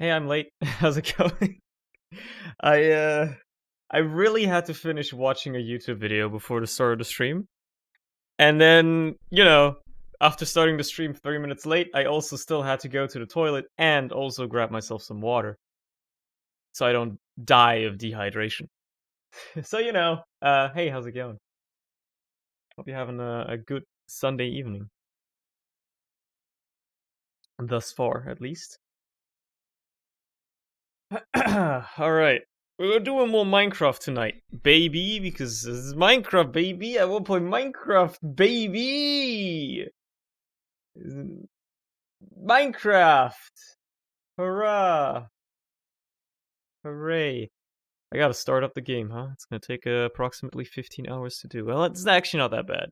Hey, I'm late. How's it going? I I really had to finish watching a YouTube video before the start of the stream. And then, after starting the stream 3 minutes late, I also still had to go to the toilet and also grab myself some water so I don't die of dehydration. So, hey, how's it going? Hope you're having a good Sunday evening. Thus far, at least. Alright. We're doing more Minecraft tonight, baby, because this is Minecraft, baby. I will play Minecraft, baby! Minecraft! Hurrah! Hooray. I gotta start up the game, huh? It's gonna take approximately 15 hours to do. Well, it's actually not that bad.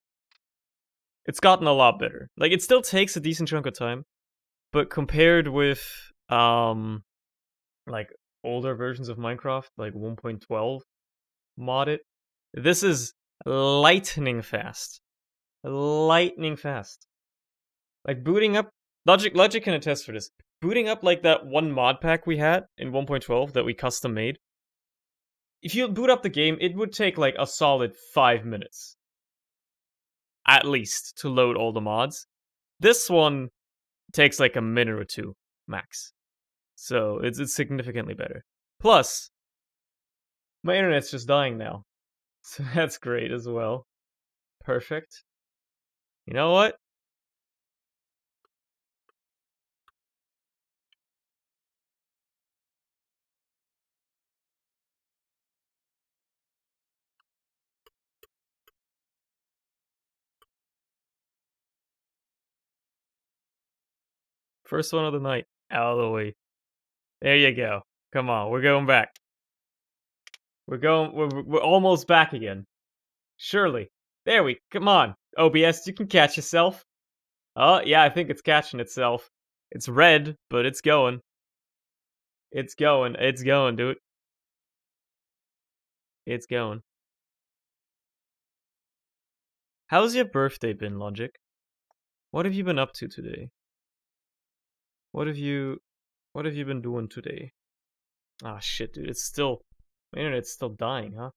It's gotten a lot better. Like, it still takes a decent chunk of time, but compared with, like, older versions of Minecraft, like 1.12 modded, this is lightning fast. Lightning fast. Like, booting up... Logic can attest for this. Booting up, like, that one mod pack we had in 1.12 that we custom made, if you boot up the game, it would take, like, a solid 5 minutes. At least, to load all the mods. This one takes, like, a minute or two, max. So, it's significantly better. Plus, my internet's just dying now. So that's great as well. Perfect. You know what? First one of the night, out of the way. There you go. Come on, we're going back. We're almost back again. Surely. Come on. OBS, you can catch yourself. Oh, yeah, I think it's catching itself. It's red, but it's going. It's going, dude. It's going. How's your birthday been, Logic? What have you been up to today? What have you been doing today? Ah, shit, dude, my internet's still dying, huh?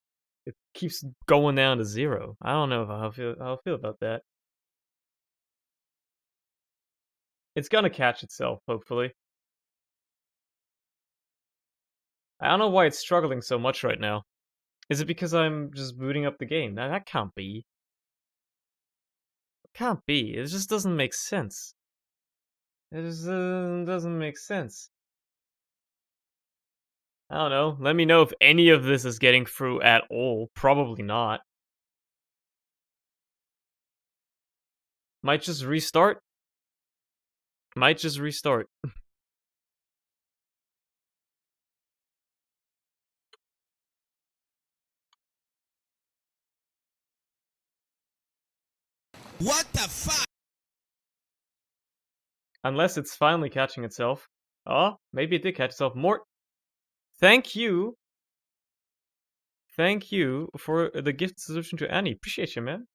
It keeps going down to 0. I don't know how I feel about that. It's gonna catch itself, hopefully. I don't know why it's struggling so much right now. Is it because I'm just booting up the game? That can't be. It can't be. It just doesn't make sense. It just doesn't make sense. I don't know. Let me know if any of this is getting through at all. Probably not. Might just restart. Might just restart. What the fuck? Unless it's finally catching itself. Oh, maybe it did catch itself. Thank you. Thank you for the gift solution to Annie. Appreciate you, man.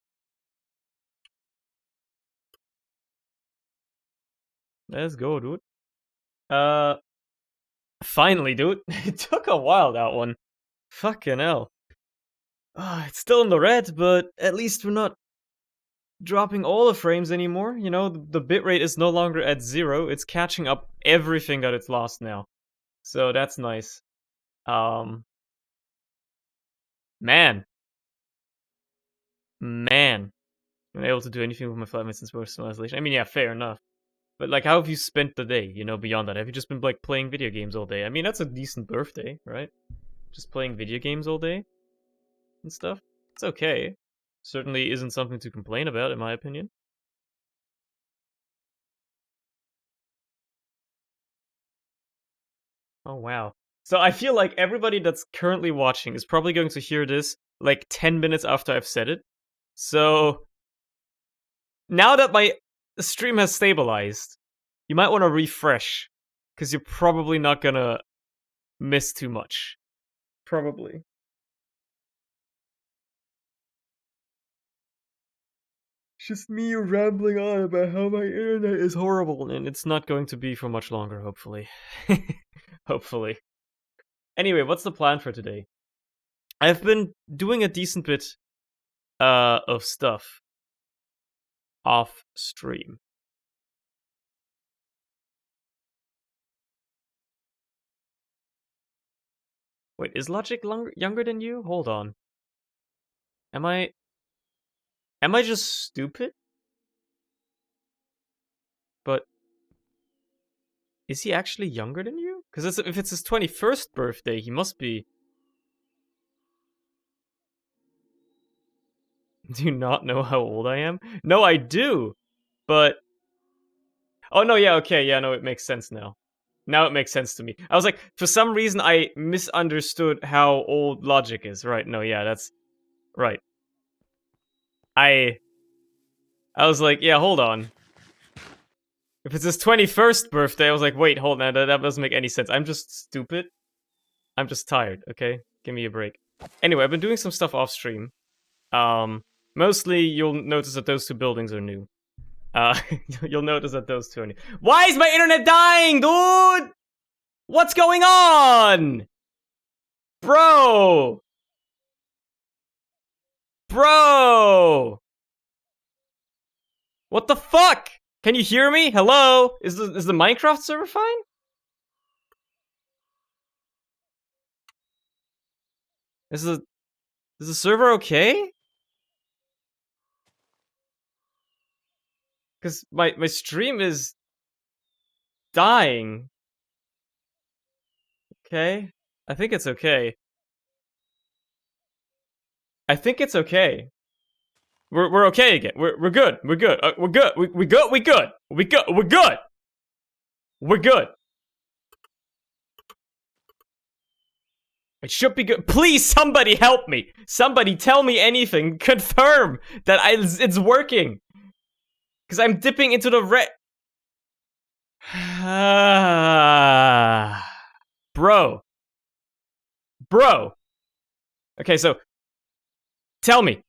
Let's go, dude. Finally, dude. It took a while, that one. Fucking hell. It's still in the red, but at least we're not dropping all the frames anymore. You know, the bitrate is no longer at 0. It's catching up everything that it's lost now. So that's nice. Man. I'm able to do anything with my flatmates since personal isolation. I mean, yeah, fair enough. But, like, how have you spent the day, beyond that? Have you just been, like, playing video games all day? I mean, that's a decent birthday, right? Just playing video games all day and stuff. It's okay. Certainly isn't something to complain about, in my opinion. Oh, wow. So I feel like everybody that's currently watching is probably going to hear this, like, 10 minutes after I've said it. So, now that my stream has stabilized, you might want to refresh, because you're probably not gonna miss too much. Probably. just me rambling on about how my internet is horrible, and it's not going to be for much longer, hopefully. Hopefully. Anyway, what's the plan for today? I've been doing a decent bit of stuff off stream. Wait, is Logic younger than you? Hold on. Am I just stupid? But is he actually younger than you? Because if it's his 21st birthday, he must be. Do you not know how old I am? No, I do. But oh no, yeah, okay, yeah, no, it makes sense now. Now it makes sense to me. I was like, for some reason, I misunderstood how old Logic is. Right? No, yeah, that's right. I was like, yeah, hold on. If it's his 21st birthday, I was like, wait, hold on, that doesn't make any sense. I'm just stupid. I'm just tired, okay? Give me a break. Anyway, I've been doing some stuff off stream. Mostly you'll notice that those two buildings are new. You'll notice that those two are new. Why is my internet dying, dude? What's going on? Bro! Bro! What the fuck? Can you hear me? Hello? Is the Minecraft server fine? Is the server okay? Cause my stream is dying. Okay? I think it's okay. I think it's okay. We're okay again. We're good. We're good. We're good. We good. We good. We good. We're good. We're good. It should be good. Please, somebody help me. Somebody tell me anything. Confirm that it's working. Because I'm dipping into the red. Bro. Bro. Okay, so tell me.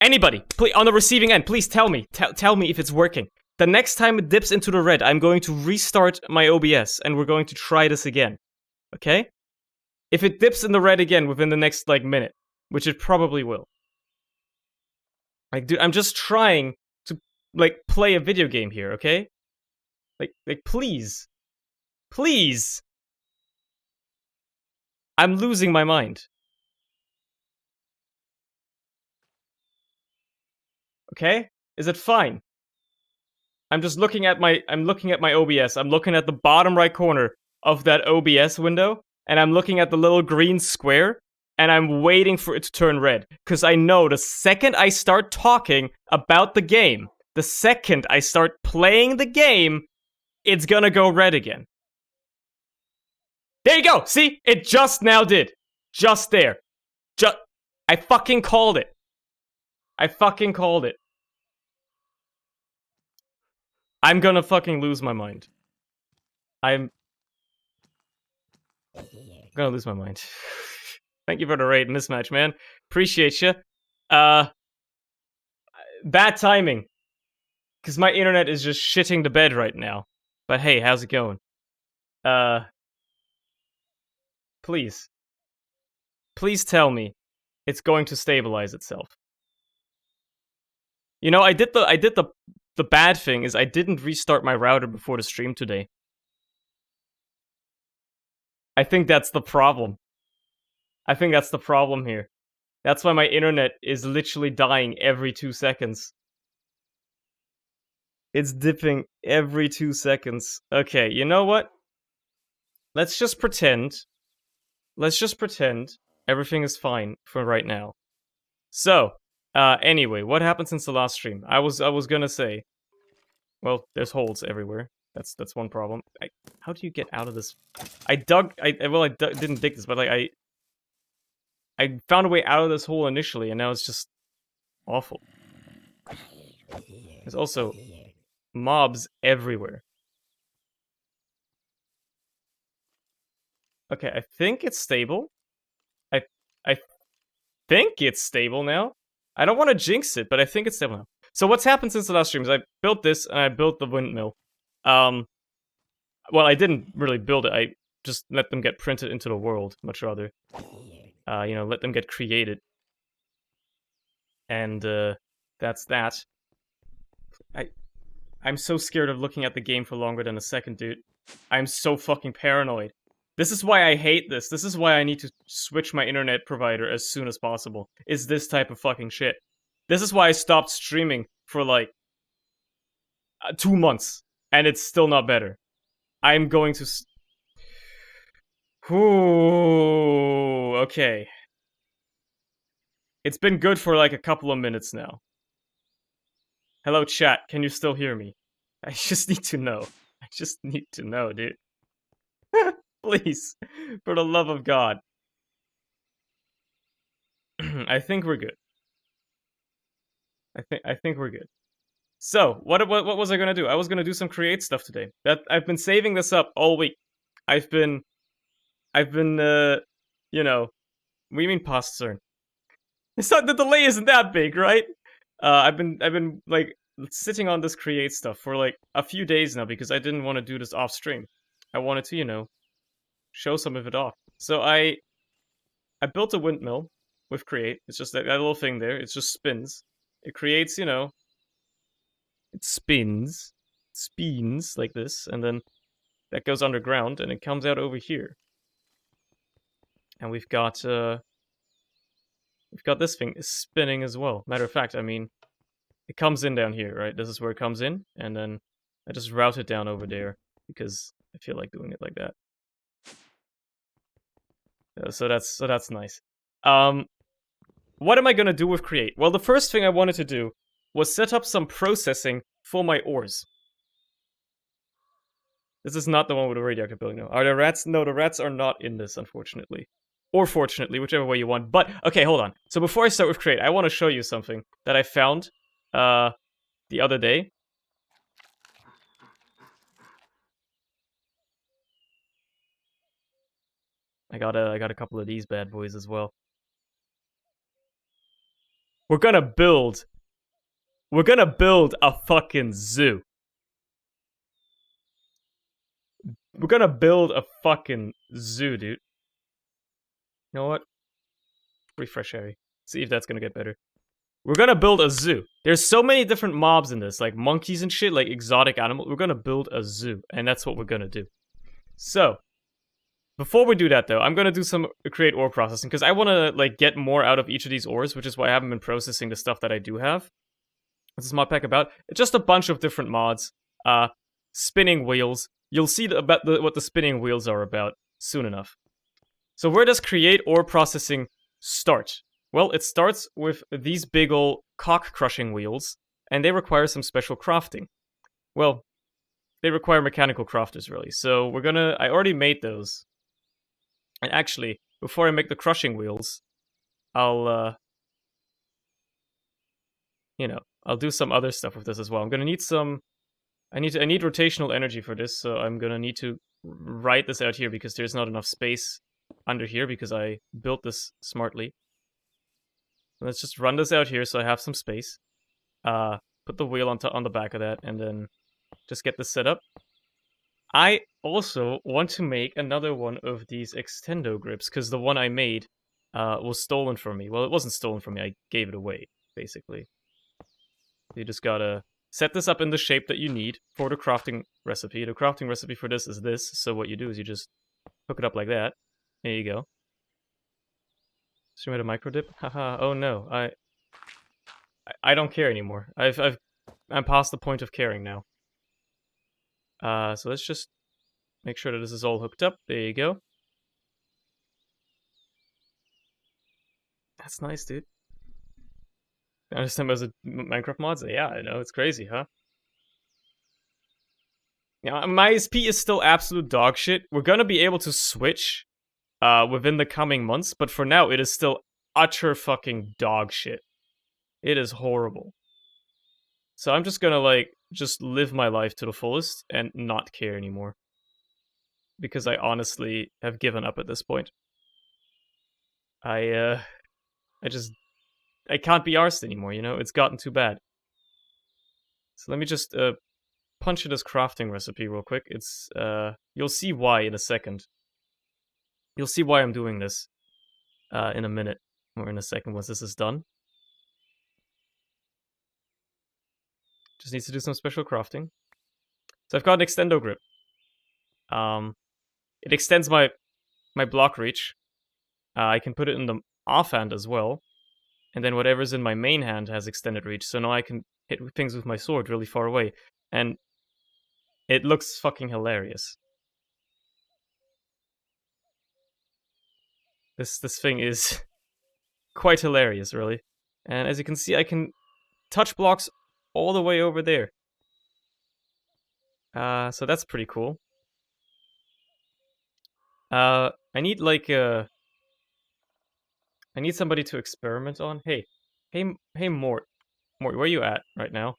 Anybody, please, on the receiving end, please tell me. Tell me if it's working. The next time it dips into the red, I'm going to restart my OBS and we're going to try this again. Okay? If it dips in the red again within the next, like, minute, which it probably will. Like, dude, I'm just trying to, like, play a video game here, okay? Like, please. Please! I'm losing my mind. Okay? Is it fine? I'm just looking at my OBS. I'm looking at the bottom right corner of that OBS window, and I'm looking at the little green square, and I'm waiting for it to turn red. Because I know the second I start talking about the game, the second I start playing the game, it's gonna go red again. There you go! See? It just now did. Just there. I fucking called it. I fucking called it. I'm gonna fucking lose my mind. I'm gonna lose my mind. Thank you for the raid mismatch, man. Appreciate you. Bad timing. Because my internet is just shitting the bed right now. But hey, how's it going? Please. Please tell me it's going to stabilize itself. You know, I did the bad thing is I didn't restart my router before the stream today. I think that's the problem. I think that's the problem here. That's why my internet is literally dying every 2 seconds. It's dipping every 2 seconds. Okay, you know what? Let's just pretend. Let's just pretend everything is fine for right now. So, anyway, what happened since the last stream? I was gonna say, well, there's holes everywhere. That's one problem. How do you get out of this? I didn't dig this, but like I found a way out of this hole initially, and now it's just awful. There's also mobs everywhere. Okay, I think it's stable. I think it's stable now. I don't want to jinx it, but I think it's stable now. So what's happened since the last stream is I built this and I built the windmill. Well, I didn't really build it. I just let them get printed into the world, much rather. Let them get created. And that's that. I'm so scared of looking at the game for longer than a second, dude. I'm so fucking paranoid. This is why I hate this. This is why I need to switch my internet provider as soon as possible. Is this type of fucking shit. This is why I stopped streaming for like 2 months, and it's still not better. I'm going to. Ooh, okay. It's been good for like a couple of minutes now. Hello, chat. Can you still hear me? I just need to know. I just need to know, dude. Please, for the love of God. I think we're good. I think we're good. So, what was I gonna do? I was gonna do some create stuff today. That I've been saving this up all week. I've been, what do you mean past CERN? It's not, the delay isn't that big, right? I've been like sitting on this create stuff for like a few days now because I didn't want to do this off stream. I wanted to, show some of it off. So I built a windmill with create. It's just that little thing there. It just spins. It creates, it spins like this, and then that goes underground and it comes out over here. And we've got this thing spinning as well. Matter of fact, I mean, it comes in down here, right? This is where it comes in, and then I just route it down over there because I feel like doing it like that. So that's nice. What am I gonna do with create? Well, the first thing I wanted to do was set up some processing for my ores. This is not the one with the radioactive building, no. Are there rats? No, the rats are not in this, unfortunately. Or fortunately, whichever way you want. But, okay, hold on. So before I start with create, I want to show you something that I found the other day. I got a couple of these bad boys as well. We're gonna build a fucking zoo. We're gonna build a fucking zoo, dude. You know what? Refresh area. See if that's gonna get better. We're gonna build a zoo. There's so many different mobs in this, like monkeys and shit, like exotic animals. We're gonna build a zoo, and that's what we're gonna do. So, before we do that though, I'm gonna do some create ore processing, because I wanna like get more out of each of these ores, which is why I haven't been processing the stuff that I do have. What's this mod pack about? It's just a bunch of different mods. Spinning wheels. You'll see what the spinning wheels are about soon enough. So where does create ore processing start? Well, it starts with these big ol' cock-crushing wheels, and they require some special crafting. Well, they require mechanical crafters, really. So I already made those. And actually, before I make the crushing wheels, I'll do some other stuff with this as well. I'm gonna need I need rotational energy for this, so I'm gonna need to write this out here because there's not enough space under here because I built this smartly. Let's just run this out here so I have some space. Put the wheel on the back of that, and then just get this set up. I also want to make another one of these extendo grips, because the one I made was stolen from me. Well, it wasn't stolen from me, I gave it away, basically. You just gotta set this up in the shape that you need for the crafting recipe. The crafting recipe for this is this, so what you do is you just hook it up like that. There you go. Stream at a micro dip? Haha, oh no, I don't care anymore. I'm past the point of caring now. So let's just make sure that this is all hooked up. There you go. That's nice, dude. I understand as a Minecraft mods? Yeah, I know, it's crazy, huh? Yeah, my SP is still absolute dog shit. We're gonna be able to switch within the coming months, but for now it is still utter fucking dog shit. It is horrible. So I'm just gonna just live my life to the fullest and not care anymore. Because I honestly have given up at this point. I can't be arsed anymore, it's gotten too bad. So let me just punch in this crafting recipe real quick. It's you'll see why in a second. You'll see why I'm doing this in a minute or in a second once this is done. Just needs to do some special crafting. So I've got an extendo grip. It extends my block reach. I can put it in the offhand as well, and then whatever's in my main hand has extended reach. So now I can hit things with my sword really far away, and it looks fucking hilarious. This thing is quite hilarious, really. And as you can see, I can touch blocks all the way over there. So that's pretty cool. I need like I need somebody to experiment on. Hey, Mort, where are you at right now?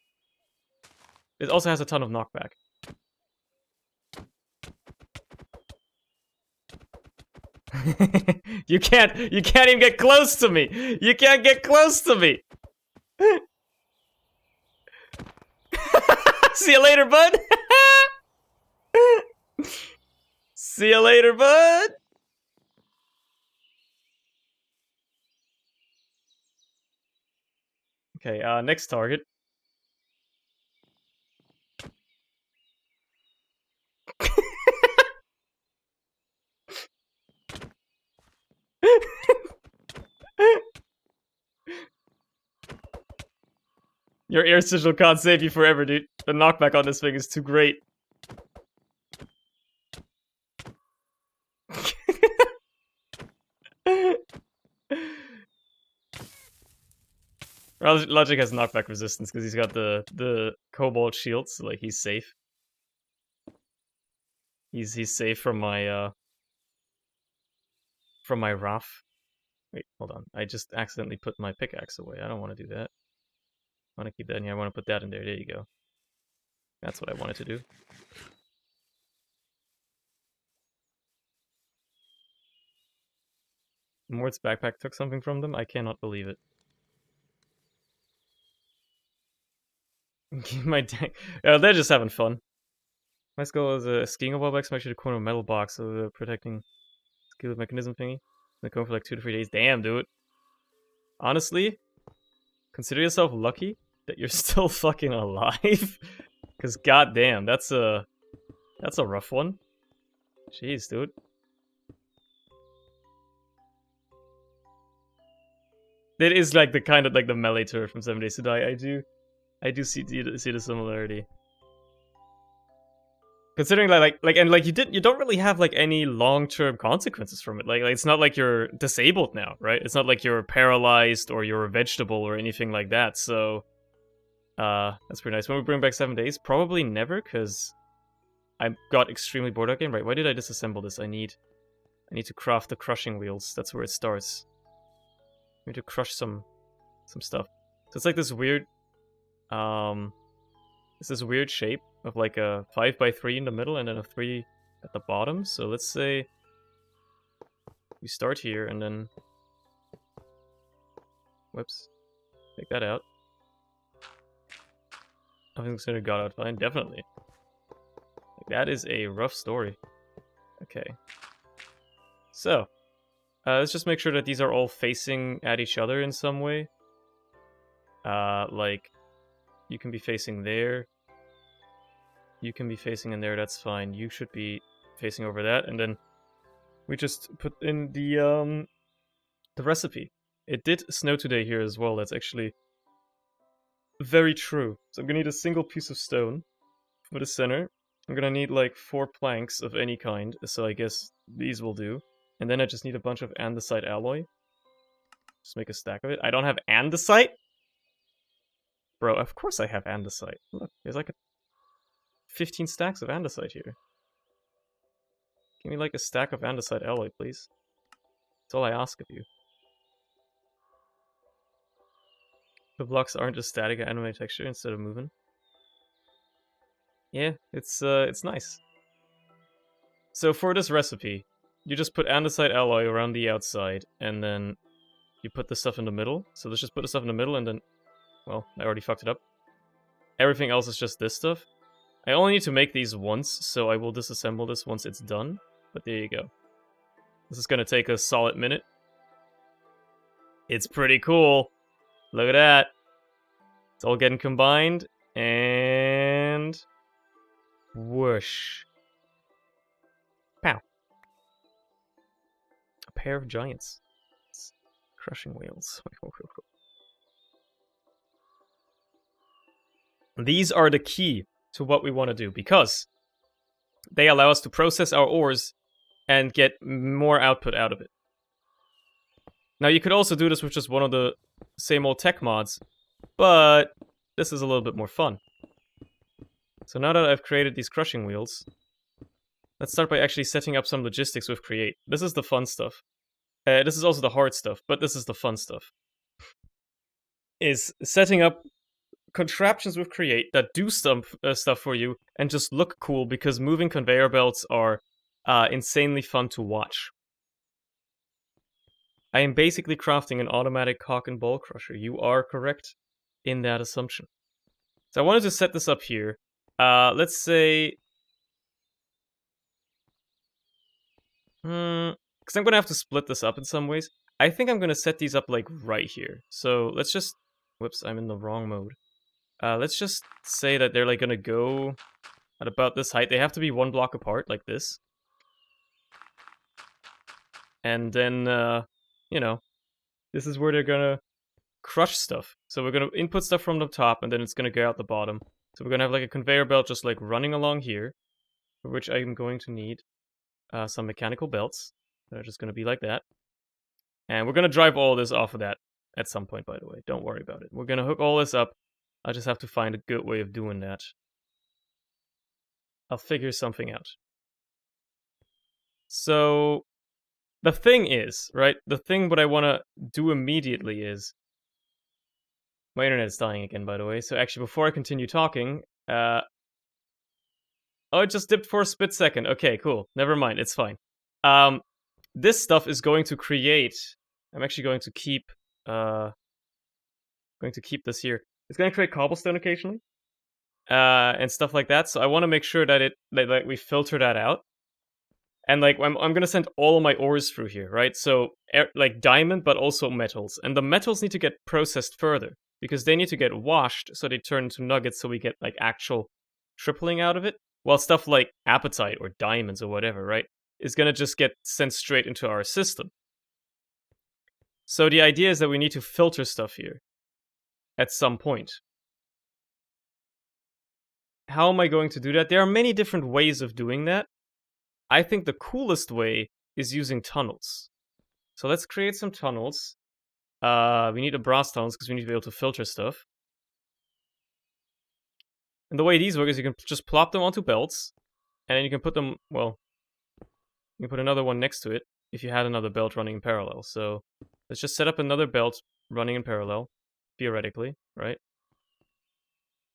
It also has a ton of knockback. You can't even get close to me. You can't get close to me. See you later, bud. See you later, bud. Okay, next target. Your air sigil can't save you forever, dude. The knockback on this thing is too great. Logic has knockback resistance because he's got the cobalt shield, so like he's safe. He's safe from my wrath. Wait, hold on. I just accidentally put my pickaxe away. I don't want to do that. I want to keep that in here. I want to put that in there. There you go. That's what I wanted to do. Mort's backpack took something from them? I cannot believe it. My deck. They're just having fun. Let's go as a skiing a while back, smash the corner of a metal box of the protecting skill mechanism thingy. They're going for like 2 to 3 days. Damn, dude. Honestly, consider yourself lucky that you're still fucking alive. Cause goddamn, that's a rough one. Jeez, dude. It is like the kind of like the melee turret from 7 Days to Die. I do see the similarity. Considering like you don't really have like any long-term consequences from it. Like it's not like you're disabled now, right? It's not like you're paralyzed or you're a vegetable or anything like that. So that's pretty nice. When we bring back 7 Days, probably never, because I got extremely bored of that game. Right, why did I disassemble this? I need to craft the crushing wheels. That's where it starts. I need to crush some stuff. So it's like this weird it's this weird shape of like a 5x3 in the middle and then a 3 at the bottom. So let's say we start here and then whoops, take that out. Nothing's gonna got out fine, definitely. That is a rough story. Okay. So, let's just make sure that these are all facing at each other in some way. Like, you can be facing there. You can be facing in there, that's fine. You should be facing over that, and then we just put in the recipe. It did snow today here as well, that's actually very true. So I'm gonna need a single piece of stone for the center. I'm gonna need like 4 planks of any kind, so I guess these will do. And then I just need a bunch of andesite alloy. Just make a stack of it. I don't have andesite? Bro, of course I have andesite. Look, there's like 15 stacks of andesite here. Give me like a stack of andesite alloy, please. That's all I ask of you. The blocks aren't just static, animate texture instead of moving. Yeah, it's nice. So for this recipe, you just put andesite alloy around the outside, and then you put the stuff in the middle. So let's just put the stuff in the middle, and then, well, I already fucked it up. everything else is just this stuff. I only need to make these once, so I will disassemble this once it's done. But there you go. This is gonna take a solid minute. It's pretty cool. Look at that. It's all getting combined. And... whoosh. Pow. A pair of giants. Crushing wheels. These are the key to what we want to do, because they allow us to process our ores and get more output out of it. Now, you could also do this with just one of the same old tech mods, but this is a little bit more fun. So now that I've created these crushing wheels, let's start by actually setting up some logistics with Create. This is the fun stuff. This is also the hard stuff, but this is the fun stuff. Is setting up contraptions with Create that do stuff for you and just look cool, because moving conveyor belts are insanely fun to watch. I am basically crafting an automatic cock and ball crusher. You are correct in that assumption. So I wanted to set this up here. Let's say... because I'm going to have to split this up in some ways. I think I'm going to set these up like right here. So let's just... whoops, I'm in the wrong mode. Let's just say that they're like going to go at about this height. They have to be one block apart, like this. And then, you know, this is where they're going to crush stuff. So we're going to input stuff from the top, and then it's going to go out the bottom. So we're going to have like a conveyor belt just like running along here, for which I'm going to need some mechanical belts that are just going to be like that. And we're going to drive all this off of that at some point, by the way. Don't worry about it. We're going to hook all this up. I just have to find a good way of doing that. I'll figure something out. So the thing is, right? The thing what I want to do immediately is... my internet is dying again, by the way. So actually, before I continue talking... oh, it just dipped for a split second. Okay, cool. Never mind. It's fine. This stuff is going to create... I'm actually going to keep... this here. It's going to create cobblestone occasionally. And stuff like that. So I want to make sure that that we filter that out. And like I'm going to send all of my ores through here, right? So like diamond, but also metals. And the metals need to get processed further, because they need to get washed so they turn into nuggets, so we get like actual tripling out of it. While stuff like apatite or diamonds or whatever, right, is going to just get sent straight into our system. So the idea is that we need to filter stuff here at some point. How am I going to do that? There are many different ways of doing that. I think the coolest way is using tunnels. So let's create some tunnels. We need a brass tunnels because we need to be able to filter stuff. And the way these work is you can just plop them onto belts, and then you can put them, well, you can put another one next to it if you had another belt running in parallel. So let's just set up another belt running in parallel, theoretically, right?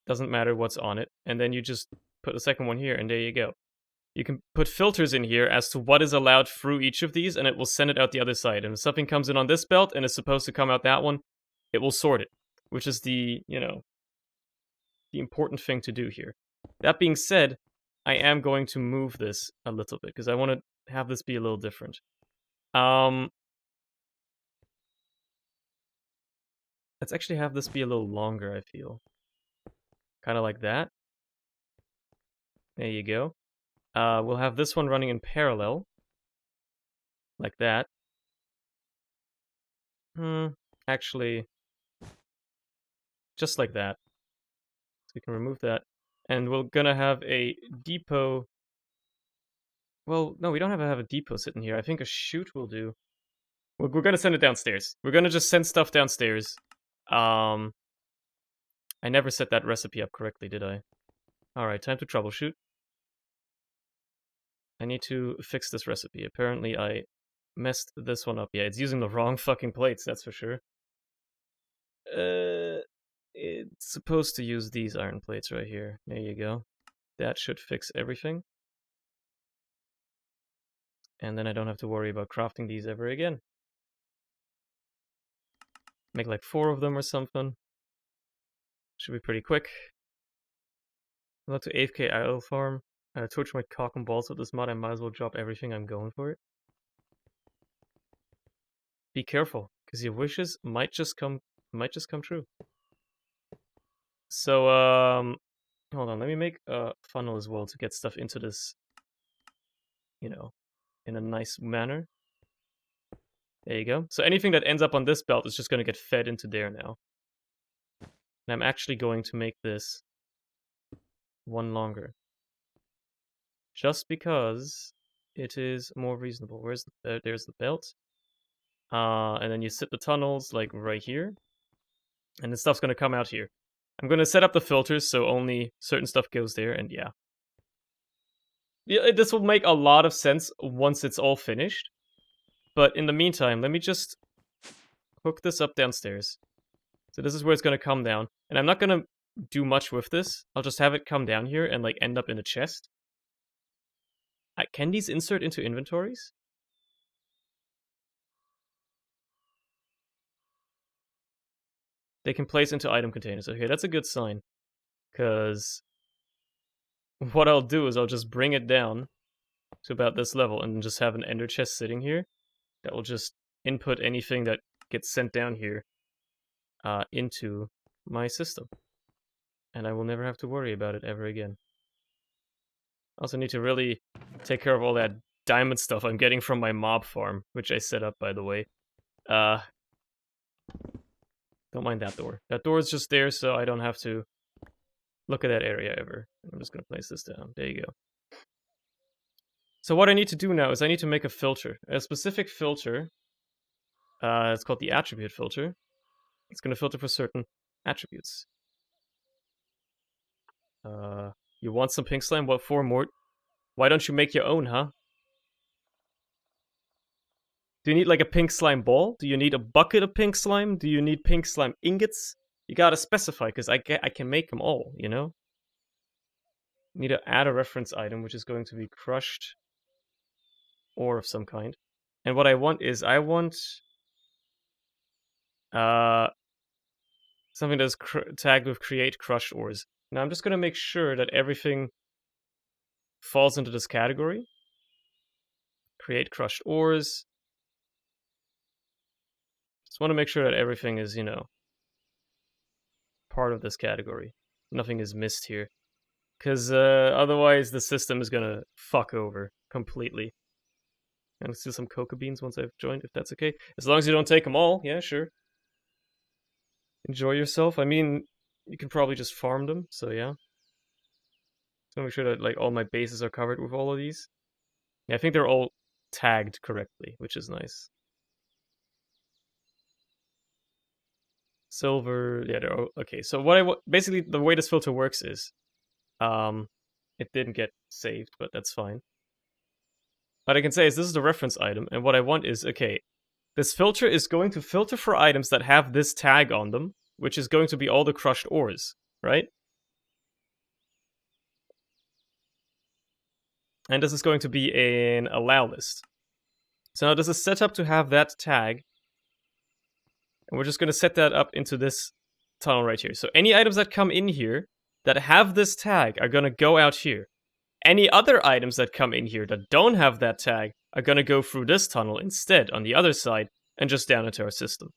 Doesn't matter what's on it. And then you just put the second one here, and there you go. You can put filters in here as to what is allowed through each of these, and it will send it out the other side. And if something comes in on this belt and is supposed to come out that one, it will sort it, which is the, you know, the important thing to do here. That being said, I am going to move this a little bit because I want to have this be a little different. Let's actually have this be a little longer, I feel. Kind of like that. There you go. We'll have this one running in parallel. Like that. Actually, just like that. So we can remove that. And we're gonna have a depot. Well, no, we don't have a depot sitting here. I think a chute will do. We're gonna send it downstairs. We're gonna just send stuff downstairs. I never set that recipe up correctly, did I? Alright, time to troubleshoot. I need to fix this recipe. Apparently I messed this one up. Yeah, it's using the wrong fucking plates, that's for sure. It's supposed to use these iron plates right here. There you go. That should fix everything. And then I don't have to worry about crafting these ever again. Make like 4 of them or something. Should be pretty quick. I'm about to AFK Idle Farm. Torch my cock and balls with this mod. I might as well drop everything. I'm going for it. Be careful, because your wishes might just come true. So hold on. Let me make a funnel as well to get stuff into this, you know, in a nice manner. There you go. So anything that ends up on this belt is just going to get fed into there now. And I'm actually going to make this one longer. Just because it is more reasonable. Where's the, there's the belt. And then you sit the tunnels like right here. And the stuff's going to come out here. I'm going to set up the filters so only certain stuff goes there, and yeah. Yeah, this will make a lot of sense once it's all finished. But in the meantime, let me just hook this up downstairs. So this is where it's going to come down. And I'm not going to do much with this. I'll just have it come down here and like end up in a chest. Can these insert into inventories? They can place into item containers. Okay, that's a good sign. Because what I'll do is I'll just bring it down to about this level and just have an ender chest sitting here that will just input anything that gets sent down here into my system. And I will never have to worry about it ever again. I also need to really take care of all that diamond stuff I'm getting from my mob farm, which I set up, by the way. Don't mind that door. That door is just there so I don't have to look at that area ever. I'm just going to place this down. There you go. So what I need to do now is I need to make a filter. A specific filter. It's called the attribute filter. It's going to filter for certain attributes. You want some pink slime? What for, Mort? Why don't you make your own, huh? Do you need like a pink slime ball? Do you need a bucket of pink slime? Do you need pink slime ingots? You gotta specify, because I can make them all, you know? Need to add a reference item, which is going to be crushed ore of some kind. And what I want is, I want something that's tagged with create crushed ores. Now I'm just gonna make sure that everything falls into this category. Create crushed ores. Just want to make sure that everything is, you know, part of this category. Nothing is missed here. Because otherwise the system is gonna fuck over completely. I'm gonna steal some coca beans once I've joined, if that's okay. As long as you don't take them all, yeah, sure. Enjoy yourself. I mean, you can probably just farm them, so yeah. So make sure that like all my bases are covered with all of these. Yeah, I think they're all tagged correctly, which is nice. Silver, yeah, they're all, okay. So what basically the way this filter works is, it didn't get saved, but that's fine. What I can say is this is the reference item, and what I want is, okay, this filter is going to filter for items that have this tag on them, which is going to be all the crushed ores, right? And this is going to be an allow list. So now this is set up to have that tag, and we're just going to set that up into this tunnel right here. So any items that come in here that have this tag are going to go out here. Any other items that come in here that don't have that tag are going to go through this tunnel instead on the other side and just down into our system.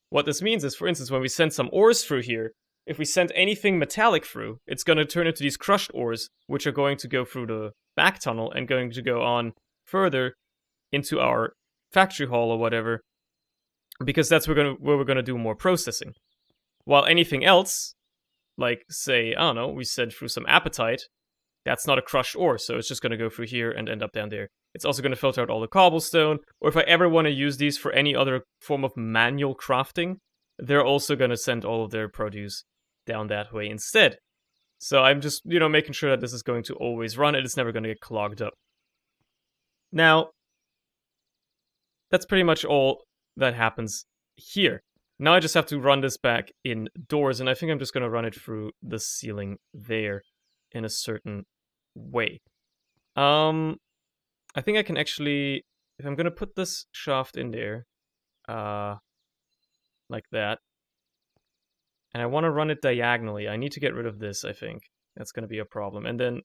What this means is, for instance, when we send some ores through here, if we send anything metallic through, it's going to turn into these crushed ores, which are going to go through the back tunnel and going to go on further into our factory hall or whatever, because that's where we're going to do more processing. While anything else, like, say, I don't know, we send through some apatite, that's not a crushed ore, so it's just going to go through here and end up down there. It's also going to filter out all the cobblestone, or if I ever want to use these for any other form of manual crafting, they're also going to send all of their produce down that way instead. So I'm just, you know, making sure that this is going to always run and it's never going to get clogged up. Now, that's pretty much all that happens here. Now I just have to run this back indoors, and I think I'm just going to run it through the ceiling there in a certain way. I think I can actually, if I'm going to put this shaft in there, like that, and I want to run it diagonally, I need to get rid of this, I think. That's going to be a problem. And then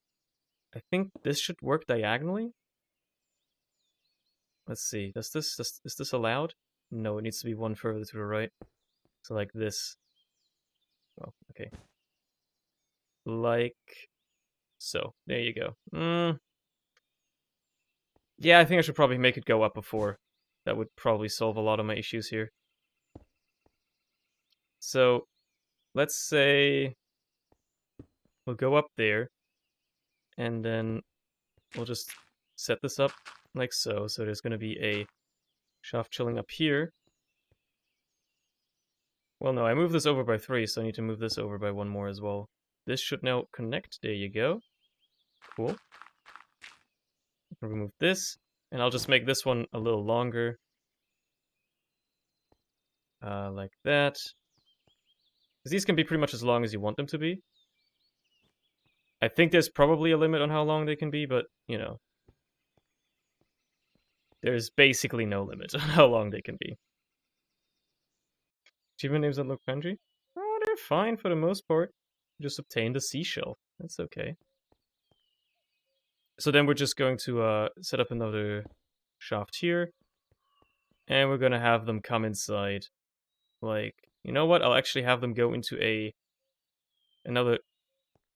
I think this should work diagonally. Let's see. Is this allowed? No, it needs to be one further to the right. So like this. Oh, okay. Like so. There you go. Yeah, I think I should probably make it go up before. That would probably solve a lot of my issues here. So let's say we'll go up there, and then we'll just set this up like so. So there's going to be a shaft chilling up here. Well, no, I moved this over by 3, so I need to move this over by 1 more as well. This should now connect. There you go. Cool. Remove this, and I'll just make this one a little longer. Like that. Because these can be pretty much as long as you want them to be. I think there's probably a limit on how long they can be, but, you know. There's basically no limit on how long they can be. Achievement names that look country? Oh, they're fine for the most part. Just obtained a seashell. That's okay. So then we're just going to set up another shaft here. And we're going to have them come inside. Like, you know what? I'll actually have them go into another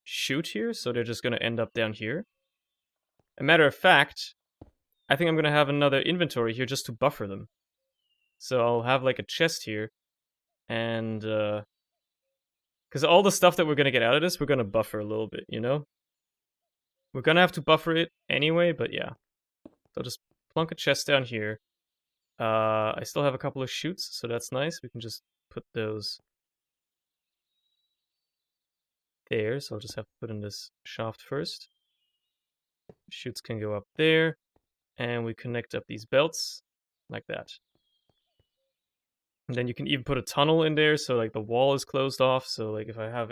chute here. So they're just going to end up down here. A matter of fact, I think I'm going to have another inventory here just to buffer them. So I'll have like a chest here. And, because all the stuff that we're going to get out of this, we're going to buffer a little bit, you know? We're going to have to buffer it anyway, but yeah. So I'll just plunk a chest down here. I still have a couple of chutes, so that's nice. We can just put those there. So I'll just have to put in this shaft first. Chutes can go up there. And we connect up these belts like that. And then you can even put a tunnel in there, so like the wall is closed off. So like if I have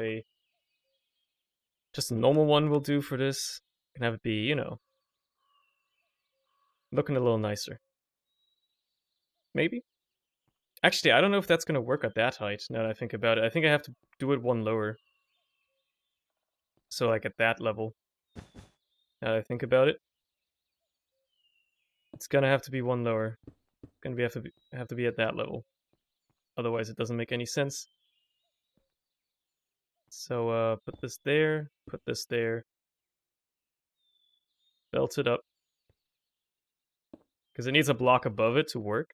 just a normal one will do for this. I can have it be, you know, looking a little nicer. Maybe? Actually, I don't know if that's going to work at that height, now that I think about it. I think I have to do it one lower. So like at that level. Now that I think about it. It's going to have to be one lower. It's going to have to be at that level. Otherwise it doesn't make any sense. So put this there, put this there. Belt it up. Because it needs a block above it to work.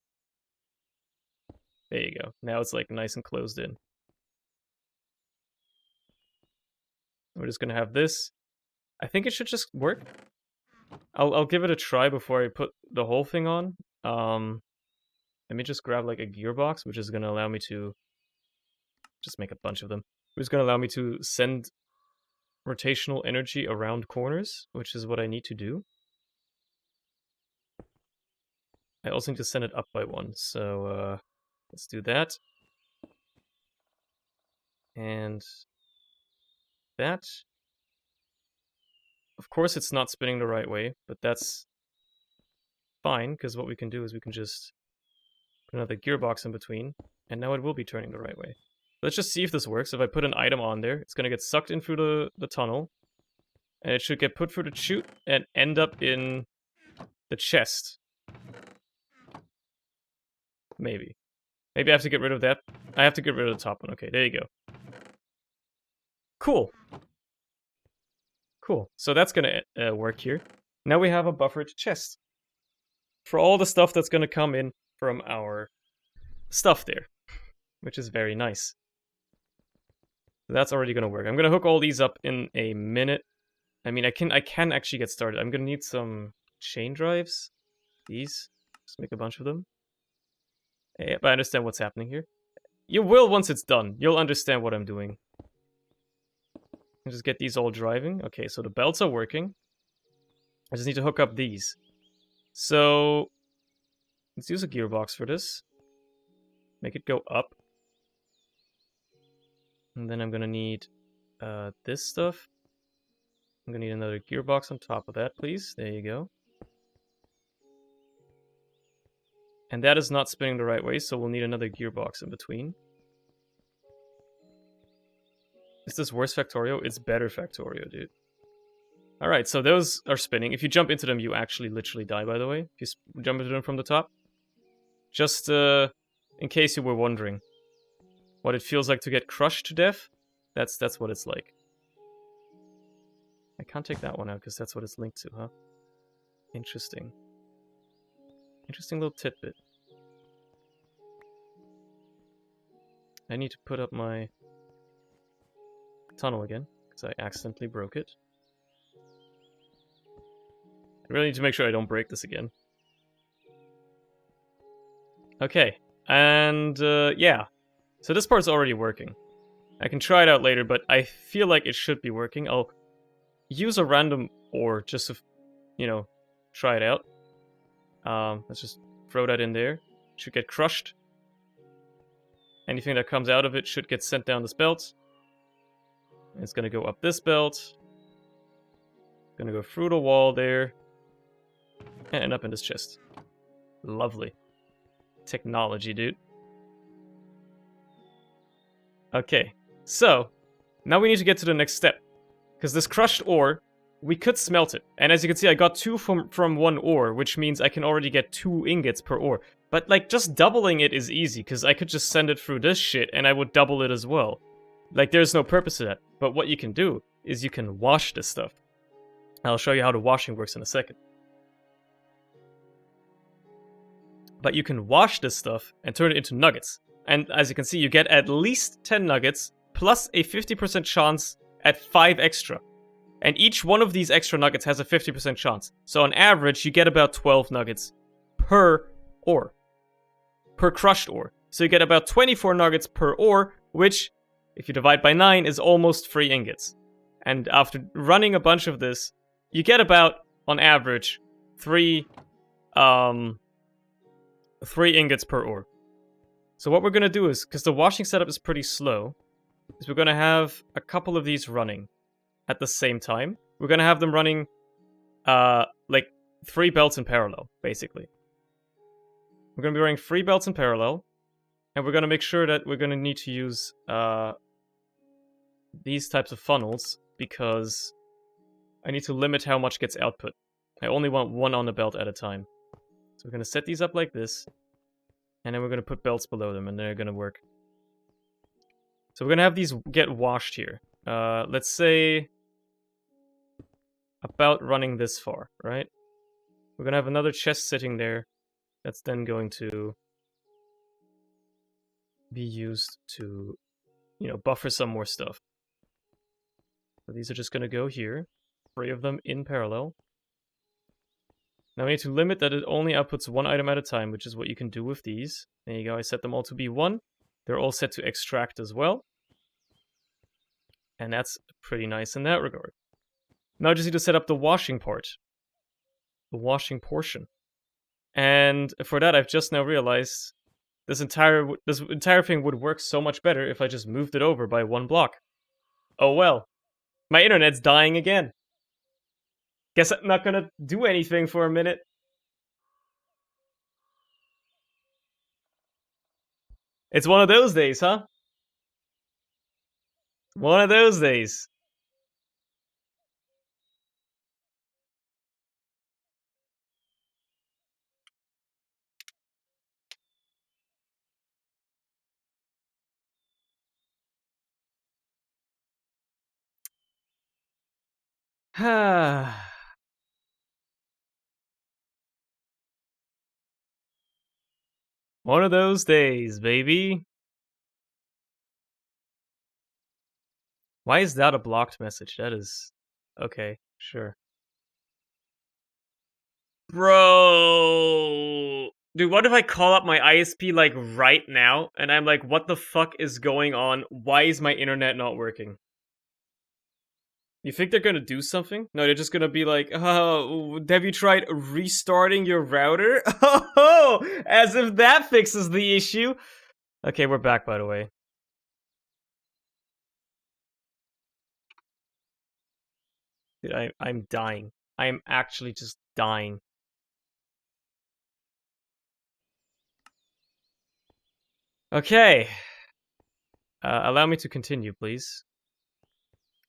There you go. Now it's like nice and closed in. We're just gonna have this. I think it should just work. I'll give it a try before I put the whole thing on. Let me just grab like a gearbox, which is gonna allow me to just make a bunch of them. Which is gonna allow me to send rotational energy around corners, which is what I need to do. I also need to send it up by 1, so let's do that. And that. Of course it's not spinning the right way, but that's fine, because what we can do is we can just put another gearbox in between, and now it will be turning the right way. Let's just see if this works. If I put an item on there, it's going to get sucked in through the tunnel, and it should get put through the chute and end up in the chest. Maybe. Maybe I have to get rid of that. I have to get rid of the top one. Okay, there you go. Cool. Cool. So that's going to work here. Now we have a buffered chest for all the stuff that's going to come in from our stuff there, which is very nice. So that's already going to work. I'm going to hook all these up in a minute. I mean, I can actually get started. I'm going to need some chain drives. These. Just make a bunch of them. Yeah, but I understand what's happening here. You will once it's done. You'll understand what I'm doing. Just get these all driving. Okay, so the belts are working. I just need to hook up these. So let's use a gearbox for this. Make it go up. And then I'm gonna need this stuff. I'm gonna need another gearbox on top of that, please. There you go. And that is not spinning the right way, so we'll need another gearbox in between. Is this worse Factorio? It's better Factorio, dude. Alright, so those are spinning. If you jump into them, you actually literally die, by the way. If you jump into them from the top. Just in case you were wondering what it feels like to get crushed to death, that's what it's like. I can't take that one out because that's what it's linked to, huh? Interesting. Interesting little tidbit. I need to put up my tunnel again because I accidentally broke it. I really need to make sure I don't break this again. Okay, and yeah. So this part's already working. I can try it out later, but I feel like it should be working. I'll use a random ore just to, you know, try it out. Let's just throw that in there. Should get crushed. Anything that comes out of it should get sent down this belt. It's gonna go up this belt. Gonna go through the wall there. And end up in this chest. Lovely. Technology, dude. Okay, so now we need to get to the next step. Because this crushed ore, we could smelt it. And as you can see, I got 2 from 1 ore, which means I can already get 2 ingots per ore. But, like, just doubling it is easy, because I could just send it through this shit, and I would double it as well. Like, there's no purpose to that. But what you can do is you can wash this stuff. I'll show you how the washing works in a second. But you can wash this stuff and turn it into nuggets. And as you can see, you get at least 10 nuggets, plus a 50% chance at 5 extra. And each one of these extra nuggets has a 50% chance. So on average, you get about 12 nuggets per ore. Per crushed ore. So you get about 24 nuggets per ore, which, if you divide by 9, is almost 3 ingots. And after running a bunch of this, you get about, on average, 3 ingots per ore. So what we're going to do is, because the washing setup is pretty slow, is we're going to have a couple of these running at the same time. We're going to have them running, like, 3 belts in parallel, basically. We're going to be running 3 belts in parallel, and we're going to make sure that we're going to need to use these types of funnels, because I need to limit how much gets output. I only want 1 on the belt at a time. So we're going to set these up like this, and then we're going to put belts below them, and they're going to work. So we're going to have these get washed here. Let's say about running this far, right? We're going to have another chest sitting there that's then going to be used to, you know, buffer some more stuff. So these are just going to go here. 3 of them in parallel. Now we need to limit that it only outputs 1 item at a time, which is what you can do with these. There you go, I set them all to be 1. They're all set to extract as well. And that's pretty nice in that regard. Now I just need to set up the washing part. The washing portion. And for that, I've just now realized this entire thing would work so much better if I just moved it over by 1 block. Oh well. My internet's dying again. Guess I'm not gonna do anything for a minute. It's one of those days, huh? One of those days. One of those days, baby. Why is that a blocked message? That is... okay, sure. Bro! Dude, what if I call up my ISP, like, right now, and I'm like, what the fuck is going on? Why is my internet not working? You think they're gonna do something? No, they're just gonna be like, oh, have you tried restarting your router? Oh, as if that fixes the issue. Okay, we're back, by the way. Dude, I'm dying. I am actually just dying. Okay. Allow me to continue, please.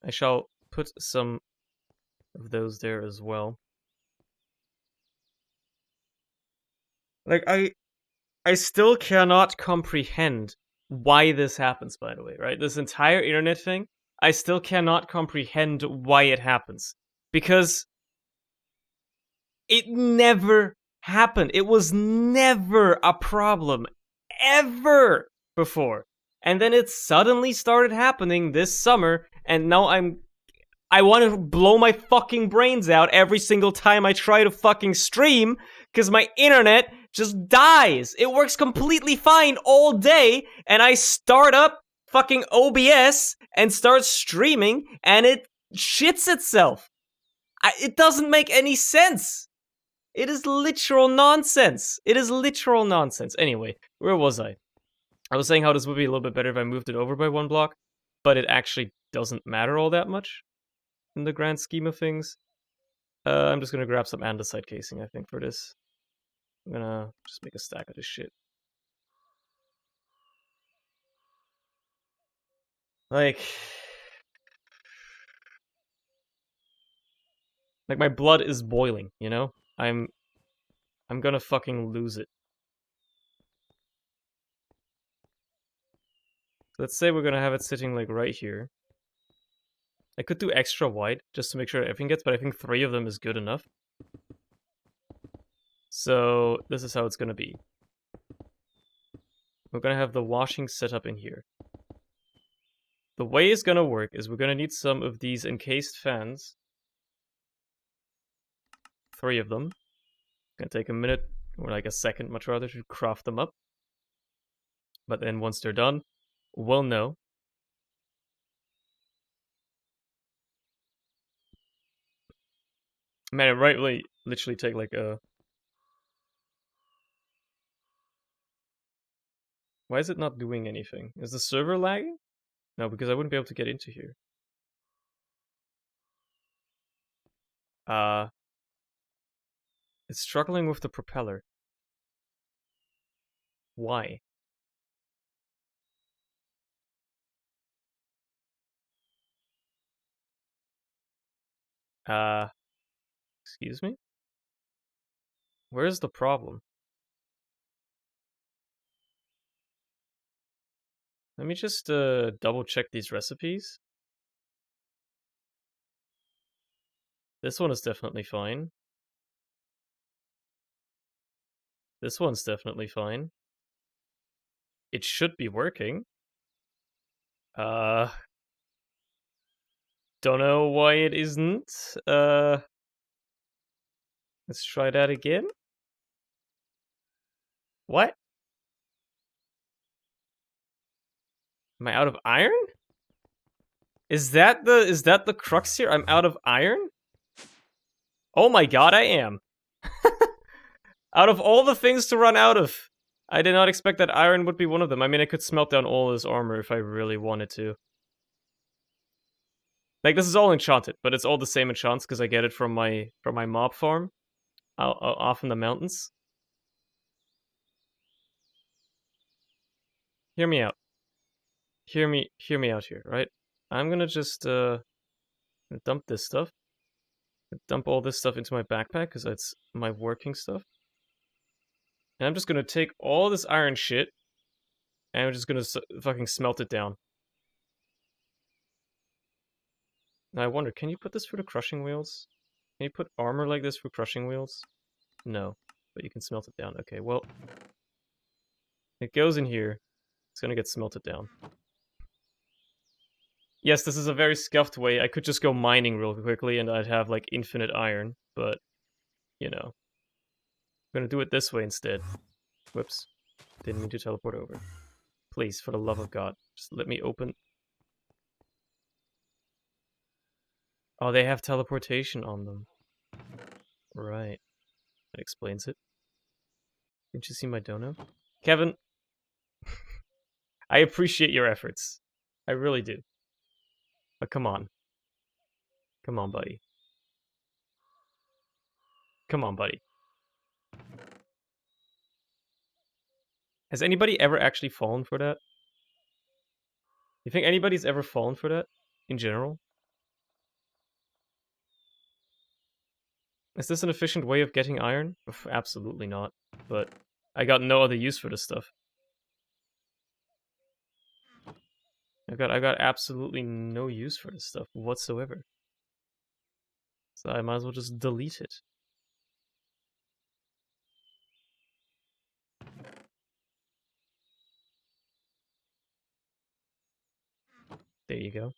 I shall put some of those there as well. Like, I still cannot comprehend why this happens, by the way, right? This entire internet thing, I still cannot comprehend why it happens. Because it never happened. It was never a problem. Ever before. And then it suddenly started happening this summer, and now I want to blow my fucking brains out every single time I try to fucking stream because my internet just dies. It works completely fine all day, and I start up fucking OBS and start streaming, and it shits itself. It doesn't make any sense. It is literal nonsense. It is literal nonsense. Anyway, where was I? I was saying how this would be a little bit better if I moved it over by 1 block, but it actually doesn't matter all that much in the grand scheme of things. I'm just gonna grab some andesite casing, I think, for this. I'm gonna just make a stack of this shit. Like my blood is boiling, you know? I'm gonna fucking lose it. Let's say we're gonna have it sitting like right here. I could do extra wide just to make sure everything gets, but I think 3 of them is good enough. So this is how it's gonna be. We're gonna have the washing set up in here. The way it's gonna work is we're gonna need some of these encased fans. 3 of them. Gonna take a minute, or like a second much rather, to craft them up. But then once they're done, we'll know. Man, it rightly literally take like a... Why is it not doing anything? Is the server lagging? No, because I wouldn't be able to get into here. It's struggling with the propeller. Why? Excuse me? Where's the problem? Let me just double check these recipes. This one is definitely fine. This one's definitely fine. It should be working. Don't know why it isn't. Let's try that again. What? Am I out of iron? Is that the crux here? I'm out of iron? Oh my god, I am. Out of all the things to run out of, I did not expect that iron would be one of them. I mean, I could smelt down all this armor if I really wanted to. Like, this is all enchanted, but it's all the same enchants because I get it from my mob farm off in the mountains. Hear me out. Hear me out here, right? I'm gonna just dump this stuff. Dump all this stuff into my backpack because that's my working stuff. And I'm just gonna take all this iron shit and I'm just gonna fucking smelt it down. Now I wonder, can you put this through the crushing wheels? Can you put armor like this through crushing wheels? No, but you can smelt it down. Okay, well, it goes in here. It's gonna get smelted down. Yes, this is a very scuffed way. I could just go mining real quickly and I'd have like infinite iron, but you know. I'm gonna do it this way instead. Whoops. Didn't mean to teleport over. Please, for the love of God, just let me open. Oh, they have teleportation on them. Right. That explains it. Didn't you see my dono? Kevin, I appreciate your efforts. I really do. But come on. Come on, buddy. Come on, buddy. Has anybody ever actually fallen for that? You think anybody's ever fallen for that? In general? Is this an efficient way of getting iron? Absolutely not. But I got no other use for this stuff. I got absolutely no use for this stuff whatsoever. So I might as well just delete it. There you go.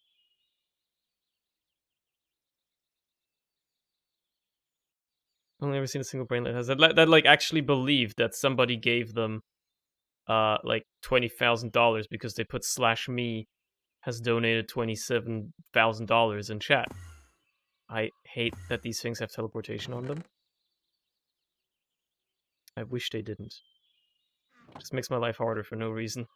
Only ever seen a single brain that has that like actually believed that somebody gave them like $20,000 because they put /me has donated $27,000 in chat. I hate that these things have teleportation on them. I wish they didn't. It just makes my life harder for no reason.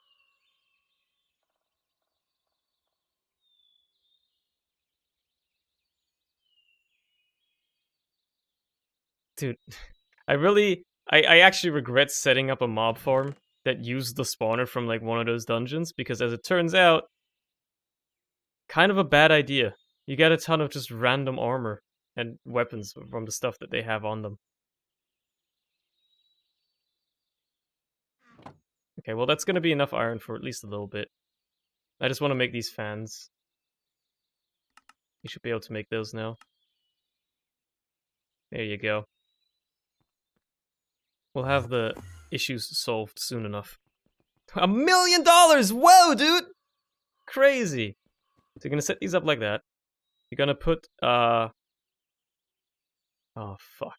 Dude, I actually regret setting up a mob farm that used the spawner from like one of those dungeons, because as it turns out, kind of a bad idea. You get a ton of just random armor and weapons from the stuff that they have on them. Okay, well that's gonna be enough iron for at least a little bit. I just want to make these fans. You should be able to make those now. There you go. We'll have the issues solved soon enough. $1 million! Whoa, dude! Crazy! So you're gonna set these up like that. You're gonna put, oh, fuck.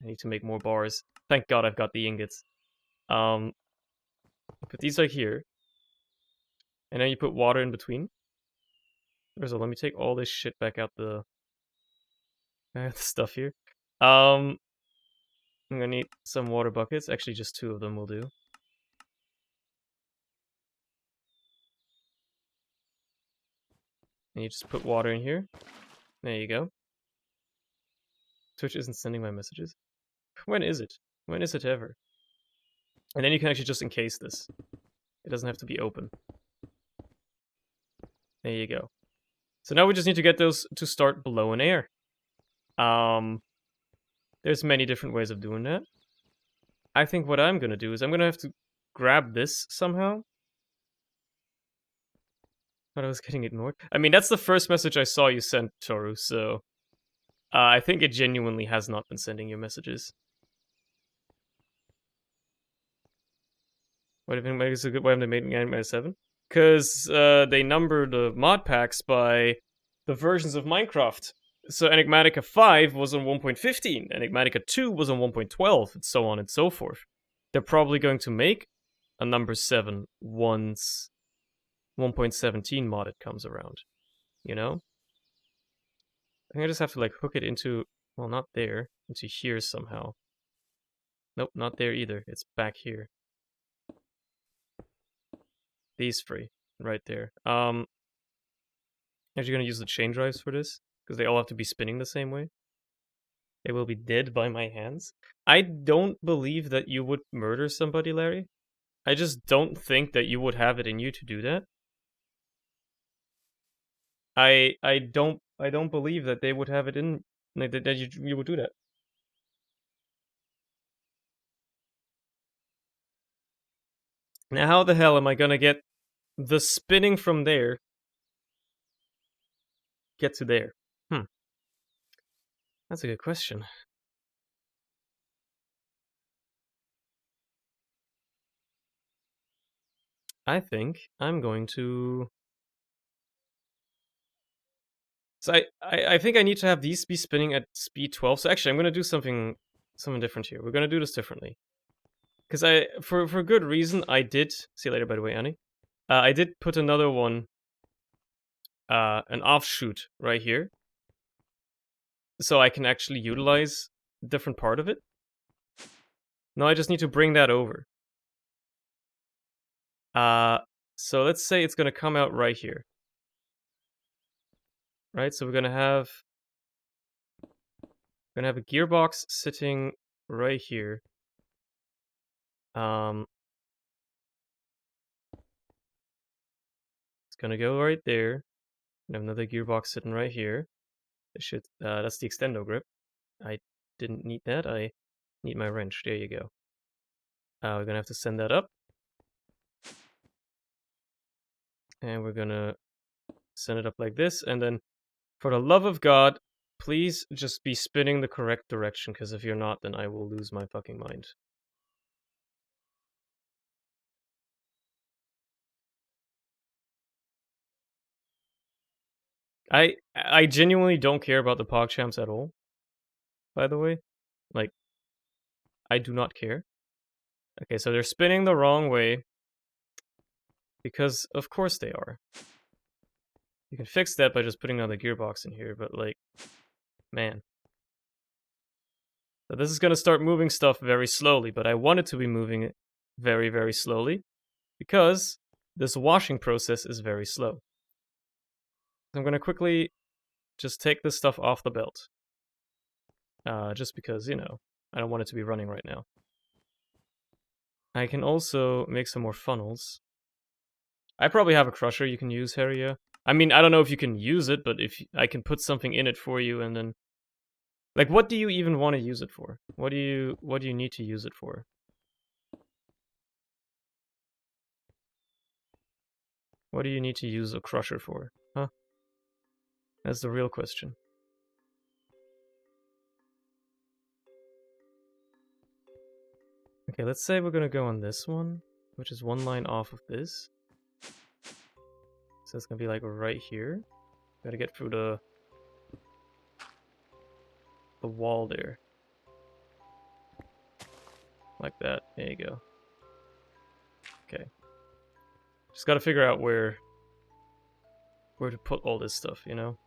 I need to make more bars. Thank God I've got the ingots. Put these right here. And then you put water in between. So let me take all this shit back out the stuff here. I'm gonna need some water buckets. Actually, just 2 of them will do. And you just put water in here. There you go. Twitch isn't sending my messages. When is it? When is it ever? And then you can actually just encase this. It doesn't have to be open. There you go. So now we just need to get those to start blowing air. There's many different ways of doing that. I think what I'm gonna do is I'm gonna have to grab this somehow. But I was getting ignored. I mean, that's the first message I saw you sent, Toru, so I think it genuinely has not been sending you messages. What do you think makes a good way to make Enigmatica 7? Because they number the mod packs by the versions of Minecraft. So Enigmatica 5 was on 1.15, Enigmatica 2 was on 1.12, and so on and so forth. They're probably going to make a number 7 once 1.17 modded comes around, you know? I think I just have to like hook it into, well, not there, into here somehow. Nope, not there either. It's back here. These 3, right there. Actually gonna use the chain drives for this, because they all have to be spinning the same way. They will be dead by my hands. I don't believe that you would murder somebody, Larry. I just don't think that you would have it in you to do that. I don't believe that they would have it in, like, that you would do that. Now how the hell am I gonna get the spinning from there get to there? That's a good question. I think I'm going to... So I think I need to have these be spinning at speed 12. So actually, I'm going to do something different here. We're going to do this differently. Because for good reason, I did... See you later, by the way, Annie. I did put another one, an offshoot right here. So I can actually utilize a different part of it. Now I just need to bring that over. So let's say it's going to come out right here. Right, so we're going to have a gearbox sitting right here. It's gonna go right there. We have another gearbox sitting right here. It should, that's the extendo grip. I didn't need that. I need my wrench. There you go. We're gonna have to send that up. And we're gonna send it up like this. And then, for the love of God, please just be spinning the correct direction, because if you're not, then I will lose my fucking mind. I genuinely don't care about the PogChamps at all, by the way. Like, I do not care. Okay, so they're spinning the wrong way. Because, of course they are. You can fix that by just putting another gearbox in here, but like, man. So this is going to start moving stuff very slowly, but I want it to be moving it very, very slowly. Because this washing process is very slow. So I'm going to quickly just take this stuff off the belt. Just because, you know, I don't want it to be running right now. I can also make some more funnels. I probably have a crusher you can use, Harrier. I mean, I don't know if you can use it, but if I can put something in it for you, and then, like, what do you even want to use it for? What do you need to use it for? What do you need to use a crusher for? Huh? That's the real question. Okay, let's say we're gonna go on this one, which is one line off of this. So it's gonna be like right here. Gotta get through the wall there. Like that. There you go. Okay. Just gotta figure out where to put all this stuff, you know?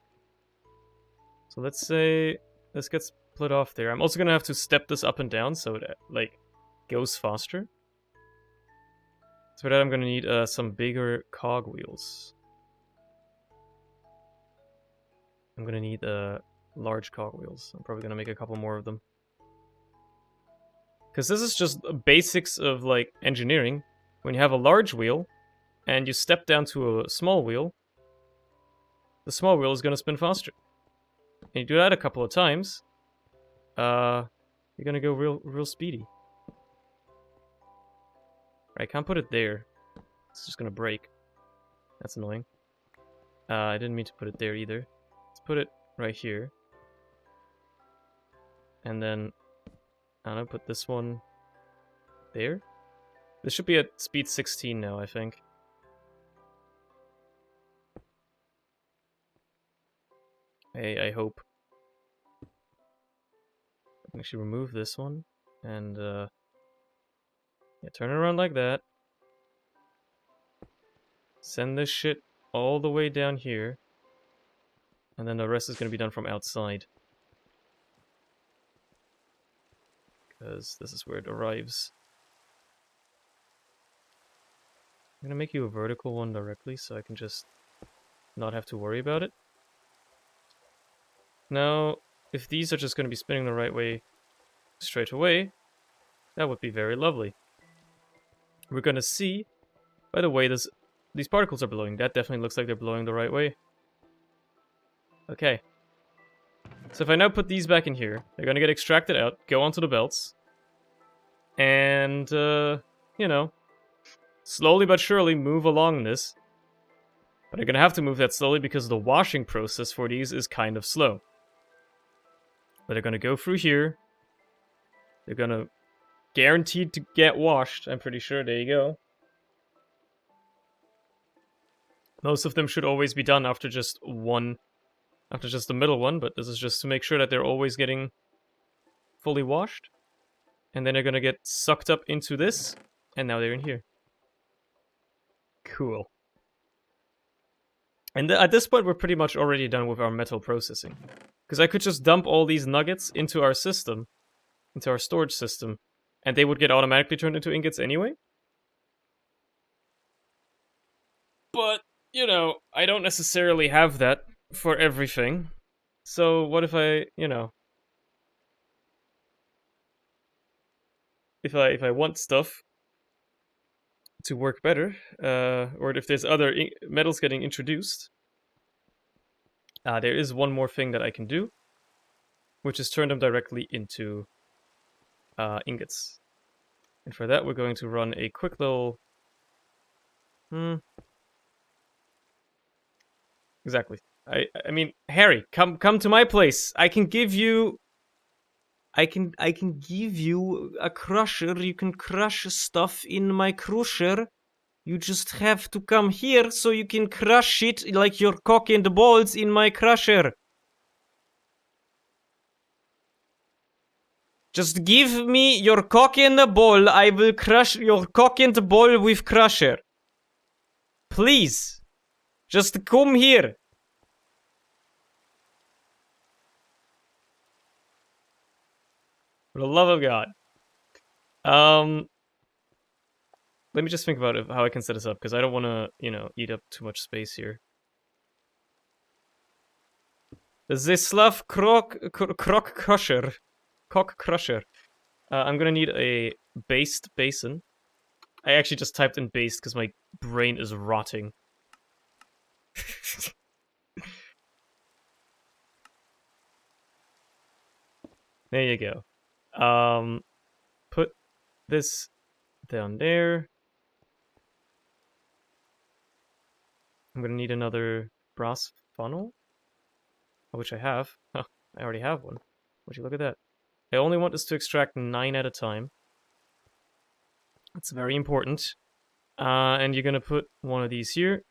So let's say this gets split off there. I'm also gonna have to step this up and down so it, like, goes faster. So for that I'm gonna need some bigger cog wheels. I'm gonna need large cog wheels. I'm probably gonna make a couple more of them. Because this is just basics of, like, engineering. When you have a large wheel, and you step down to a small wheel, the small wheel is gonna spin faster. And you do that a couple of times, you're gonna go real speedy. I can't put it there. It's just gonna break. That's annoying. I didn't mean to put it there either. Let's put it right here. And then, I don't know, put this one there. This should be at speed 16 now, I think. I hope. I can actually remove this one. And, yeah, turn it around like that. Send this shit all the way down here. And then the rest is going to be done from outside. Because this is where it arrives. I'm going to make you a vertical one directly so I can just not have to worry about it. Now, if these are just going to be spinning the right way straight away, that would be very lovely. We're going to see, by the way, these particles are blowing. That definitely looks like they're blowing the right way. Okay. So if I now put these back in here, they're going to get extracted out, go onto the belts, and, you know, slowly but surely move along this. But I'm going to have to move that slowly because the washing process for these is kind of slow. But they're going to go through here. They're going to guaranteed to get washed, I'm pretty sure. There you go. Most of them should always be done after just one, after just the middle one, but this is just to make sure that they're always getting fully washed. And then they're going to get sucked up into this, and now they're in here. Cool. And at this point, we're pretty much already done with our metal processing. Because I could just dump all these nuggets into our system, into our storage system, and they would get automatically turned into ingots anyway. But, you know, I don't necessarily have that for everything. So what if I, you know, if I want stuff to work better, or if there's other metals getting introduced, there is one more thing that I can do. which is turn them directly into ingots. And for that, we're going to run a quick little... Exactly. I mean, Harry, come to my place. I can give you a crusher. You can crush stuff in my crusher. You just have to come here so you can crush it like your cock and balls in my crusher. Just give me your cock and a ball. I will crush your cock and ball with crusher. Please. Just come here. For the love of God. Let me just think about how I can set this up, because I don't want to, eat up too much space here. The Slav croc crusher. Cock crusher. I'm gonna need a based basin. I actually just typed in based because my brain is rotting. There you go. Put this down there. I'm gonna need another brass funnel, which I have. Oh, I already have one. Would you look at that? I only want this to extract 9 at a time. That's very important. And you're gonna put one of these here.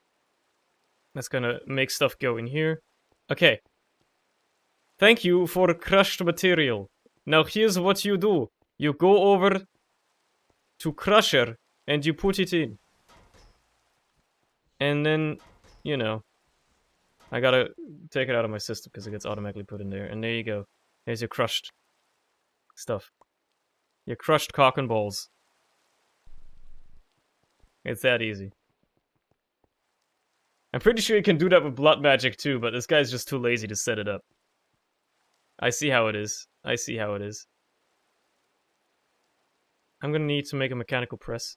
That's gonna make stuff go in here. Okay. Thank you for crushed material. Now here's what you do. You go over to Crusher and you put it in. And then, I gotta take it out of my system because it gets automatically put in there. And there you go. There's your crushed stuff. Your crushed cock and balls. It's that easy. I'm pretty sure you can do that with blood magic too, but this guy's just too lazy to set it up. I see how it is. I see how it is. I'm gonna need to make a mechanical press.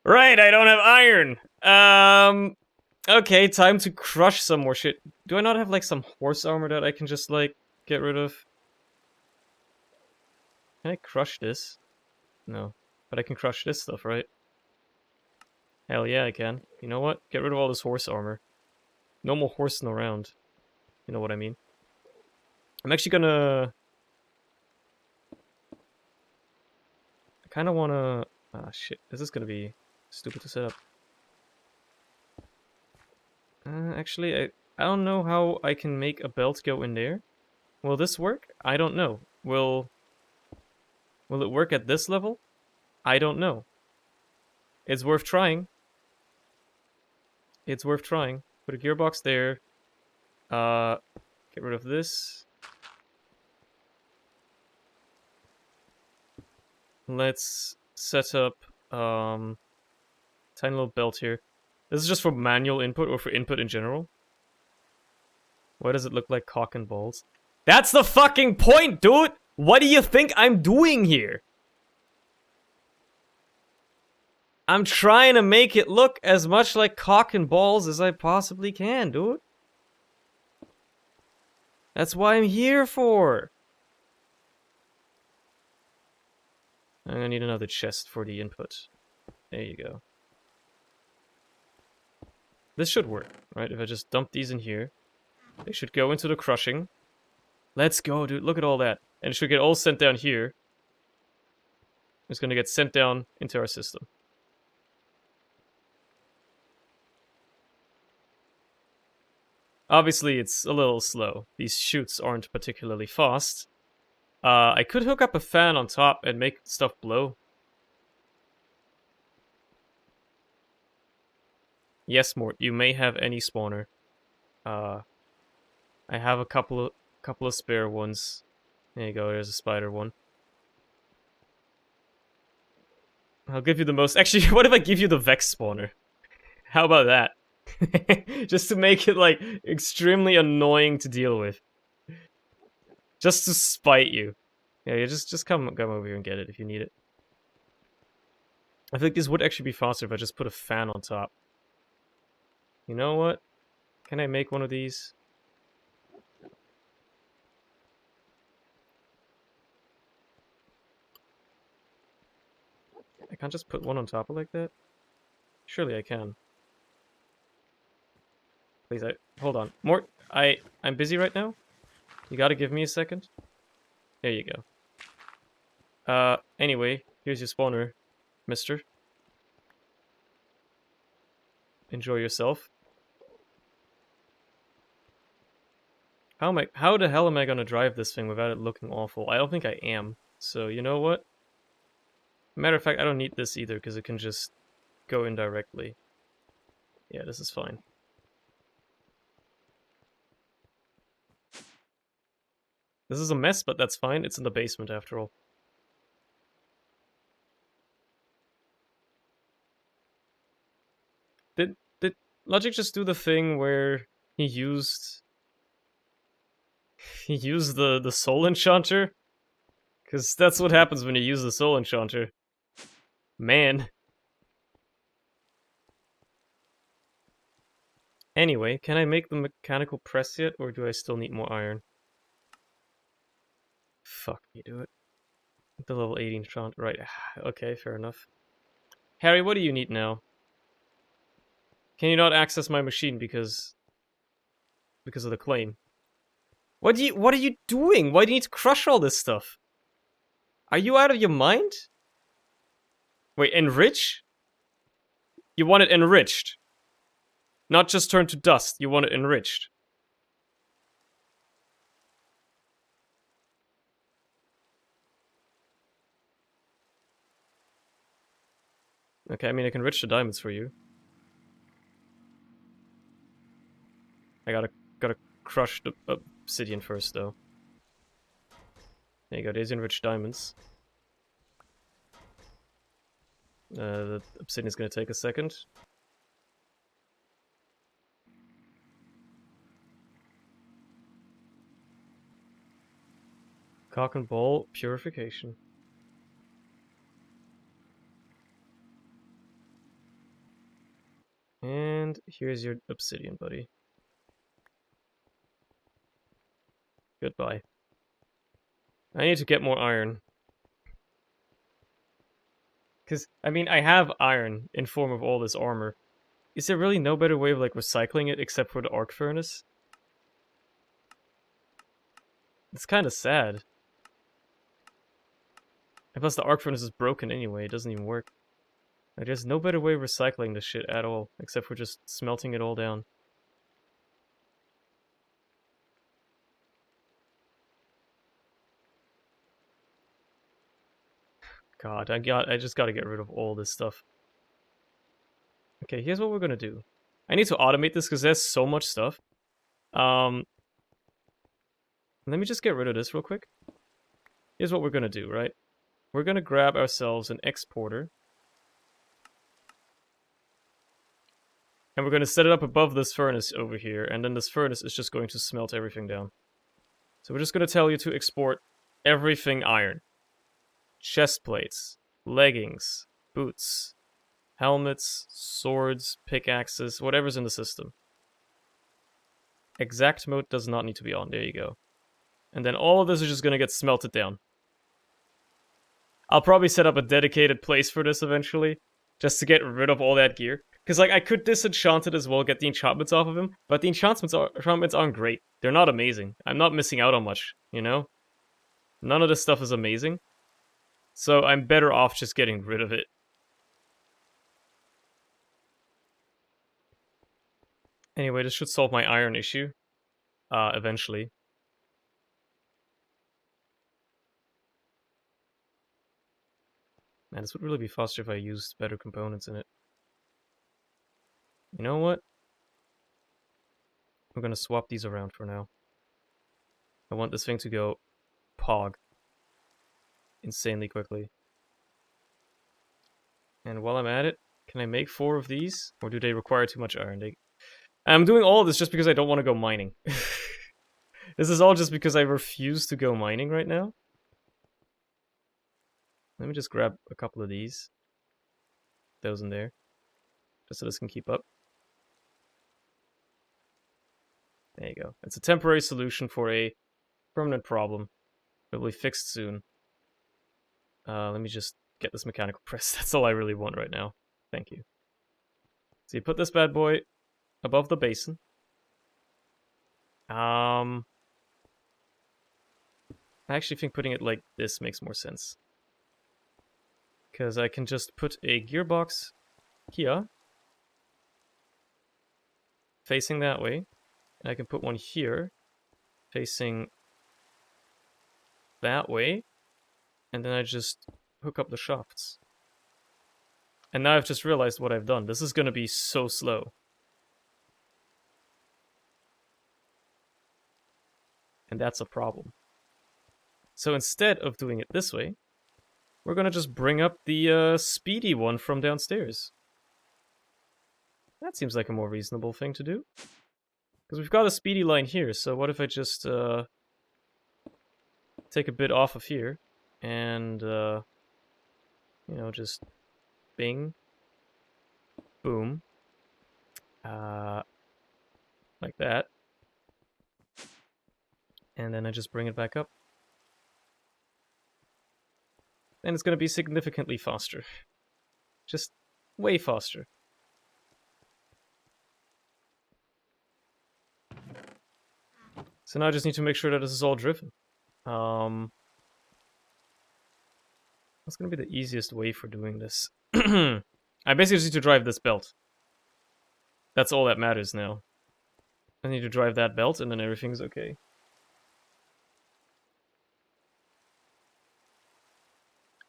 Right, I don't have iron! Okay, time to crush some more shit. Do I not have, like, some horse armor that I can just, like, get rid of? Can I crush this? No. But I can crush this stuff, right? Hell yeah, I can. You know what? Get rid of all this horse armor. No more horsing around. You know what I mean? I'm actually gonna... I kinda wanna... Ah, shit. This is gonna be stupid to set up. Actually, I don't know how I can make a belt go in there. Will this work? I don't know. Will it work at this level? I don't know. It's worth trying. It's worth trying. Put a gearbox there. Get rid of this. Let's set up tiny little belt here. This is just for manual input or for input in general. Why does it look like cock and balls? That's the fucking point, dude! What do you think I'm doing here? I'm trying to make it look as much like cock and balls as I possibly can, dude. That's what I'm here for. I'm gonna need another chest for the input. There you go. This should work, right? If I just dump these in here, they should go into the crushing. Let's go, dude. Look at all that. And it should get all sent down here. It's gonna get sent down into our system. Obviously, it's a little slow. These chutes aren't particularly fast. I could hook up a fan on top and make stuff blow. Yes, Mort, you may have any spawner. I have a couple of spare ones. There you go, there's a spider one. I'll give you the most... Actually, what if I give you the Vex spawner? How about that? Just to make it, like, extremely annoying to deal with. Just to spite you. Yeah, you just come over here and get it if you need it. I think this would actually be faster if I just put a fan on top. You know what? Can I make one of these? can't just put one on top of like that? Surely I can. Please, hold on. I'm busy right now. You gotta give me a second. There you go. Anyway, here's your spawner, mister. Enjoy yourself. How the hell am I gonna drive this thing without it looking awful? I don't think I am. So, you know what? Matter of fact, I don't need this either, because it can just go indirectly. Yeah, this is fine. This is a mess, but that's fine. It's in the basement after all. Did Logic just do the thing where he used the soul enchanter? Because that's what happens when you use the soul enchanter. Man. Anyway, can I make the mechanical press yet, or do I still need more iron? Fuck me, do it. The level 18 enchant, right. Okay, fair enough. Harry, what do you need now? Can you not access my machine because of the claim? What are you doing? Why do you need to crush all this stuff? Are you out of your mind? Wait, enrich? You want it enriched. Not just turned to dust, you want it enriched. Okay, I mean I can enrich the diamonds for you. I gotta crush the obsidian first though. There you go, there's enriched diamonds. The obsidian's gonna take a second. Cock and ball purification. And here's your obsidian, buddy. Goodbye. I need to get more iron. Because, I mean, I have iron in form of all this armor. Is there really no better way of, like, recycling it except for the arc furnace? It's kind of sad. And plus, the arc furnace is broken anyway. It doesn't even work. Like, there's no better way of recycling this shit at all, except for just smelting it all down. God, I just gotta get rid of all this stuff. Okay, here's what we're gonna do. I need to automate this because there's so much stuff. Let me just get rid of this real quick. Here's what we're gonna do, right? We're gonna grab ourselves an exporter. And we're gonna set it up above this furnace over here, and then this furnace is just going to smelt everything down. So we're just gonna tell you to export everything iron. Chest plates, leggings, boots, helmets, swords, pickaxes, whatever's in the system. Exact mode does not need to be on. There you go. And then all of this is just going to get smelted down. I'll probably set up a dedicated place for this eventually, just to get rid of all that gear. Because, like, I could disenchant it as well, get the enchantments off of him, but the enchantments aren't great. They're not amazing. I'm not missing out on much, you know? None of this stuff is amazing. So I'm better off just getting rid of it. Anyway, this should solve my iron issue. Eventually. Man, this would really be faster if I used better components in it. You know what? We're gonna swap these around for now. I want this thing to go pog insanely quickly. And while I'm at it, can I make 4 of these? Or do they require too much iron? I'm doing all of this just because I don't want to go mining. This is all just because I refuse to go mining right now. Let me just grab a couple of these. Those in there. Just so this can keep up. There you go. It's a temporary solution for a permanent problem. It will be fixed soon. Let me just get this mechanical press. That's all I really want right now. Thank you. So you put this bad boy above the basin. I actually think putting it like this makes more sense. Because I can just put a gearbox here, facing that way. And I can put one here, facing that way. And then I just hook up the shafts. And now I've just realized what I've done. This is going to be so slow. And that's a problem. So instead of doing it this way, we're going to just bring up the speedy one from downstairs. That seems like a more reasonable thing to do. Because we've got a speedy line here, so what if I just take a bit off of here and, you know, just bing, boom, like that. And then I just bring it back up. And it's going to be significantly faster. Just way faster. So now I just need to make sure that this is all driven. That's going to be the easiest way for doing this. I basically just need to drive this belt. That's all that matters now. I need to drive that belt and then everything's okay.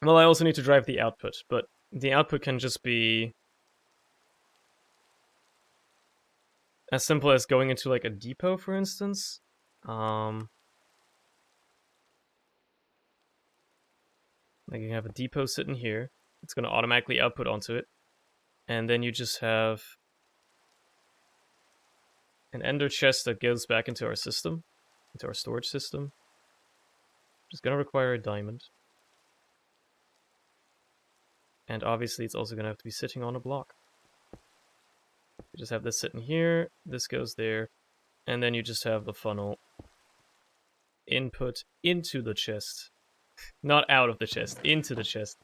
Well, I also need to drive the output, but the output can just be as simple as going into like a depot, for instance. Like you have a depot sitting here. It's going to automatically output onto it. And then you just have an ender chest that goes back into our system, into our storage system. Which is going to require a diamond. And obviously it's also going to have to be sitting on a block. You just have this sitting here, this goes there, and then you just have the funnel input into the chest. Not out of the chest, into the chest.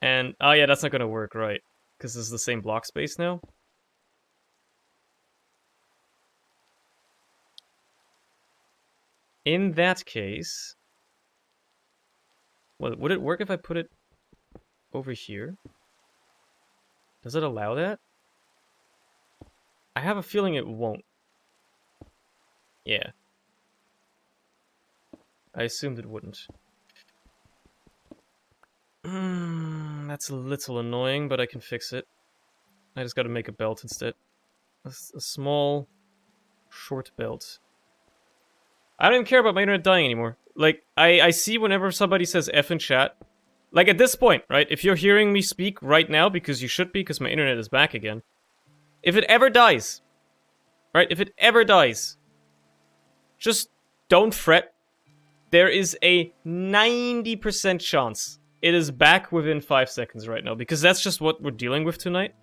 And, oh yeah, that's not going to work, right? Because this is the same block space now. In that case, well, would it work if I put it over here? Does it allow that? I have a feeling it won't. Yeah. I assumed it wouldn't. That's a little annoying, but I can fix it. I just gotta make a belt instead. A small, short belt. I don't even care about my internet dying anymore. Like, I see whenever somebody says F in chat. Like, at this point, right? If you're hearing me speak right now, because you should be, because my internet is back again. If it ever dies, right? If it ever dies, just don't fret. There is a 90% chance it is back within 5 seconds right now, because that's just what we're dealing with tonight.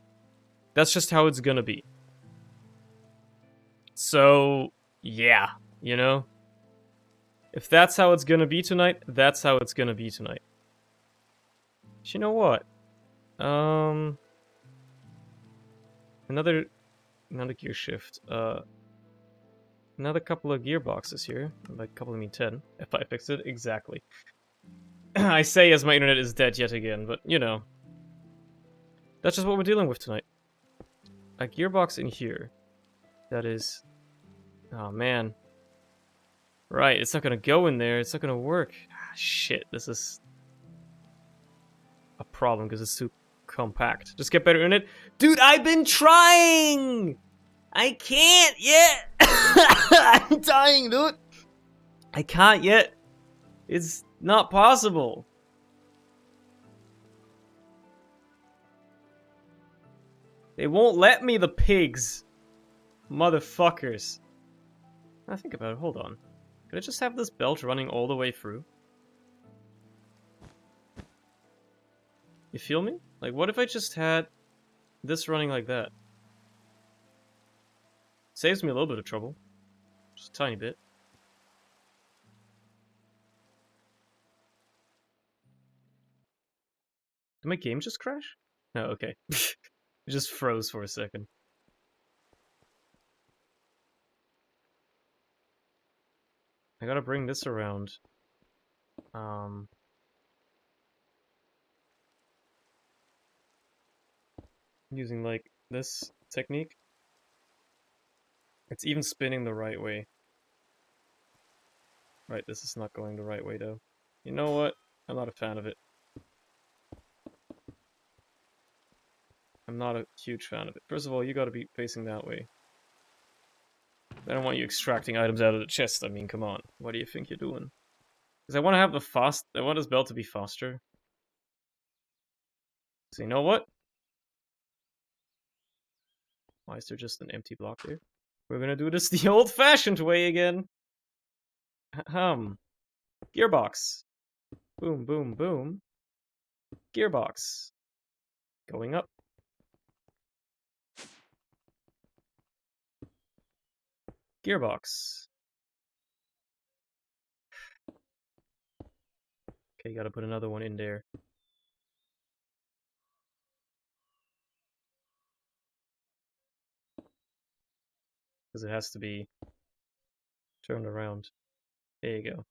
That's just how it's gonna be. So, yeah, you know? If that's how it's gonna be tonight, that's how it's gonna be tonight. But you know what? Another gear shift. Another couple of gearboxes here. By couple I mean 10. If I fix it, exactly. I say as my internet is dead yet again, but you know. That's just what we're dealing with tonight. A gearbox in here. That is... Oh man. Right, it's not gonna go in there, it's not gonna work. Ah, shit, this is... a problem because it's too compact. Just get better in it. Dude, I've been trying! I can't yet! I'm dying, dude! I can't yet. It's not possible. They won't let me, the pigs. Motherfuckers. Now think about it, hold on. Could I just have this belt running all the way through? You feel me? Like, what if I just had this running like that? Saves me a little bit of trouble. Just a tiny bit. Did my game just crash? No, okay. It just froze for a second. I gotta bring this around. Using like this technique. It's even spinning the right way. Right, this is not going the right way though. You know what? I'm not a fan of it. I'm not a huge fan of it. First of all, you gotta be facing that way. I don't want you extracting items out of the chest. I mean, come on. What do you think you're doing? Because I want to have the fast... I want this belt to be faster. So you know what? Why is there just an empty block there? We're gonna do this the old-fashioned way again. Gearbox. Boom, boom, boom. Gearbox. Going up. Gearbox. Okay, gotta put another one in there. Because it has to be turned around. There you go.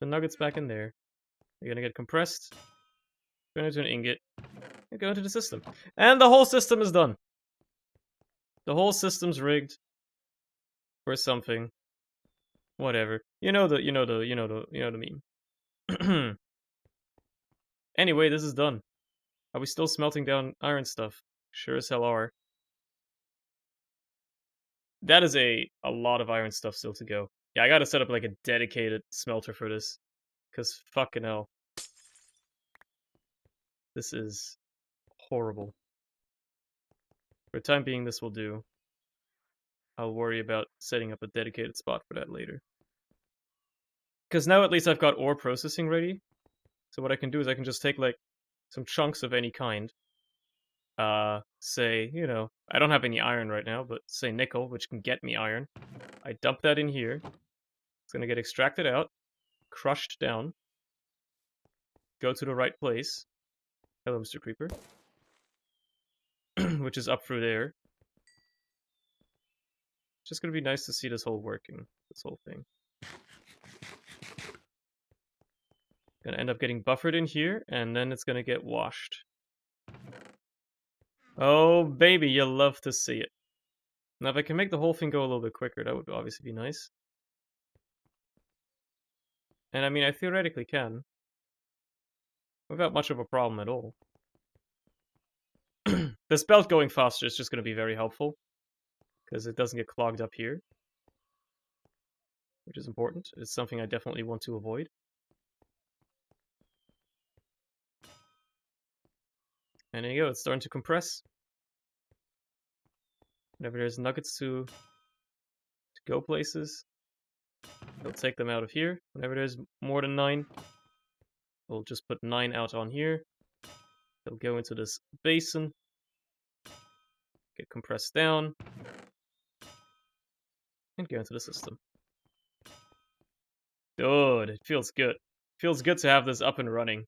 The nuggets back in there. They're gonna get compressed. Turn into an ingot. And go into the system. And the whole system is done. The whole system's rigged. For something. Whatever. You know the meme. Anyway, this is done. Are we still smelting down iron stuff? Sure as hell are. That is a lot of iron stuff still to go. Yeah, I gotta set up like a dedicated smelter for this. Cause fucking hell. This is horrible. For the time being, this will do. I'll worry about setting up a dedicated spot for that later. Because now at least I've got ore processing ready. So what I can do is I can just take like some chunks of any kind. Say, you know, I don't have any iron right now, but say nickel, which can get me iron. I dump that in here. It's gonna get extracted out, crushed down, go to the right place. Hello, Mr. Creeper. Which is up through there. It's just gonna be nice to see this whole working, this whole thing. Gonna end up getting buffered in here, and then it's gonna get washed. Oh, baby, you'll love to see it. Now, if I can make the whole thing go a little bit quicker, that would obviously be nice. And I mean, I theoretically can. Without much of a problem at all. This belt going faster is just going to be very helpful. Because it doesn't get clogged up here. Which is important. It's something I definitely want to avoid. And there you go, it's starting to compress. Whenever there's nuggets to go places, they'll take them out of here. Whenever there's more than 9, we'll just put 9 out on here. They'll go into this basin, get compressed down, and go into the system. Good, it feels good. Feels good to have this up and running.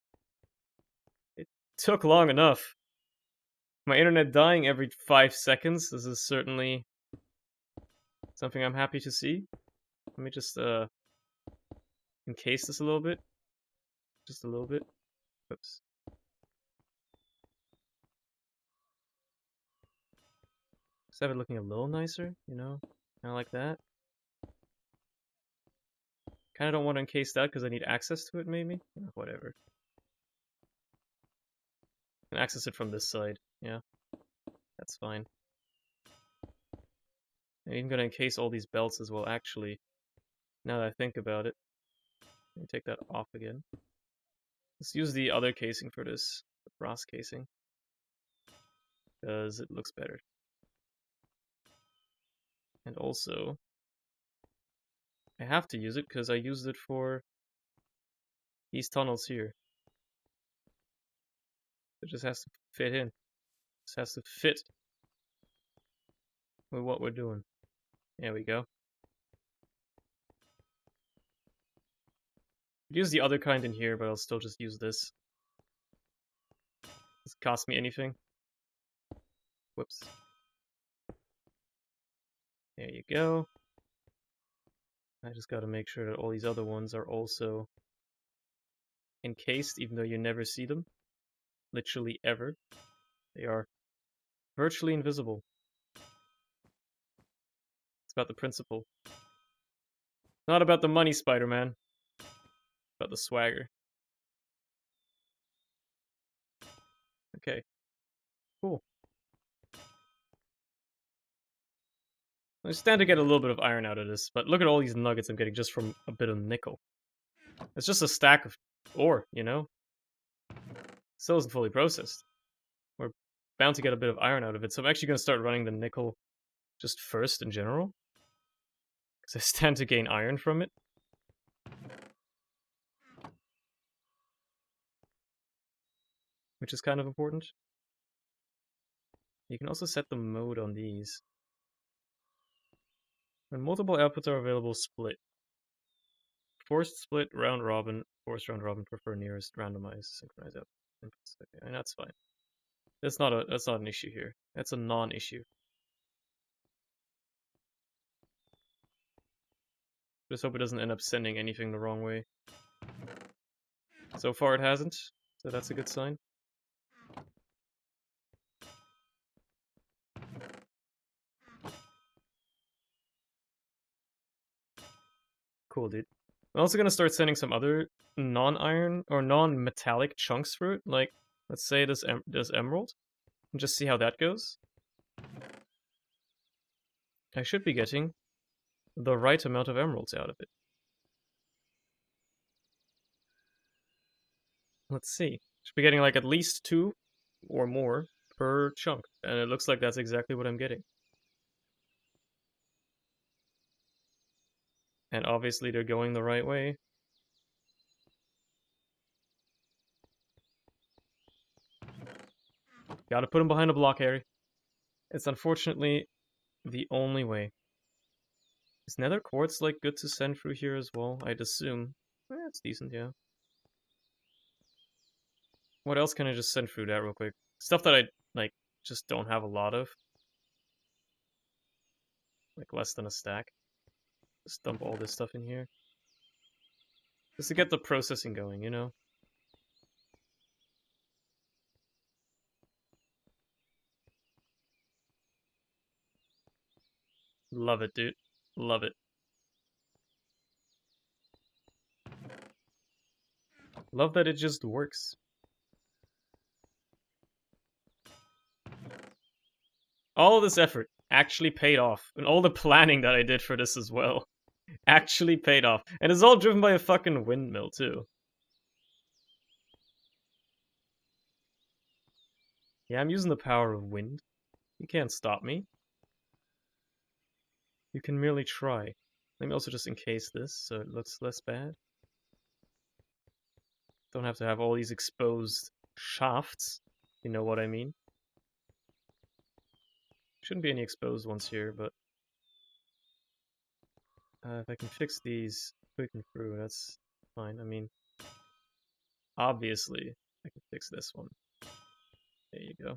It took long enough. My internet dying every 5 seconds. This is certainly something I'm happy to see. Let me just encase this a little bit. Just a little bit. Oops. Just have it looking a little nicer, you know? Kind of like that. Kind of don't want to encase that because I need access to it, maybe? Whatever. I can access it from this side, yeah. That's fine. I'm even going to encase all these belts as well, actually. Now that I think about it. Let me take that off again. Let's use the other casing for this. The brass casing. Because it looks better. And also, I have to use it because I used it for these tunnels here. It just has to fit in. It just has to fit with what we're doing. There we go. I'd use the other kind in here, but I'll still just use this. Does it cost me anything? Whoops. There you go. I just gotta make sure that all these other ones are also encased, even though you never see them. Literally ever. They are virtually invisible. It's about the principle. Not about the money, Spider-Man. About the swagger. Okay. Cool. I stand to get a little bit of iron out of this, but look at all these nuggets I'm getting just from a bit of nickel. It's just a stack of ore, you know? Still isn't fully processed. We're bound to get a bit of iron out of it, so I'm actually going to start running the nickel just first in general. Because I stand to gain iron from it. Which is kind of important. You can also set the mode on these. When multiple outputs are available, split. Forced split, round robin, forced round robin, prefer nearest, randomized, synchronize outputs. Okay, and that's fine. That's not an issue here. That's a non-issue. Just hope it doesn't end up sending anything the wrong way. So far it hasn't, so that's a good sign. Cool, dude. I'm also gonna start sending some other non-iron or non-metallic chunks for it, like let's say this emerald, and just see how that goes. I should be getting the right amount of emeralds out of it. Let's see. Should be getting like at least 2 or more per chunk, and it looks like that's exactly what I'm getting. And obviously they're going the right way. Gotta put them behind a block, Harry. It's unfortunately the only way. Is nether quartz like good to send through here as well? I'd assume. It's decent, yeah. What else can I just send through that real quick? Stuff that I like just don't have a lot of. Like less than a stack. Just dump all this stuff in here. Just to get the processing going, you know? Love it, dude. Love it. Love that it just works. All of this effort actually paid off. And all the planning that I did for this as well actually paid off. And it's all driven by a fucking windmill, too. Yeah, I'm using the power of wind. You can't stop me. You can merely try. Let me also just encase this so it looks less bad. Don't have to have all these exposed shafts. You know what I mean? Shouldn't be any exposed ones here, but if I can fix these quick and through, that's fine. I mean, obviously, I can fix this one. There you go.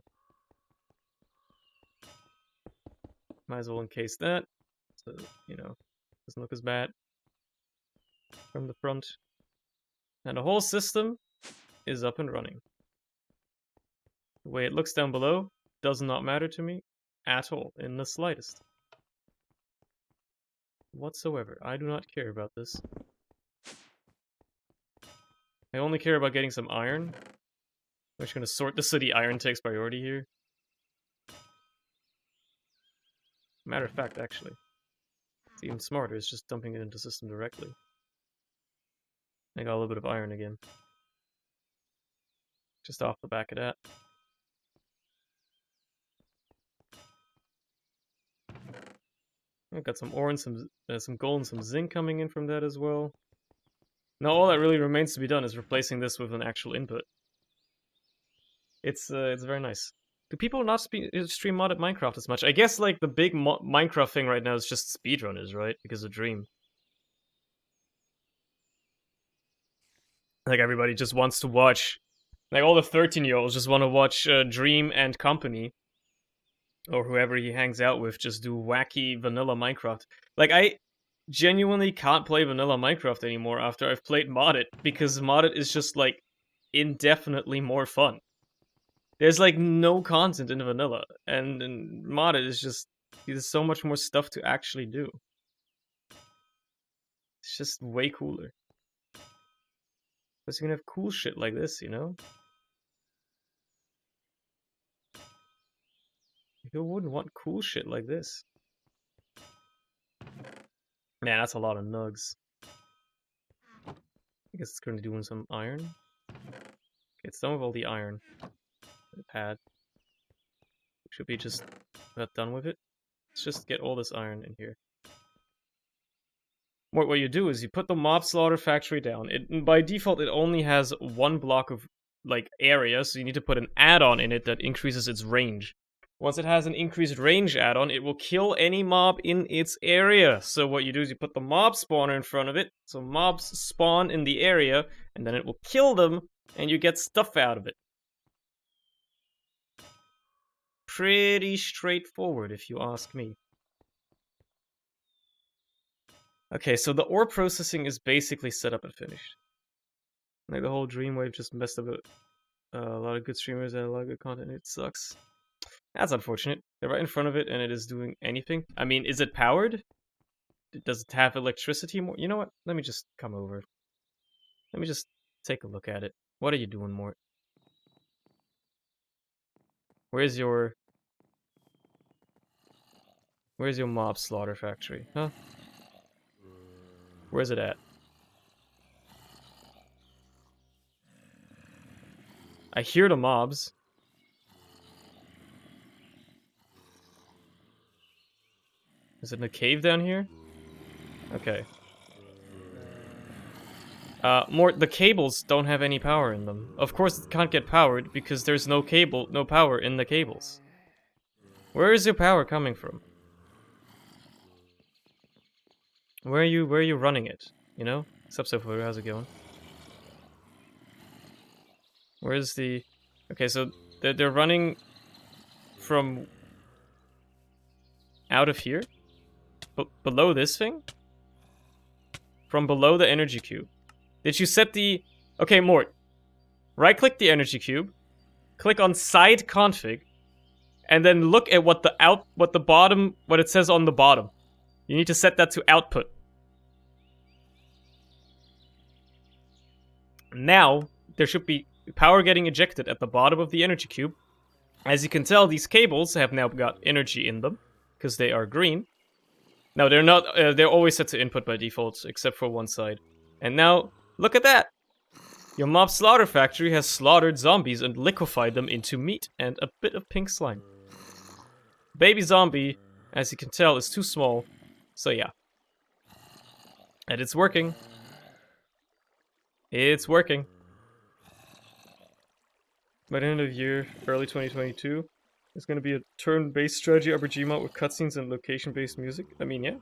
Might as well encase that, so, you know, doesn't look as bad from the front. And the whole system is up and running. The way it looks down below does not matter to me at all, in the slightest. Whatsoever. I do not care about this. I only care about getting some iron. I'm just gonna sort this so the iron takes priority here. Matter of fact, actually. It's even smarter, it's just dumping it into the system directly. I got a little bit of iron again. Just off the back of that. I've got some ore and some gold and some zinc coming in from that as well. Now all that really remains to be done is replacing this with an actual input. It's very nice. Do people not stream modded Minecraft as much? I guess like the big Minecraft thing right now is just speedrunners, right? Because of Dream. Like everybody just wants to watch, like all the 13-year-olds just want to watch Dream and Company or whoever he hangs out with just do wacky vanilla Minecraft. Like I genuinely can't play vanilla Minecraft anymore after I've played Modded because Modded is just like indefinitely more fun. There's like no content in vanilla, and Modded is just there's so much more stuff to actually do. It's just way cooler. Because you can have cool shit like this, you know? Who wouldn't want cool shit like this? Man, that's a lot of nugs. I guess it's gonna do some iron. Okay, it's done with all the iron. The pad. Should be just about done with it. Let's just get all this iron in here. What you do is you put the mob slaughter factory down. It by default it only has one block of like area, so you need to put an add-on in it that increases its range. Once it has an increased range add-on, it will kill any mob in its area. So what you do is you put the mob spawner in front of it, so mobs spawn in the area, and then it will kill them, and you get stuff out of it. Pretty straightforward, if you ask me. Okay, so the ore processing is basically set up and finished. Like the whole Dreamwave just messed up a lot of good streamers and a lot of good content. It sucks. That's unfortunate. They're right in front of it and it is doing anything. I mean, is it powered? Does it have electricity more? You know what? Let me just come over. Let me just take a look at it. What are you doing, Mort? Where's your mob slaughter factory? Huh? Where's it at? I hear the mobs. Is it in a cave down here? Okay. Mort, the cables don't have any power in them. Of course it can't get powered because there's no power in the cables. Where is your power coming from? Where are you running it? You know? What's up, how's it going? Where's the... Okay, so they're running from out of here? Below this thing? From below the energy cube. Did you set the... Okay, Mort. Right-click the energy cube. Click on side config. And then look at what it says on the bottom. You need to set that to output. Now, there should be power getting ejected at the bottom of the energy cube. As you can tell, these cables have now got energy in them, because they are green. No, they're not, they're always set to input by default, except for one side. And now, look at that! Your mob slaughter factory has slaughtered zombies and liquefied them into meat and a bit of pink slime. Baby zombie, as you can tell, is too small, so yeah. And it's working. It's working. By the end of the year, early 2022, it's going to be a turn-based strategy RPG mod with cutscenes and location-based music. I mean, yeah.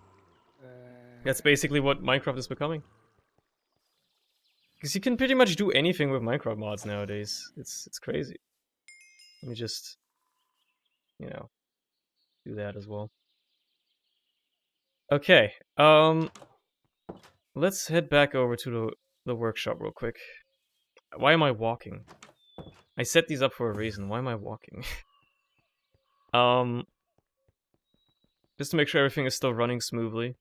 That's basically what Minecraft is becoming. Because you can pretty much do anything with Minecraft mods nowadays. It's crazy. Let me just, you know, do that as well. Okay, let's head back over to the workshop real quick. Why am I walking? I set these up for a reason. Why am I walking? Just to make sure everything is still running smoothly.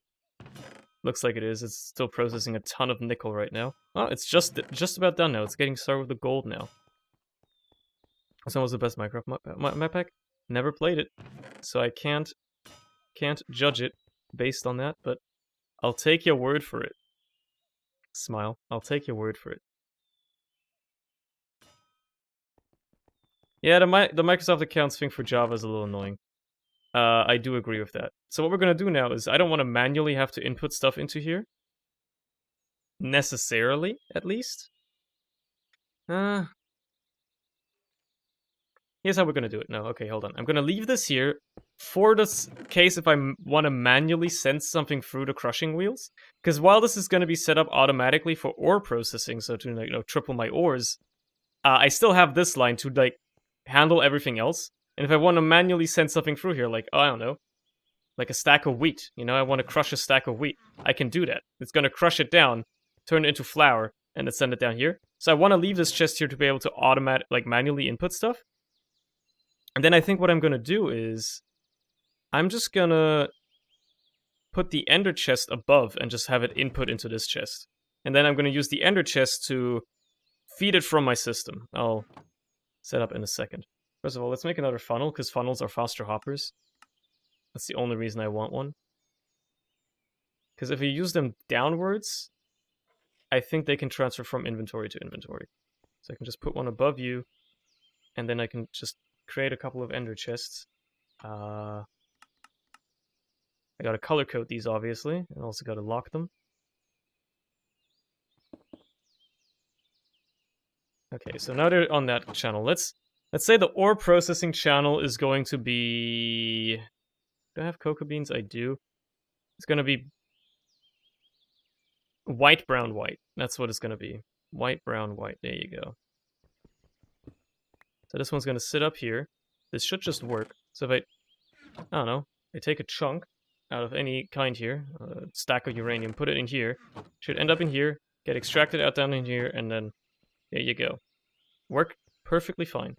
Looks like it is. It's still processing a ton of nickel right now. Oh, it's just about done now. It's getting started with the gold now. This one was the best Minecraft map pack. Never played it, so I can't judge it based on that. But I'll take your word for it. Smile. I'll take your word for it. Yeah, the Microsoft accounts thing for Java is a little annoying. I do agree with that. So what we're gonna do now is I don't want to manually have to input stuff into here. Necessarily, at least. Yeah, Here's how we're gonna do it. No, okay, hold on. I'm gonna leave this here for this case if I want to manually send something through the crushing wheels. Because while this is gonna be set up automatically for ore processing, so to triple my ores, I still have this line to like handle everything else. And if I want to manually send something through here, like I don't know, like a stack of wheat, I want to crush a stack of wheat, I can do that. It's gonna crush it down, turn it into flour, and then send it down here. So I want to leave this chest here to be able to manually input stuff. And then I think what I'm gonna do is I'm just gonna put the ender chest above and just have it input into this chest. And then I'm gonna use the ender chest to feed it from my system. I'll set up in a second. First of all, let's make another funnel, because funnels are faster hoppers. That's the only reason I want one. Because if you use them downwards, I think they can transfer from inventory to inventory. So I can just put one above you, and then I can just create a couple of ender chests. I gotta color code these, obviously, and also gotta lock them. Okay, so now they're on that channel. Let's say the ore processing channel is going to be... Do I have cocoa beans? I do. It's gonna be white, brown, white. That's what it's gonna be. White, brown, white. There you go. So this one's gonna sit up here. This should just work. So if I don't know, I take a chunk out of any kind here, a stack of uranium, put it in here, should end up in here, get extracted out down in here, and then there you go. Work perfectly fine.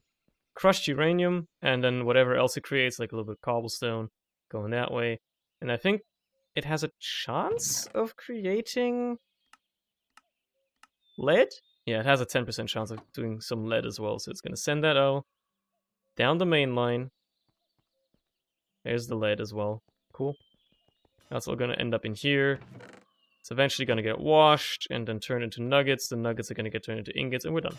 Crushed uranium, and then whatever else it creates, like a little bit of cobblestone, going that way. And I think it has a chance of creating lead? Yeah, it has a 10% chance of doing some lead as well, so it's going to send that out down the main line. There's the lead as well. Cool. That's all going to end up in here. It's eventually going to get washed and then turned into nuggets. The nuggets are going to get turned into ingots, and we're done.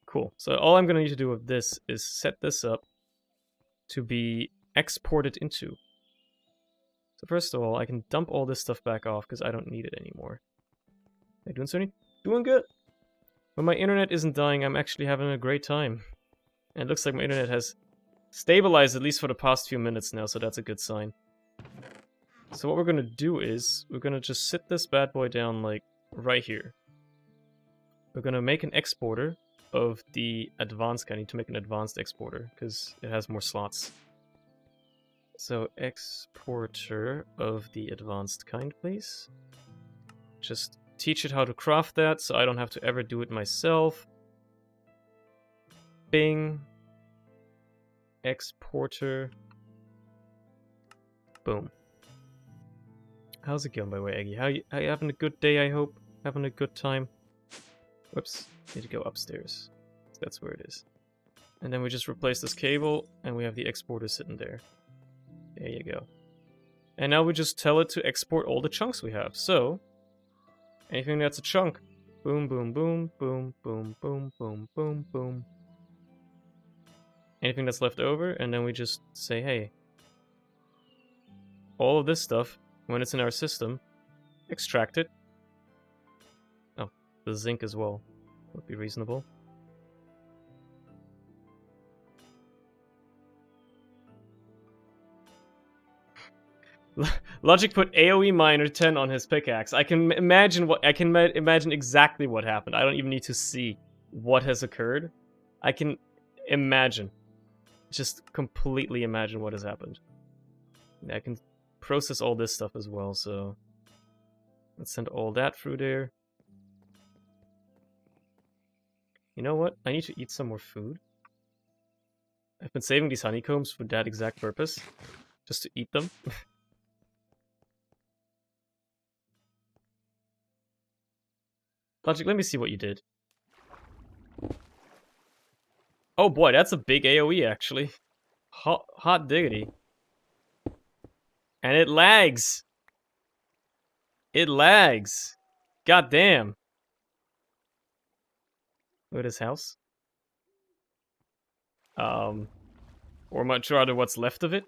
Cool. So all I'm going to need to do with this is set this up to be exported into. So first of all, I can dump all this stuff back off because I don't need it anymore. Am I doing something? Doing good. When my internet isn't dying, I'm actually having a great time. And it looks like my internet has stabilized at least for the past few minutes now, so that's a good sign. So what we're going to do is, we're going to just sit this bad boy down, like, right here. We're going to make an exporter of the advanced kind. I need to make an advanced exporter, because it has more slots. So, exporter of the advanced kind, please. Just teach it how to craft that, so I don't have to ever do it myself. Bing. Exporter. Boom. How's it going, by the way, Eggy? How you having a good day, I hope? Having a good time? Whoops. Need to go upstairs. That's where it is. And then we just replace this cable, and we have the exporter sitting there. There you go. And now we just tell it to export all the chunks we have. So, anything that's a chunk. Boom, boom, boom, boom, boom, boom, boom, boom, boom. Anything that's left over, and then we just say, hey, all of this stuff, when it's in our system, extract it. Oh, the zinc as well would be reasonable. Logic put AoE miner 10 on his pickaxe. I can imagine imagine exactly what happened. I don't even need to see what has occurred. I can imagine. Just completely imagine what has happened. I can process all this stuff as well, so let's send all that through there. You know what? I need to eat some more food. I've been saving these honeycombs for that exact purpose. Just to eat them. Logic, let me see what you did. Oh boy, that's a big AoE, actually. Hot diggity. And it lags. It lags. God damn. Look at his house. Or much rather what's left of it.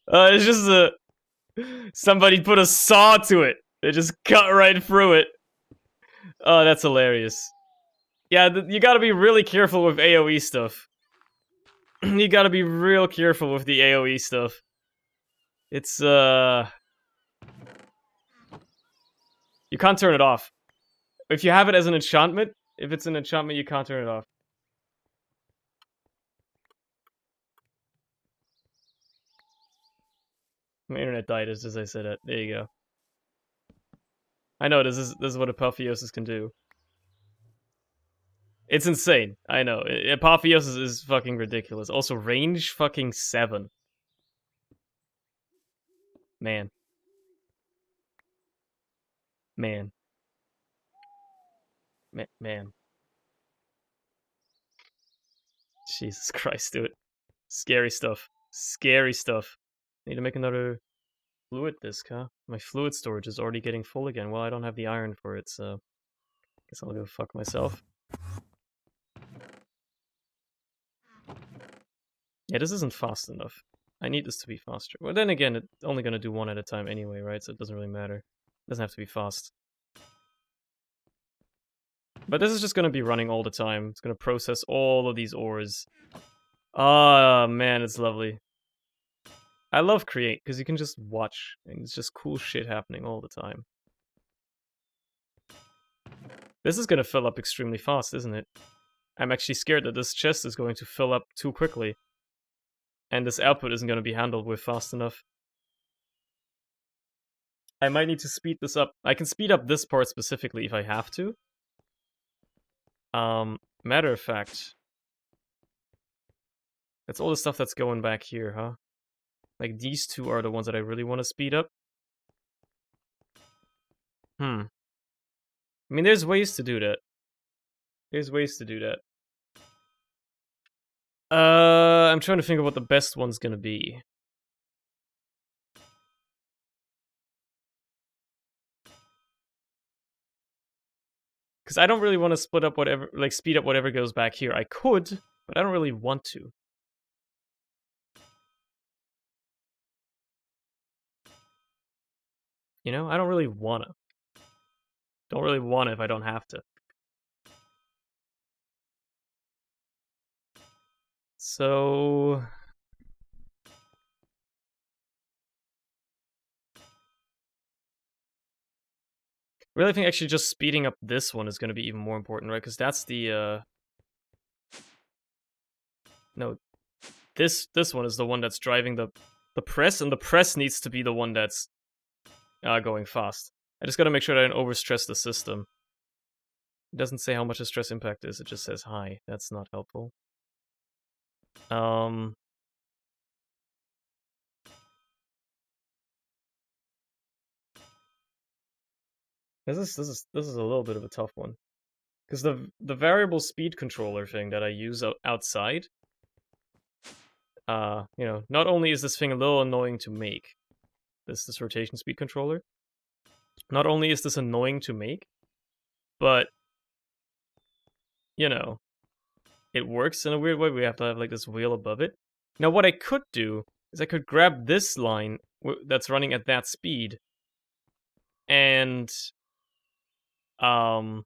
It's just a... Somebody put a saw to it. They just cut right through it. Oh, that's hilarious. Yeah, you gotta be really careful with AoE stuff. You gotta be real careful with the AoE stuff. It's, you can't turn it off. If you have it as an enchantment, if it's an enchantment, you can't turn it off. My internet died as I said it. There you go. I know, this is what Apotheosis can do. It's insane. I know. Apotheosis is fucking ridiculous. Also, range fucking 7. Man. Man. Man. Jesus Christ, dude. Scary stuff. Scary stuff. Need to make another fluid disc, huh? My fluid storage is already getting full again. Well, I don't have the iron for it, so... Guess I'll go fuck myself. Yeah, this isn't fast enough. I need this to be faster. Well, then again, it's only gonna do one at a time anyway, right? So it doesn't really matter. It doesn't have to be fast. But this is just gonna be running all the time. It's gonna process all of these ores. Ah, man, it's lovely. I love Create, because you can just watch, and it's just cool shit happening all the time. This is gonna fill up extremely fast, isn't it? I'm actually scared that this chest is going to fill up too quickly. And this output isn't gonna be handled with fast enough. I might need to speed this up. I can speed up this part specifically if I have to. Matter of fact, that's all the stuff that's going back here, huh? Like, these two are the ones that I really want to speed up. I mean, there's ways to do that. There's ways to do that. I'm trying to think of what the best one's gonna be. Because I don't really want to split up whatever, like, speed up whatever goes back here. I could, but I don't really want to. You know, I don't really wanna. Don't really want to if I don't have to. So... really, I think actually just speeding up this one is going to be even more important, right? Because that's the, no, this one is the one that's driving the press, and the press needs to be the one that's going fast. I just gotta make sure that I don't overstress the system. It doesn't say how much the stress impact is, it just says high. That's not helpful. This is a little bit of a tough one. Because the variable speed controller thing that I use outside, you know, not only is this thing a little annoying to make, this rotation speed controller, not only is this annoying to make, but, you know, it works in a weird way. We have to have, like, this wheel above it. Now, what I could do is I could grab this line that's running at that speed and, run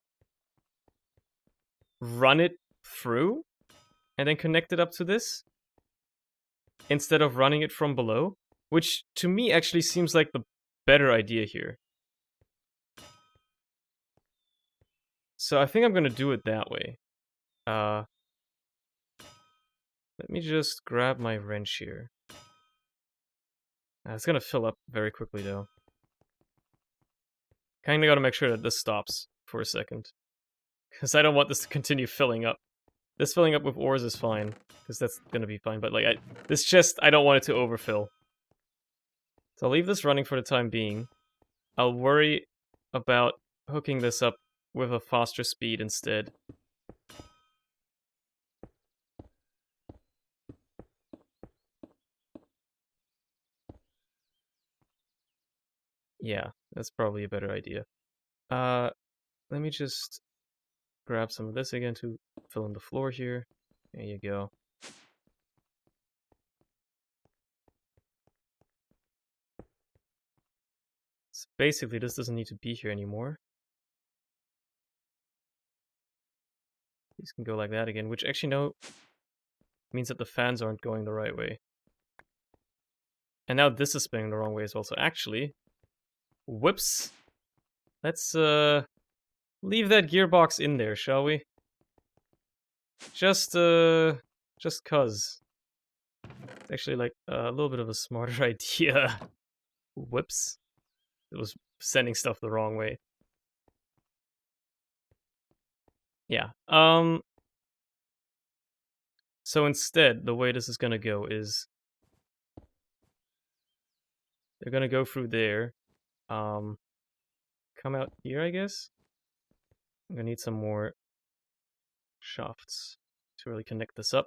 it through and then connect it up to this instead of running it from below, which to me actually seems like the better idea here. So I think I'm gonna do it that way. Let me just grab my wrench here. It's gonna fill up very quickly though. Kinda gotta make sure that this stops for a second. Because I don't want this to continue filling up. This filling up with ores is fine, because that's gonna be fine, but like, this chest, I don't want it to overfill. So I'll leave this running for the time being. I'll worry about hooking this up with a faster speed instead. Yeah, that's probably a better idea. Let me just grab some of this again to fill in the floor here. There you go. So basically, this doesn't need to be here anymore. These can go like that again, which actually no means that the fans aren't going the right way. And now this is spinning the wrong way as well. So actually, whoops. Let's leave that gearbox in there, shall we? Just cuz. It's actually like a little bit of a smarter idea. Whoops. It was sending stuff the wrong way. Yeah. So instead, the way this is gonna go is they're gonna go through there. Come out here, I guess. I'm gonna need some more shafts to really connect this up.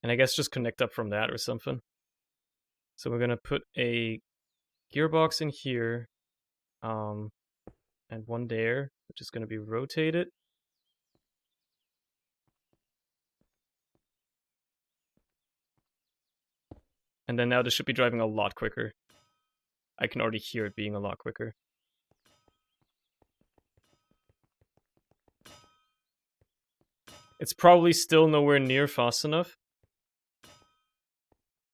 And I guess just connect up from that or something. So we're gonna put a gearbox in here, and one there, which is gonna be rotated. And then now this should be driving a lot quicker. I can already hear it being a lot quicker. It's probably still nowhere near fast enough.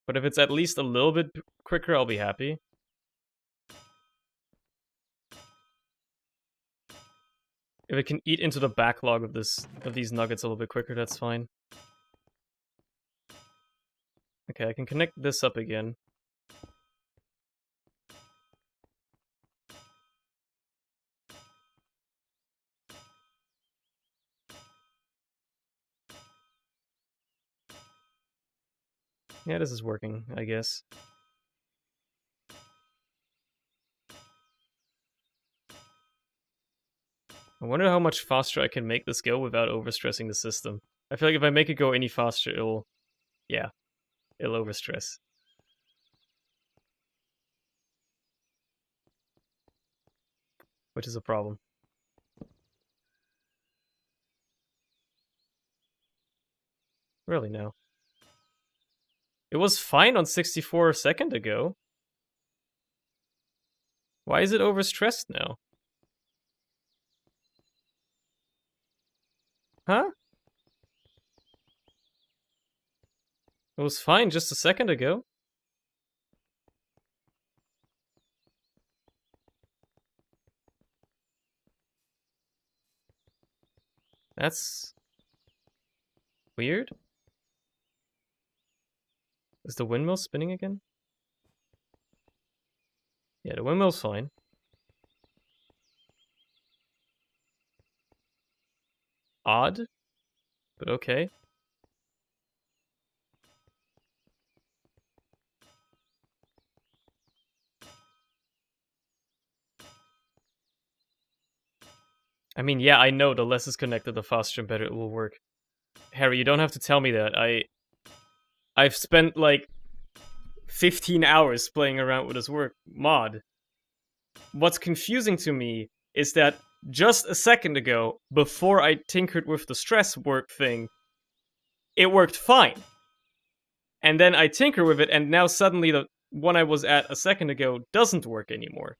But if it's at least a little bit quicker, I'll be happy. If it can eat into the backlog of these nuggets a little bit quicker, that's fine. Okay, I can connect this up again. Yeah, this is working, I guess. I wonder how much faster I can make this go without overstressing the system. I feel like if I make it go any faster, it'll overstress. Which is a problem. Really, no. It was fine on 64 a second ago. Why is it overstressed now? Huh? It was fine just a second ago. That's weird. Is the windmill spinning again? Yeah, the windmill's fine. Odd, but okay. I mean, yeah, I know the less is connected, the faster and better it will work. Harry, you don't have to tell me that. I've spent like 15 hours playing around with this work mod. What's confusing to me is that just a second ago, before I tinkered with the stress work thing, it worked fine. And then I tinker with it, and now suddenly the one I was at a second ago doesn't work anymore.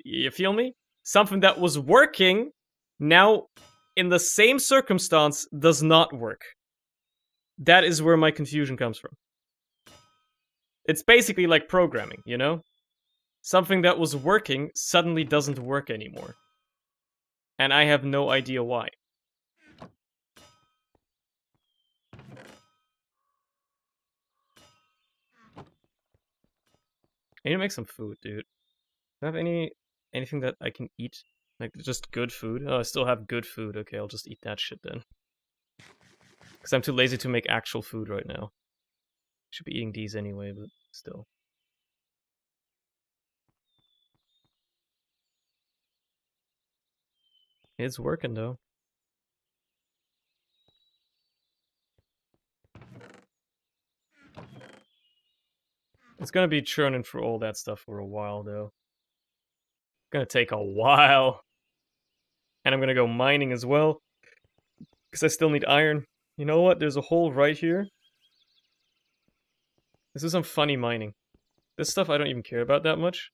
You feel me? Something that was working now, in the same circumstance, does not work. That is where my confusion comes from. It's basically like programming, you know? Something that was working suddenly doesn't work anymore. And I have no idea why. I need to make some food, dude. Do I have anything that I can eat? Like, just good food? Oh, I still have good food. Okay, I'll just eat that shit then. Because I'm too lazy to make actual food right now. Should be eating these anyway, but still. It's working, though. It's gonna be churning through all that stuff for a while, though. It's gonna take a while. And I'm gonna go mining as well. Because I still need iron. You know what? There's a hole right here. This is some funny mining. This stuff I don't even care about that much.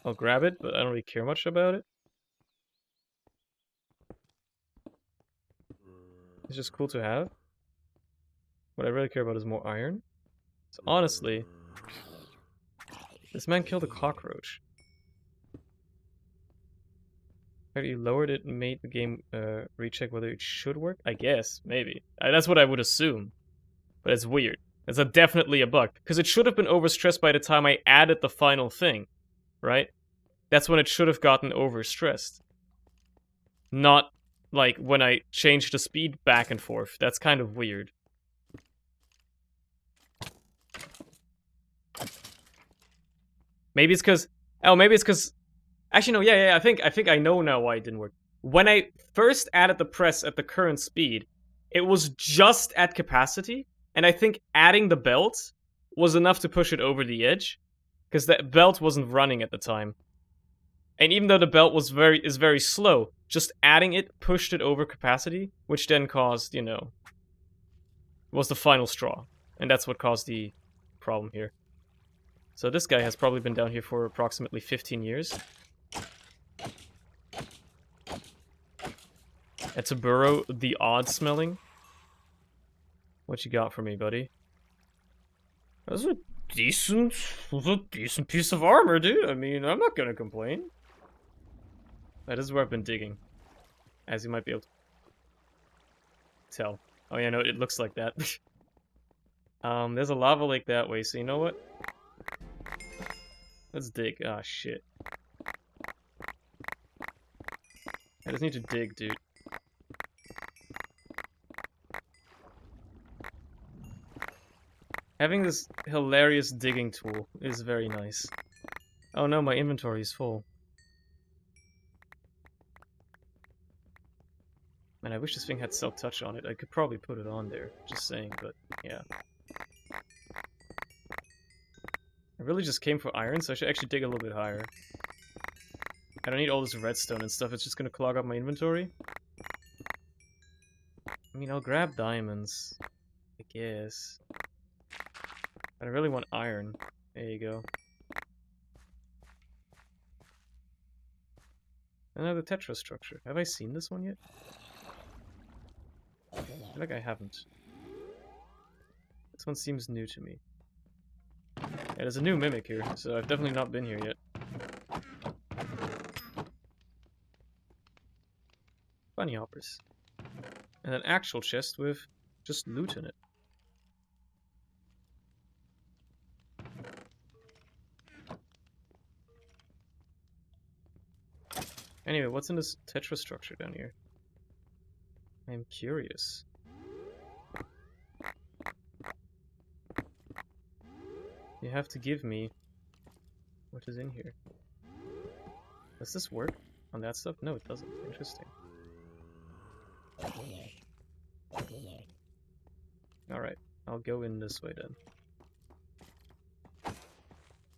I'll grab it, but I don't really care much about it. It's just cool to have. What I really care about is more iron. So honestly, this man killed a cockroach. Have you lowered it and made the game recheck whether it should work? I guess, maybe. That's what I would assume. But it's weird. It's definitely a bug. Because it should have been overstressed by the time I added the final thing. Right? That's when it should have gotten overstressed. Not like when I changed the speed back and forth. That's kind of weird. Maybe it's because... Oh, maybe it's because... Actually, no, yeah, I think I know now why it didn't work. When I first added the press at the current speed, it was just at capacity, and I think adding the belt was enough to push it over the edge, because the belt wasn't running at the time. And even though the belt is very slow, just adding it pushed it over capacity, which then caused, you know, was the final straw. And that's what caused the problem here. So this guy has probably been down here for approximately 15 years. It's a burrow, the odd smelling. What you got for me, buddy? That's a decent piece of armor, dude. I mean, I'm not gonna complain. That is where I've been digging, as you might be able to tell. Oh yeah, no, it looks like that. There's a lava lake that way, so you know what? Let's dig. Ah, shit. I just need to dig, dude. Having this hilarious digging tool is very nice. Oh no, my inventory is full. Man, I wish this thing had self-touch on it. I could probably put it on there, just saying, but yeah. I really just came for iron, so I should actually dig a little bit higher. I don't need all this redstone and stuff, it's just gonna clog up my inventory. I mean, I'll grab diamonds, I guess. But I really want iron. There you go. Another tetra structure. Have I seen this one yet? I feel like I haven't. This one seems new to me. Yeah, there's a new mimic here, so I've definitely not been here yet. Bunny hoppers. And an actual chest with just loot in it. Anyway, what's in this tetra structure down here? I'm curious. You have to give me what is in here. Does this work on that stuff? No, it doesn't. Interesting. Alright, I'll go in this way then.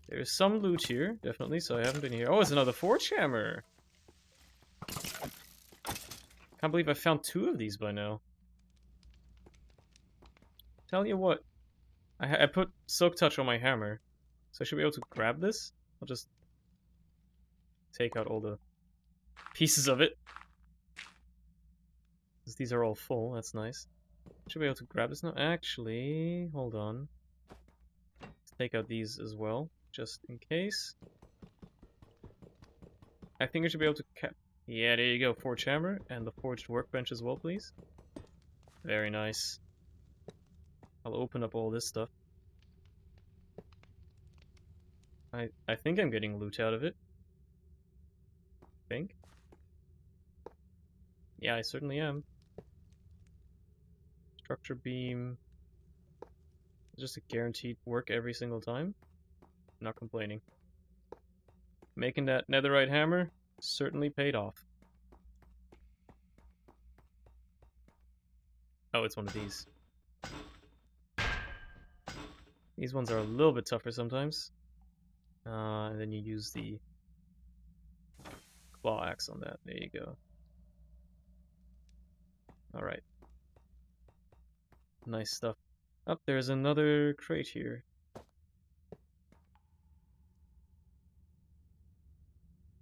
There's some loot here, definitely, so I haven't been here. Oh, it's another forge hammer! Can't believe I found 2 of these by now. Tell you what, I put silk touch on my hammer, so I should be able to grab this. I'll just take out all the pieces of it. Because these are all full, that's nice. Should be able to grab this now. Actually, hold on. Let's take out these as well, just in case. I think I should be able to yeah, there you go, forged hammer, and the forged workbench as well, please. Very nice. I'll open up all this stuff. I think I'm getting loot out of it. Think. Yeah, I certainly am. Structure beam. Just a guaranteed work every single time. Not complaining. Making that netherite hammer certainly paid off. Oh, it's one of these. These ones are a little bit tougher sometimes. And then you use the claw axe on that. There you go. Alright. Nice stuff. Oh, there's another crate here.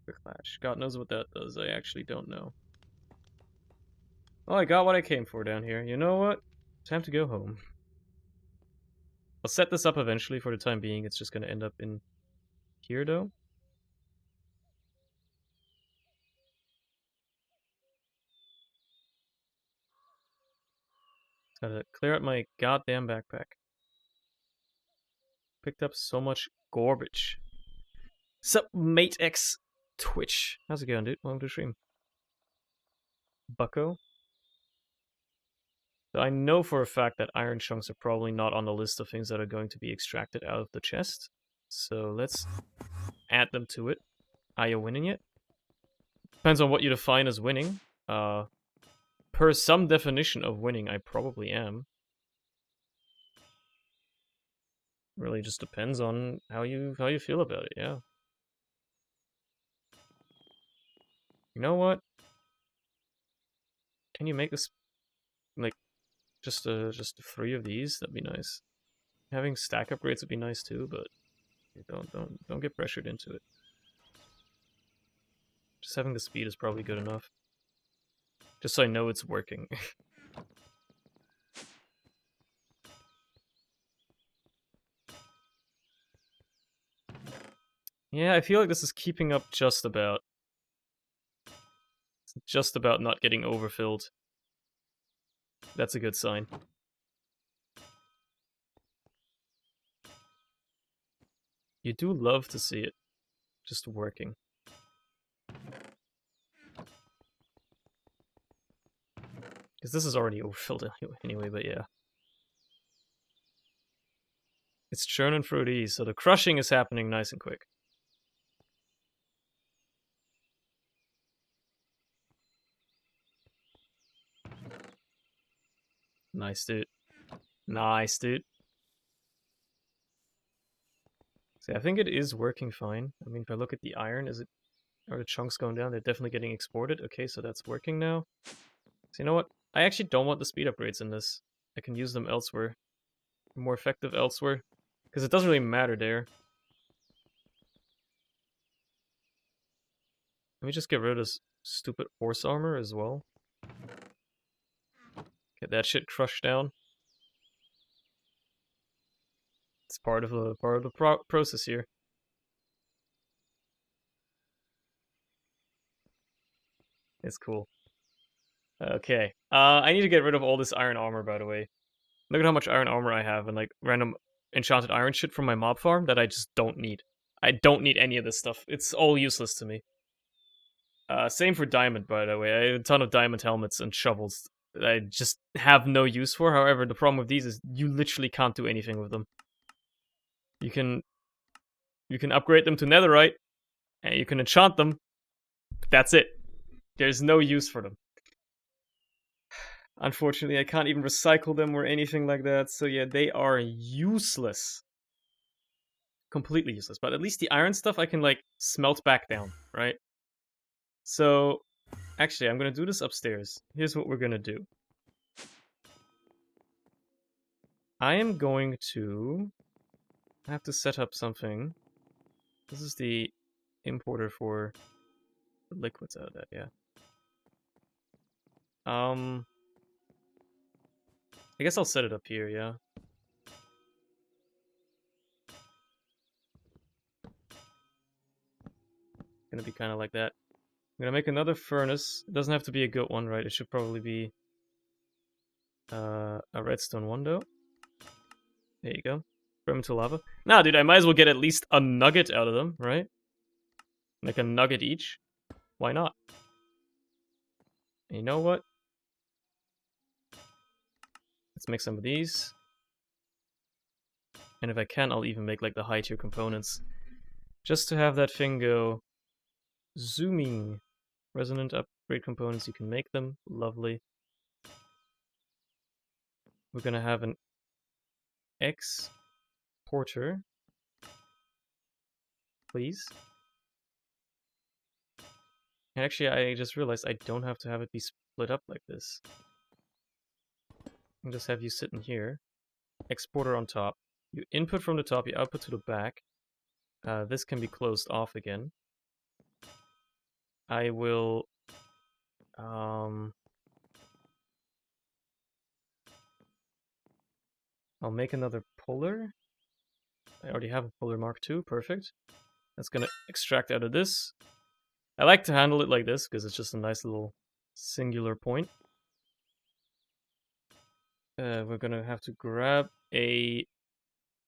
Quick latch. God knows what that does. I actually don't know. Oh, I got what I came for down here. You know what? Time to go home. I'll set this up eventually. For the time being, it's just gonna end up in here, though. Gotta clear out my goddamn backpack. Picked up so much garbage. Sup, mate X Twitch. How's it going, dude? Welcome to the stream. Bucko. So I know for a fact that iron chunks are probably not on the list of things that are going to be extracted out of the chest. So let's add them to it. Are you winning it? Depends on what you define as winning. Per some definition of winning, I probably am. Really just depends on how you feel about it, yeah. You know what? Can you make this like just 3 of these? That'd be nice. Having stack upgrades would be nice too, but don't get pressured into it. Just having the speed is probably good enough. Just so I know it's working. Yeah, I feel like this is keeping up just about. It's just about not getting overfilled. That's a good sign. You do love to see it just working. Because this is already overfilled anyway, but yeah. It's churning through these, so the crushing is happening nice and quick. Nice, dude. Nice, dude. See, I think it is working fine. I mean, if I look at the iron, are the chunks going down? They're definitely getting exported. Okay, so that's working now. So you know what? I actually don't want the speed upgrades in this. I can use them elsewhere. More effective elsewhere. Because it doesn't really matter there. Let me just get rid of this stupid horse armor as well. Get that shit crushed down. It's part of the process here. It's cool. Okay. I need to get rid of all this iron armor, by the way. Look at how much iron armor I have and like random enchanted iron shit from my mob farm that I just don't need. I don't need any of this stuff. It's all useless to me. Same for diamond, by the way. I have a ton of diamond helmets and shovels that I just have no use for. However, the problem with these is you literally can't do anything with them. You can upgrade them to netherite, and you can enchant them, but that's it. There's no use for them. Unfortunately, I can't even recycle them or anything like that, so yeah, they are useless. Completely useless. But at least the iron stuff I can, like, smelt back down, right? So, actually, I'm gonna do this upstairs. Here's what we're gonna do. I am going to have to set up something. This is the importer for the liquids out of that, yeah. I guess I'll set it up here, yeah. Gonna be kind of like that. I'm gonna make another furnace. It doesn't have to be a good one, right? It should probably be a redstone one, though. There you go. Throw them into lava. Nah, dude, I might as well get at least a nugget out of them, right? Like a nugget each. Why not? And you know what? Let's make some of these. And if I can, I'll even make like the high tier components. Just to have that thing go zooming. Resonant upgrade components, you can make them. Lovely. We're gonna have an exporter. Please. And actually, I just realized I don't have to have it be split up like this. I can just have you sitting here. exporter on top. You input from the top, you output to the back. This can be closed off again. I will I'll make another puller. I already have a puller Mark II, perfect. That's gonna extract out of this. I like to handle it like this because it's just a nice little singular point. We're gonna have to grab a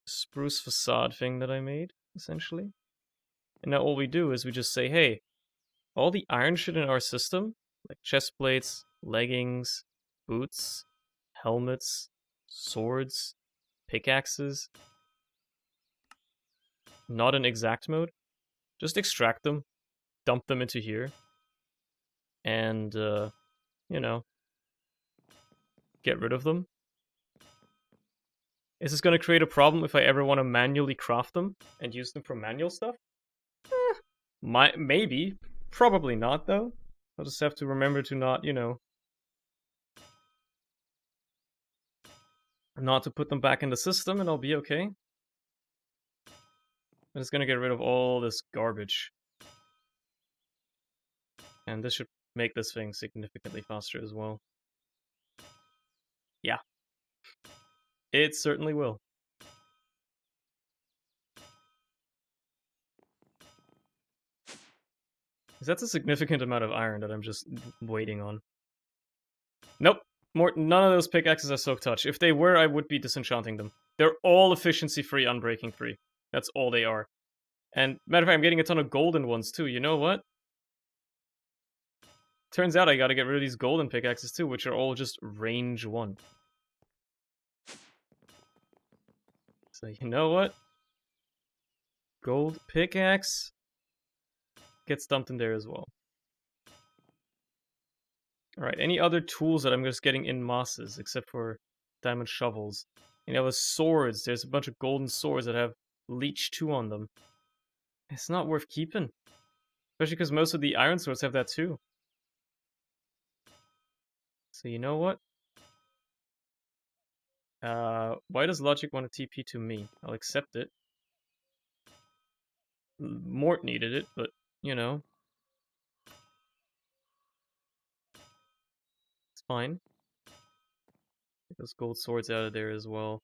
spruce facade thing that I made, essentially. And now all we do is we just say, hey, all the iron shit in our system, like chest plates, leggings, boots, helmets, swords, pickaxes, not in exact mode, just extract them, dump them into here, and, you know, get rid of them. Is this going to create a problem if I ever want to manually craft them and use them for manual stuff? Maybe. Probably not, though. I'll just have to remember to not, not to put them back in the system and I'll be okay. But it's going to get rid of all this garbage. And this should make this thing significantly faster as well. Yeah. It certainly will. That's a significant amount of iron that I'm just waiting on. Nope. None of those pickaxes are soak touch. If they were, I would be disenchanting them. They're all efficiency free, unbreaking free. That's all they are. And matter of fact, I'm getting a ton of golden ones too. You know what? Turns out I gotta get rid of these golden pickaxes too, which are all just range 1. So you know what? Gold pickaxe gets dumped in there as well. Alright, any other tools that I'm just getting in masses, except for diamond shovels? You know, with swords, there's a bunch of golden swords that have leech 2 on them. It's not worth keeping. Especially because most of the iron swords have that too. So you know what? Why does Logic want to TP to me? I'll accept it. Mort needed it, but, you know. It's fine. Get those gold swords out of there as well.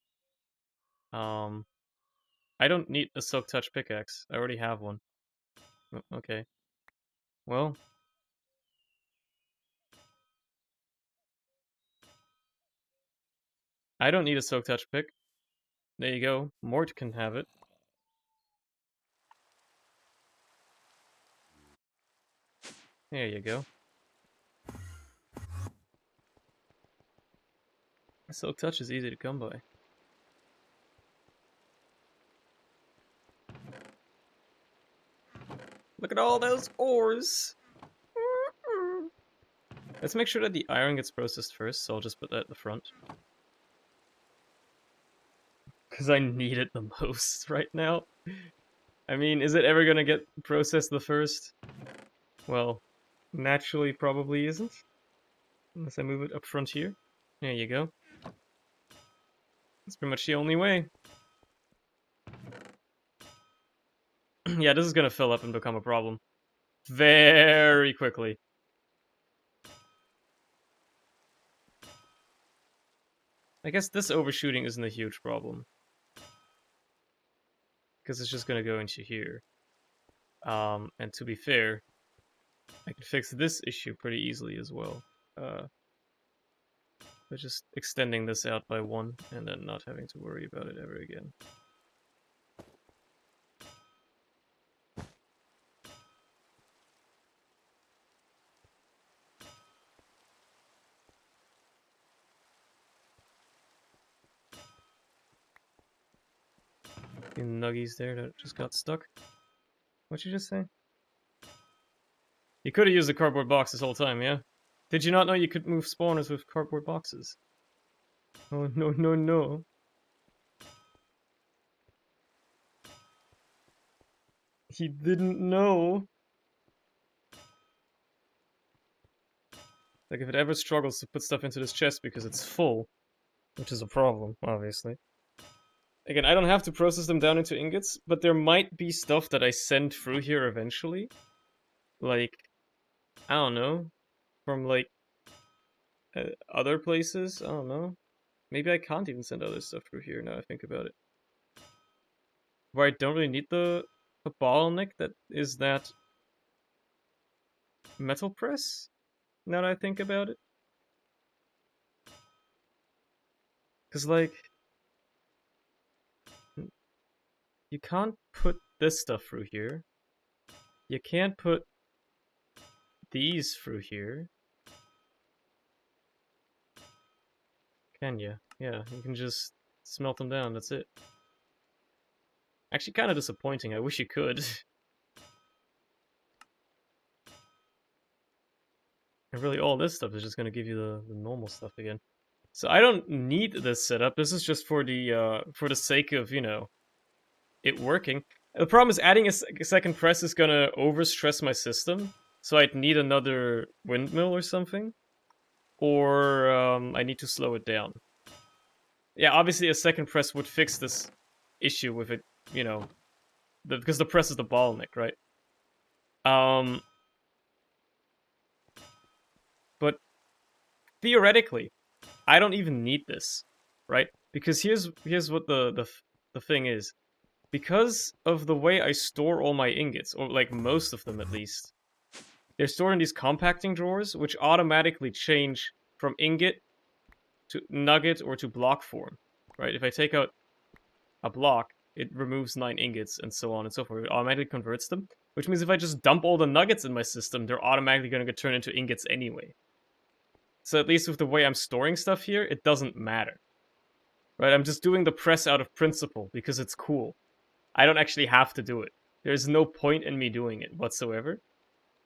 I don't need a Silk Touch pickaxe. I already have one. Okay. Well. I don't need a Silk Touch pick. There you go. Mort can have it. There you go. Silk Touch is easy to come by. Look at all those ores! Let's make sure that the iron gets processed first, so I'll just put that at the front. Because I need it the most right now. I mean, is it ever gonna get processed the first? Well, naturally probably isn't. Unless I move it up front here. There you go. That's pretty much the only way. Yeah, this is gonna fill up and become a problem. Very quickly. I guess this overshooting isn't a huge problem. Because it's just gonna go into here. And to be fair, I can fix this issue pretty easily as well. By just extending this out by 1 and then not having to worry about it ever again. The nuggies there that just got stuck. What'd you just say? You could have used the cardboard box this whole time, yeah? Did you not know you could move spawners with cardboard boxes? Oh, no, no, no. He didn't know. Like, if it ever struggles to put stuff into this chest because it's full, which is a problem, obviously. Again, I don't have to process them down into ingots, but there might be stuff that I send through here eventually. Like, I don't know, from like other places. I don't know. Maybe I can't even send other stuff through here now I think about it. Where I don't really need the bottleneck that is that metal press. Now that I think about it, because like you can't put this stuff through here. You can't put these through here. Can you? Yeah, you can just smelt them down, that's it. Actually, kind of disappointing. I wish you could. And really, all this stuff is just going to give you the normal stuff again. So I don't need this setup. This is just for the sake of, you know, it working. The problem is adding a second press is going to overstress my system. So I'd need another windmill or something. Or I need to slow it down. Yeah, obviously a second press would fix this issue with it, you know, because the press is the bottleneck, right? But theoretically, I don't even need this, right? Because here's what the thing is. Because of the way I store all my ingots, or like most of them at least, they're stored in these compacting drawers, which automatically change from ingot to nugget or to block form, right? If I take out a block, it removes 9 ingots and so on and so forth. It automatically converts them, which means if I just dump all the nuggets in my system, they're automatically going to get turned into ingots anyway. So at least with the way I'm storing stuff here, it doesn't matter. Right? I'm just doing the press out of principle because it's cool. I don't actually have to do it. There's no point in me doing it whatsoever.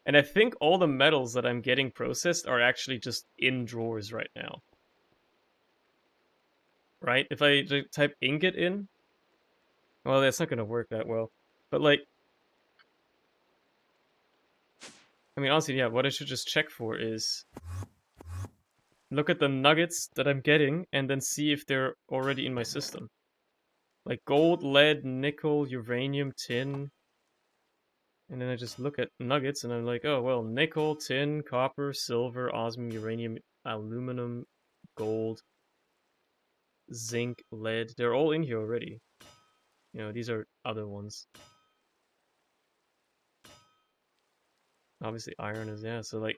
And I think all the metals that I'm getting processed are actually just in drawers right now. Right? If I type ingot in, well, that's not going to work that well. But like, I mean, honestly, yeah, what I should just check for is look at the nuggets that I'm getting and then see if they're already in my system. Like gold, lead, nickel, uranium, tin. And then I just look at nuggets and I'm like, oh, well, nickel, tin, copper, silver, osmium, uranium, aluminum, gold, zinc, lead. They're all in here already. You know, these are other ones. Obviously, iron is, yeah. So, like,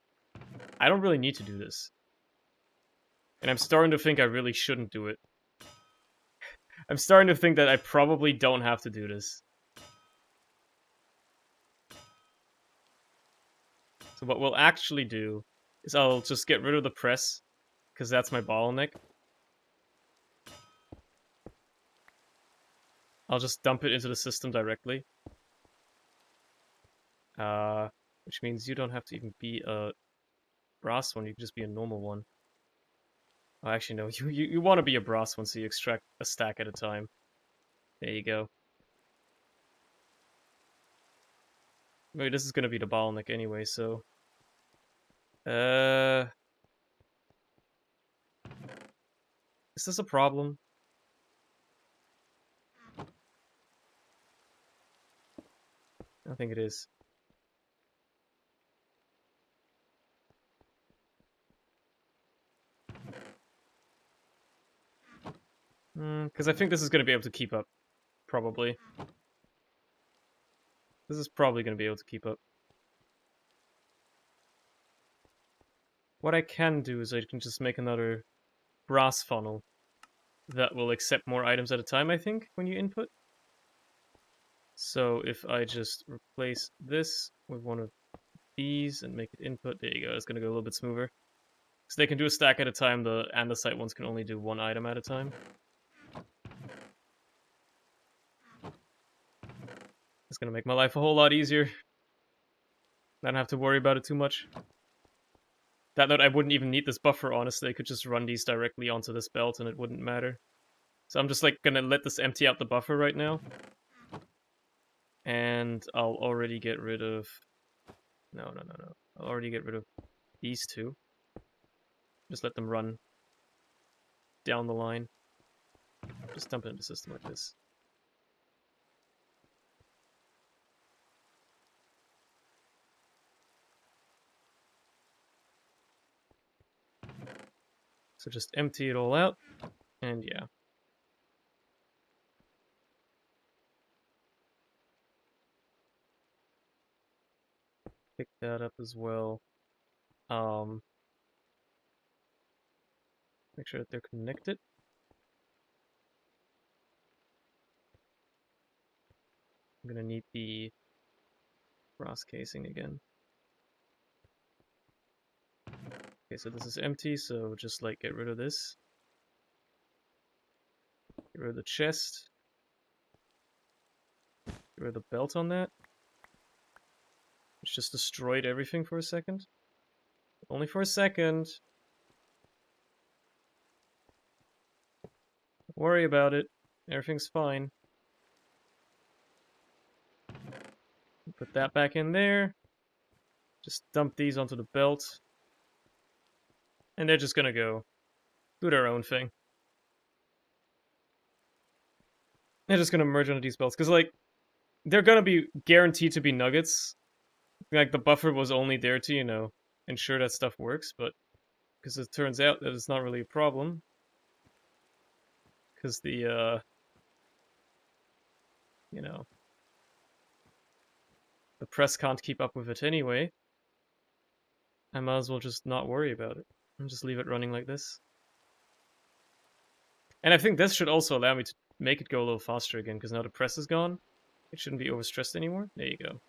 I don't really need to do this. And I'm starting to think I really shouldn't do it. I'm starting to think that I probably don't have to do this. So what we'll actually do is I'll just get rid of the press, because that's my bottleneck. I'll just dump it into the system directly. Which means you don't have to even be a brass one, you can just be a normal one. Oh, actually, no, you want to be a brass one, so you extract a stack at a time. There you go. Maybe this is going to be the bottleneck anyway, so... Is this a problem? I think it is. Because I think this is going to be able to keep up. Probably. This is probably going to be able to keep up. What I can do is I can just make another brass funnel that will accept more items at a time, I think, when you input. So if I just replace this with one of these and make it input, there you go, it's going to go a little bit smoother. So they can do a stack at a time, the andesite ones can only do one item at a time. It's going to make my life a whole lot easier. I don't have to worry about it too much. That note, I wouldn't even need this buffer, honestly. I could just run these directly onto this belt and it wouldn't matter. So I'm just like gonna let this empty out the buffer right now. And I'll already get rid of... No. I'll already get rid of these two. Just let them run down the line. Just dump it in the system like this. So just empty it all out, and yeah. Pick that up as well. Make sure that they're connected. I'm gonna need the brass casing again. Okay, so this is empty, so just like get rid of this. Get rid of the chest. Get rid of the belt on that. It's just destroyed everything for a second. Only for a second. Don't worry about it. Everything's fine. Put that back in there. Just dump these onto the belt. And they're just gonna go do their own thing. They're just gonna merge onto these belts. Because, like, they're gonna be guaranteed to be nuggets. Like, the buffer was only there to, you know, ensure that stuff works, but because it turns out that it's not really a problem. Because the, you know, the press can't keep up with it anyway. I might as well just not worry about it and just leave it running like this. And I think this should also allow me to make it go a little faster again, because now the press is gone. It shouldn't be overstressed anymore. There you go.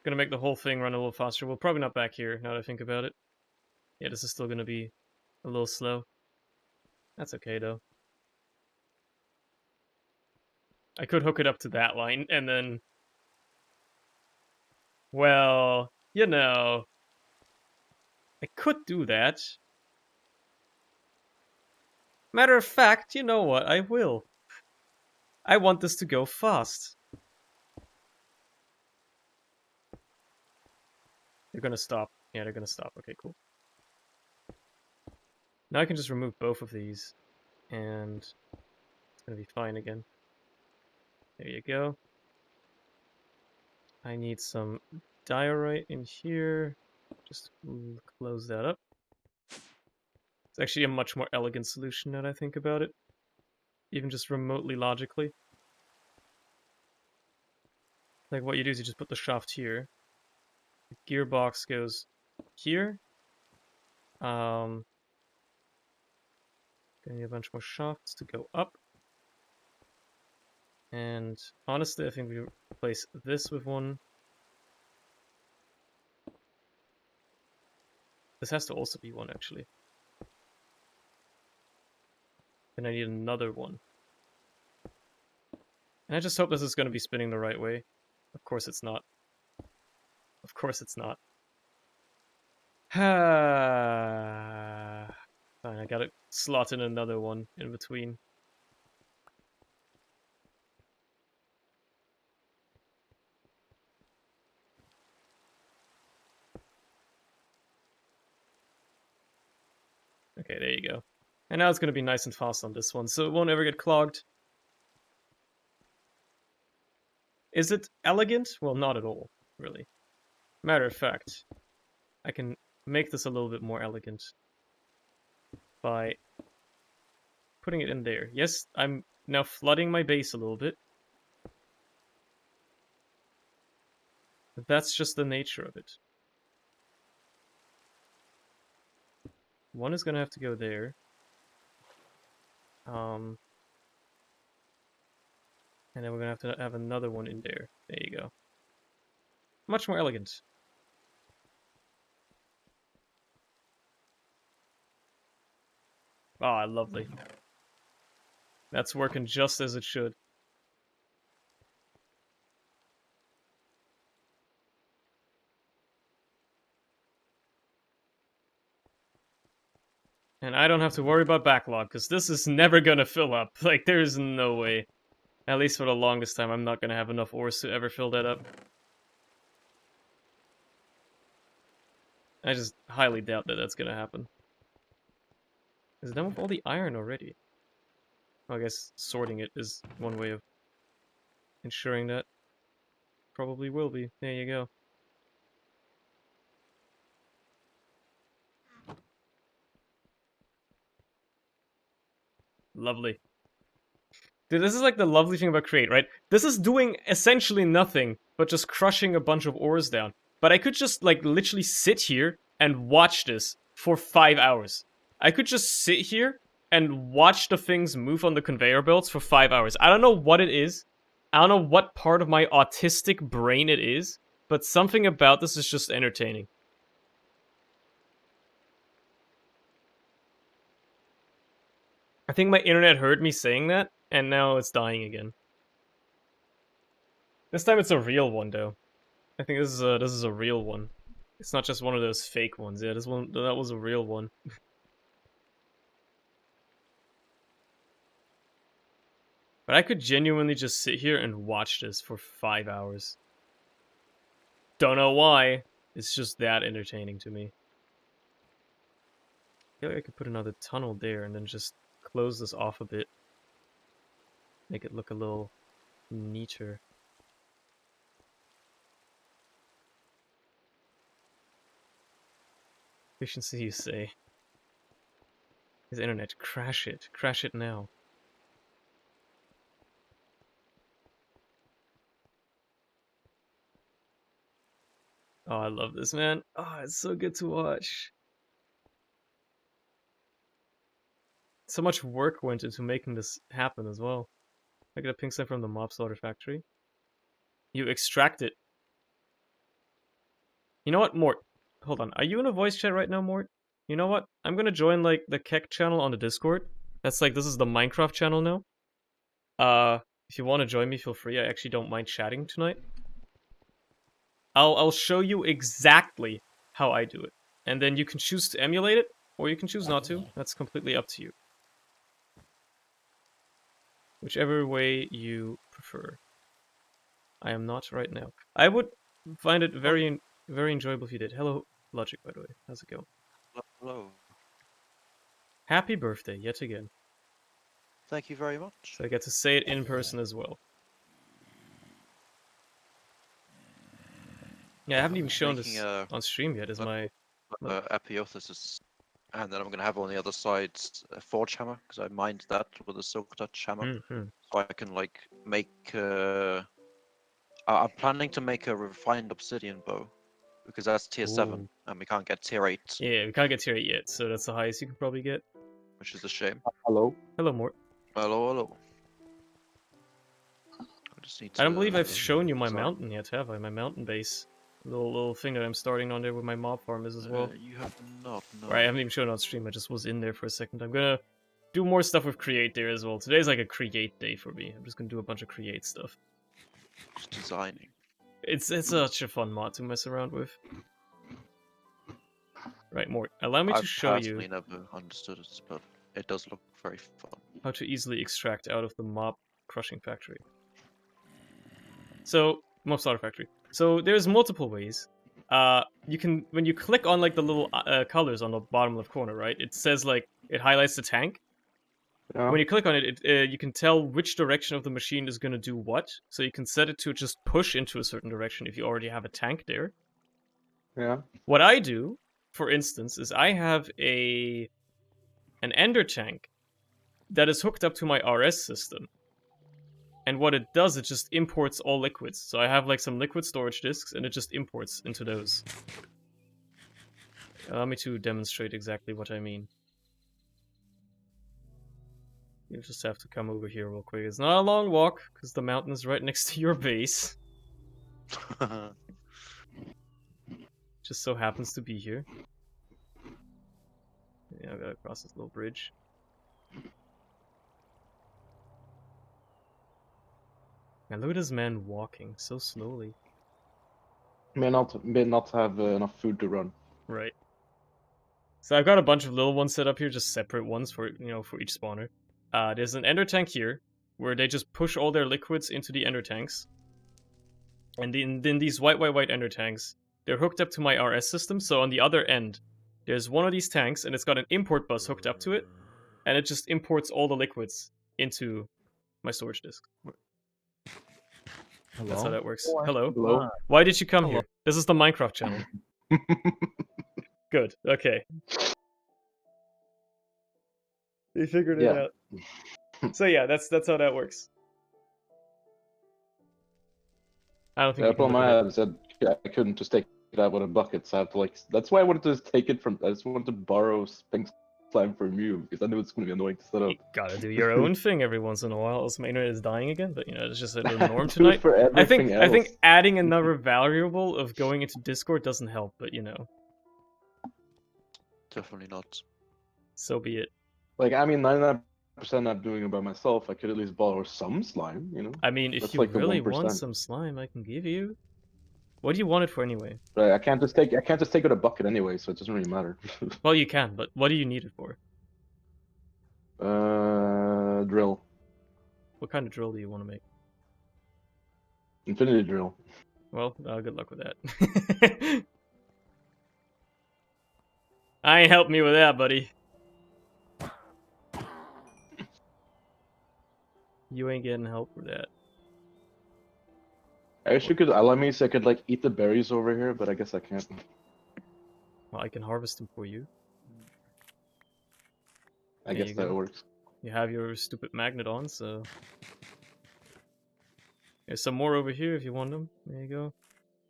Gonna make the whole thing run a little faster. Well, probably not back here, now that I think about it. Yeah, this is still gonna be a little slow. That's okay, though. I could hook it up to that line, and then... Well, you know... I could do that. Matter of fact, you know what? I will. I want this to go fast. They're gonna stop. Yeah, they're gonna stop. Okay, cool. Now I can just remove both of these, and it's gonna be fine again. There you go. I need some diorite in here. Just close that up. It's actually a much more elegant solution now that I think about it. Even just remotely logically. Like, what you do is you just put the shaft here. The gearbox goes here. Gonna need a bunch more shafts to go up. And honestly, I think we replace this with one. This has to also be one, actually. And I need another one. And I just hope this is going to be spinning the right way. Of course it's not. Of course it's not. Fine, I gotta slot in another one in between. Okay, there you go. And now it's going to be nice and fast on this one, so it won't ever get clogged. Is it elegant? Well, not at all, really. Matter of fact, I can make this a little bit more elegant by putting it in there. Yes, I'm now flooding my base a little bit. But that's just the nature of it. One is going to have to go there. And then we're going to have another one in there. There you go. Much more elegant. Ah, lovely. That's working just as it should. And I don't have to worry about backlog, because this is never gonna fill up. Like, there's no way. At least for the longest time, I'm not gonna have enough ores to ever fill that up. I just highly doubt that that's gonna happen. Is it done with all the iron already? I guess sorting it is one way of ensuring that. Probably will be. There you go. Lovely. Dude, this is like the lovely thing about Create, right? This is doing essentially nothing but just crushing a bunch of ores down. But I could just like literally sit here and watch this for 5 hours. I could just sit here and watch the things move on the conveyor belts for 5 hours. I don't know what it is. I don't know what part of my autistic brain it is, but something about this is just entertaining. I think my internet heard me saying that, and now it's dying again. This time it's a real one, though. I think this is a real one. It's not just one of those fake ones. Yeah, that was a real one. But I could genuinely just sit here and watch this for 5 hours. Don't know why. It's just that entertaining to me. I feel like I could put another tunnel there and then just close this off a bit. Make it look a little neater. Efficiency, you say? His internet, crash it. Crash it now. Oh, I love this, man. Oh, it's so good to watch. So much work went into making this happen as well. I get a pink slip from the mob slaughter factory. You extract it. You know what, Mort? Hold on. Are you in a voice chat right now, Mort? You know what? I'm gonna join like the Keck channel on the Discord. That's like this is the Minecraft channel now. If you want to join me, feel free. I actually don't mind chatting tonight. I'll show you exactly how I do it, and then you can choose to emulate it, or you can choose not to. That's completely up to you. Whichever way you prefer. I am not right now. I would find it very enjoyable if you did. Hello, Logic, by the way. How's it going? Hello. Happy birthday, yet again. Thank you very much. So I get to say it in person as well. Yeah, I haven't even shown this on stream yet, is my... Apotheosis. And then I'm going to have on the other side a forge hammer, because I mined that with a silk touch hammer. So I can, like, make... I'm planning to make a refined obsidian bow, because that's tier 7, and we can't get tier 8. Yeah, we can't get tier 8 yet, so that's the highest you can probably get. Which is a shame. Hello. Hello, Mort. Hello, hello. I don't believe I've shown you my mountain yet, have I? My mountain base. Little thing that I'm starting on there with my mob farm is as well. You have not, no. Right, I haven't even shown it on stream, I just was in there for a second. I'm gonna do more stuff with Create there as well. Today's like a Create day for me. I'm just gonna do a bunch of Create stuff. Just designing. It's such a fun mod to mess around with. Right, Mort, allow me to show you... I've personally never understood it, but it does look very fun. How to easily extract out of the mob crushing factory. So, mob slaughter factory. So there's multiple ways. You can, when you click on like the little colors on the bottom left corner, right? It says like, it highlights the tank. Yeah. When you click on it, you can tell which direction of the machine is going to do what. So you can set it to just push into a certain direction if you already have a tank there. Yeah. What I do, for instance, is I have an ender tank that is hooked up to my RS system. And what it does, it just imports all liquids. So I have like some liquid storage disks, and it just imports into those. Allow me to demonstrate exactly what I mean. You just have to come over here real quick. It's not a long walk, because the mountain is right next to your base. Just so happens to be here. Yeah, I gotta cross this little bridge. And look at this man walking so slowly. May not have enough food to run. Right. So I've got a bunch of little ones set up here, just separate ones for for each spawner. There's an ender tank here, where they just push all their liquids into the ender tanks. And then these white ender tanks, they're hooked up to my RS system, so on the other end, there's one of these tanks, and it's got an import bus hooked up to it, and it just imports all the liquids into my storage disk. Hello? That's how that works. Or- Hello. Hello? Why did you come Hello. here? This is the Minecraft channel. Good. Okay. You figured it Yeah. out. So yeah, that's how that works. I don't think The you can problem look I at it. had is that I couldn't just take it out with a bucket, so I have to like. That's why I wanted to just take it from. I just wanted to borrow Sphinx slime from you because I knew it's gonna be annoying to set up. You gotta do your own thing every once in a while, else my internet is dying again. But you know, it's just the norm Do it tonight. for I think everything I think else. adding another variable of going into Discord doesn't help, but you know, Definitely not. so be it. Like, I mean, 99% I'm doing it by myself. I could at least borrow some slime, you know? I mean, if That's you like the really want 1%. some slime, I can give you. What do you want it for anyway? But I can't just take it with a bucket anyway, so it doesn't really matter. Well, you can, but what do you need it for? Drill. What kind of drill do you want to make? Infinity drill. Well, good luck with that. I ain't helping you with that, buddy. You ain't getting help with that. I wish you could allow me so I could like eat the berries over here, but I guess I can't. Well, I can harvest them for you. I There guess you that go. works. You have your stupid magnet on, so... There's some more over here if you want them. There you go.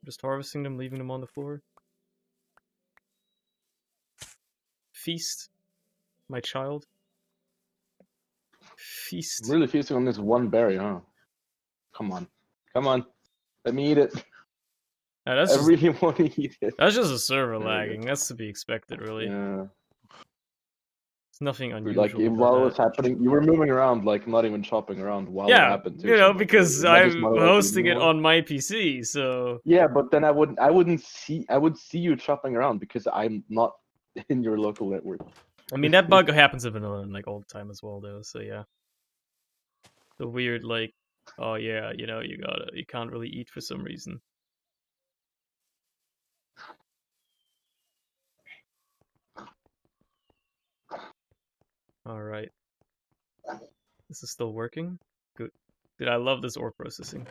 Just harvesting them, leaving them on the floor. Feast, my child. I'm Feast. really feasting on this one berry, huh? Come on. Come on. Let me eat it. Now, that's I just really want to eat it. that's just a server There we go. lagging. That's to be expected, really. Yeah. It's nothing Like, unusual while it about was that. happening, you were moving around, like, not even chopping around while it Yeah, happened, too. you so know, I'm like, because isn't that just I'm not like hosting it anymore? on my PC, so... Yeah, but then I would see you chopping around because I'm not in your local network. I mean, that bug happens in vanilla like all the time as well, though. So yeah, the weird like, oh yeah, you know, you can't really eat for some reason. All right, this is still working. Good. Dude, I love this ore processing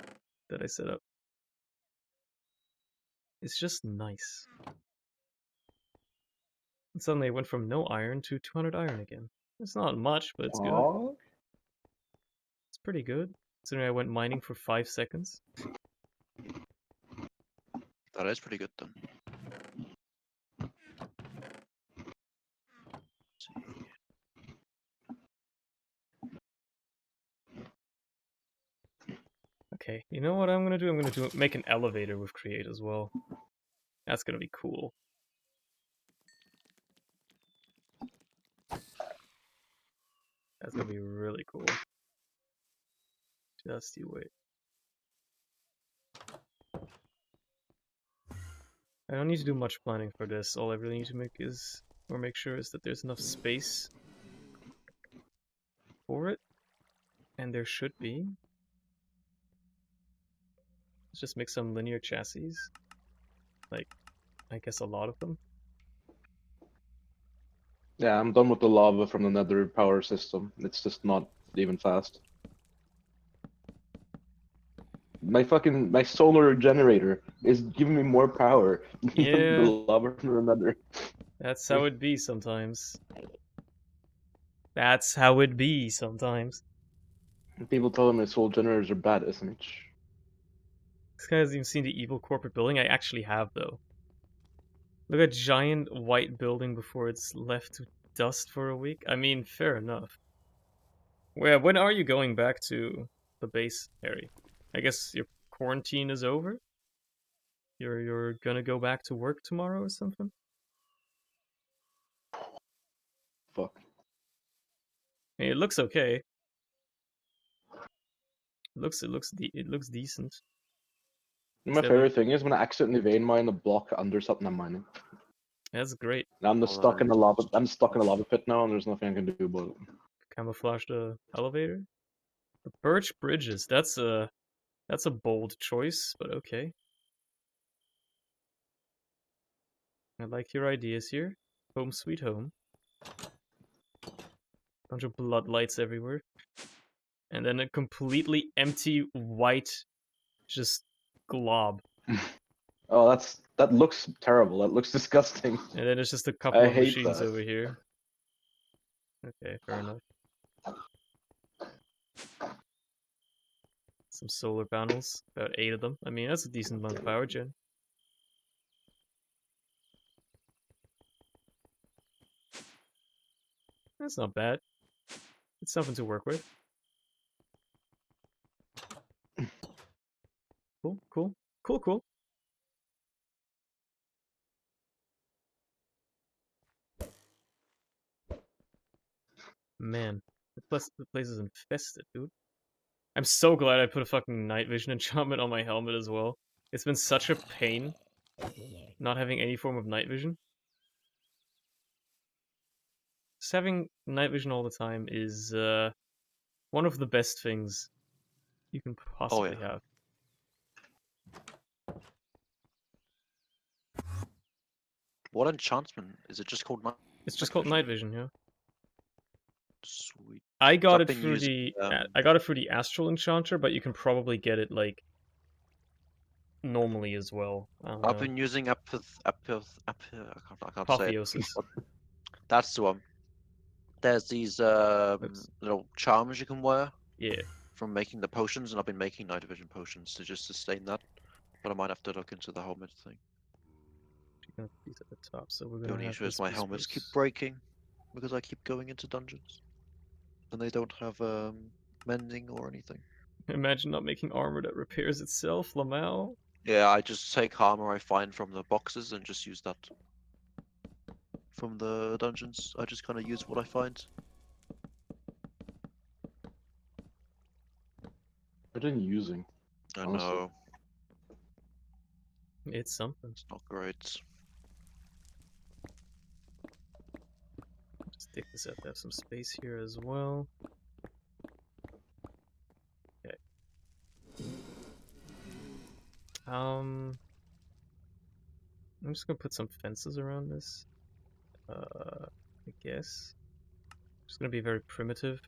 that I set up. It's just nice. And suddenly it went from no iron to 200 iron again. It's not much, but it's good. Aw. It's pretty good. Considering I went mining for 5 seconds. That is pretty good then. Okay, you know what I'm gonna do? I'm gonna make an elevator with create as well. That's gonna be cool. That's gonna be really cool. Just you wait. I don't need to do much planning for this. All I really need to make sure is that there's enough space for it. And there should be. Let's just make some linear chassis. Like, I guess a lot of them. Yeah, I'm done with the lava from the nether power system. It's just not even fast. My solar generator is giving me more power than Yeah. the lava from the nether. That's how it be sometimes. That's how it be sometimes. People tell me solar generators are bad, SMH. This guy hasn't even seen the evil corporate building. I actually have, though. Look at giant white building before it's left to dust for a week. I mean, fair enough. Well, when are you going back to the base, Harry? I guess your quarantine is over? You're gonna go back to work tomorrow or something? Fuck. Hey, it looks okay. It looks decent. My Except favorite thing is when I accidentally vein mine a block under something I'm mining. that's great. And I'm just stuck in the lava. I'm stuck in a lava pit now, and there's nothing I can do about it. Camouflage the elevator. The birch bridges. That's a bold choice, but okay. I like your ideas here. Home sweet home. Bunch of blood lights everywhere. and then a completely empty white, just glob. Oh, that looks terrible. That looks disgusting. And then it's just a couple I of hate machines that. over here. Okay, fair enough. Some solar panels, about 8 of them. I mean, that's a decent amount of power gen. That's not bad. It's something to work with. Cool, cool, cool, cool. Man, the place is infested, dude. I'm so glad I put a fucking night vision enchantment on my helmet as well. It's been such a pain not having any form of night vision. Just having night vision all the time is one of the best things you can possibly have. What enchantment? Is it just called night? It's just called night vision, yeah. Sweet. I got I've it been through using, I got it through the Astral Enchanter, but you can probably get it like normally as well. I don't I've know. been using I can't say it. Apotheosis. That's the one. There's these Oops. little charms you can wear Yeah. from making the potions, and I've been making night vision potions to just sustain that. But I might have to look into the helmet thing. You're gonna put these at the top, so we're The gonna only have issue is this my be helmets keep spruce. breaking because I keep going into dungeons, and they don't have mending or anything. Imagine not making armor that repairs itself, Lamau. Yeah, I just take armor I find from the boxes and just use that. From the dungeons, I just kind of use what I find. What are you using? I Honestly. know, It's something. it's not great. Just take this out to have some space here as well. Okay. I'm just gonna put some fences around this. I guess. Just gonna be very primitive.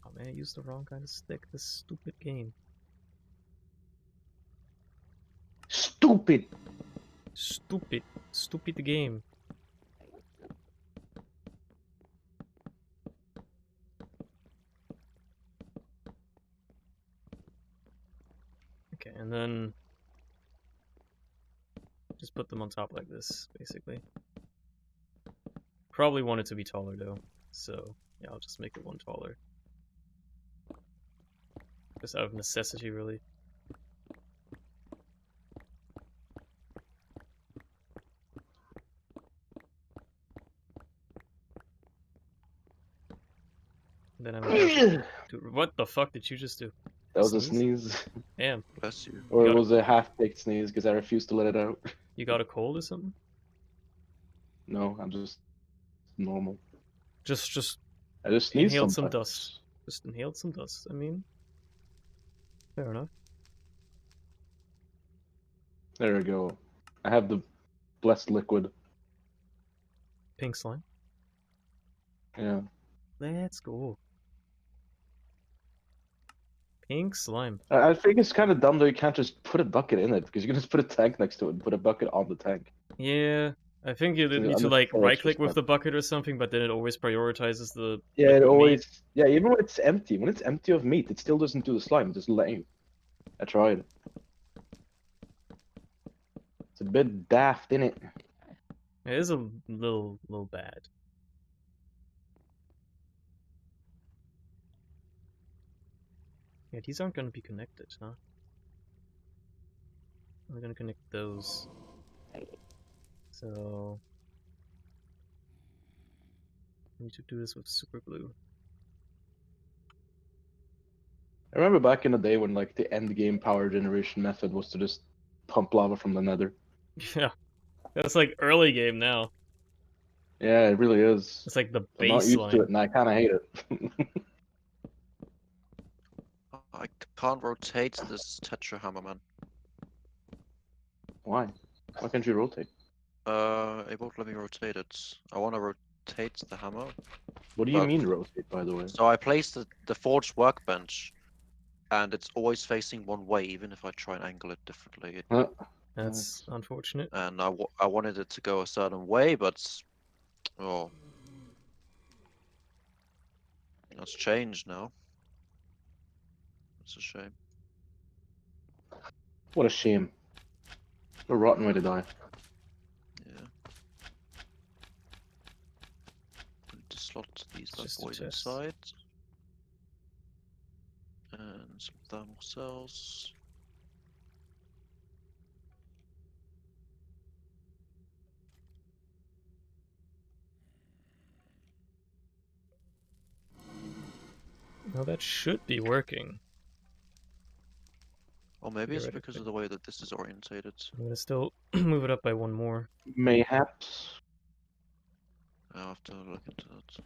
Oh man, I used the wrong kind of stick. This stupid game. Stupid. Stupid. Stupid game. Okay, and then just put them on top like this, basically. Probably want it to be taller though, so yeah, I'll just make it one taller. Just out of necessity, really. And then I'm about to... Dude, what the fuck did you just do? That was a Sneeze? sneeze. Damn. Bless you. Or You it got was a half-baked sneeze because I refused to let it out. You got a cold or something? No, I'm just normal. Just I just sneeze inhaled some sometimes. dust. Just inhaled some dust. I mean, fair enough. There we go. I have the blessed liquid. Pink slime. Yeah. Let's go. Pink slime. I think it's kind of dumb though. You can't just put a bucket in it because you can just put a tank next to it and put a bucket on the tank. Yeah, I think you It's an need to like unnecessary right extra click with step. the bucket or something, but then it always prioritizes the Yeah, it liquid meat. always. Yeah, even when it's empty. When it's empty of meat, it still doesn't do the slime. It doesn't let you. I tried. It's a bit daft, innit? It is a little bad. Yeah, these aren't gonna be connected, huh? I'm gonna connect those. So I need to do this with super glue. I remember back in the day when like the end game power generation method was to just pump lava from the nether. Yeah, that's like early game now. Yeah, it really is. It's like the I'm not used to it baseline. and I kind of hate it. I can't rotate this Tetra Hammer, man. Why? Why can't you rotate? It won't let me rotate it. I want to rotate the hammer. What do you But- mean rotate, by the way? So I placed the forged workbench, and it's always facing one way, even if I try and angle it differently. Huh? That's unfortunate. And I wanted it to go a certain way, but oh, that's changed now. It's a shame. What a shame. What a rotten way to die. Yeah. Need to slot these It's bad just a boys test. inside. And some thermal cells. Well, that should be working. Or maybe it's because Theoretically. of the way that this is orientated. I'm gonna still move it up by one more. Mayhaps. I'll have to look into that.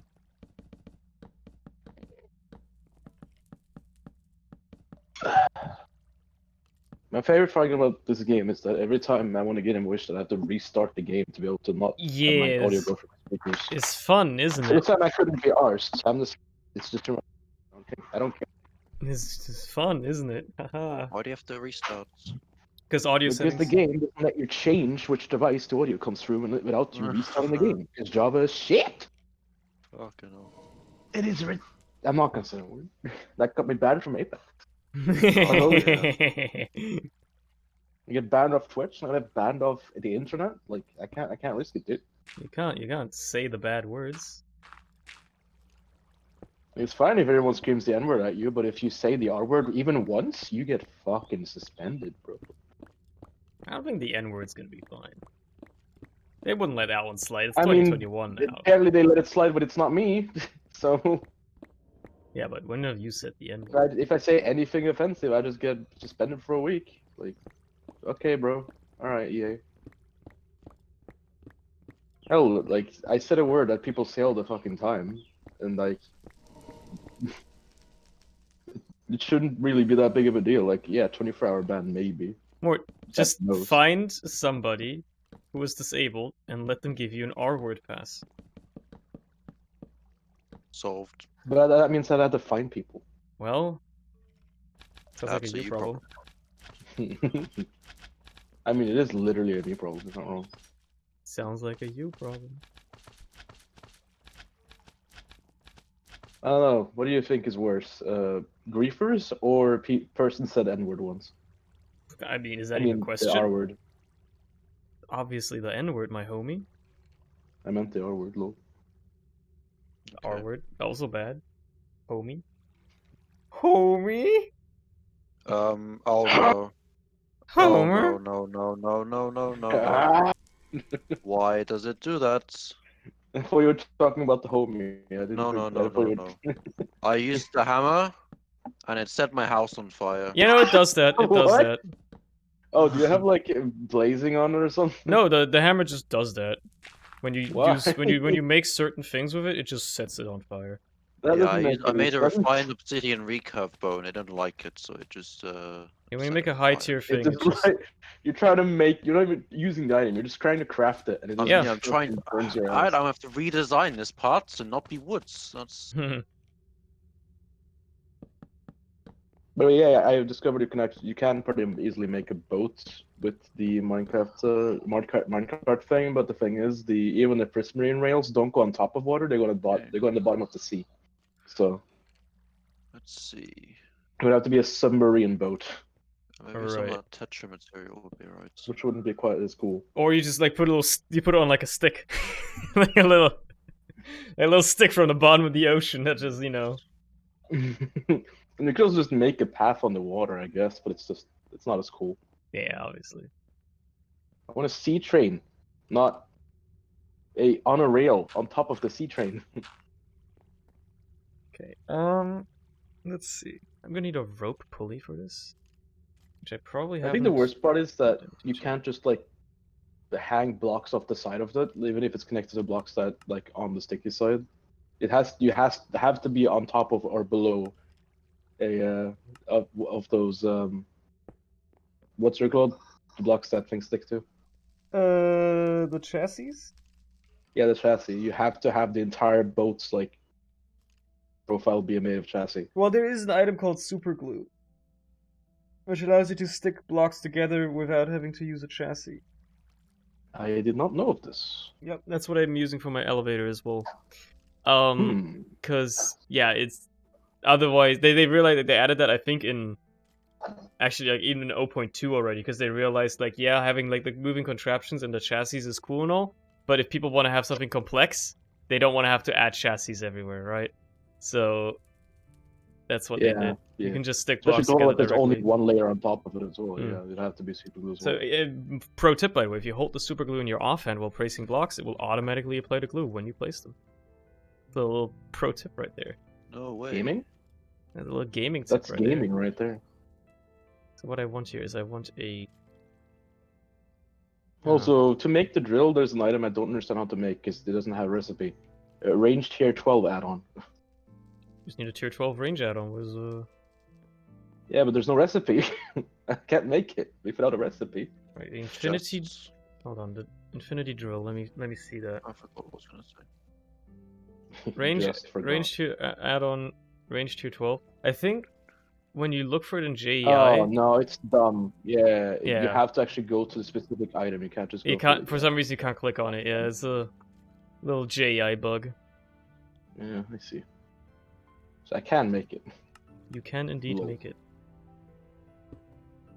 My favorite thing about this game is that every time I want to get in Wish, that I have to restart the game to be able to not have my audio Yes. go from my speakers. It's fun, isn't This it? time I couldn't be arsed. It's just. I don't care. It's just fun, isn't it? Haha. Why do you have to restart? Because audio Because the settings. game doesn't let you change which device the audio comes through without you restarting the game. Because Java is shit. Fucking hell. It is. I'm not gonna say a word. That got me banned from Apex. You get banned off Twitch, and I get banned off the internet. Like I can't risk it, dude. You can't say the bad words. It's fine if everyone screams the N-word at you, but if you say the R-word even once, you get fucking suspended, bro. I don't think the N word's gonna be fine. They wouldn't let that one slide. It's I mean, 2021 now. apparently they let it slide, but it's not me. So Yeah, but when have you said the N word? if I say anything offensive, I just get suspended for a week. Like, okay, bro. All right, EA. Hell, like I said a word that people say all the fucking time, and like. It shouldn't really be that big of a deal. Like, yeah, 24-hour ban, maybe. More, just knows. find somebody who is disabled and let them give you an R word pass. Solved. But that means I'd have to find people. Well, sounds like That's a a you you problem. I mean, it is literally a me problem. It's not wrong. Sounds like a you problem. I don't know. What do you think is worse, griefers or person said N-word once? I mean, is that I even a mean, the question? R-word. Obviously the N word, my homie. I meant the R-word, lol. R Okay. word, also bad. Homie. Homie? Oh no. Oh Homer? no, no, no, no, no, no, no. Ah! Why does it do that? I thought you were talking about the homie. I didn't No, think. no, no, I thought no, you were... no. I used the hammer, and it set my house on fire. You know, it does that. It does What? that. Oh, do you have like blazing on it or something? No, the hammer just does that. When you Why? when you make certain things with it, it just sets it on fire. That Yeah, doesn't make I any made a sense. refined obsidian recurve bone. I didn't like it, so it just Yeah, when you set make it a on high fire. tier It's thing, just it's just like you're trying to make. You're not even using the item. You're just trying to craft it, and it just Yeah. I'm trying. burns your I ass. don't have to redesign this part to not be woods. That's But yeah, I discovered you can pretty easily make a boat with the Minecraft thing. But the thing is, even the prismarine rails don't go on top of water. They go on the Okay. They go on the bottom of the sea. So Let's see. it would have to be a submarine boat, Maybe some of Right. that tetra material would be right. which wouldn't be quite as cool. or you just like put a little you put it on like a stick. Like a little stick from the bottom of the ocean that just, you know. And you could also just make a path on the water, I guess, but it's not as cool. Yeah, obviously. I want a sea train, not on a rail on top of the sea train. Okay. Let's see. I'm gonna need a rope pulley for this, which I probably I haven't. think the worst part is that you checked. can't just like hang blocks off the side of it, even if it's connected to blocks that like on the sticky side. You have to be on top of or below a of those what's it called? The blocks that things stick to. The chassis? Yeah, the chassis. You have to have the entire boat's like profile be made of chassis. Well, there is an item called super glue, which allows you to stick blocks together without having to use a chassis. I did not know of this. Yep, that's what I'm using for my elevator as well. Hmm. Cause yeah, it's otherwise they realized that they added that I think in actually like even in 0.2 already, because they realized like yeah, having like the moving contraptions and the chassis is cool and all, but if people want to have something complex, they don't want to have to add chassis everywhere, right? So that's what they Yeah, did. You yeah. can just stick Especially blocks going together like there's only directly. one layer on top of it as well. Hmm. Yeah, it'd have to be super glue as So, well. pro tip by the way, if you hold the super glue in your offhand while placing blocks, it will automatically apply the glue when you place them. The little pro tip right there. No way. Gaming? A little gaming tip That's right gaming there. right there. So what I want here is I want a... Also, to make the drill, there's an item I don't understand how to make because it doesn't have a recipe. Range tier 12 add-on. Just need a tier 12 range add-on. Was Yeah, but there's no recipe. I can't make it without a recipe. right, the infinity... Just... Hold on, the infinity drill. Let me see that. I forgot what I was gonna say. Range Just forgot. range tier add-on range tier 12. I think when you look for it in JEI, Oh no, it's dumb. Yeah, you Yeah. have to actually go to the specific item. You can't just go you can't. for it. For some reason, you can't click on it. Yeah, it's a little JEI bug. Yeah, I see. So I can make it. You can indeed Lol. make it.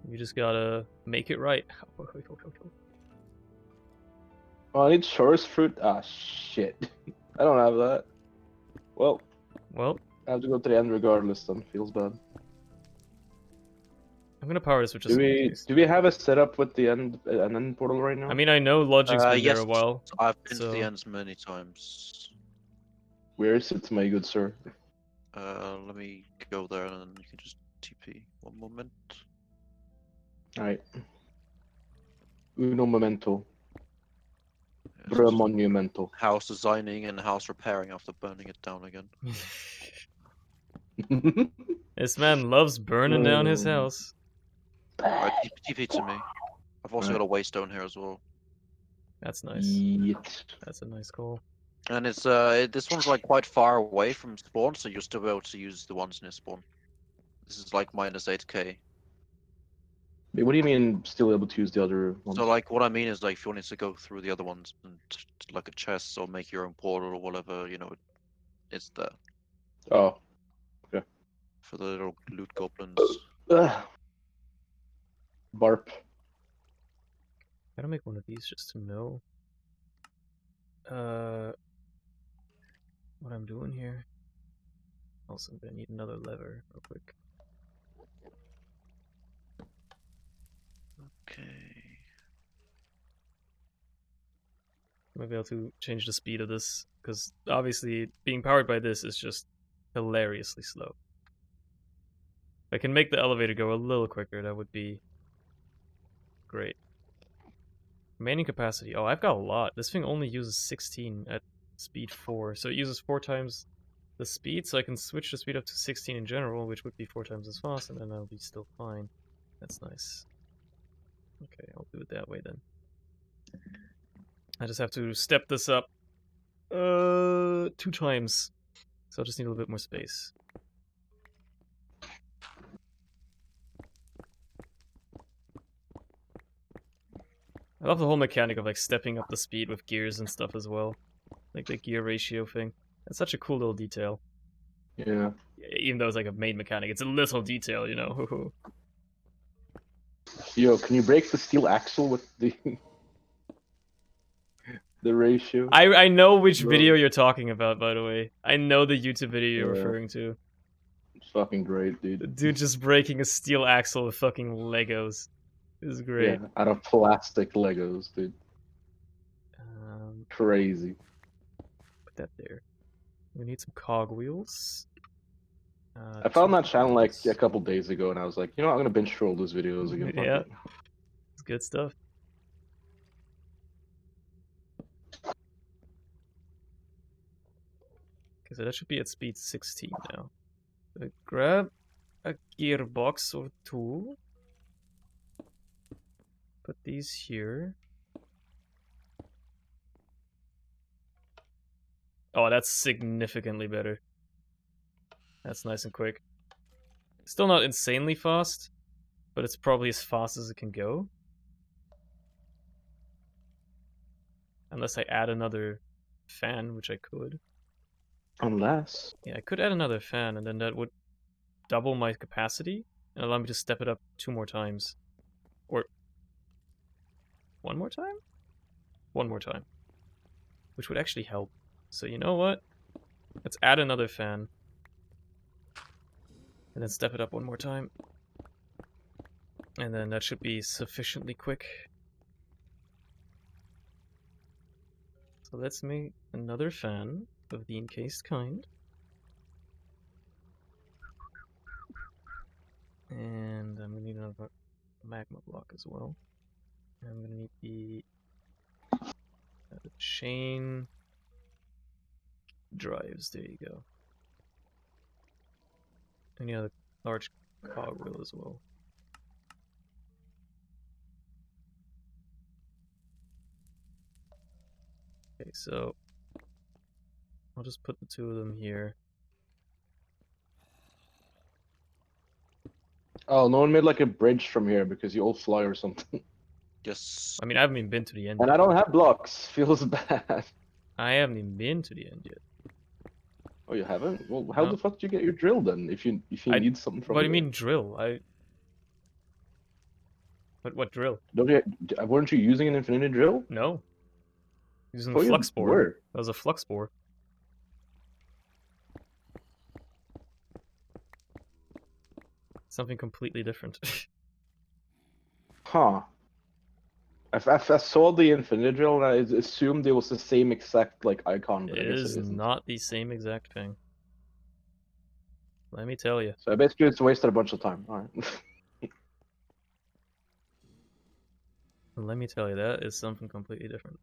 You just gotta make it right. Oh, I need source fruit. Ah, shit. I don't have that. Well, Well, I have to go to the end regardless. Then feels bad. I'm gonna power this with just Do in we case. do we have a setup with the end an end portal right now? I mean, I know Logic's been Yes, there a while. I've been to so- the ends many times. Where is it, my good sir? Let me go there and then you can just TP. One moment. All right. Uno momento. Yeah, it's Bro just monumental. house designing and house repairing after burning it down again. This man loves burning down his house. Alright, TP to me. I've also Right. got a waystone here as well. That's nice. Yeet. That's a nice call. And it's this one's like quite far away from spawn, so you'll still be able to use the ones near spawn. This is like minus 8k. Wait, what do you mean still able to use the other ones? So like what I mean is like if you wanted to go through the other ones and like a chest or make your own portal or whatever, you know, it's there Oh. for the little loot goblins. Ugh. Barp. Gotta make one of these just to know. What I'm doing here. Also, I'm gonna need another lever real quick. Okay. Might be able to change the speed of this, because obviously being powered by this is just hilariously slow. If I can make the elevator go a little quicker, that would be great. Remaining capacity. Oh, I've got a lot. This thing only uses 16 at speed 4, so it uses 4 times the speed, so I can switch the speed up to 16 in general, which would be 4 times as fast, and then I'll be still fine. That's nice. Okay, I'll do it that way then. I just have to step this up 2 times. So I'll just need a little bit more space. I love the whole mechanic of like stepping up the speed with gears and stuff as well. Like the gear ratio thing. That's such a cool little detail. Yeah. Even though it's like a main mechanic, it's a little detail, you know. Yo, can you break the steel axle with the the ratio? I know which Bro. video you're talking about, by the way. I know the YouTube video you're Yeah. referring to. It's fucking great, The dude. dude just breaking a steel axle with fucking Legos. This is great. Yeah, out of plastic Legos, dude. Crazy. Put that there. We need some cogwheels. I found 2 that channel like cogwheels. a couple days ago, and I was like, you know, I'm gonna binge through all those videos again. Fuck Yeah. it. It's good stuff. Okay, so that should be at speed 16 now. Grab a gearbox or 2. Put these here. Oh, that's significantly better. That's nice and quick. Still not insanely fast, but it's probably as fast as it can go. Unless I add another fan, which I could. Unless. Yeah, I could add another fan, and then that would double my capacity and allow me to step it up 2 more times. Or 1 more time? 1 more time. Which would actually help. So you know what? Let's add another fan. And then step it up 1 more time. And then that should be sufficiently quick. So let's make another fan of the encased kind. And I'm gonna need another magma block as well. And I'm gonna need the chain drives. There you go. Any other large cog wheel as well. Okay, so I'll just put the 2 of them here. Oh, no one made like a bridge from here because you all fly or something. Yes. I mean, I haven't even been to the end And yet. I don't have blocks. Feels bad. I haven't even been to the end yet. Oh, you haven't? Well, how No. the fuck did you get your drill then? If you need something from What do you there? mean drill? What drill? Don't you, weren't you using an infinity drill? No. Using Oh, the you flux spore. were. That was a flux spore. Something completely different. Huh. I saw the infinity drill and I assumed it was the same exact like icon, but I It guess is it isn't. not the same exact thing. Let me tell you. So I basically just wasted a bunch of time. Alright. Let me tell you, that is something completely different.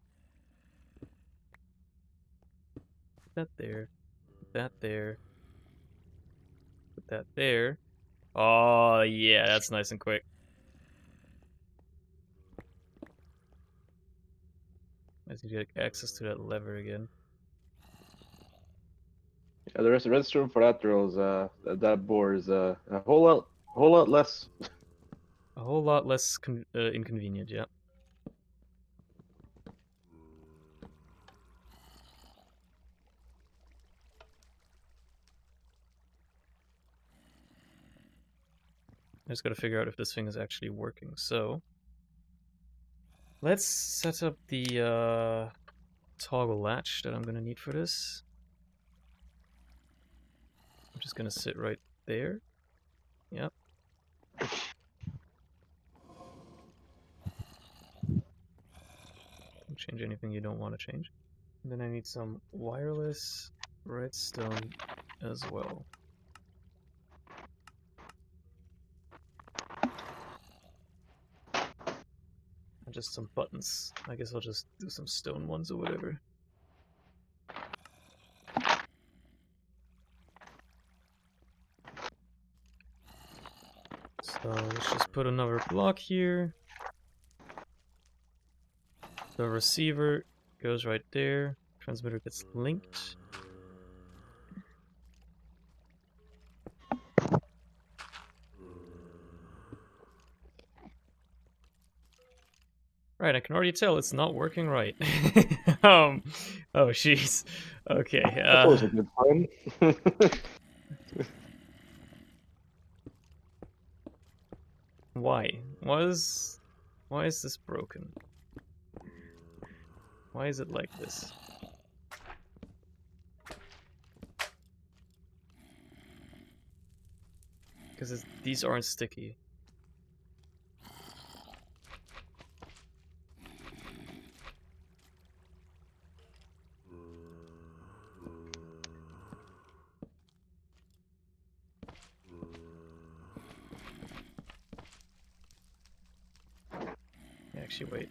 Put that there. Put that there. Put that there. Oh, yeah, that's nice and quick. I need to get access to that lever again. Yeah, the restroom for that drill is that bore is a whole lot less. A whole lot less inconvenient, yeah. I just gotta figure out if this thing is actually working. So, let's set up the toggle latch that I'm gonna need for this. I'm just gonna sit right there. Yep. Don't change anything you don't want to change. And then I need some wireless redstone as well. And just some buttons. I guess I'll just do some stone ones or whatever. So let's just put another block here. The receiver goes right there. Transmitter gets linked. Right, I can already tell it's not working right. Oh jeez. Okay. That's always a good sign. Why? Why is this broken? Why is it like this? Because these aren't sticky. Actually, wait.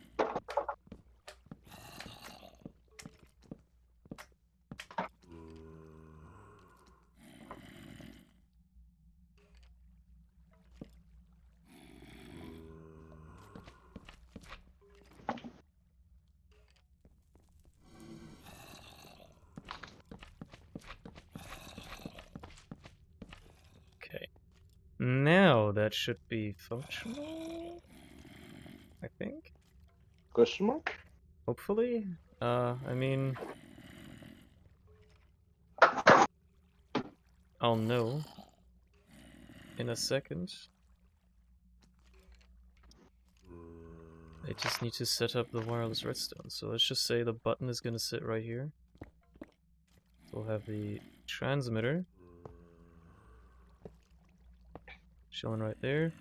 Now that should be functional, I think. Question mark? Hopefully. I mean, I'll know in a second. I just need to set up the wireless redstone. So let's just say the button is gonna sit right here. We'll have the transmitter chilling right there.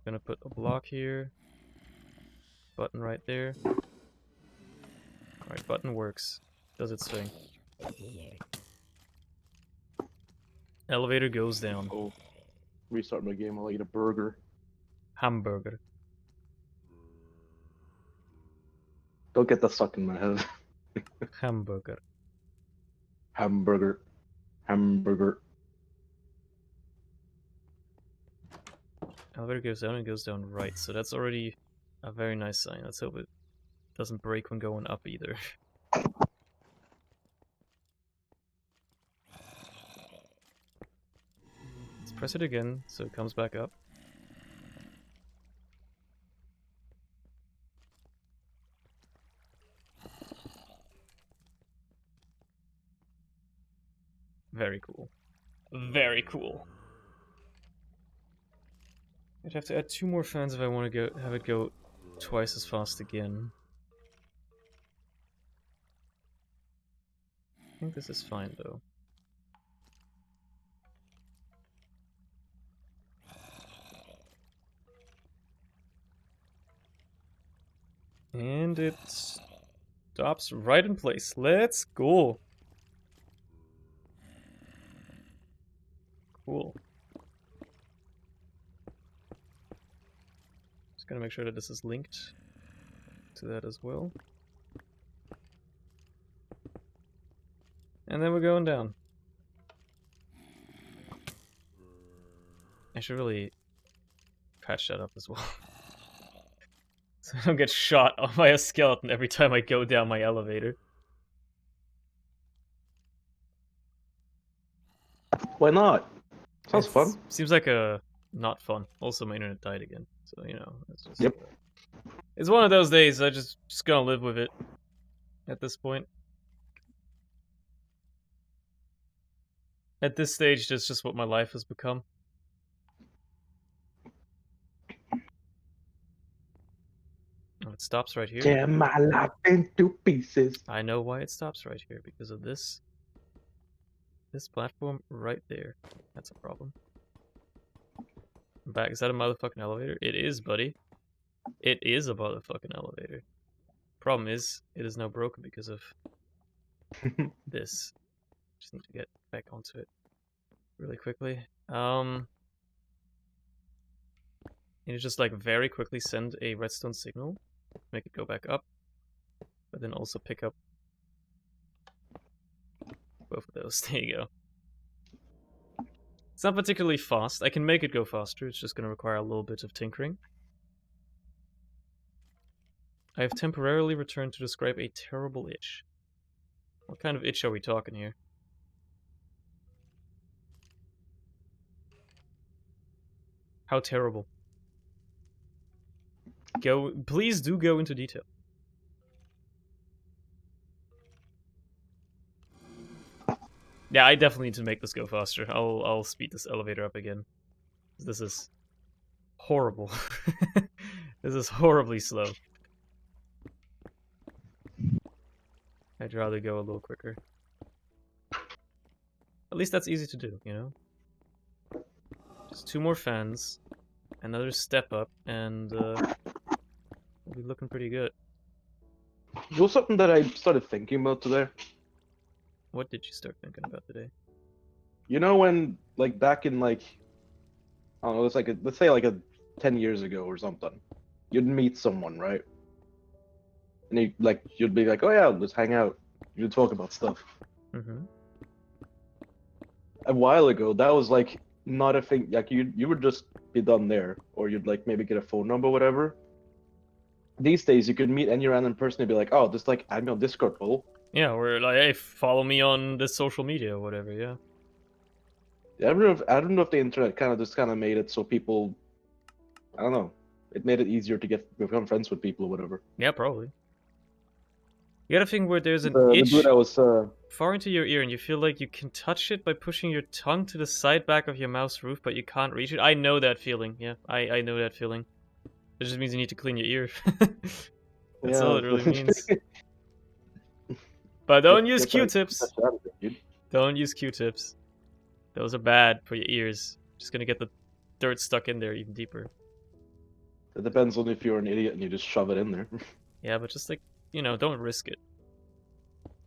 Gonna put a block here. Button right there. Alright, button works. Does its thing. Elevator goes down. Oh, restart my game. I'll eat a burger. Hamburger. Don't get that stuck in my head. Hamburger. Hamburger. Hamburger. Elevator goes down and goes down right, so that's already a very nice sign. Let's hope it doesn't break when going up either. Let's press it again so it comes back up. Very cool. Very cool. I'd have to add 2 more fans if I want to have it go twice as fast again. I think this is fine though. And it stops right in place. Let's go. Cool. Just gotta make sure that this is linked to that as well. And then we're going down. I should really patch that up as well. So I don't get shot by a skeleton every time I go down my elevator. Why not? Sounds fun. Seems like a not fun. Also, my internet died again, so you know. It's just, Yep. It's one of those days. I just gonna live with it. At this point. At this stage, that's just what my life has become. Oh, it stops right here. Tear my life into pieces. I know why it stops right here, because of this. This platform right there. That's a problem. I'm back. Is that a motherfucking elevator? It is, buddy. It is a motherfucking elevator. Problem is, it is now broken because of this. Just need to get back onto it really quickly. And you just like very quickly send a redstone signal, make it go back up, but then also pick up both of those. There you go. It's not particularly fast. I can make it go faster. It's just going to require a little bit of tinkering. I have temporarily returned to describe a terrible itch. What kind of itch are we talking here? How terrible. Please do go into detail. Yeah, I definitely need to make this go faster. I'll speed this elevator up again. This is horrible. This is horribly slow. I'd rather go a little quicker. At least that's easy to do, you know? Just 2 more fans, another step up, and we'll be looking pretty good. You know something that I started thinking about today? What did you start thinking about today? You know when, like, back in, like, I don't know, it's like, let's say, like, 10 years ago or something, you'd meet someone, right? And you'd be like, oh yeah, let's hang out. You'd talk about stuff. Mm-hmm. A while ago, that was, like, not a thing. Like, you would just be done there, or you'd, like, maybe get a phone number, whatever. These days, you could meet any random person and be like, oh, just, like, add me on Discord, lol. Yeah, or like, hey, follow me on this social media or whatever, yeah. I don't know if the internet kind of made it so people, I don't know, it made it easier to become friends with people or whatever. Yeah, probably. You got a thing where there's an The itch dude I was far into your ear and you feel like you can touch it by pushing your tongue to the side back of your mouth's roof, but you can't reach it. I know that feeling. Yeah, I know that feeling. It just means you need to clean your ear. That's all yeah. it really means. But don't use Get that Q-tips. out of there, dude. Don't use Q-tips. Those are bad for your ears. Just gonna get the dirt stuck in there even deeper. It depends on if you're an idiot and you just shove it in there. Yeah, but just like, don't risk it.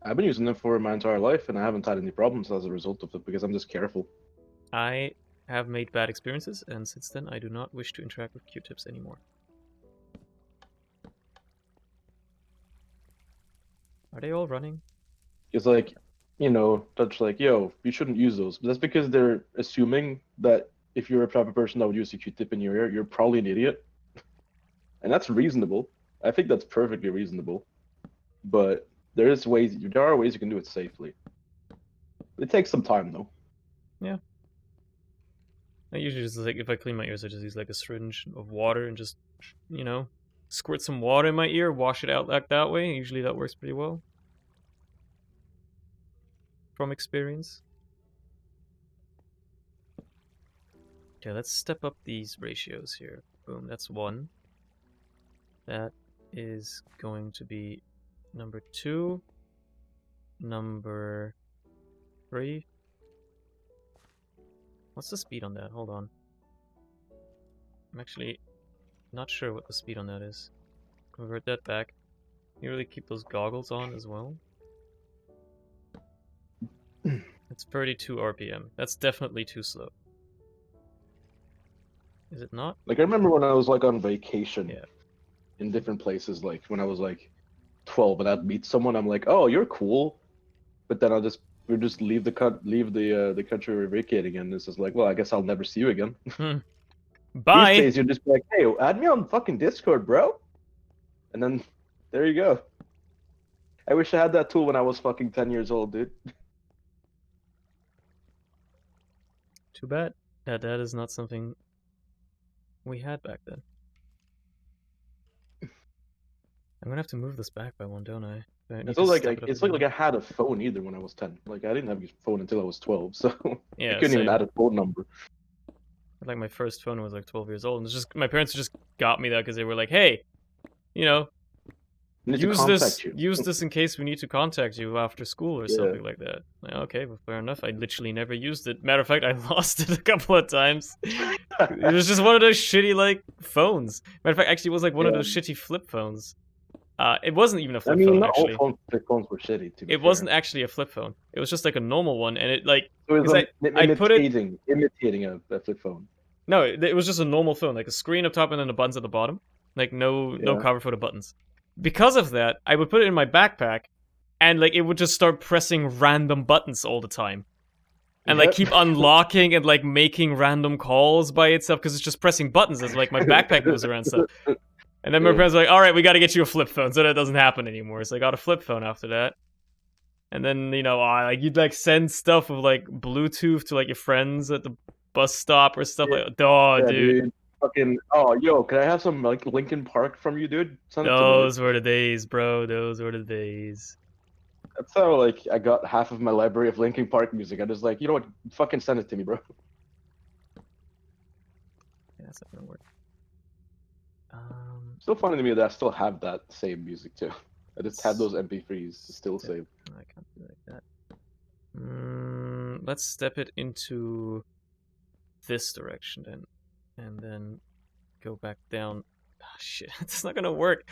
I've been using them for my entire life, and I haven't had any problems as a result of it because I'm just careful. I have made bad experiences, and since then I do not wish to interact with Q-tips anymore. Are they all running? It's like, that's like, yo, you shouldn't use those. But that's because they're assuming that if you're a type of person that would use a Q-tip in your ear, you're probably an idiot. And that's reasonable. I think that's perfectly reasonable. But there are ways you can do it safely. It takes some time though. Yeah. I usually just like, if I clean my ears, I just use like a syringe of water and just, squirt some water in my ear, wash it out like that way. Usually that works pretty well. From experience. Okay, let's step up these ratios here. Boom, that's 1. That is going to be number 2. Number 3. What's the speed on that? Hold on. I'm actually not sure what the speed on that is. Convert that back. You really keep those goggles on as well. It's 32 RPM. That's definitely too slow. Is it not? Like I remember when I was like on vacation Yeah. in different places, like when I was like 12 and I'd meet someone, I'm like, oh, you're cool. But then we just leave the country we're vacating, and it's just like, well, I guess I'll never see you again. Bye! These days, you're just like, hey, add me on fucking Discord, bro. And then there you go. I wish I had that tool when I was fucking 10 years old, dude. Too bad that is not something we had back then. I'm gonna have to move this back by 1, don't I? It's not like I had a phone either when I was 10. Like I didn't have a phone until I was 12, so Yeah, I couldn't even add a phone number. Like my first phone was like 12 years old, and it's just my parents just got me that because they were like, "Hey, use this in case we need to contact you after school or something like that." Like, okay, well, fair enough. I literally never used it. Matter of fact, I lost it a couple of times. It was just one of those shitty like phones. Matter of fact, actually, it was like one of those shitty flip phones. It wasn't even a flip phone, actually. All flip phones were shitty, to be It fair. wasn't actually a flip phone. It was just like a normal one, and it like it was imitating a flip phone. No, it was just a normal phone, like a screen up top and then the buttons at the bottom, like no cover for the buttons. Because of that, I would put it in my backpack, and like it would just start pressing random buttons all the time, and like keep unlocking and like making random calls by itself because it's just pressing buttons as like my backpack moves around stuff. And then my parents were like, "All right, we got to get you a flip phone," so that doesn't happen anymore. So I got a flip phone after that. And then like you'd like send stuff with like Bluetooth to like your friends at the bus stop or stuff like. Oh, dude. Fucking can I have some like Linkin Park from you, dude? Those were the days, bro. Those were the days. That's how like I got half of my library of Linkin Park music. I just like, you know what? Fucking send it to me, bro. Yeah, that's not gonna work. Still funny to me that I still have that same music too. I just have those MP3s to still save. I can't do like that. Let's step it into this direction then, and then go back down. Ah, shit, it's not gonna work.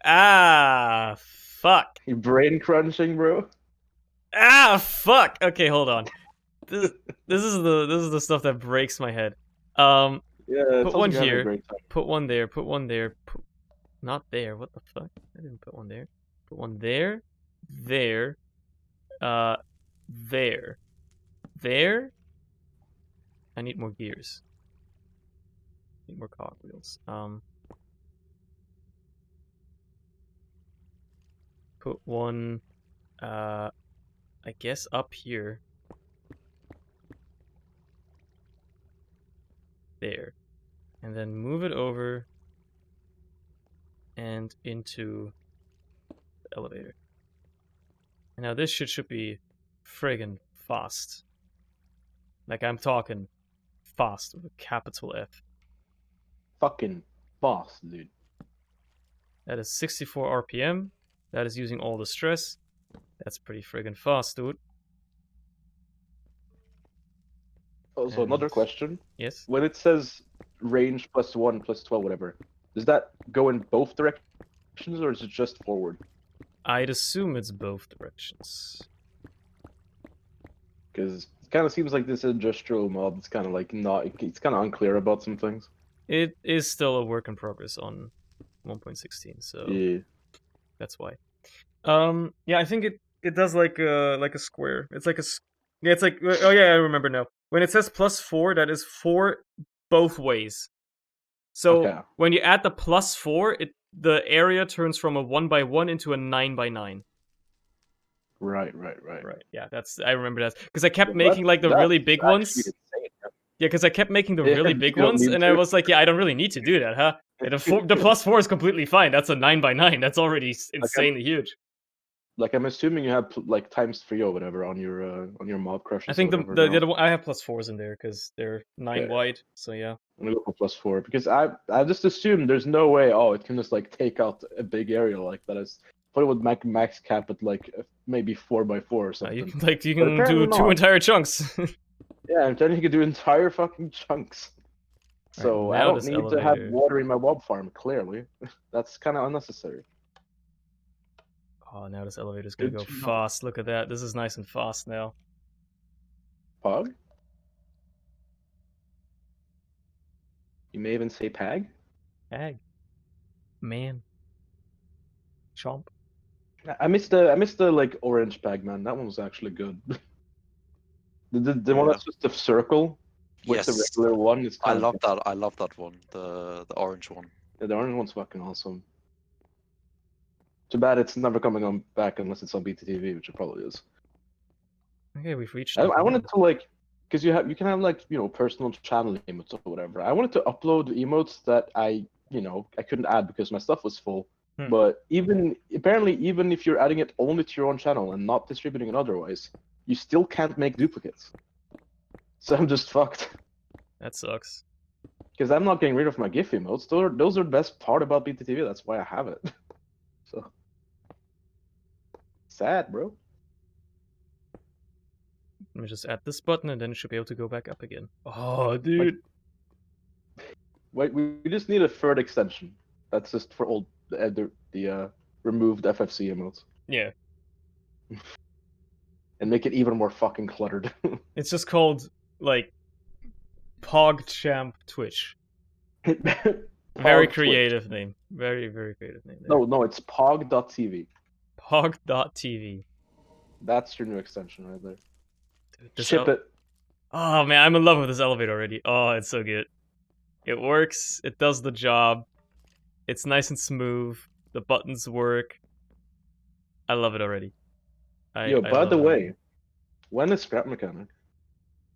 Ah, fuck. You brain crunching, bro. Ah, fuck. Okay, hold on. This is the stuff that breaks my head. Yeah, put one here. Put one there. Put one there. Not there. What the fuck? I didn't put one there. Put one there. There. There. There. I need more gears. Need more cogwheels. Put one, I guess up here. there. And then move it over and into the elevator. And now this shit should be friggin' fast. Like, I'm talking fast with a capital F. Fucking boss, dude. That is 64 RPM. That is using all the stress. That's pretty friggin' fast, dude. Also, another question. Yes? When it says range +1, +12, whatever, does that go in both directions or is it just forward? I'd assume it's both directions. Because it kind of seems like this industrial mod is kind of like not. It's kind of unclear about some things. It is still a work in progress on 1.16, so Yeah. that's why. Yeah, I think it does like a square. It's like yeah, it's like, oh yeah, I remember now. When it says +4, that is 4 both ways. So Okay. when you add the +4, the area turns from a 1x1 into a 9x9. Right. Right. Yeah, I remember that because I kept Well, making like the really big actually ones. insane. Yeah, because I kept making the Yeah, really you big don't ones, need and I to. was like, yeah, I don't really need to do that, huh? And the +4 is completely fine. That's a 9x9. That's already insanely huge. Like I'm assuming you have like ×3 or whatever on your mob crushes. I think or whatever now. the other one, I have +4s in there because they're 9 Okay. wide. So yeah. I'm gonna go for +4 because I just assumed there's no way. Oh, it can just like take out a big area like that. I thought it would make max cap at like maybe 4x4 or something. You can But do apparently two not. entire chunks. Yeah, I'm telling you, can do entire fucking chunks. So now I don't this need to have elevator. water in my mob farm. Clearly, that's kind of unnecessary. Oh, now this elevator's gonna Good go to know. fast. Look at that. This is nice and fast now. Pog? You may even say pag? Ag. Man. Chomp. I missed the like orange pag, man. That one was actually good. The one Yeah. that's just a circle with the Yes. regular one is I kind love that. I love that one. The orange one. Yeah, the orange one's fucking awesome. Too bad it's never coming on back unless it's on BTTV, which it probably is. Okay, we've reached. I wanted to like, because you can have like personal channel emotes or whatever. I wanted to upload emotes that I couldn't add because my stuff was full. But apparently even if you're adding it only to your own channel and not distributing it otherwise, you still can't make duplicates. So I'm just fucked. That sucks. Because I'm not getting rid of my GIF emotes. Those are the best part about BTTV. That's why I have it. So sad, bro. Let me just add this button and then it should be able to go back up again. Oh, dude. Wait, we just need a third extension. That's just for all the removed FFC emotes. Yeah. And make it even more fucking cluttered. It's just called, like, PogChamp Twitch. Very creative name. Very, very creative name. There. No, it's pog.tv. Pog.tv. That's your new extension right there. Dude, Ship it. Oh, man, I'm in love with this elevator already. Oh, it's so good. It works. It does the job. It's nice and smooth. The buttons work. I love it already. Yo, by the way, when is Scrap Mechanic?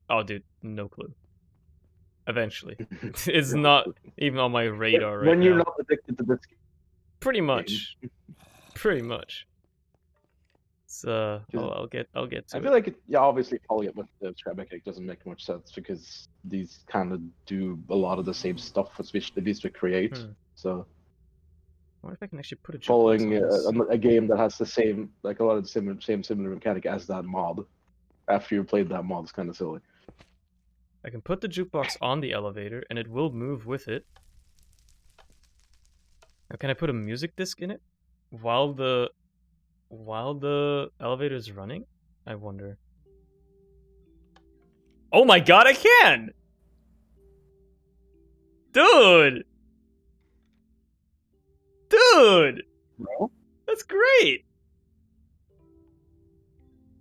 Oh, dude, no clue. Eventually. It's not even on my radar right now. When you're not addicted to this game. Pretty much. Pretty much. So, I'll get to it. I feel like obviously following it with the Scrap Mechanic doesn't make much sense because these kind of do a lot of the same stuff as we create. So I wonder if I can actually put a following a game that has the same, like a lot of the similar mechanic as that mod after you played that mod is kind of silly. I can put the jukebox on the elevator and it will move with it. Now, can I put a music disc in it while the elevator is running? I wonder. Oh my god, I can! Dude! No? That's great!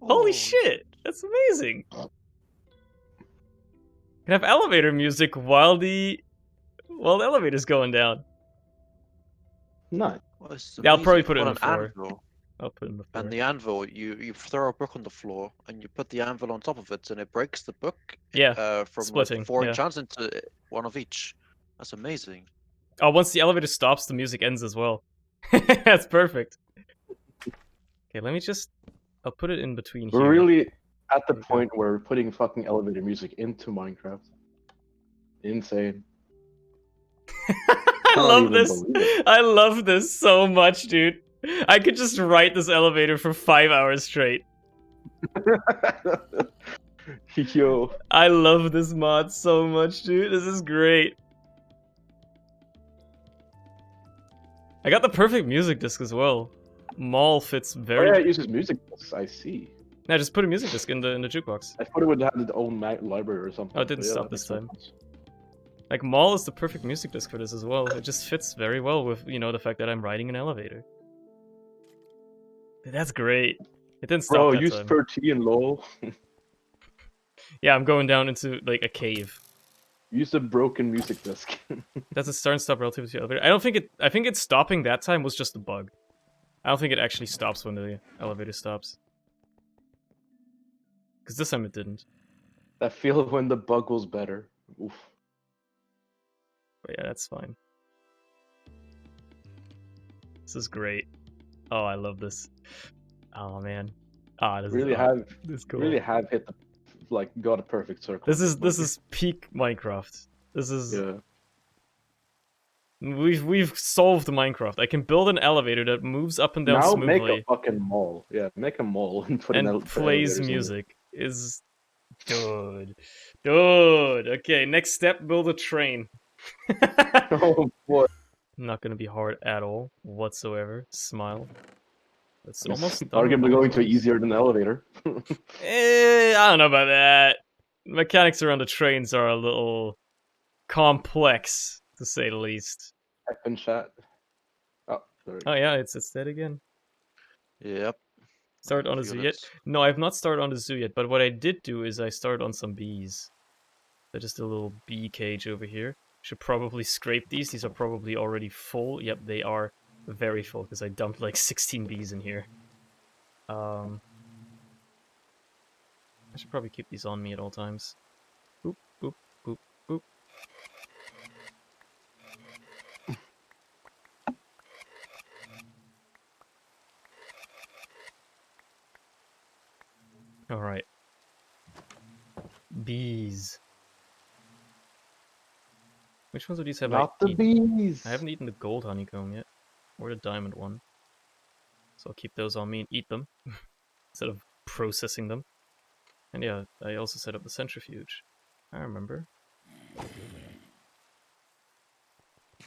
Holy Oh, shit! That's amazing! Can have elevator music while the elevator's going down. Nice. well, it's Yeah, I'll probably amazing put it on in an 4. anvil. I'll put it in the floor. And the anvil, you throw a book on the floor, and you put the anvil on top of it, and it breaks the book. Yeah, From splitting, like 4 yeah. enchants into one of each. That's amazing. Oh, once the elevator stops, the music ends as well. That's perfect. Okay, let me just... I'll put it in between We're here. really at the There we go. point where we're putting fucking elevator music into Minecraft. Insane. I Can't love even this. believe it. I love this so much, dude. I could just ride this elevator for 5 hours straight. Yo. I love this mod so much, dude. This is great. I got the perfect music disc as well. Maul fits Oh very... yeah, it uses music discs, I see. Nah, just put a music disc in the jukebox. I thought it would have its own library or something. Oh, it didn't but yeah, stop that this makes time. sense. Like, Maul is the perfect music disc for this as well. It just fits very well with, you know, the fact that I'm riding an elevator. Dude, that's great. It didn't stop Bro, that use time. 13 lol. Yeah, I'm going down into, like, a cave. Use the broken music disc. Does it start and stop relative to the elevator? I don't think it... I think it stopping that time was just a bug. I don't think it actually stops when the elevator stops. Because this time it didn't. That feel when the bug was better. Oof. But yeah, that's fine. This is great. Oh, I love this. Oh, man. Ah, this Really is... have this is cool. really have hit the like got a perfect circle. This is Like, peak Minecraft. This is... yeah. We've solved Minecraft. I can build an elevator that moves up and down Now smoothly make a fucking mall. Yeah, make a mall and put and put plays elevators in it. music. Is... Dude. Dude. Okay, next step, build a train. Oh boy. Not gonna be hard at all, whatsoever. Smile. It's It's almost done. arguably going to be easier than the elevator. I don't know about that. Mechanics around the trains are a little complex, to say the least. Type in chat. Oh, sorry. Oh yeah, it's dead again. Yep. Start I on a feel zoo yet? it. No, I have not started on the zoo yet, but what I did do is I started on some bees. There's just a little bee cage over here. Should probably scrape these. These are probably already full. Yep, they are very full, because I dumped like 16 bees in here. I should probably keep these on me at all times. Boop, boop, boop, boop. Alright. Bees. Which ones of these have Not I the eaten? bees. I haven't eaten the gold honeycomb yet. Or the diamond one. So I'll keep those on me and eat them. Instead of processing them. And yeah, I also set up the centrifuge. I remember.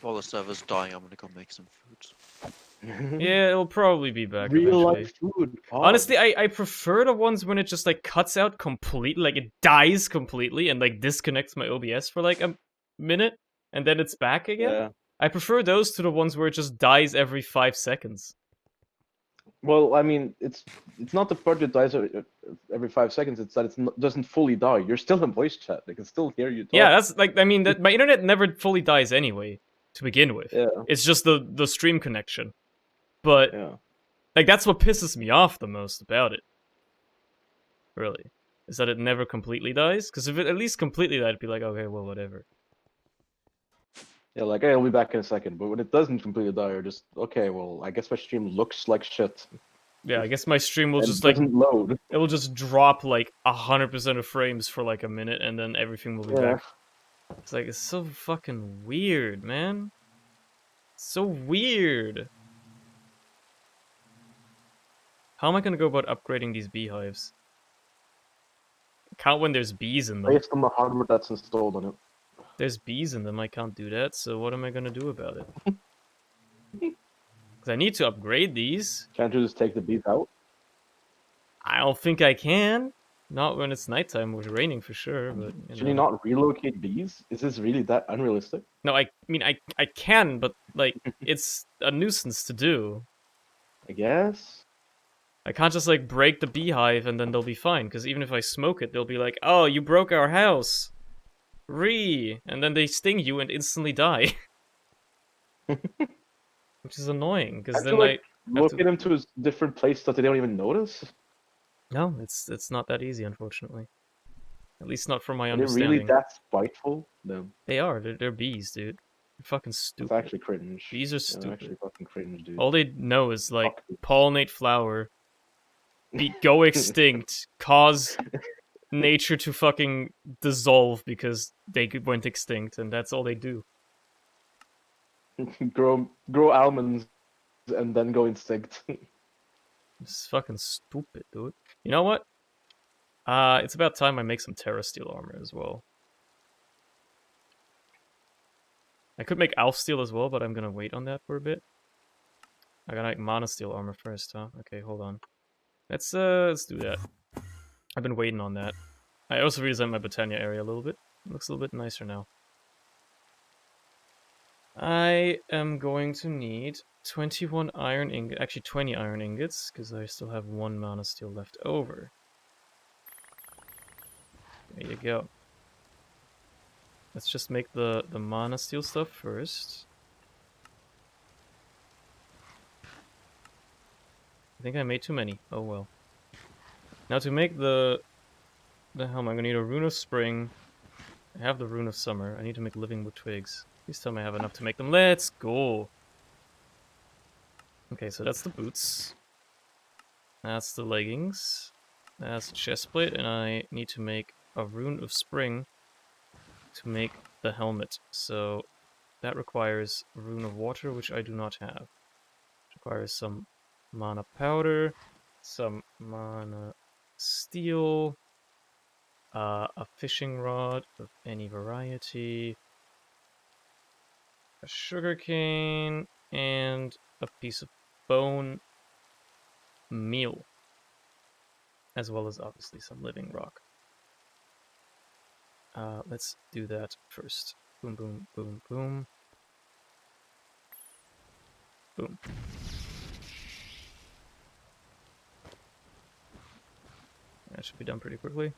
While the server's dying, I'm gonna go make some food. Yeah, it'll probably be back Real eventually. life food. Honestly, I prefer the ones when it just like cuts out completely, like it dies completely and like disconnects my OBS for like a minute and then it's back again. Yeah. I prefer those to the ones where it just dies every 5 seconds. Well, I mean, it's not the part that dies every 5 seconds. It's that it doesn't fully die. You're still in voice chat. They can still hear you talk. Yeah, that's like, I mean, that my internet never fully dies anyway to begin with. Yeah. It's just the stream connection. But Yeah. like that's what pisses me off the most about it. Really, is that it never completely dies? Because if it at least completely died, I'd be like, okay, well, whatever. Yeah, like, hey, I'll be back in a second. But when it doesn't completely die, you're just, okay, well, I guess my stream looks like shit. Yeah, I guess my stream will And just it like doesn't load. it will just drop like 100% of frames for like a minute, and then everything will be Yeah. back. It's like it's so fucking weird, man. So weird. How am I gonna go about upgrading these beehives? Count when there's bees in them. Based on the hardware that's installed on it. There's bees in them, I can't do that, so what am I gonna do about it? Because I need to upgrade these. Can't you just take the bees out? I don't think I can. Not when it's nighttime, with raining for sure, but... Can you not relocate bees? Is this really that unrealistic? No, I mean, I can, but, like, it's a nuisance to do. I guess. I can't just, like, break the beehive and then they'll be fine, because even if I smoke it, they'll be like, oh, you broke our house! And then they sting you and instantly die. Which is annoying, because I then feel like locate them to a different place that they don't even notice? No, it's not that easy, unfortunately. At least not from my Are they really understanding. that spiteful? No. They are. They're bees, dude. They're fucking That's stupid. actually cringe. Bees are Yeah, stupid. actually fucking cringe, dude. All they know is like Fuck. pollinate flower, go extinct, cause nature to fucking dissolve because they went extinct, and that's all they do. grow almonds and then go extinct. It's fucking stupid, dude. You know what? It's about time I make some Terra Steel armor as well. I could make Elf Steel as well, but I'm gonna wait on that for a bit. I gotta make Mana Steel armor first, huh? Okay, hold on. Let's do that. I've been waiting on that. I also redesigned my Botania area a little bit. It looks a little bit nicer now. I am going to need 21 iron ingots, actually 20 iron ingots, because I still have 1 Mana Steel left over. There you go. Let's just make the Mana Steel stuff first. I think I made too many. Oh well. Now to make the helm, I'm gonna need a Rune of Spring. I have the Rune of Summer. I need to make Living Wood Twigs. Please tell me I have enough to make them. Let's go! Okay, so that's the boots. That's the leggings. That's the chestplate, and I need to make a Rune of Spring to make the helmet. So that requires a Rune of Water, which I do not have. It requires some Mana Powder, some Mana Steel, a fishing rod of any variety, a sugarcane, and a piece of bone meal, as well as obviously some living rock. Let's do that first. Boom, boom, boom, boom. Boom. That should be done pretty quickly.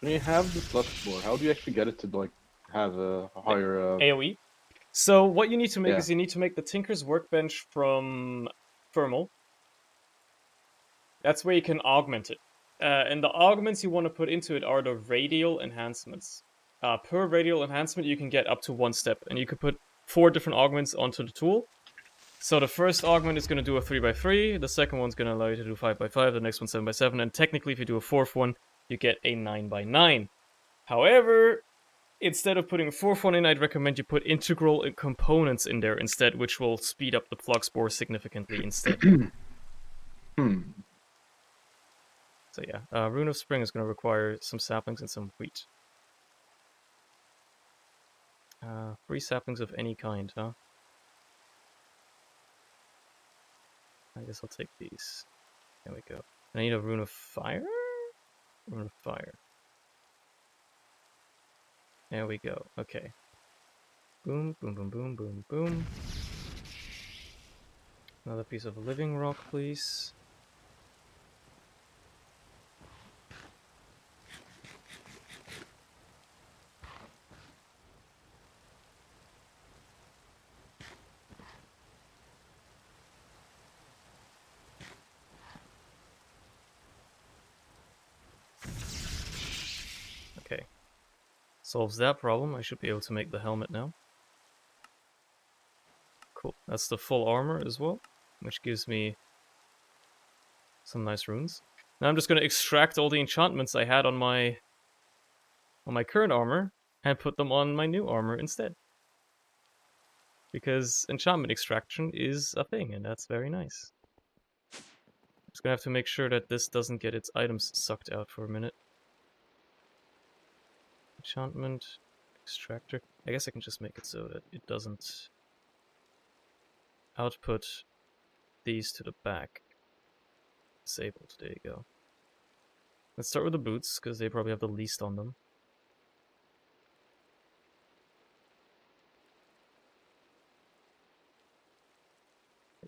When you have the flux board, how do you actually get it to like have a higher AoE. So what you need to make Yeah. is you need to make the Tinker's Workbench from Thermal. That's where you can augment it. And the augments you want to put into it are the radial enhancements. Per radial enhancement, you can get up to 1 step, and you could put 4 different augments onto the tool. So the first augment is going to do a 3x3, the second one's going to allow you to do 5x5, the next one 7x7, and technically if you do a 4th one, you get a 9x9. However, instead of putting a 4th one in, I'd recommend you put integral components in there instead, which will speed up the flux bore significantly instead. So yeah, Rune of Spring is going to require some saplings and some wheat. 3 saplings of any kind, huh? I guess I'll take these. There we go. I need a Rune of Fire? Rune of Fire. There we go. Okay. Boom, boom, boom, boom, boom, boom. Another piece of living rock, please. Okay. Solves that problem. I should be able to make the helmet now. Cool. That's the full armor as well, which gives me some nice runes. Now I'm just going to extract all the enchantments I had on my current armor and put them on my new armor instead. Because enchantment extraction is a thing, and that's very nice. Just gonna have to make sure that this doesn't get its items sucked out for a minute. Enchantment extractor. I guess I can just make it so that it doesn't output these to the back. Disabled. There you go. Let's start with the boots, because they probably have the least on them.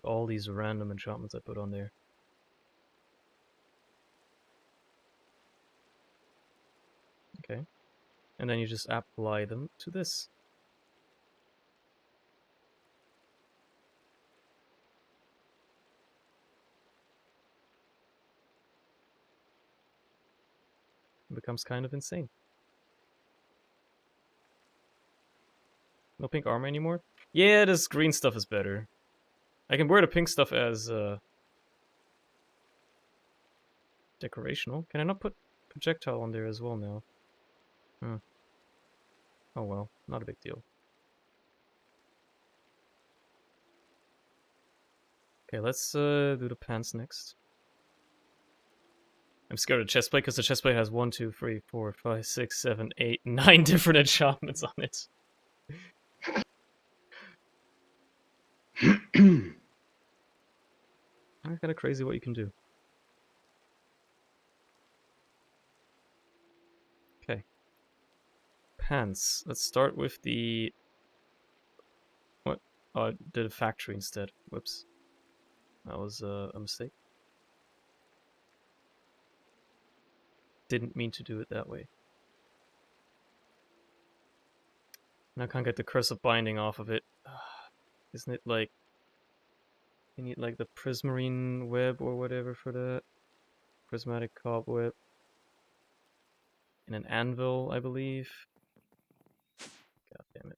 All these random enchantments I put on there. Okay. and then you just apply them to this. It becomes kind of insane. No pink armor anymore? Yeah, this green stuff is better. I can wear the pink stuff as decorational. Can I not put projectile on there as well now? Oh well, not a big deal. Okay, let's do the pants next. I'm scared of chestplate because the chestplate has 1, 2, 3, 4, 5, 6, 7, 8, 9 different enchantments on it. Kind of crazy what you can do. Okay. Pants. Let's start with the... What? Oh, I did a factory instead. Whoops. That was a mistake. Didn't mean to do it that way. And I can't get the curse of binding off of it. Isn't it like... You need like the prismarine web or whatever for that? Prismatic cobweb. And an anvil, I believe. God damn it.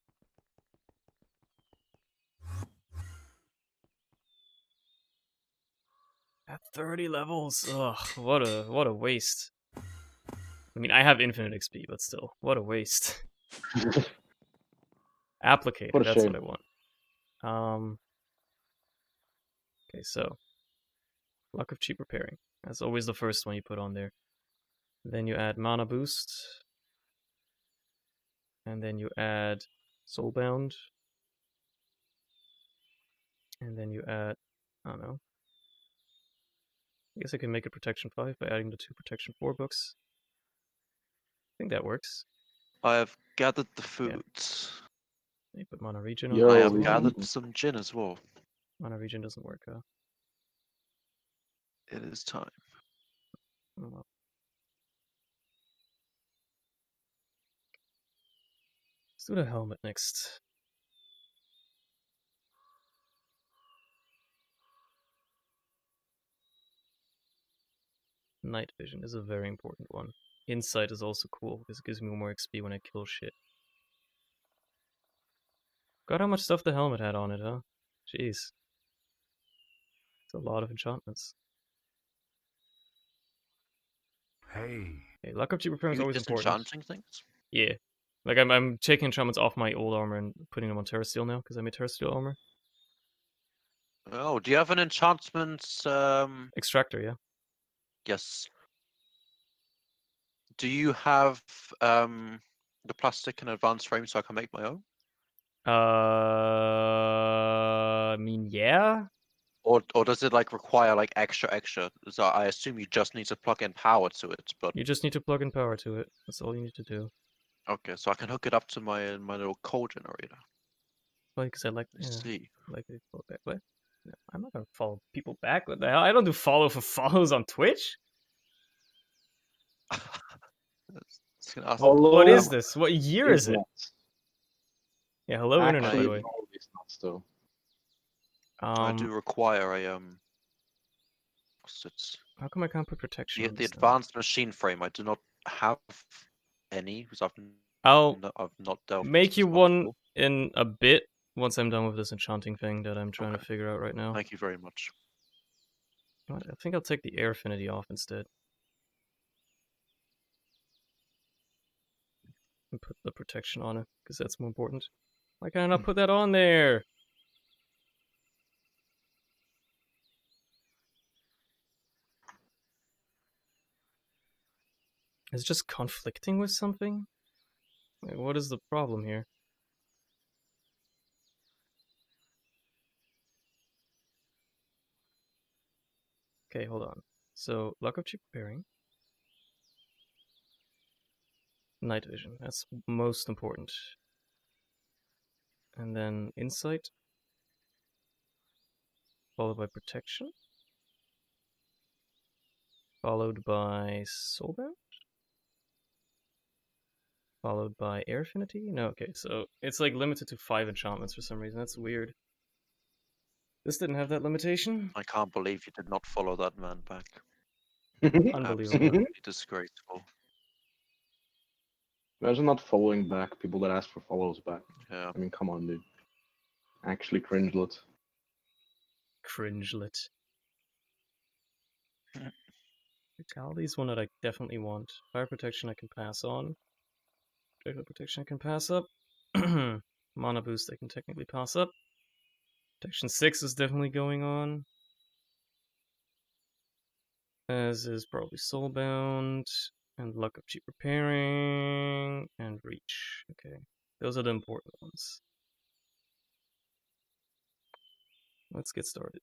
At 30 levels, ugh, what a waste. I mean, I have infinite XP, but still, what a waste. Applicator, What a that's shame. what I want. Okay, so Luck of Cheap Repairing. That's always the first one you put on there. Then you add Mana Boost. And then you add Soulbound. And then you add, I don't know. I guess I can make it Protection 5 by adding the 2 Protection 4 books. I think that works. I have gathered the foods. You put Mana Regen on Yo, I there have as well. gathered some gin as well. Mana Regen doesn't work, huh? It is time. Oh, well. Let's do the helmet next. Night Vision is a very important one. Insight is also cool because it gives me more XP when I kill shit. God, how much stuff the helmet had on it, huh? Jeez. It's a lot of enchantments. Hey. Hey, Luck of Cheap Repairing is You always just important. enchanting things? Yeah. Like, I'm taking enchantments off my old armor and putting them on Terra Steel now, because I made Terra Steel armor. Oh, do you have an enchantment? Extractor, yeah. Yes. Do you have the plastic and advanced frame so I can make my own? I mean, yeah? Or does it like require like extra? So I assume you just need to plug in power to it, but You just need to plug in power to it. That's all you need to do. okay, so I can hook it up to my little coal generator. Well, because I like, Let's yeah, see. I like it. Back. What? No, I'm not gonna follow people back. What the hell? I don't do follow for follows on Twitch. Hello, What is this? What year is it? nuts. Yeah, hello internet, by Actually, the way. no, it's nuts though. I do require a what's it? How come I can't put protection on The this then? advanced machine frame. I do not have any because I'll I've not dealt make with you this one before. in a bit once I'm done with this enchanting thing that I'm trying to figure out right now. Thank you very much. I think I'll take the air affinity off instead. And put the protection on it, because that's more important. Why can't I not put that on there? Is it just conflicting with something? Like, what is the problem here? Okay, hold on. So, Luck of Cheap Repairing. Night Vision, that's most important. And then Insight. Followed by Protection. Followed by Soulbound. followed by air affinity? No, okay, so it's like limited to 5 enchantments for some reason. That's weird. This didn't have that limitation. I can't believe you did not follow that man back. Unbelievable. Absolutely disgraceful. Imagine not following back people that ask for follows back. Yeah. I mean, come on, dude. Actually cringelet. Cringelet. Vitality is one that I definitely want. Fire protection I can pass on. Projectile protection I can pass up. Mana boost I can technically pass up. Protection 6 is definitely going on. As is probably Soulbound. And Luck of Cheap Repairing. And Reach. Okay. Those are the important ones. Let's get started.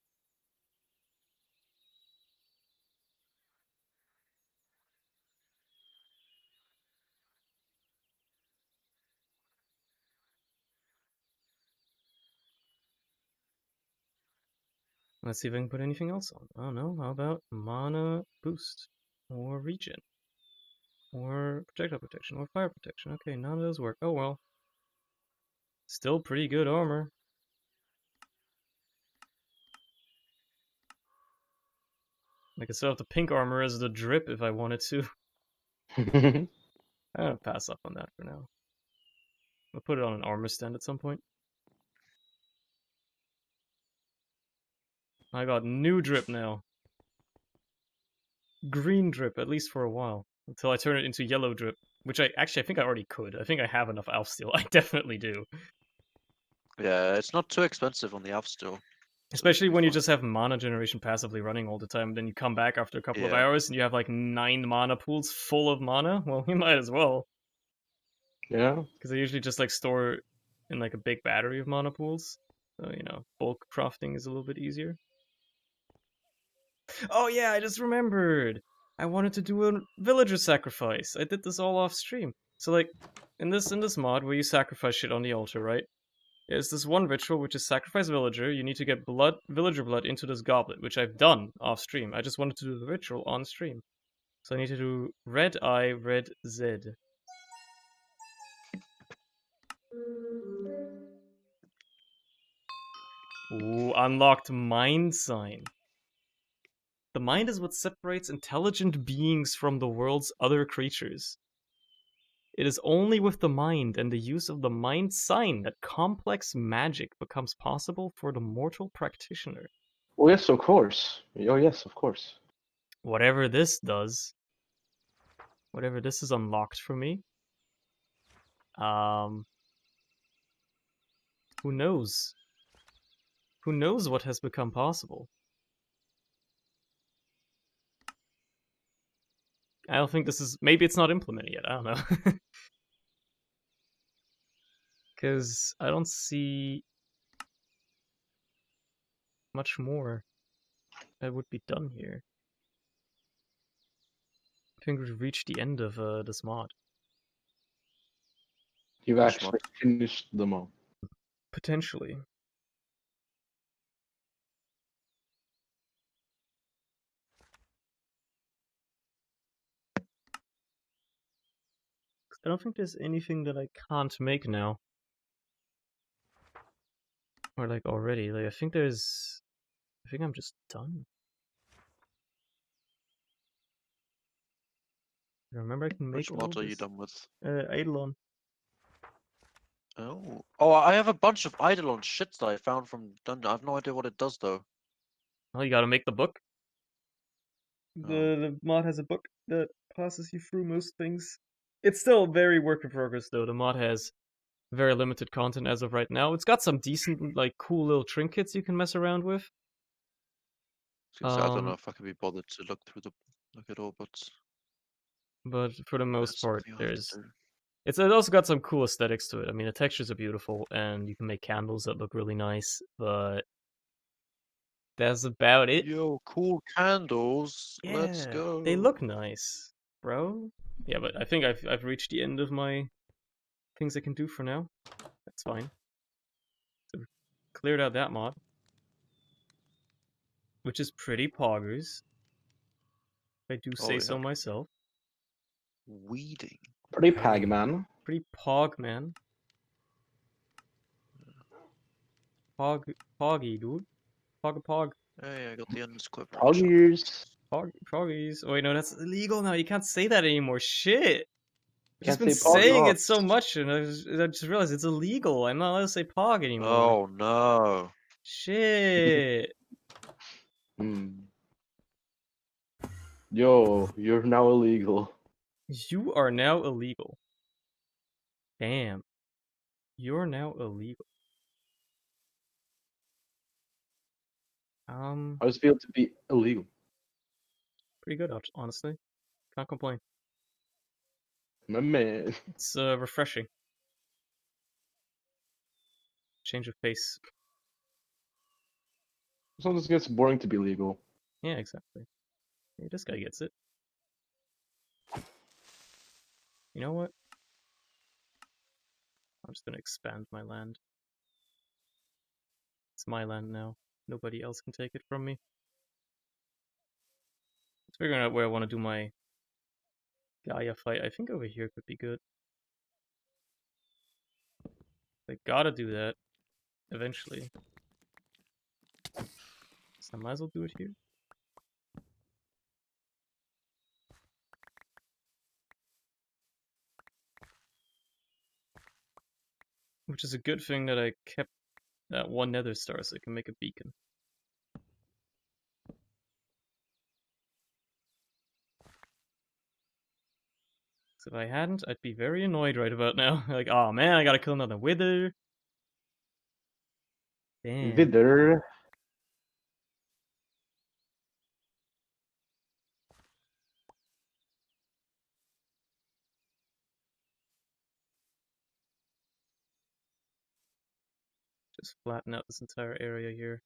Let's see if I can put anything else on. Oh no, how about Mana Boost? Or Regen? Or Projectile Protection? Or Fire Protection? Okay, none of those work. Oh well. Still pretty good armor. I could set up the pink armor as the drip if I wanted to. I'm gonna pass up on that for now. I'll put it on an armor stand at some point. I got new drip now. Green drip, at least for a while. Until I turn it into yellow drip. Which I think I already could. I think I have enough elf steel. I definitely do. Yeah, it's not too expensive on the app still. Especially when you just have mana generation passively running all the time, then you come back after a couple of hours and you have like 9 mana pools full of mana. Well, you might as well. Yeah. Because they usually just like store in like a big battery of mana pools. So, you know, bulk crafting is a little bit easier. Oh yeah, I just remembered! I wanted to do a villager sacrifice. I did this all off stream. So like, in this mod where you sacrifice shit on the altar, right? There's this one ritual which is sacrifice villager. You need to get villager blood into this goblet, which I've done off stream. I just wanted to do the ritual on stream. So I need to do red I, red Z. Ooh, unlocked mind sign. The mind is what separates intelligent beings from the world's other creatures. It is only with the mind and the use of the mind sign that complex magic becomes possible for the mortal practitioner. Oh yes, of course. Oh yes, of course. Whatever this does, whatever this is unlocked for me, who knows? Who knows what has become possible? I don't think this is... Maybe it's not implemented yet, I don't know. Because I don't see much more that would be done here. I think we've reached the end of this mod. You've Which actually finished the mod. Potentially. I don't think there's anything that I can't make now. Or like already. Like I think I'm just done. I remember I can make Which all mod are you this. done with? Eidolon. Oh, I have a bunch of Eidolon shit that I found from dungeon. I have no idea what it does though. Well, you gotta make the book. Oh. The mod has a book that passes you through most things. It's still very work in progress though. The mod has very limited content as of right now. It's got some decent, like, cool little trinkets you can mess around with. I don't know if I can be bothered to look at all, but for the most part, something I have to do. It also got some cool aesthetics to it. I mean, the textures are beautiful, and you can make candles that look really nice, but that's about it. Yo, cool candles. Yeah, Let's go. they look nice, bro. Yeah, but I think I've reached the end of my things I can do for now. That's fine. So cleared out that mod, which is pretty poggers. If I do say so myself. Weeding. Pretty Pagman. Pretty pog, man. Poggy, dude. Pog. Hey, I got the endless quiver. Poggies. Poggies. Oh, wait, no, that's illegal now. You can't say that anymore. Shit. I've just Can't been say pog. saying Not. it so much, and I just realized it's illegal. I'm not allowed to say pog anymore. Oh no. Shit. Yo, you're now illegal. You are now illegal. Damn. You're now illegal. How does it feel to be illegal? Pretty good, honestly. Can't complain. My man. It's refreshing. Change of pace. Sometimes it gets boring to be legal. Yeah, exactly. Hey, this guy gets it. You know what? I'm just gonna expand my land. It's my land now. Nobody else can take it from me. Let's figure out where I want to do my Gaia fight. I think over here could be good. I gotta do that eventually. So I might as well do it here. Which is a good thing that I kept that one nether star so I can make a beacon. So if I hadn't, I'd be very annoyed right about now. Like, oh man, I gotta kill another wither. Damn. Wither. Just flatten out this entire area here.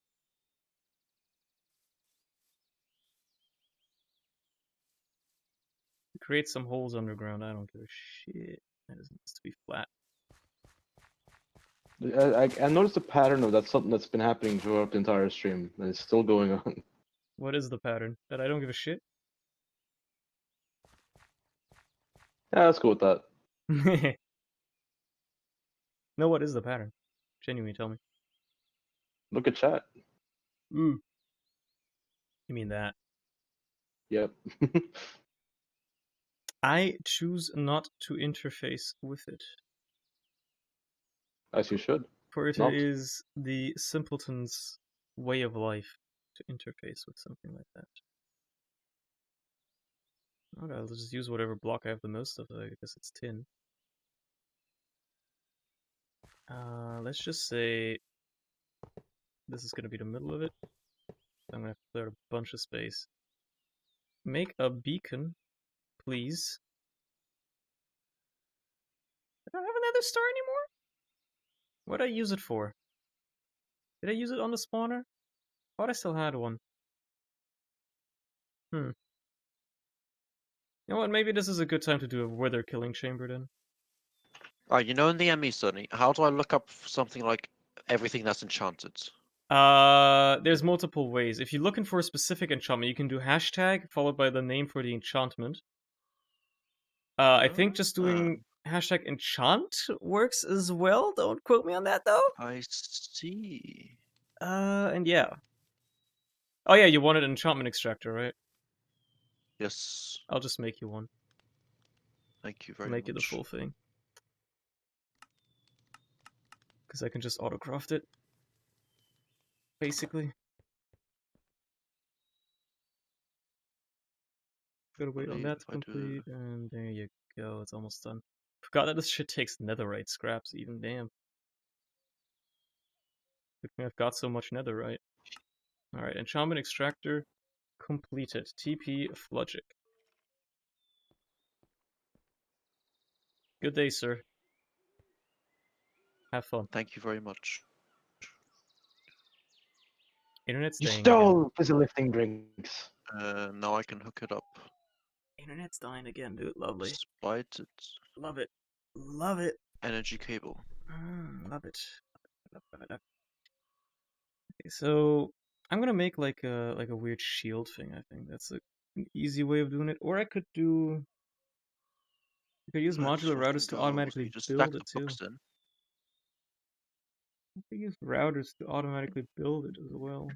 Create some holes underground, I don't give a shit. That is needs to be flat. I noticed a pattern of that, something that's been happening throughout the entire stream, and it's still going on. What is the pattern? That I don't give a shit? Yeah, let's go with that. No, what is the pattern? Genuinely tell me. Look at chat. You mean that? Yep. I choose not to interface with it. As you should. For it Not. is the simpleton's way of life to interface with something like that. Okay, I'll just use whatever block I have the most of. I guess it's tin. Let's just say this is gonna be the middle of it. I'm gonna have to clear a bunch of space. Make a beacon, please. I don't have another star anymore? What did I use it for? Did I use it on the spawner? Thought I still had one. You know what, maybe this is a good time to do a wither killing chamber then. You know in the ME Sunny, how do I look up something like everything that's enchanted? There's multiple ways. If you're looking for a specific enchantment, you can do hashtag followed by the name for the enchantment. I think just doing hashtag enchant works as well. Don't quote me on that though. I see. And yeah. Oh yeah, you wanted an enchantment extractor, right? Yes. I'll just make you one. Thank you very Make much. it the full thing. Because I can just autocraft it. Basically. Gotta wait on that to complete, and there you go, it's almost done. Forgot that this shit takes netherite scraps even, damn. Good thing I've got so much netherite. Alright, enchantment extractor completed. TP Fludgic. Good day, sir. Have fun. Thank you very much. Internet's You dying stole again. fizzy lifting drinks. Now I can hook it up. Internet's dying again, dude. Lovely. Despite it. Love it. Love it. Energy cable. Love it. Love it. Okay, so I'm gonna make like a weird shield thing. I think that's an easy way of doing it. Or I could do You could use Let's modular routers to fucking go. So automatically you just stack build the it too. blocks in. You could use routers to automatically build it as well.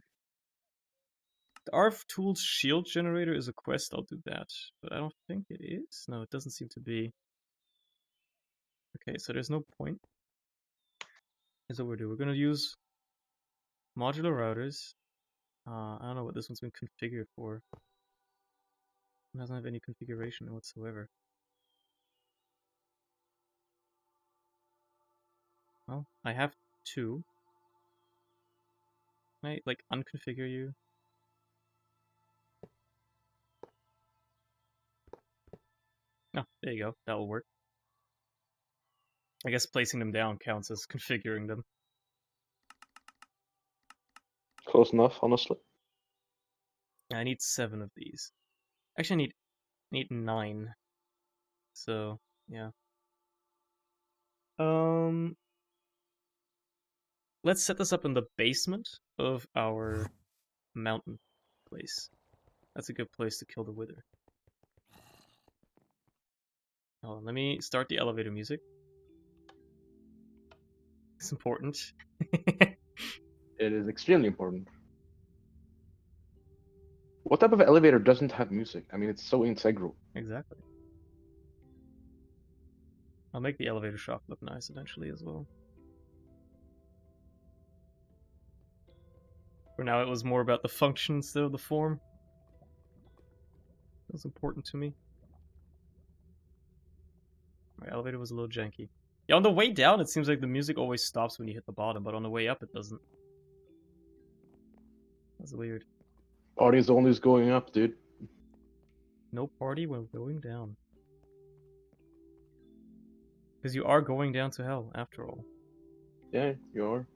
The RF Tools shield generator is a quest, I'll do that. But I don't think it is. No, it doesn't seem to be. Okay, so there's no point. Here's what we're doing. We're gonna use modular routers. I don't know what this one's been configured for. It doesn't have any configuration whatsoever. Well, I have two. Can I, like, unconfigure you? Oh, there you go. That'll work. I guess placing them down counts as configuring them. Close enough, honestly. I need 7 of these. Actually, I need 9. So, yeah. Let's set this up in the basement of our mountain place. That's a good place to kill the wither. Hold on, let me start the elevator music. It's important. It is extremely important. What type of elevator doesn't have music? I mean, it's so integral. Exactly. I'll make the elevator shaft look nice eventually as well. For now, it was more about the function instead of the form. That was important to me. My elevator was a little janky. Yeah, on the way down, it seems like the music always stops when you hit the bottom, but on the way up, it doesn't. That's weird. Party's always going up, dude. No party when going down. Because you are going down to hell, after all. Yeah, you are.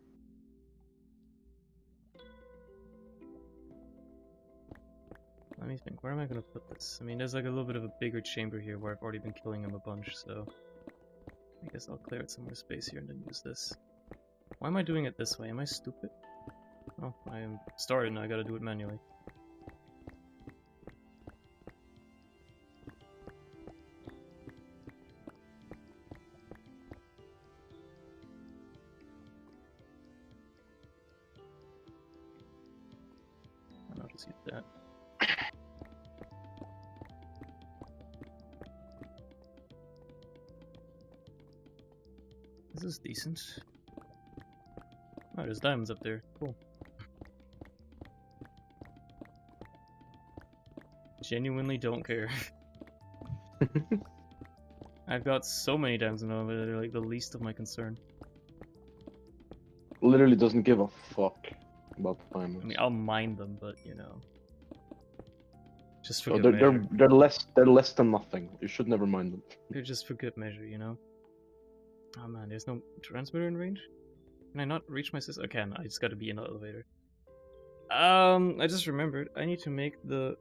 Let me think, where am I going to put this? I mean, there's like a little bit of a bigger chamber here where I've already been killing him a bunch, so... I guess I'll clear out some more space here and then use this. Why am I doing it this way? Am I stupid? Oh, I am started and I gotta do it manually. And I'll just use that. This is decent. Oh, there's diamonds up there. Cool. Genuinely don't care. I've got so many diamonds now, but they're like the least of my concern. Literally doesn't give a fuck about the diamonds. I mean, I'll mine them, but you know, just for Oh, good measure. they're less than nothing. You should never mind them. They're just for good measure, you know. Oh man, there's no transmitter in range. Can I not reach my system? I can. I just got to be in the elevator. I just remembered. I need to make the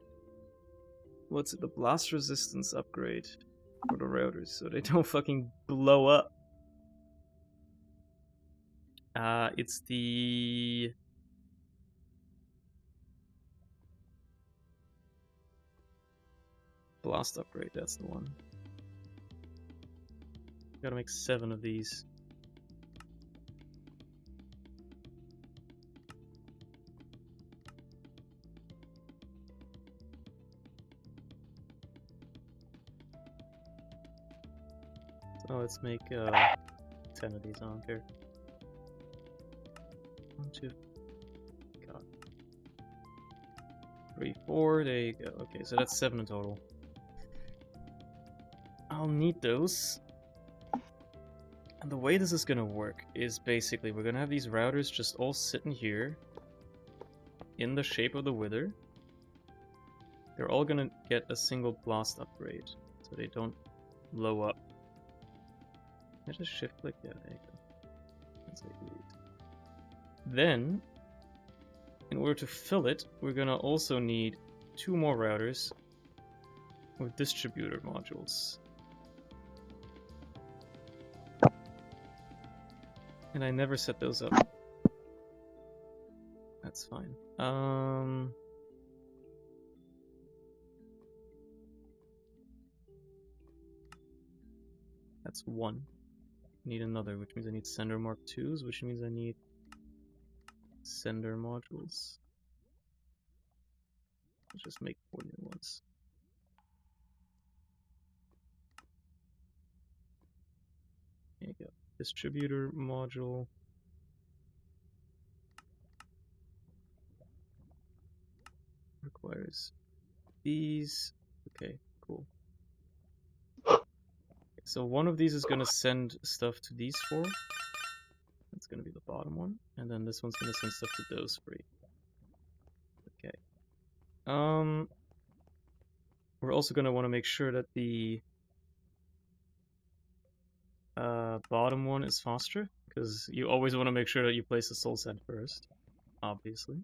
the blast resistance upgrade for the routers so they don't fucking blow up. It's the blast upgrade. That's the one. Gotta make 7 of these. So let's make 10 of these. I don't care. 1, 2, God, 3, 4. There you go. Okay, so that's 7 in total. I'll need those. And the way this is gonna work is basically we're gonna have these routers just all sitting here in the shape of the wither. They're all gonna get a single blast upgrade, so they don't blow up. I just shift click? Yeah, there you go. That's what you need. Then, in order to fill it, we're gonna also need 2 more routers with distributor modules. And I never set those up. That's fine. That's one. Need another, which means I need sender Mark IIs, which means I need sender modules. Let's just make 4 new ones. There you go. Distributor module. Requires these. Okay, cool. So one of these is going to send stuff to these 4. That's going to be the bottom one. And then this one's going to send stuff to those 3. Okay. We're also going to want to make sure that the bottom one is faster, because you always want to make sure that you place the soul send first, obviously.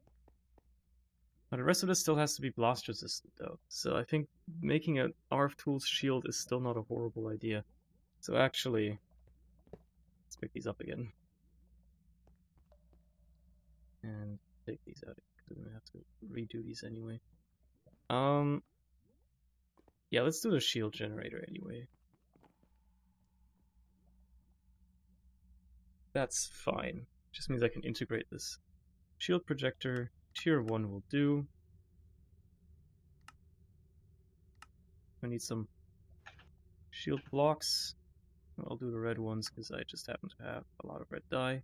But the rest of this still has to be blast resistant though, so I think making an ARF Tools shield is still not a horrible idea. So actually, let's pick these up again. And take these out, because we're going to have to redo these anyway. Yeah, let's do the shield generator anyway. That's fine. Just means I can integrate this. Shield projector, tier 1 will do. I need some shield blocks. I'll do the red ones because I just happen to have a lot of red dye.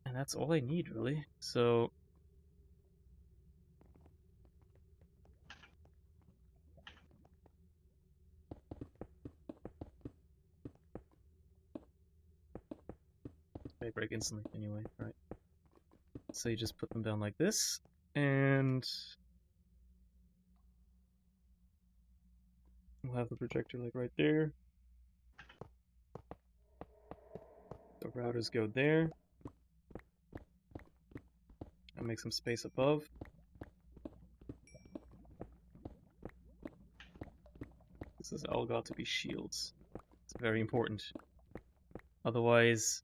And that's all I need, really. So they break instantly anyway, right? So you just put them down like this, and we'll have the projector like right there. The routers go there. I'll make some space above. This is all got to be shields. It's very important. Otherwise,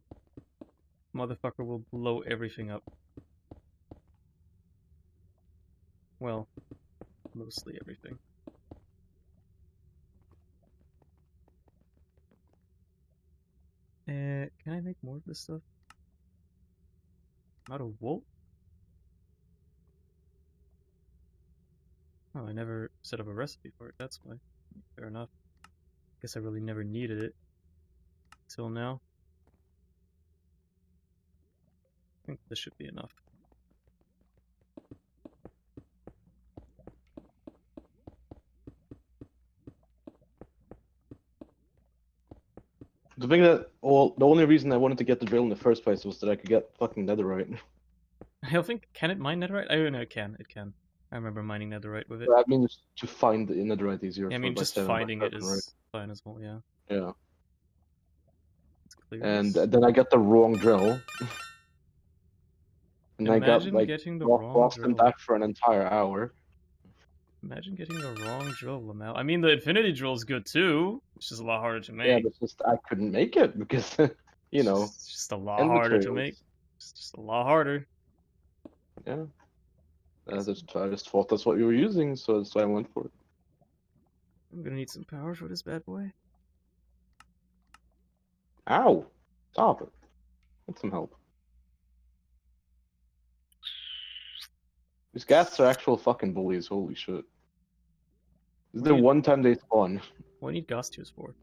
motherfucker will blow everything up. Well, mostly everything. Can I make more of this stuff? Out of wool? Oh, I never set up a recipe for it, that's why. Fair enough. Guess I really never needed it till now. I think this should be enough. The thing that, well, the only reason I wanted to get the drill in the first place was that I could get fucking netherite. I don't think, can it mine netherite? Oh no, it can. I remember mining netherite with it. That means to find the netherite easier. Yeah, I mean, just 7x7 finding it right? is fine as well, yeah. Yeah. Let's clear And this. then I got the wrong drill. And I got Imagine like getting the wrong lost and drill. back for an entire hour. Imagine getting the wrong drill, Lamel. I mean, the infinity drill is good too. It's just a lot harder to make. Yeah, but just I couldn't make it because you know. It's just a lot and harder to materials. make. It's just a lot harder. Yeah. I just thought that's what you were using, so that's why I went for it. I'm gonna need some power for this bad boy. Ow! Stop it. Get some help. These ghasts are actual fucking bullies, holy shit. This is the one time they spawn. What do you need ghost tubes for?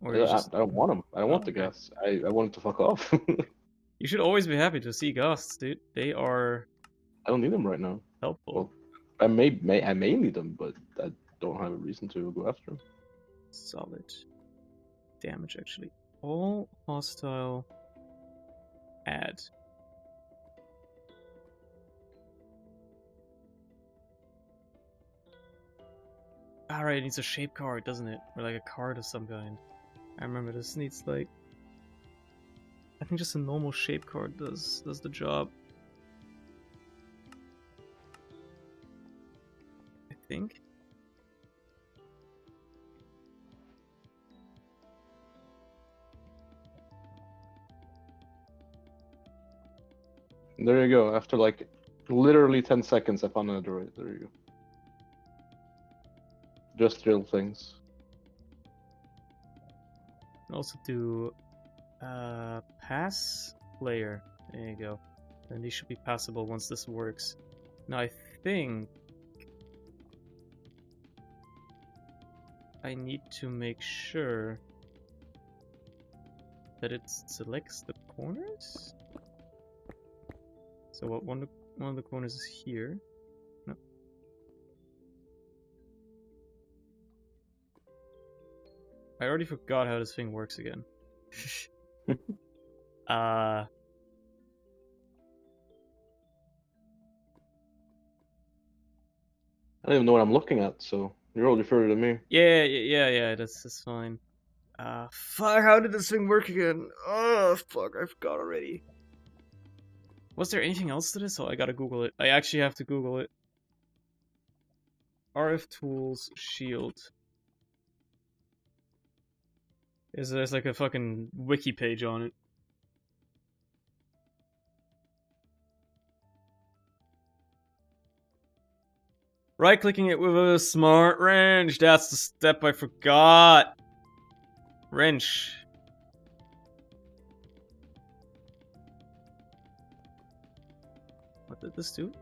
Or I, you just... I don't want them. I don't want the okay. ghasts. I want them to fuck off. You should always be happy to see ghosts, dude. They are I don't need them right now. helpful. Well, I may need them, but I don't have a reason to go after them. Solid. Damage, actually. All hostile... Add. Alright, it needs a shape card, doesn't it? Or like a card of some kind. I remember this needs like... I think just a normal shape card does the job. I think. There you go. After like literally 10 seconds, I found another right. There you go. Just drill things. Can also do pass player. There you go. And these should be passable once this works. Now I think I need to make sure that it selects the corners. So what one of the corners is here. No. I already forgot how this thing works again. I don't even know what I'm looking at, so you're already further than me. Yeah, that's fine. Fuck, how did this thing work again? Oh, fuck, I forgot already. Was there anything else to this? Oh, I gotta Google it. I actually have to Google it. RF Tools Shield. There's like a fucking wiki page on it. Right-clicking it with a smart wrench. That's the step I forgot. Wrench. What did this do?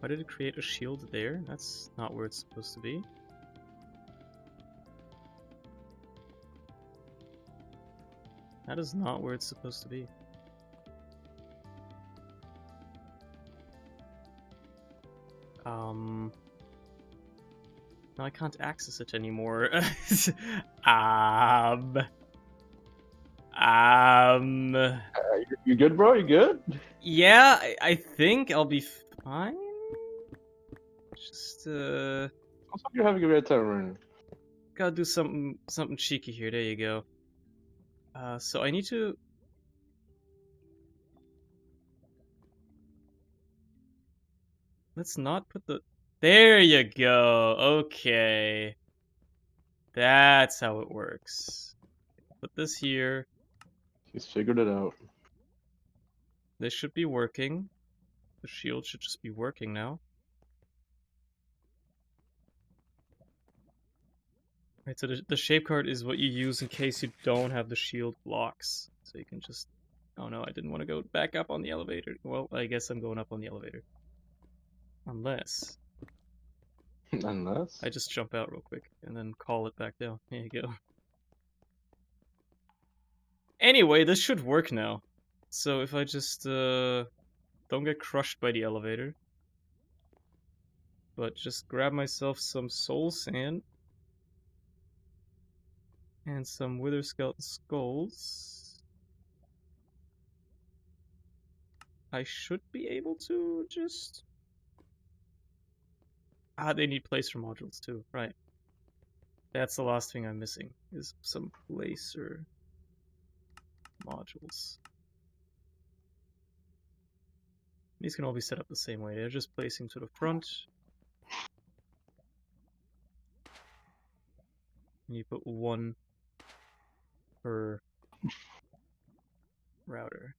Why did it create a shield there? That's not where it's supposed to be. That is not where it's supposed to be. No, I can't access it anymore. You good, bro? You good? Yeah, I think I'll be fine. Just, Looks like you're having a great time right now. gotta do something cheeky here. There you go. So I need to... Let's not put the... There you go. Okay. That's how it works. Put this here. He's figured it out. This should be working. The shield should just be working now. Right, so the shape card is what you use in case you don't have the shield blocks. So you can just... Oh no, I didn't want to go back up on the elevator. Well, I guess I'm going up on the elevator. Unless... Unless? I just jump out real quick and then call it back down. There you go. Anyway, this should work now. So if I just don't get crushed by the elevator, but just grab myself some soul sand and some wither skeleton skulls, I should be able to just... Ah, they need placer modules too, right. That's the last thing I'm missing, is some placer modules. These can all be set up the same way, they're just placing to the front. And you put one per router.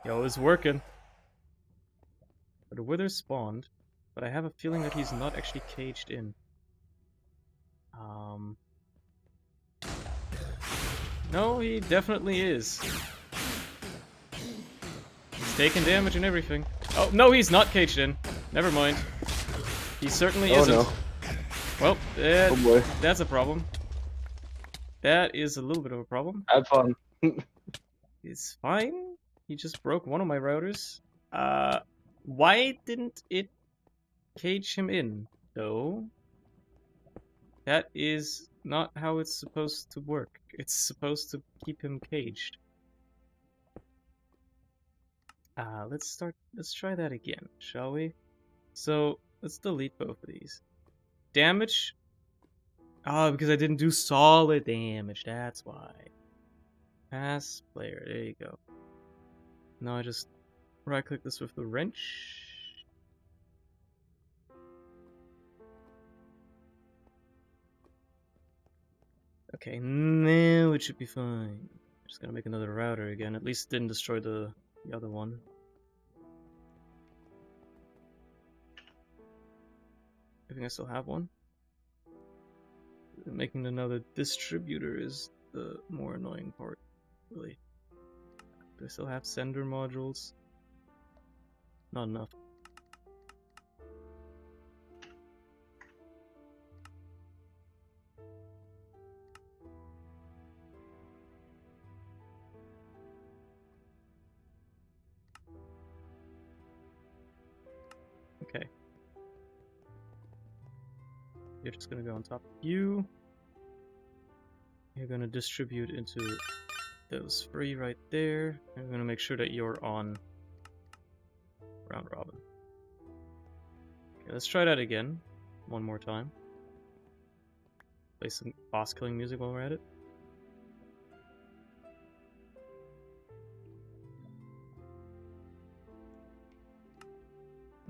Yo, it's working. The wither spawned, but I have a feeling that he's not actually caged in. No, he definitely is. He's taking damage and everything. Oh, no, he's not caged in. Never mind. He certainly isn't. No. Well, Oh boy. that's a problem. That is a little bit of a problem. Have fun. It's fine. He just broke one of my routers. Why didn't it cage him in, though? That is not how it's supposed to work. It's supposed to keep him caged. Let's try that again, shall we? So, let's delete both of these. Damage? Oh, because I didn't do solid damage, that's why. Pass player, there you go. Now I just right-click this with the wrench. Okay, now it should be fine. Just gotta make another router again. At least it didn't destroy the other one. I think I still have one. Making another distributor is the more annoying part, really. Do I still have sender modules? Not enough. Okay. You're just gonna go on top of you. You're gonna distribute into those three right there. I'm gonna make sure that you're on round robin. Okay, let's try that again. One more time. Play some boss killing music while we're at it.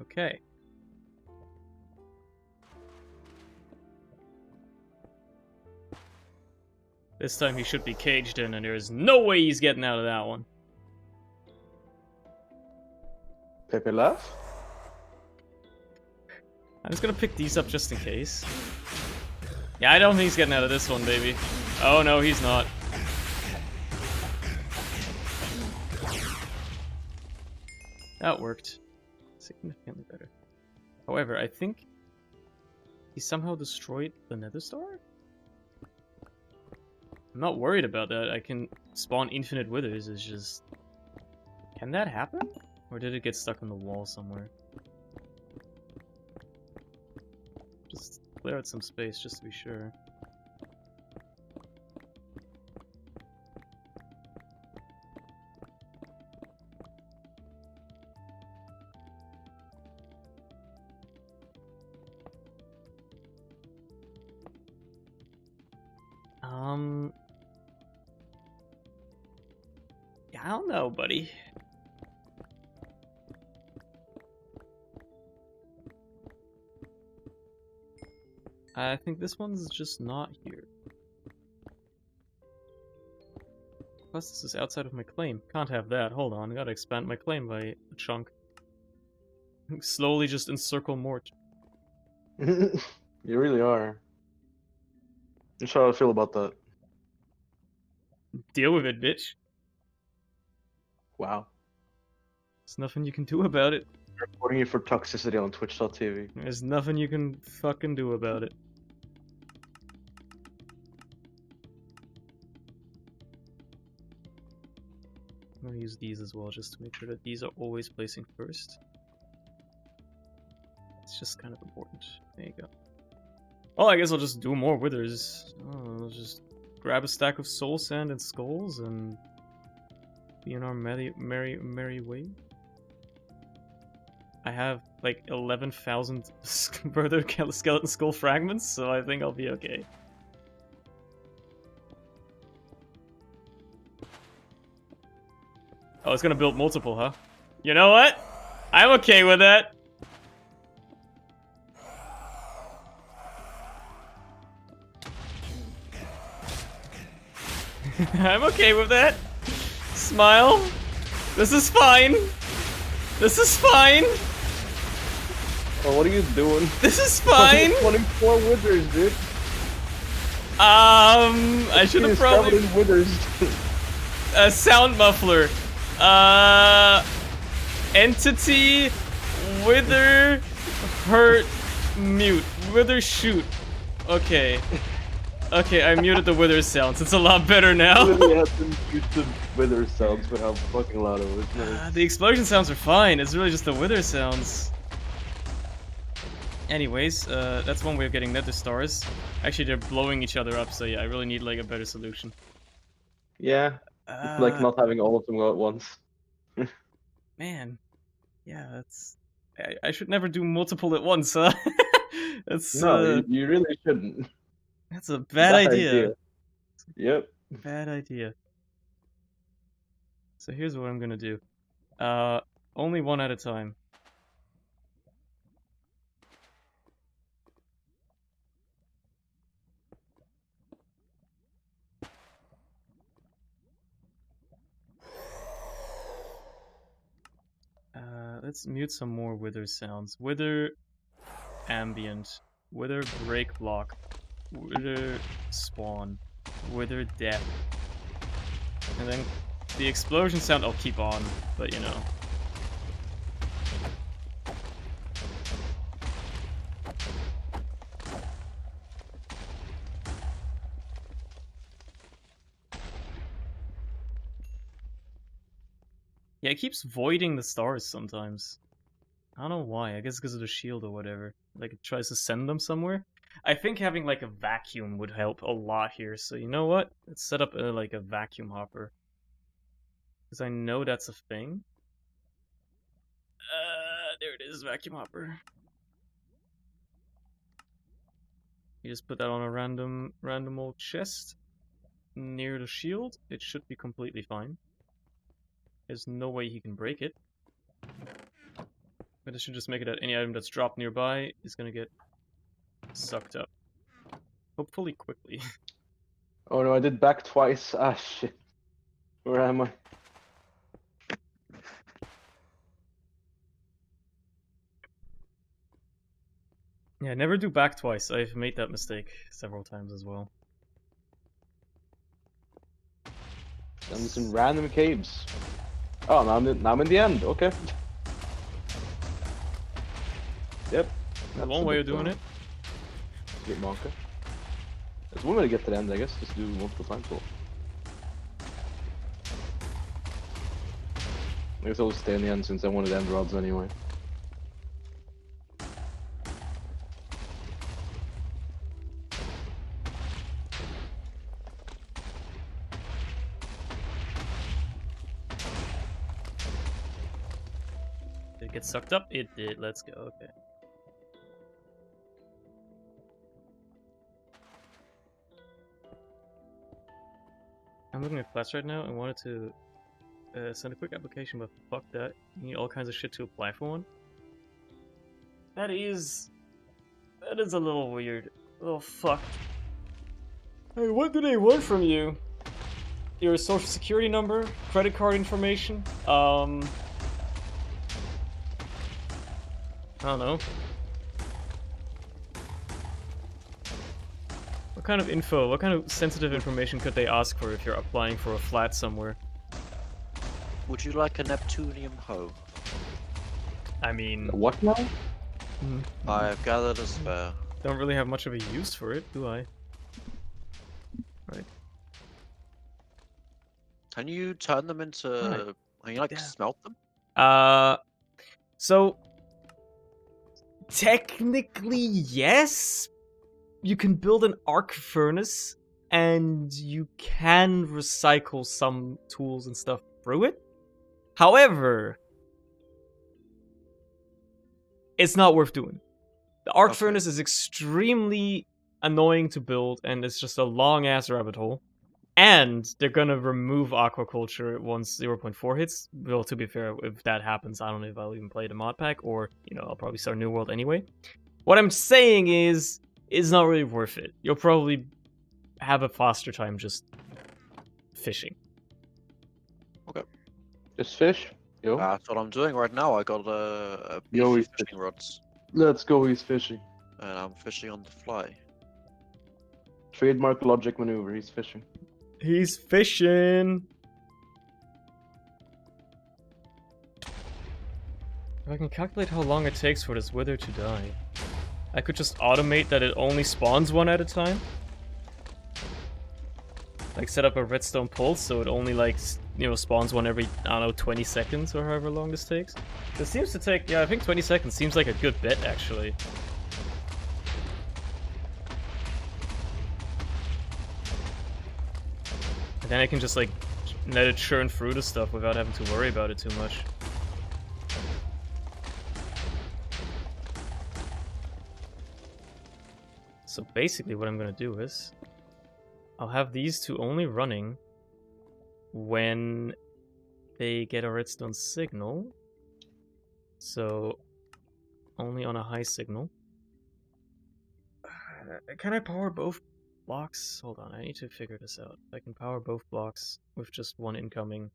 Okay. This time he should be caged in, and there is no way he's getting out of that one. Pepe laugh? I'm just gonna pick these up just in case. Yeah, I don't think he's getting out of this one, baby. Oh no, he's not. That worked. Significantly better. However, I think he somehow destroyed the Nether Star? I'm not worried about that. I can spawn infinite withers. It's just... Can that happen? Or did it get stuck on the wall somewhere? Just clear out some space just to be sure. Yeah, I don't know, buddy. I think this one's just not here. Plus, this is outside of my claim. Can't have that. Hold on, I gotta expand my claim by a chunk. Slowly just encircle Mort. You really are. That's how I feel about that. Deal with it, bitch. Wow. There's nothing you can do about it. Reporting you for toxicity on Twitch.tv. There's nothing you can fucking do about it. I'm gonna use these as well, just to make sure that these are always placing first. It's just kind of important. There you go. Well, I guess I'll just do more withers. Oh, I'll just grab a stack of soul sand and skulls and be on our merry way. I have like 11,000 further skeleton skull fragments, so I think I'll be okay. Oh, it's gonna build multiple, huh? You know what? I'm okay with that. I'm okay with that. Smile. This is fine. This is fine. Oh, what are you doing? This is fine. 24 withers, dude. I should have probably... covered in withers. A sound muffler. Entity, wither, hurt, mute. Wither, shoot. Okay. Okay, I muted the wither sounds. It's a lot better now. I literally have to mute the wither sounds, but how fucking loud it was. Nice. The explosion sounds are fine. It's really just the wither sounds. Anyways, that's one way of getting nether stars. Actually, they're blowing each other up, so yeah, I really need like a better solution. Yeah, it's like not having all of them go at once. Man, yeah, that's... I should never do multiple at once, huh? That's No, you really shouldn't. That's a bad idea. Yep. Bad idea. So here's what I'm gonna do. Only one at a time. Let's mute some more wither sounds. Wither ambient. Wither break block. Wither spawn. Wither death. And then the explosion sound I'll keep on, but you know. Yeah, it keeps voiding the stars sometimes. I don't know why. I guess because of the shield or whatever. Like, it tries to send them somewhere. I think having, like, a vacuum would help a lot here. So, you know what? Let's set up, like, a vacuum hopper. Because I know that's a thing. There it is, vacuum hopper. You just put that on a random old chest near the shield. It should be completely fine. There's no way he can break it. But it should just make it that any item that's dropped nearby is gonna get sucked up. Hopefully quickly. Oh no, I did back twice. Ah shit. Where am I? Yeah, never do back twice. I've made that mistake several times as well. I'm just in random caves. Oh, now I'm in the end. Okay. Yep. That's one way of doing it. Get Monka. There's one way to get to the end, I guess. Just do multiple times. Cool. I guess I'll stay in the end since I wanted end rods anyway. Did it get sucked up? It did. Let's go. Okay. I'm looking at class right now and wanted to send a quick application, but fuck that. You need all kinds of shit to apply for one. That is a little weird. A little fucked. Hey, what do they want from you? Your social security number? Credit card information? I don't know. What kind of info, what kind of sensitive information could they ask for if you're applying for a flat somewhere? Would you like a Neptunium hoe? I mean, What now? I've gathered a spare. don't really have much of a use for it, do I? Right. Can you turn them into... Right. Can you, like, Yeah. smelt them? So technically, yes. You can build an arc furnace, and you can recycle some tools and stuff through it. However, it's not worth doing. The arc furnace is extremely annoying to build, and it's just a long-ass rabbit hole. And they're gonna remove aquaculture once 0.4 hits. Well, to be fair, if that happens, I don't know if I'll even play the mod pack, or, you know, I'll probably start New World anyway. What I'm saying is, it's not really worth it. You'll probably have a faster time just fishing. Okay. Just fish? Yo. That's what I'm doing right now. I got a Yo, beefy he's fishing rods. Let's go, he's fishing. And I'm fishing on the fly. Trademark logic maneuver, he's fishing. He's fishing! If I can calculate how long it takes for this wither to die, I could just automate that it only spawns one at a time. Like, set up a redstone pulse so it only, like, you know, spawns one every, I don't know, 20 seconds or however long this takes. It seems to take, yeah, I think 20 seconds seems like a good bet, actually. And then I can just, like, let it churn through the stuff without having to worry about it too much. So basically what I'm gonna do is, I'll have these two only running when they get a redstone signal. So, only on a high signal. Can I power both blocks? Hold on, I need to figure this out. I can power both blocks with just one incoming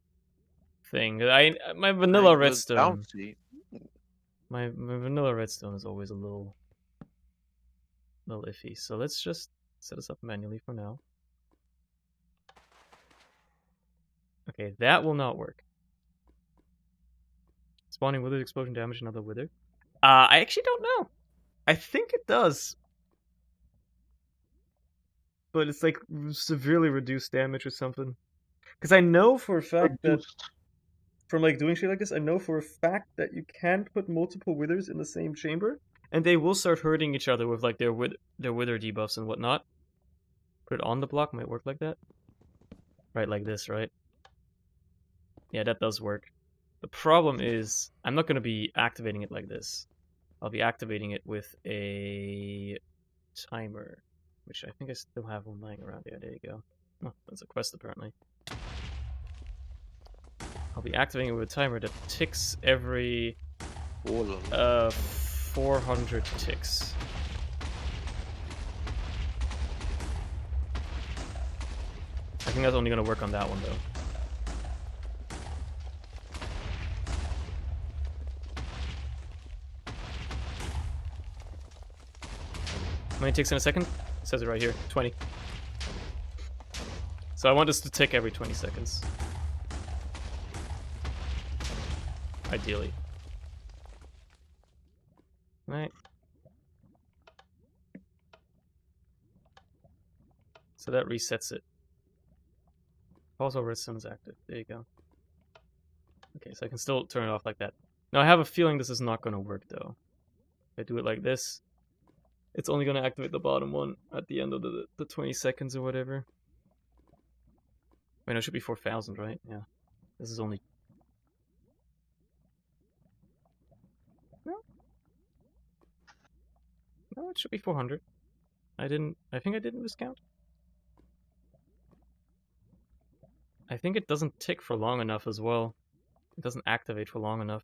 thing. My vanilla redstone. Bounty. My vanilla redstone is always a little iffy. So let's just set this up manually for now. Okay, that will not work. Spawning wither explosion damage another wither. I actually don't know. I think it does. But it's like severely reduced damage or something. Because I know for a fact that from like doing shit like this, I know for a fact that you can put multiple withers in the same chamber, and they will start hurting each other with like their wither debuffs and whatnot. Put it on the block, might work like that. Right, like this, right? Yeah, that does work. The problem is, I'm not going to be activating it like this. I'll be activating it with a timer, which I think I still have one lying around. Yeah, there you go. Oh, that's a quest apparently. I'll be activating it with a timer that ticks every 400 ticks. I think that's only going to work on that one though. How many ticks in a second? It says it right here, 20. So I want this to tick every 20 seconds. Ideally. Right. So that resets it. Also redstone is active. There you go. Okay, so I can still turn it off like that. Now I have a feeling this is not going to work though. If I do it like this, it's only going to activate the bottom one at the end of the 20 seconds or whatever. Wait, no, it should be 4,000, right? Yeah. This is only... No, it should be 400. I think I didn't miscount. I think it doesn't tick for long enough as well. It doesn't activate for long enough.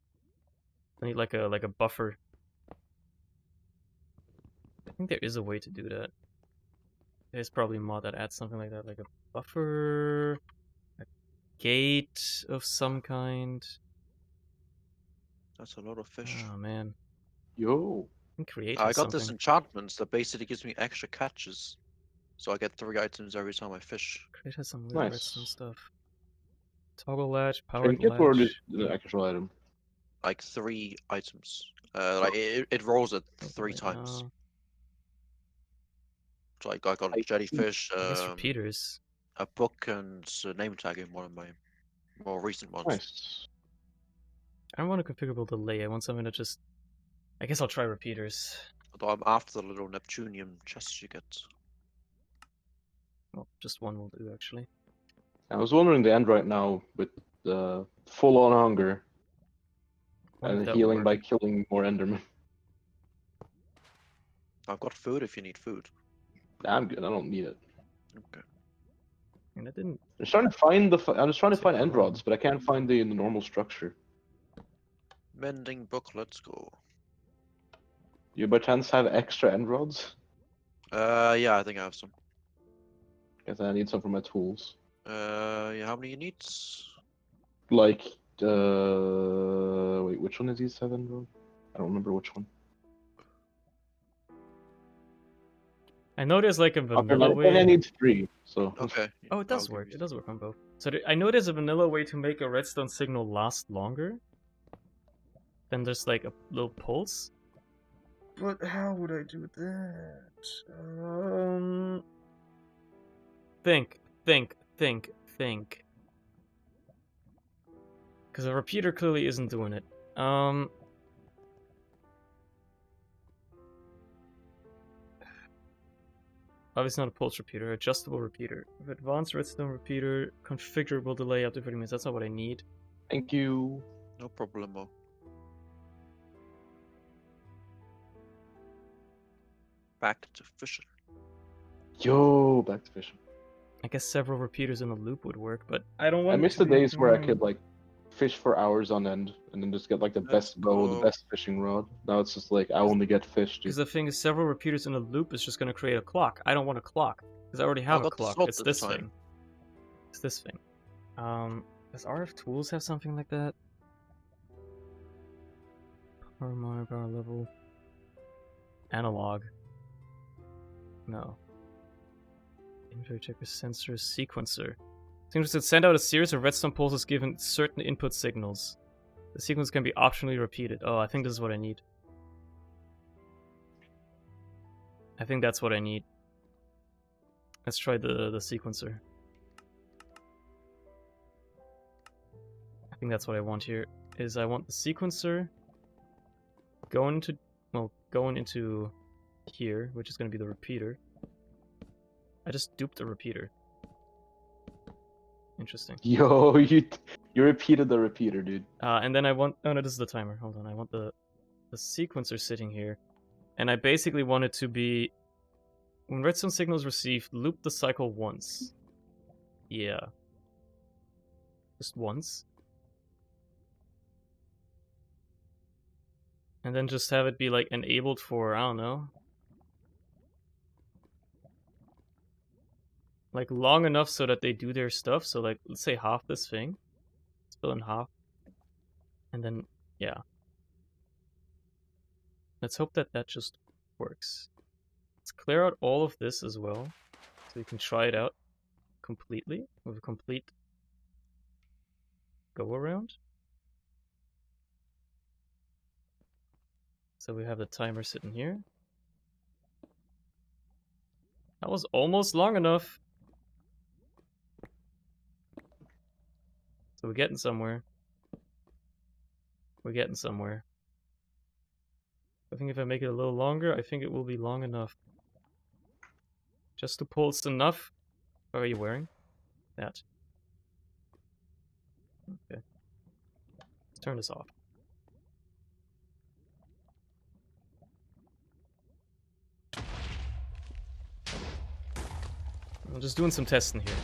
I need like a buffer. I think there is a way to do that. There's probably a mod that adds something like that, like a buffer, a gate of some kind. That's a lot of fish. Oh man. Yo. I got this enchantment that basically gives me extra catches. So I get 3 items every time I fish. Crate has some weird Nice. redstone stuff. Toggle latch, powered Trinket latch. or the actual item? Like 3 items. Like it rolls it Oh, 3 boy, times. no. So like I got a jellyfish, I guess repeaters. a book, and a name tag in one of my more recent ones. Nice. I don't want a configurable delay. I want something that just... I guess I'll try repeaters. Although I'm after the little Neptunium chests you get. Well, just one will do, actually. I was wondering the end right now with the full-on hunger and healing by killing more Endermen. I've got food if you need food. I'm good. I don't need it. Okay. And I didn't... I'm just trying to find I'm just trying to find end long. rods, but I can't find the normal structure. Mending book, let's go. You by chance have extra end rods? Yeah, I think I have some. Guess I need some for my tools. Yeah, how many you need? Like, wait, which one is these 7 rod? I don't remember which one. I know there's like a vanilla way. And I need 3, so. Okay. Oh, it does work. It does work on both. So I know there's a vanilla way to make a redstone signal last longer. Then there's like a little pulse. But how would I do that? Think. Because a repeater clearly isn't doing it. Obviously not a pulse repeater, adjustable repeater. Advanced redstone repeater, configurable delay up to 30 minutes. That's not what I need. Thank you. No problemo. Back to fishing. Yo, back to fishing. I guess several repeaters in a loop would work, but I don't want. I miss the days where I could like fish for hours on end and then just get like the best bow, the best fishing rod. Now it's just like I only get fish. Because the thing is, several repeaters in a loop is just going to create a clock. I don't want a clock because I already have a clock. It's this thing. It's this thing. Does RF Tools have something like that? Power monitor, power level. Analog. No. Inventory checker, sensor, sequencer. Sequencer that send out a series of redstone pulses given certain input signals. The sequence can be optionally repeated. Oh, I think this is what I need. I think that's what I need. Let's try the sequencer. I think that's what I want here. Is I want the sequencer going into here, which is going to be the repeater. I just duped the repeater. Interesting. Yo, you repeated the repeater, dude. And then I want... Oh no, this is the timer. Hold on, I want the sequencer sitting here. And I basically want it to be... When redstone signal is received, loop the cycle once. Yeah. Just once. And then just have it be like enabled for, I don't know. Like long enough so that they do their stuff. So like, let's say half this thing. Spill in half. And then, yeah. Let's hope that that just works. Let's clear out all of this as well. So we can try it out completely. With a complete go around. So we have the timer sitting here. That was almost long enough. So we're getting somewhere. We're getting somewhere. I think if I make it a little longer, I think it will be long enough. Just to pulse enough. What are you wearing? That. Okay. Let's turn this off. I'm just doing some testing here.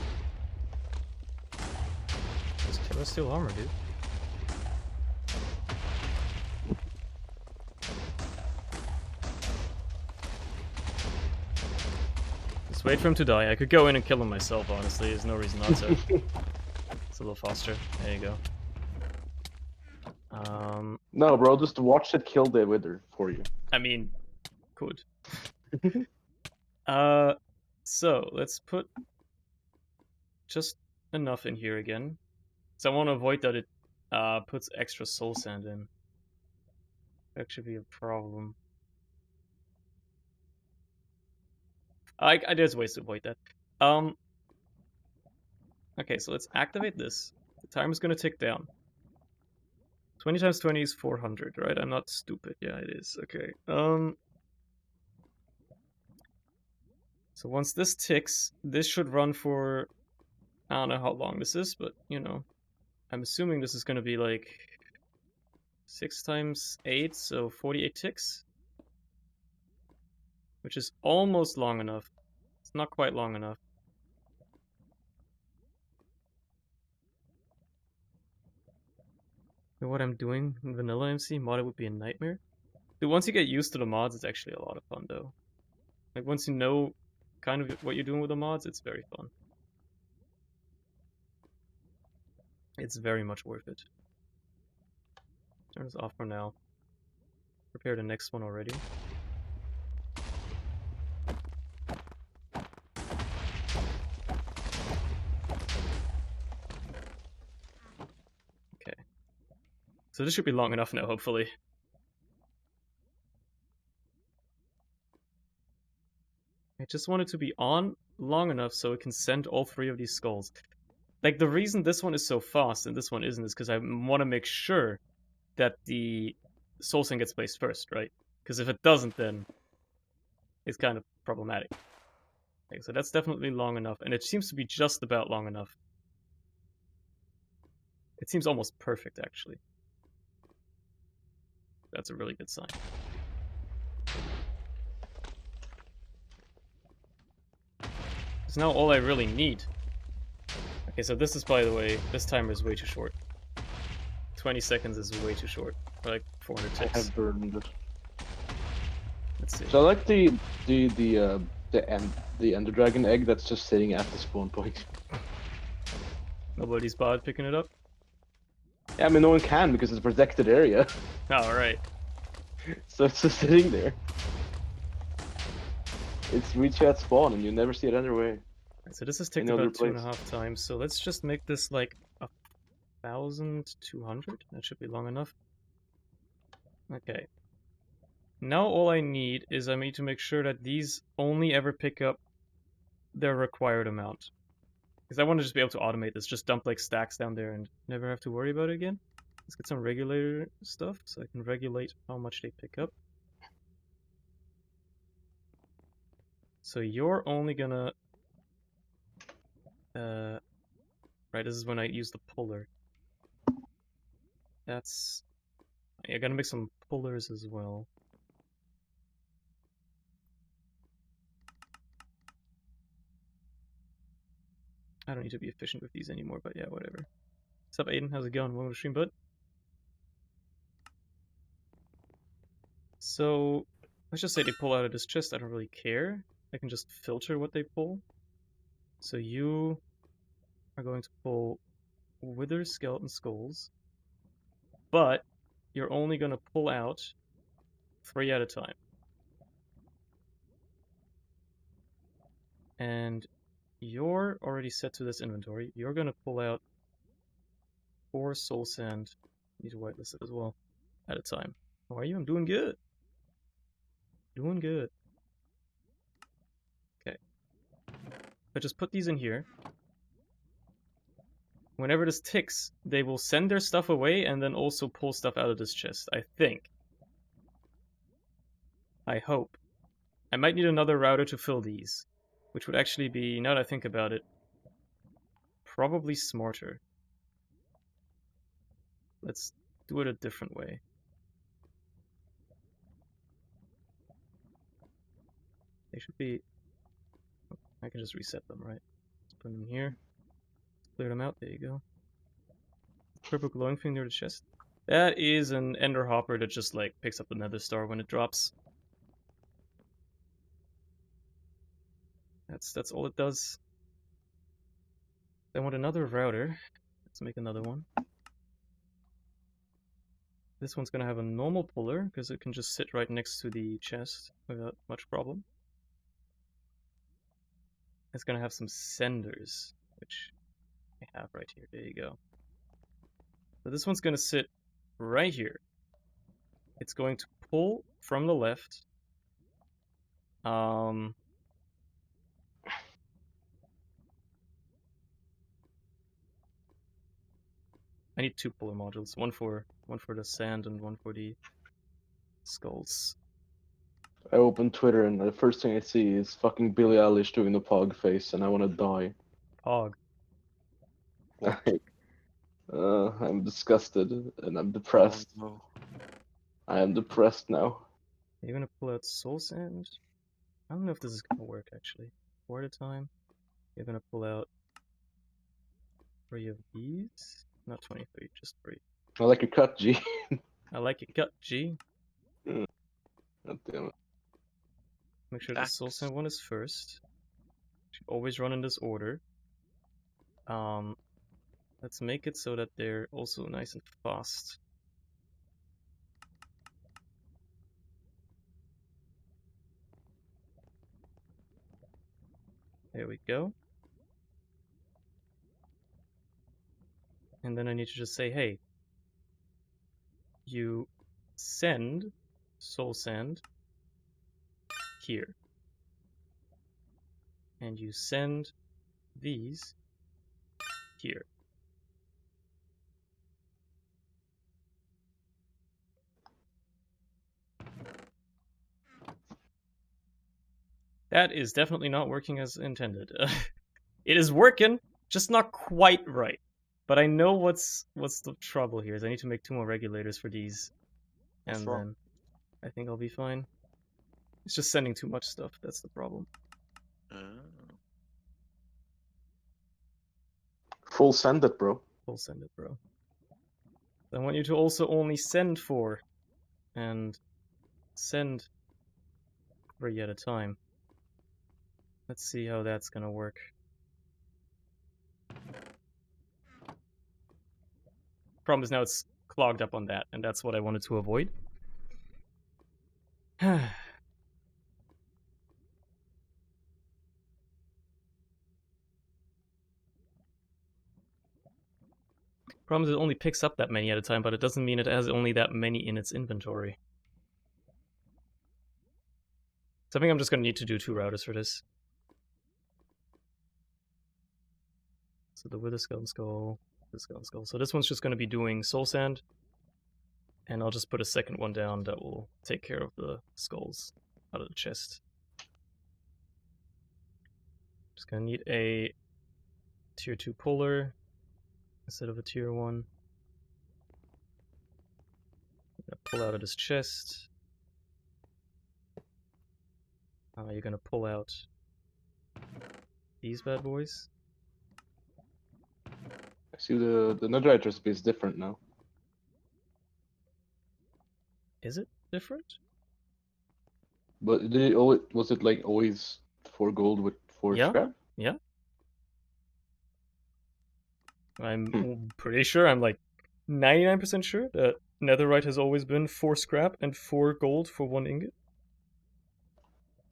Let's steal armor, dude. Just wait for him to die. I could go in and kill him myself, honestly. There's no reason not to. It's a little faster. There you go. No, bro, just watch it kill the wither for you. I mean, could. So let's put just enough in here again. So I want to avoid that it puts extra soul sand in. That should be a problem. There's ways to avoid that. Okay, so let's activate this. The timer's gonna tick down. 20 times 20 is 400, right? I'm not stupid. Yeah, it is. Okay. So once this ticks, this should run for... I don't know how long this is, but, you know. I'm assuming this is gonna be like... 6 times 8, so 48 ticks? Which is almost long enough. It's not quite long enough. And what I'm doing in vanilla MC, modded would be a nightmare. Dude, once you get used to the mods, it's actually a lot of fun though. Like once you know kind of what you're doing with the mods, it's very fun. It's very much worth it. Turn this off for now. Prepare the next one already. Okay. So this should be long enough now, hopefully. I just want it to be on long enough so it can send all 3 of these skulls. Like, the reason this one is so fast and this one isn't is because I want to make sure that the soul sand gets placed first, right? Because if it doesn't, then it's kind of problematic. Okay, so that's definitely long enough, and it seems to be just about long enough. It seems almost perfect, actually. That's a really good sign. Because now all I really need... Okay, so this is, by the way, this timer is way too short. 20 seconds is way too short. For like 400 ticks. I have burned it. Let's see. So I like the Ender Dragon egg that's just sitting at the spawn point. Nobody's bothered picking it up? Yeah, I mean no one can because it's a protected area. Oh, right. So it's just sitting there. It's reach at spawn, and you never see it anyway. So this has taken Any other about place. 2.5 times, so let's just make this like 1,200. That should be long enough. Okay. Now all I need is I need to make sure that these only ever pick up their required amount. Because I want to just be able to automate this, just dump like stacks down there and never have to worry about it again. Let's get some regulator stuff so I can regulate how much they pick up. So you're only gonna... right, this is when I use the puller. That's... Yeah, I gotta make some pullers as well. I don't need to be efficient with these anymore, but yeah, whatever. What's up, Aiden? How's it going? Welcome to stream, bud. So, let's just say they pull out of this chest. I don't really care. I can just filter what they pull. So you are going to pull Wither Skeleton Skulls, but you're only going to pull out 3 at a time. And you're already set to this inventory. You're going to pull out 4 soul sand. Need to whitelist it as well. At a time. How are you? I'm doing good. Doing good. Okay. But just put these in here. Whenever this ticks, they will send their stuff away and then also pull stuff out of this chest, I think. I hope. I might need another router to fill these, which would actually be, now that I think about it, probably smarter. Let's do it a different way. They should be... I can just reset them, right? Let's put them here. Clear them out, there you go. Purple glowing thing near the chest. That is an ender hopper that just like picks up the nether star when it drops. That's all it does. I want another router. Let's make another one. This one's gonna have a normal puller because it can just sit right next to the chest without much problem. It's gonna have some senders, which I have right here. There you go. So this one's gonna sit right here. It's going to pull from the left. I need 2 puller modules, one for the sand and one for the skulls. I open Twitter and the first thing I see is fucking Billie Eilish doing the pog face, and I want to die. Pog. I'm disgusted and I'm depressed. Oh, no. I am depressed now. Are you gonna pull out soul sand? I don't know if this is gonna work actually. 4 at a time. You're gonna pull out 3 of these. Not 23, just 3. I like your cut, G. I like your gut, G. God damn it. Make sure the soul sand one is first. Should always run in this order. Let's make it so that they're also nice and fast. There we go. And then I need to just say, hey, you send soul sand here. And you send these here. That is definitely not working as intended. It is working, just not quite right. But I know what's the trouble here is I need to make 2 more regulators for these. What's And wrong? then I think I'll be fine. It's just sending too much stuff, that's the problem. Full send it, bro. Full send it, bro. I want you to also only send 4. And send 3 at a time. Let's see how that's gonna work. Problem is now it's clogged up on that, and that's what I wanted to avoid. Problem is it only picks up that many at a time, but it doesn't mean it has only that many in its inventory. So I think I'm just gonna need to do 2 routers for this. So the Wither Skeleton Skull, the Skeleton Skull. So this one's just gonna be doing Soul Sand. And I'll just put a second one down that will take care of the skulls out of the chest. Just gonna need a tier 2 puller instead of a tier 1. I'm gonna pull out of this chest. You're gonna pull out these bad boys. I see the netherite recipe is different now. Is it different? But did it always, was it like always 4 gold with 4 Yeah. scrap? Yeah. I'm pretty sure, I'm like 99% sure that netherite has always been 4 scrap and 4 gold for 1 ingot.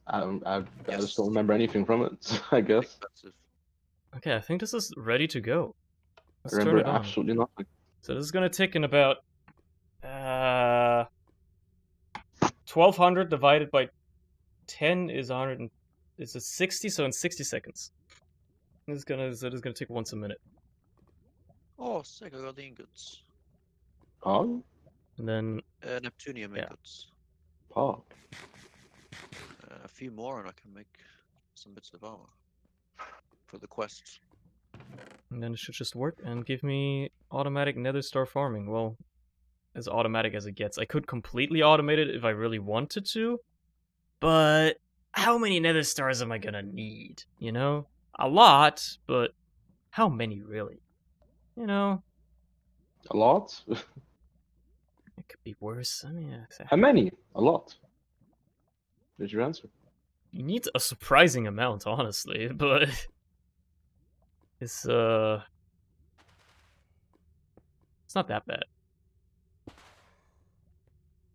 I Yes. just don't remember anything from it, I guess. Expensive. Okay, I think this is ready to go. Let's I turn remember it on. absolutely nothing. So this is gonna take in about 1200 divided by 10 is 100 and it's a 60, so in 60 seconds. This is gonna take once a minute. Oh, sick! I got the ingots. Oh, And then Neptunium Yeah. ingots. pop. A few more, and I can make some bits of armor for the quest. it should just work and give me automatic nether star farming. Well, as automatic as it gets. I could completely automate it if I really wanted to, but how many nether stars am I gonna need? You know? A lot, but how many really? You know? A lot? It could be worse. I mean, How many? A lot. There's your answer. you need a surprising amount, honestly, but it's not that bad.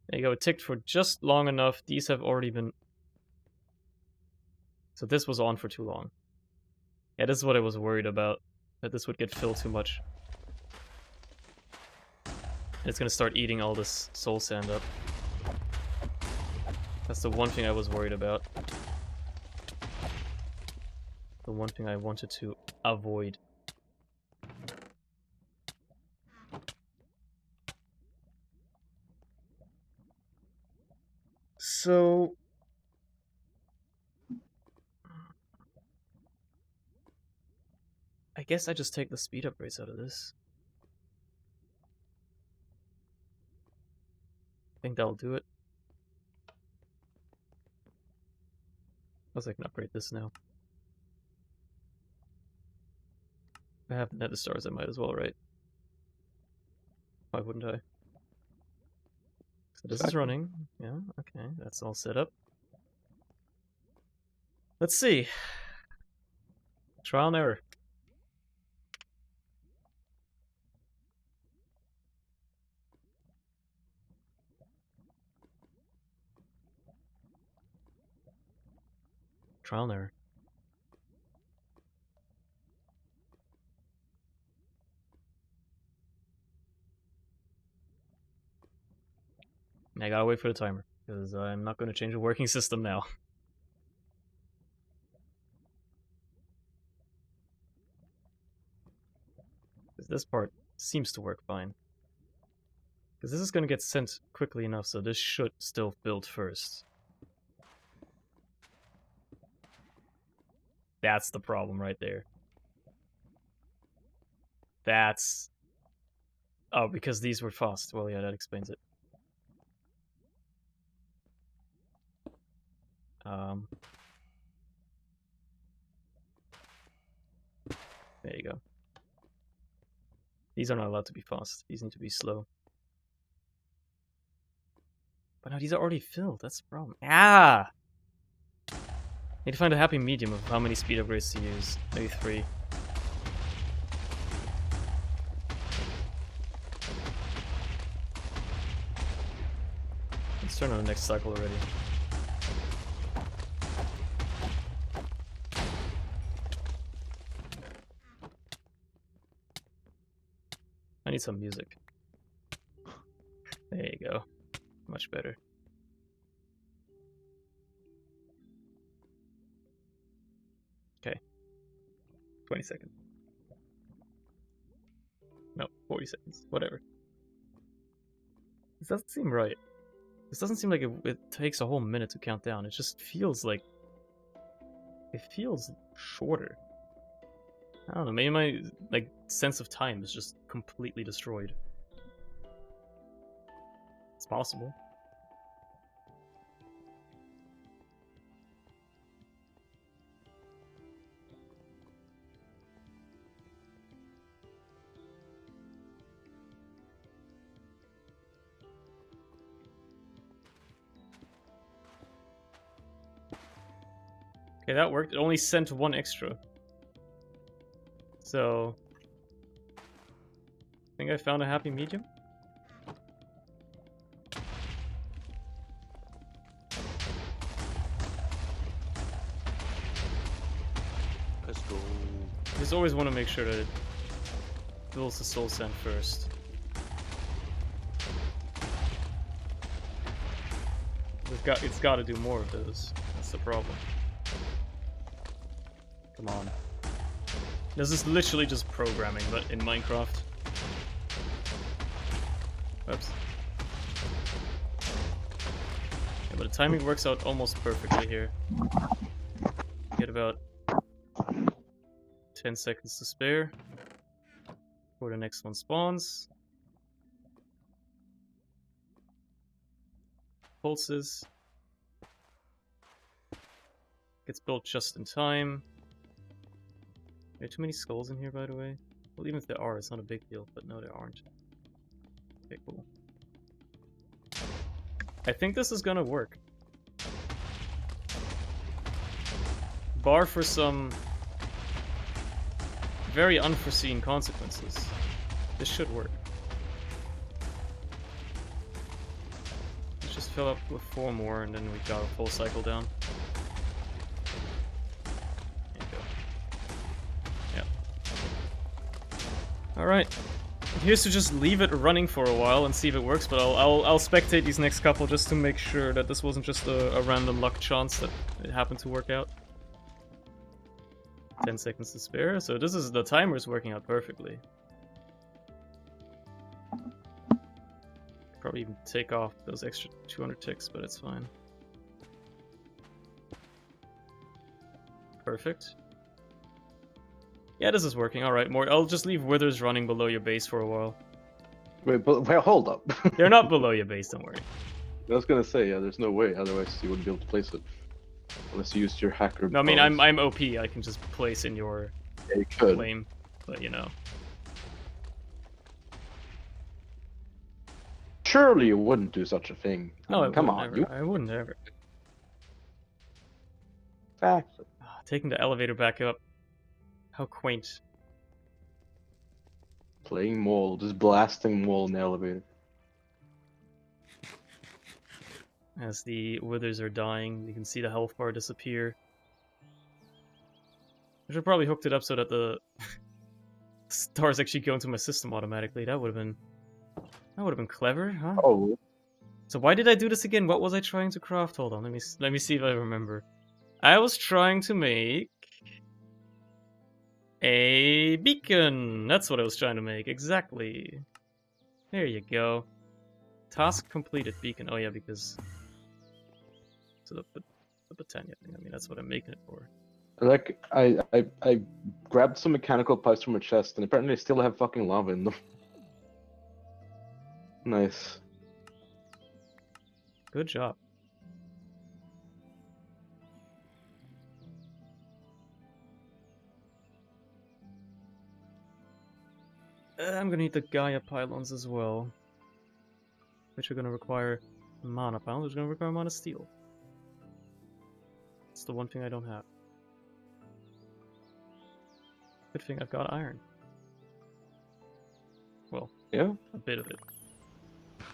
There you go, it ticked for just long enough. These have already been... So this was on for too long. Yeah, this is what I was worried about, that this would get filled too much. And it's gonna start eating all this soul sand up. That's the one thing I was worried about. The one thing I wanted to avoid. So... I guess I just take the speed upgrades out of this. I think that'll do it. I can upgrade this now. I have the nether stars, I might as well, right? Why wouldn't I? So this is running. Yeah, okay, that's all set up. Let's see. Trial and error. Trial and error. I gotta wait for the timer, because I'm not going to change the working system now. Because this part seems to work fine. Because this is going to get sent quickly enough, so this should still build first. That's the problem right there. That's... Oh, because these were fast. Well, yeah, that explains it. There you go. These are not allowed to be fast. These need to be slow. But no, these are already filled. That's the problem. Ah! Need to find a happy medium of how many speed upgrades to use. Maybe 3. Let's turn on the next cycle already. need some music. There you go. Much better. Okay. 20 seconds. No, 40 seconds. Whatever. This doesn't seem right. This doesn't seem like it takes a whole minute to count down. It just feels like... It feels shorter. I don't know, maybe my like sense of time is just completely destroyed. It's possible. Okay, that worked. It only sent one extra. So... I think I found a happy medium. Let's go. You just always want to make sure that it fills the soul sand first. It's got to do more of those. That's the problem. Come on. This is literally just programming, but in Minecraft. Oops. Yeah, but the timing works out almost perfectly here. Get about 10 seconds to spare before the next one spawns. Pulses. Gets built just in time. Are there too many skulls in here, by the way? Well, even if there are, it's not a big deal, but no, there aren't. Okay, cool. I think this is gonna work. Bar for some very unforeseen consequences. This should work. Let's just fill up with 4 more and then we've got a full cycle down. There you go. Yep. Alright. Here's to just leave it running for a while and see if it works, but I'll spectate these next couple just to make sure that this wasn't just a random luck chance that it happened to work out. 10 seconds to spare, so this is the timer's working out perfectly. Probably even take off those extra 200 ticks, but it's fine. Perfect. Yeah, this is working. Alright, more. I'll just leave withers running below your base for a while. Wait, but hold up. They're not below your base, don't worry. I was gonna say, yeah, there's no way. Otherwise, you wouldn't be able to place it unless you used your hacker. No, I mean, powers. I'm OP. I can just place in your Yeah, you could. flame, but you know. Surely you wouldn't do such a thing. No, I Come wouldn't on, ever. you. I wouldn't ever. Exactly. Taking the elevator back up. How quaint. Playing mole, just blasting mole in the elevator. As the withers are dying, you can see the health bar disappear. I should probably hooked it up so that the stars actually go into my system automatically. That would have been clever, huh? Oh, So why did I do this again? What was I trying to craft? Hold on, let me see if I remember. I was trying to make a beacon. That's what I was trying to make. Exactly. There you go. Task completed. Beacon. Oh yeah, because so the Britannia thing. I mean, that's what I'm making it for. like I grabbed some mechanical pipes from a chest, and apparently they still have fucking lava in them. Nice. Good job. I'm gonna need the Gaia pylons as well, which are gonna require mana pylons, which are gonna require mana steel. It's the one thing I don't have. Good thing I've got iron. Well, Yeah, a bit of it.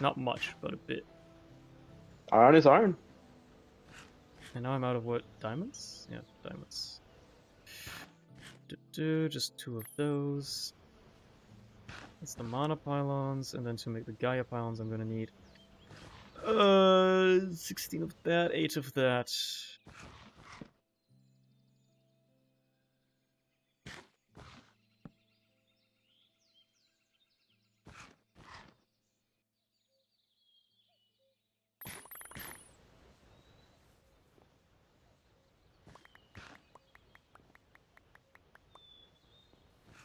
Not much, but a bit. iron is iron. And now I'm out of what? Diamonds? Yeah, diamonds. Just 2 of those. That's the mana pylons, and then to make the Gaia pylons, I'm gonna need 16 of that, 8 of that.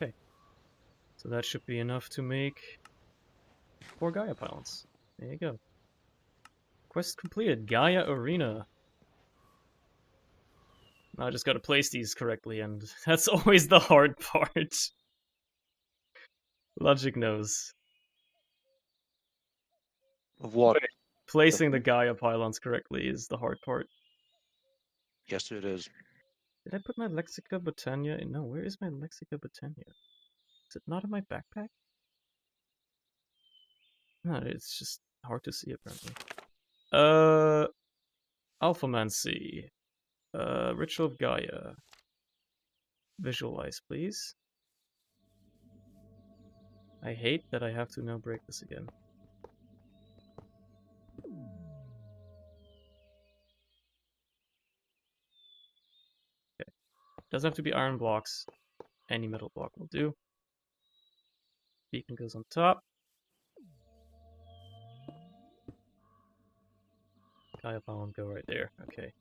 Okay, so that should be enough to make 4 Gaia pylons. There you go. Quest completed. Gaia Arena. Now I just gotta place these correctly, and that's always the hard part. Logic knows. Of what? Placing the Gaia pylons correctly is the hard part. Yes, it is. Did I put my Lexica Botania in? No, where is my Lexica Botania? Is it not in my backpack? No, it's just hard to see apparently. Alphamancy. Ritual of Gaia. Visualize, please. I hate that I have to now break this again. Okay. Doesn't have to be iron blocks. Any metal block will do. Beacon goes on top. Gaia pylon go right there. Okay.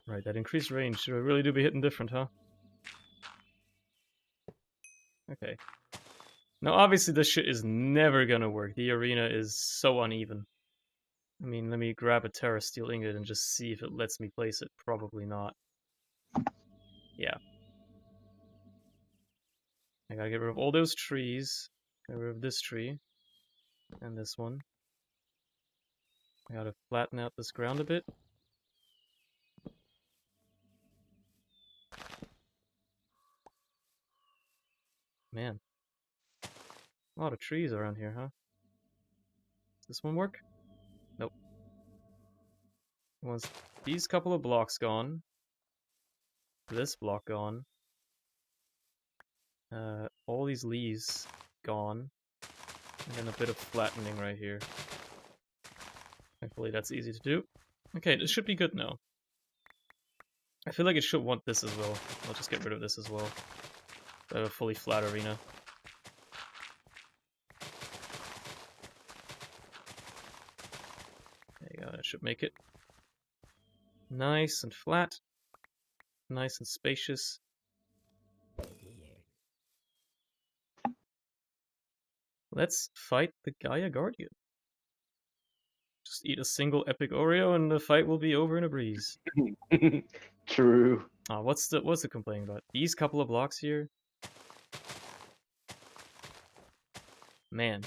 Right, that increased range. Should I really do be hitting different, huh? Okay. Now, obviously, this shit is never gonna work. The arena is so uneven. I mean, let me grab a Terra Steel Ingot and just see if it lets me place it. Probably not. Yeah. I gotta get rid of all those trees. Get rid of this tree. And this one. I gotta flatten out this ground a bit. Man. A lot of trees around here, huh? Does this one work? Nope. Once these couple of blocks gone, this block gone, all these leaves gone, and then a bit of flattening right here. Thankfully that's easy to do. Okay, this should be good now. I feel like it should want this as well. I'll just get rid of this as well. I have a fully flat arena. There you go, that should make it nice and flat. Nice and spacious. Let's fight the Gaia Guardian. Just eat a single epic Oreo and the fight will be over in a breeze. True. What's the complaint about? These couple of blocks here? Man.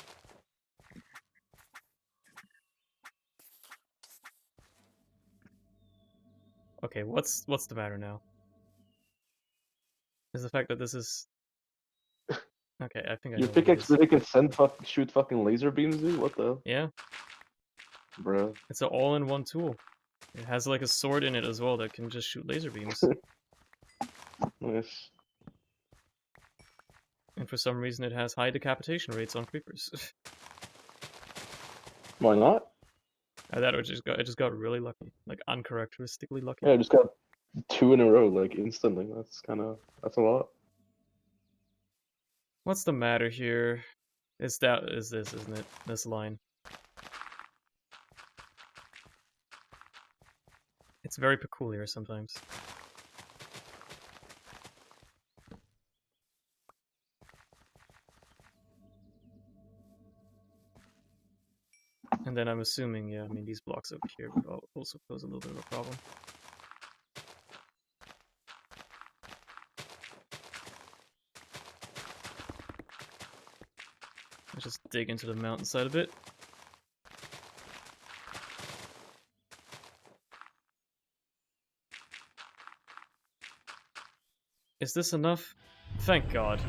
Okay, what's the matter now? Is the fact that this is... Okay, I think I know Your what it pickaxe is. really can shoot fucking laser beams, dude? What the? Yeah, Bruh. it's an all-in-one tool. It has like a sword in it as well that can just shoot laser beams. Nice. And for some reason it has high decapitation rates on creepers. Why not? I just got really lucky. Like uncharacteristically lucky. Yeah, I just got 2 in a row, like, instantly. That's a lot. What's the matter here? Is this, isn't it? This line. It's very peculiar sometimes. And then I'm assuming, yeah, I mean, these blocks over here would also pose a little bit of a problem. Let's just dig into the mountainside a bit. Is this enough? Thank God.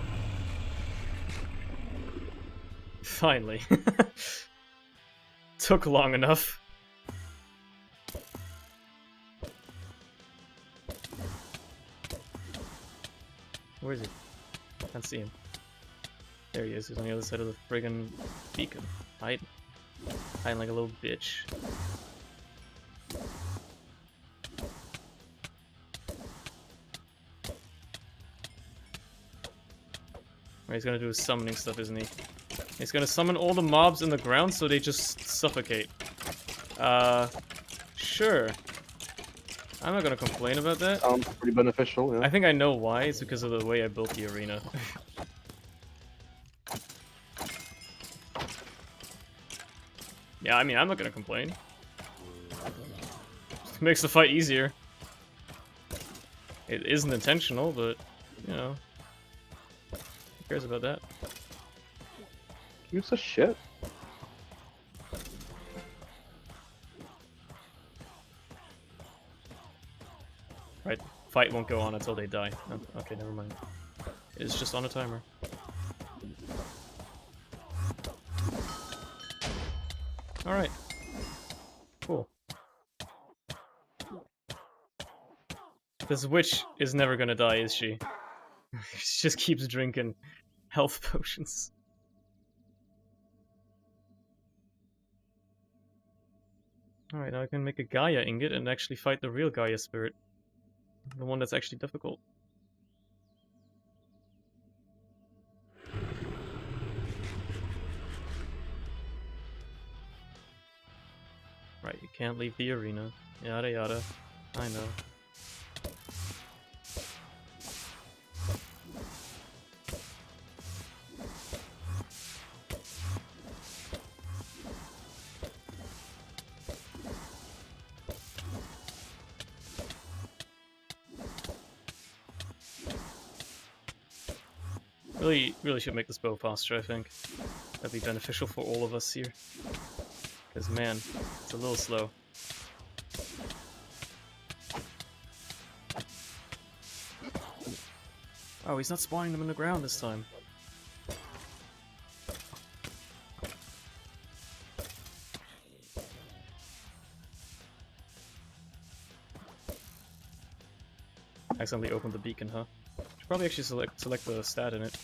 Finally. Took long enough. Where is he? Can't see him. There he is. He's on the other side of the friggin' beacon. Hiding. Hiding like a little bitch. Right, he's gonna do his summoning stuff, isn't he? He's gonna summon all the mobs in the ground so they just suffocate. Sure. I'm not gonna complain about that. Sounds pretty beneficial, yeah. I think I know why. It's because of the way I built the arena. Yeah, I mean, I'm not gonna complain. It makes the fight easier. It isn't intentional, but, you know. Who cares about that? Gives a shit. Right, fight won't go on until they die. Oh, okay, never mind. It's just on a timer. Alright. Cool. This witch is never gonna die, is she? She just keeps drinking health potions. Alright, now I can make a Gaia ingot and actually fight the real Gaia spirit. The one that's actually difficult. Right, you can't leave the arena. Yada yada. I know. Really should make this bow faster, I think. That'd be beneficial for all of us here. Because, man, it's a little slow. Oh, he's not spawning them in the ground this time. Accidentally opened the beacon, huh? Should probably actually select the stat in it.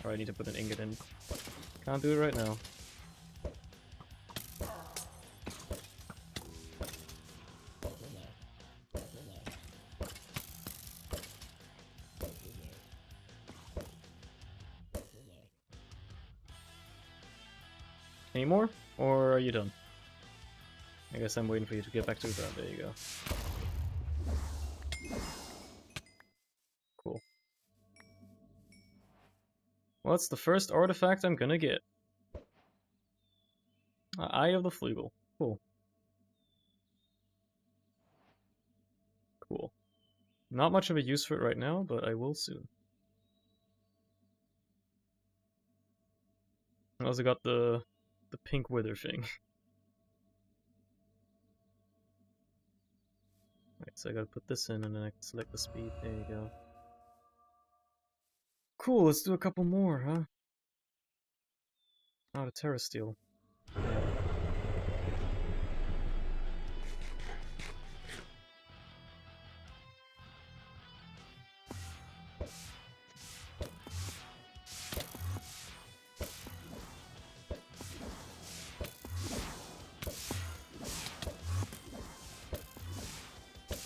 Or I need to put an ingot in. Can't do it right now. Any more? Or are you done? I guess I'm waiting for you to get back to the ground. There you go. Cool. What's the first artifact I'm gonna get? Eye of the Fleagle. Cool. Cool. Not much of a use for it right now, but I will soon. I also got the pink wither thing. Right, so I gotta put this in and then I can select the speed. There you go. Cool, let's do a couple more, huh? Oh, the Terra Steel. Yeah.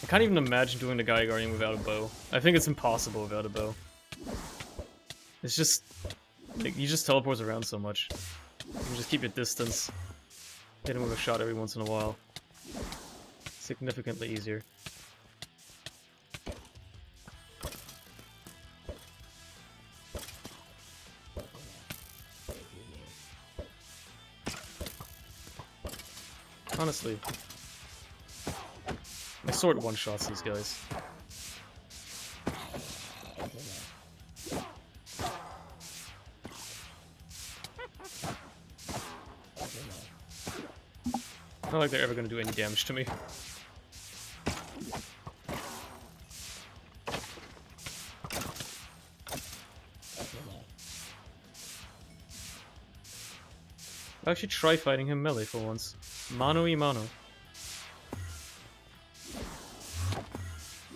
I can't even imagine doing the Gaia Guardian without a bow. I think it's impossible without a bow. It's just... like, he just teleports around so much. You can just keep your distance. Hit him with a shot every once in a while. Significantly easier. Honestly. My sword one-shots these guys. Not like they're ever gonna do any damage to me. I'll actually try fighting him melee for once. Mano-y-mano.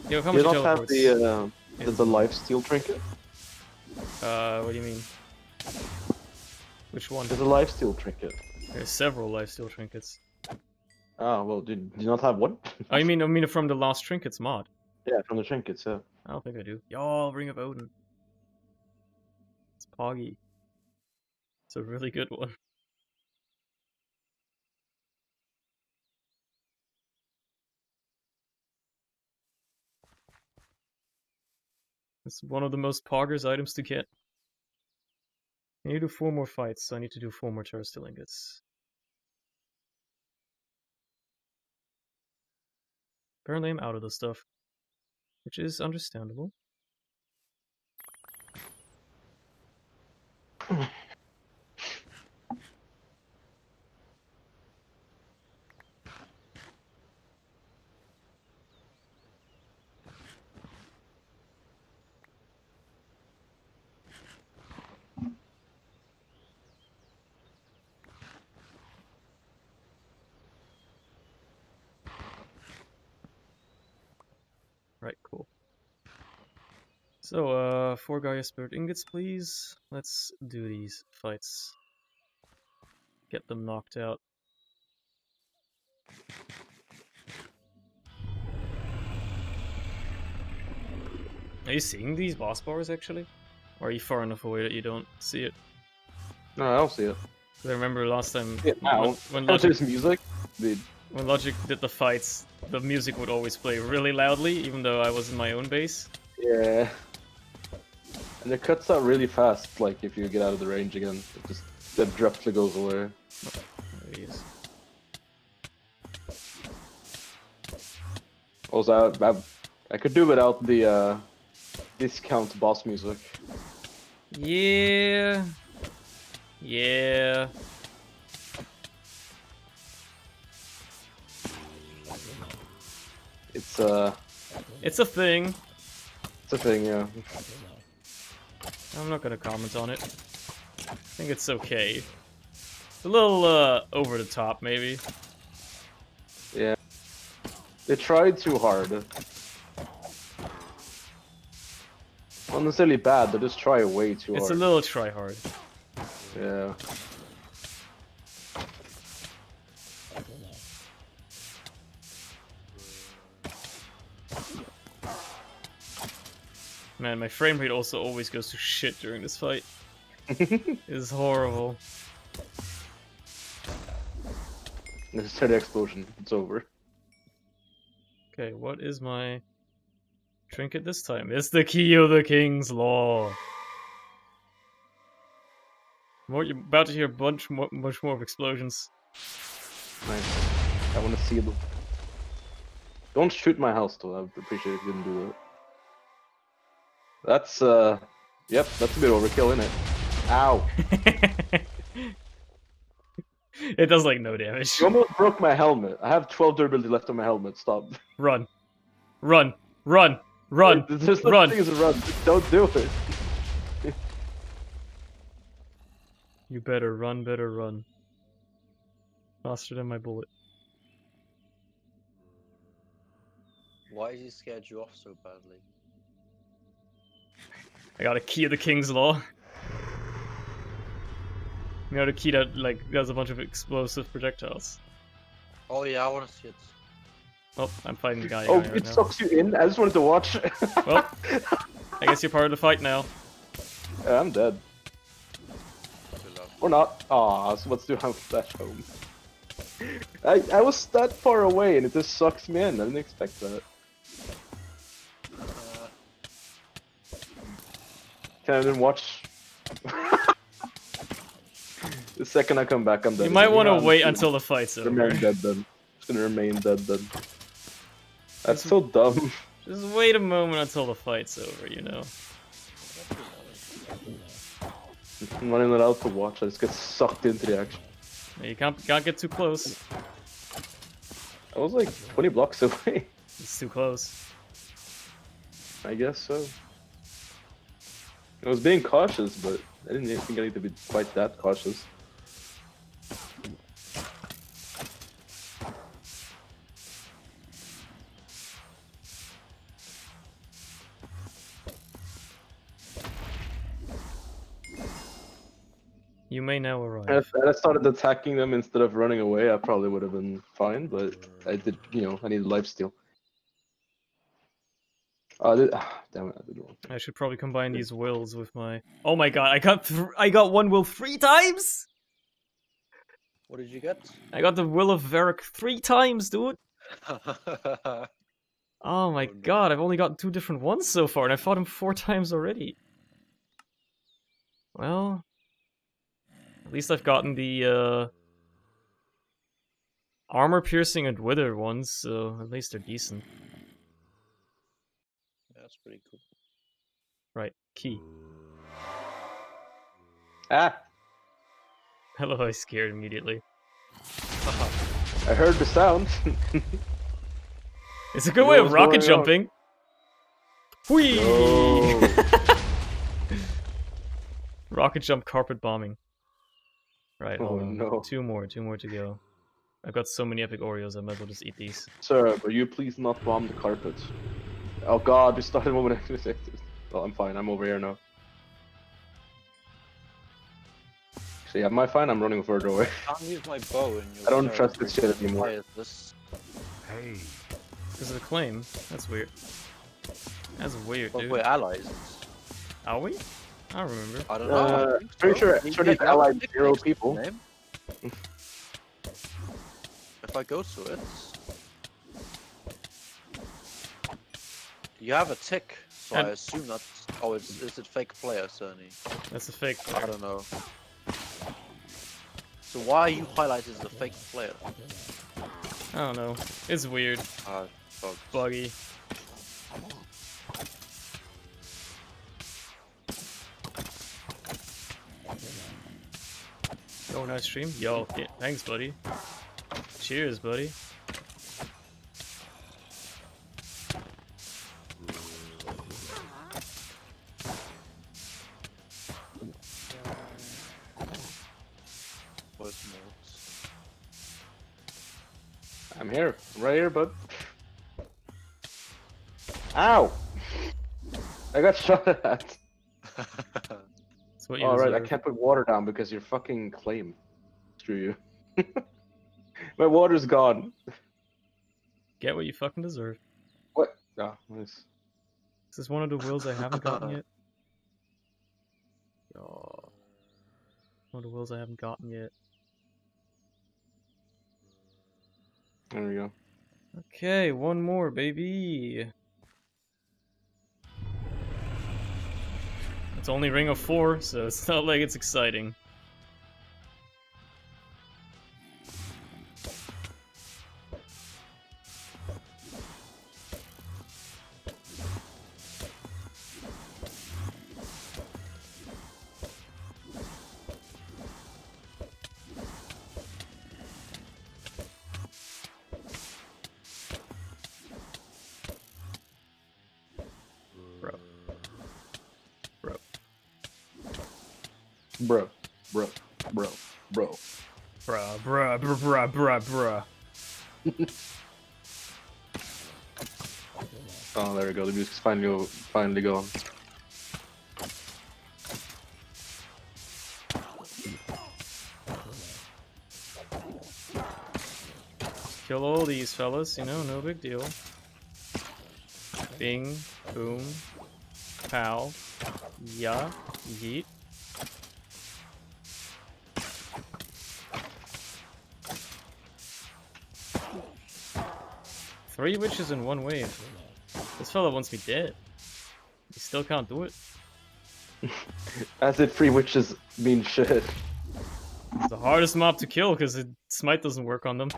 Yo, how much You don't have teleports? the There's a lifesteal trinket. What do you mean? Which one? There's a lifesteal trinket. There's several lifesteal trinkets. Ah, well, do you not have one? Oh, you mean from the Lost Trinkets mod? Yeah, from the trinkets, yeah. I don't think I do. Yo, Ring of Odin. It's Poggy. It's a really good one. It's one of the most poggers items to get. I need to do 4 more fights, so I need to do 4 more Terrasteel ingots. Apparently I'm out of the stuff, which is understandable. Right, cool. So, 4 Gaia Spirit ingots, please. Let's do these fights. Get them knocked out. Are you seeing these boss bars, actually? Or are you far enough away that you don't see it? No, I don't see it. 'Cause I remember last time When there's music, dude. when Logic did the fights, the music would always play really loudly, even though I was in my own base. Yeah. And it cuts out really fast, like if you get out of the range again. It just abruptly goes away. There he is. Also, I could do without the discount boss music. Yeah. Yeah. It's It's a thing. it's a thing, yeah. I'm not gonna comment on it. I think it's okay. It's a little, over the top, maybe. Yeah. They tried too hard. Not necessarily bad, they just try way too It's a hard. little try-hard. Yeah. Man, my frame rate also always goes to shit during this fight. It's horrible. Necessary explosion. It's over. Okay, what is my trinket this time? It's the key of the King's Law. You're about to hear much more of explosions. Nice. I want to see them. Don't shoot my house, though. I would appreciate if you didn't do that. That's, yep, that's a bit overkill, isn't it? Ow. It does like no damage. You almost broke my helmet. I have 12 durability left on my helmet. Stop. Run. Run. Run. Run. There's no Run. thing as a run. Don't do it. You better run. Faster than my bullet. Why is he scared you off so badly? I got a key of the King's Law. You know, the key that, like, does a bunch of explosive projectiles. Oh yeah, I want to see it. Oh, I'm fighting the guy Oh, right it now. sucks you in? I just wanted to watch. Well, I guess you're part of the fight now. Yeah, I'm dead. Or not. Aw, so let's do half that home. I was that far away and it just sucks me in. I didn't expect that. Can I then watch? The second I come back, I'm dead. You might want to I'm wait just until the fight's over. remain dead then. Just gonna remain dead then. That's so dumb. Just wait a moment until the fight's over, you know? I'm not even allowed to watch. I just get sucked into the action. You can't get too close. I was like 20 blocks away. It's too close. I guess so. I was being cautious, but I didn't think I need to be quite that cautious. You may now And arrive. if I started attacking them instead of running away, I probably would have been fine, but I did, I needed lifesteal. Damn it, I did wrong. I should probably combine these wills with my... Oh my god, I got one will 3 times?! What did you get? I got the will of Varric 3 times, dude! Oh my Oh, no. god, I've only gotten 2 different ones so far, and I fought him 4 times already. Well... At least I've gotten the, armor-piercing and wither ones, so at least they're decent. Yeah, that's pretty cool. Right, key. Ah! Hello, I scared immediately. I heard the sound. It's a good You way know of what's rocket going on. jumping! Whee! No. Rocket jump carpet bombing. Right, Oh hold on. no. Two more to go. I've got so many epic Oreos, I might as well just eat these. Sir, will you please not bomb the carpet? Oh god, we started moment. Well, I'm fine. I'm over here now. Actually, am I fine? I'm running further away. I can't use my bow in your I don't server. trust this shit anymore. Why is this? Hey. Because of the claim. That's weird. That's weird, Well, dude. we're allies. Are we? I don't remember. I don't know. I think pretty so. sure You they've have a allied tick 0 next to the people. name. If I go to it, you have a tick, so I And- assume that's. Oh, is it fake player, Cerny? That's a fake I player. don't know. So why are you highlighted as a fake player? I don't know. It's weird. Ah, bugs. Buggy. Oh, nice stream. Yo, yeah, thanks, buddy. Cheers, buddy. Voice modes. I'm here. I'm right here, bud. Ow! I got shot at. That's what you Alright, I deserve. can't put water down because your fucking claim. Screw you. My water's gone. Get what you fucking deserve. What? Oh, nice. This is one of the wills I haven't gotten yet. Oh. One of the wills I haven't gotten yet. There we go. Okay, one more, baby. It's only Ring of 4, so it's not like it's exciting. Bro. Bro. Bro. Bro. Bro. Bro. Bruh, bruh, bruh, bruh, bruh, bruh. Oh, there we go. The music's finally gone. Kill all these fellas, you know, no big deal. Bing, boom, pow, ya, yeet. Three witches in one wave. This fella wants me dead. He still can't do it. As if free witches mean shit. It's the hardest mob to kill because smite doesn't work on them.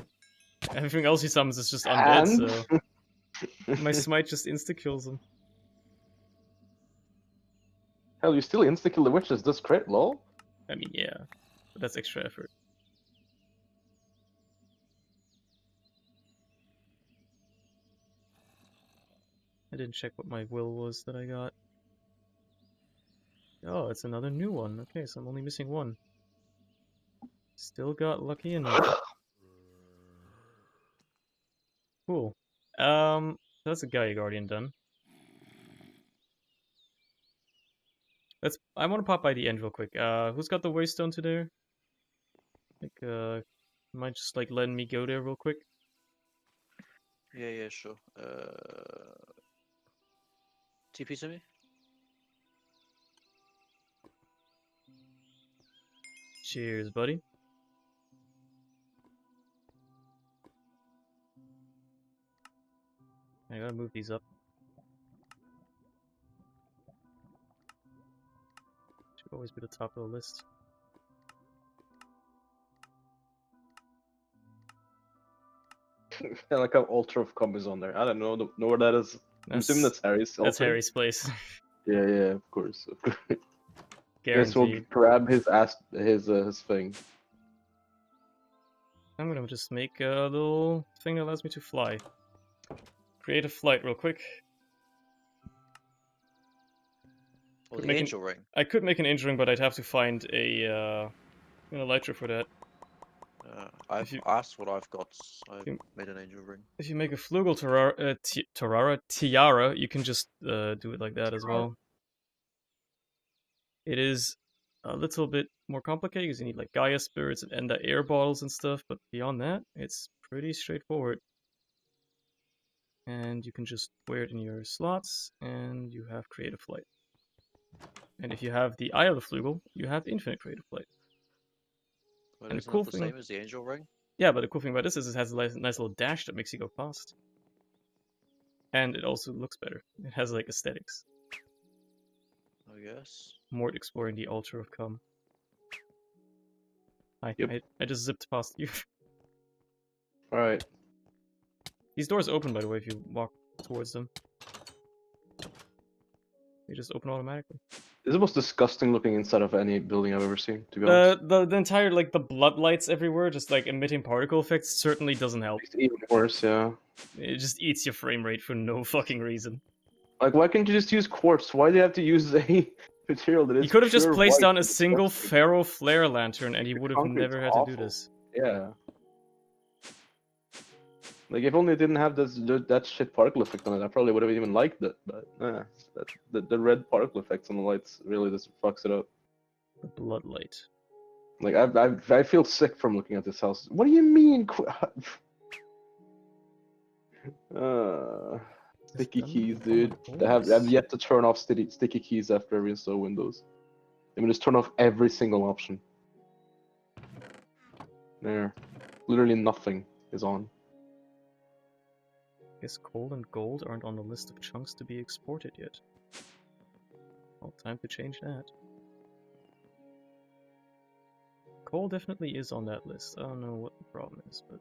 Everything else he summons is just undead, so my smite just insta kills them. Hell, you still insta-kill the witches, this crit, lol? I mean, yeah, but that's extra effort. I didn't check what my will was that I got. Oh, it's another new one. Okay, so I'm only missing one. Still got lucky enough. Cool. That's a Gaia Guardian done. I want to pop by the end real quick. Who's got the waystone to there? Like, might just like letting me go there real quick. Yeah, sure. TP to me. Cheers, buddy. I gotta move these up. Should always be the top of the list. I like how Altar of Com is on there. I don't know where that is. I'm assuming that's Harry's. That's altar. Harry's place. Yeah, of course. Guess we'll Guaranteed. grab his his thing. I'm gonna just make a little thing that allows me to fly. Create a flight real quick. Or the make an- angel ring. I could make an angel ring, but I'd have to find an elytra for that. I've you- asked what I've got. I've you- made an angel ring. If you make a flugel tiara, you can just do it like that as well. It is a little bit more complicated because you need like Gaia spirits and Enda air bottles and stuff, but beyond that, it's pretty straightforward. And you can just wear it in your slots, and you have creative flight. And if you have the Eye of the Flugel, you have infinite creative flight. But And isn't it the same as the angel ring? Yeah, but the cool thing about this is it has a nice little dash that makes you go fast. And it also looks better. It has like aesthetics. I guess. More exploring the Altar of Com. Yep. I just zipped past you. Alright. These doors open, by the way, if you walk towards them. They just open automatically. This is the most disgusting looking inside of any building I've ever seen, to be honest. The entire, like, the blood lights everywhere, just, like, emitting particle effects certainly doesn't help. It's even worse, yeah. It just eats your frame rate for no fucking reason. Like, why can't you just use quartz? Why do you have to use a material that is He could have just pure placed white down a and single disgusting? ferro flare lantern and he The would have concrete's never had to do awful. this. Yeah. Like, if only it didn't have that shit particle effect on it, I probably would have even liked it. But, the red particle effects on the lights really just fucks it up. The blood light. Like, I feel sick from looking at this house. What do you mean? Sticky keys, dude. I've yet to turn off sticky keys after I reinstall Windows. Let me just turn off every single option. There. Literally nothing is on. Guess coal and gold aren't on the list of chunks to be exported yet. Well, time to change that. Coal definitely is on that list. I don't know what the problem is, but...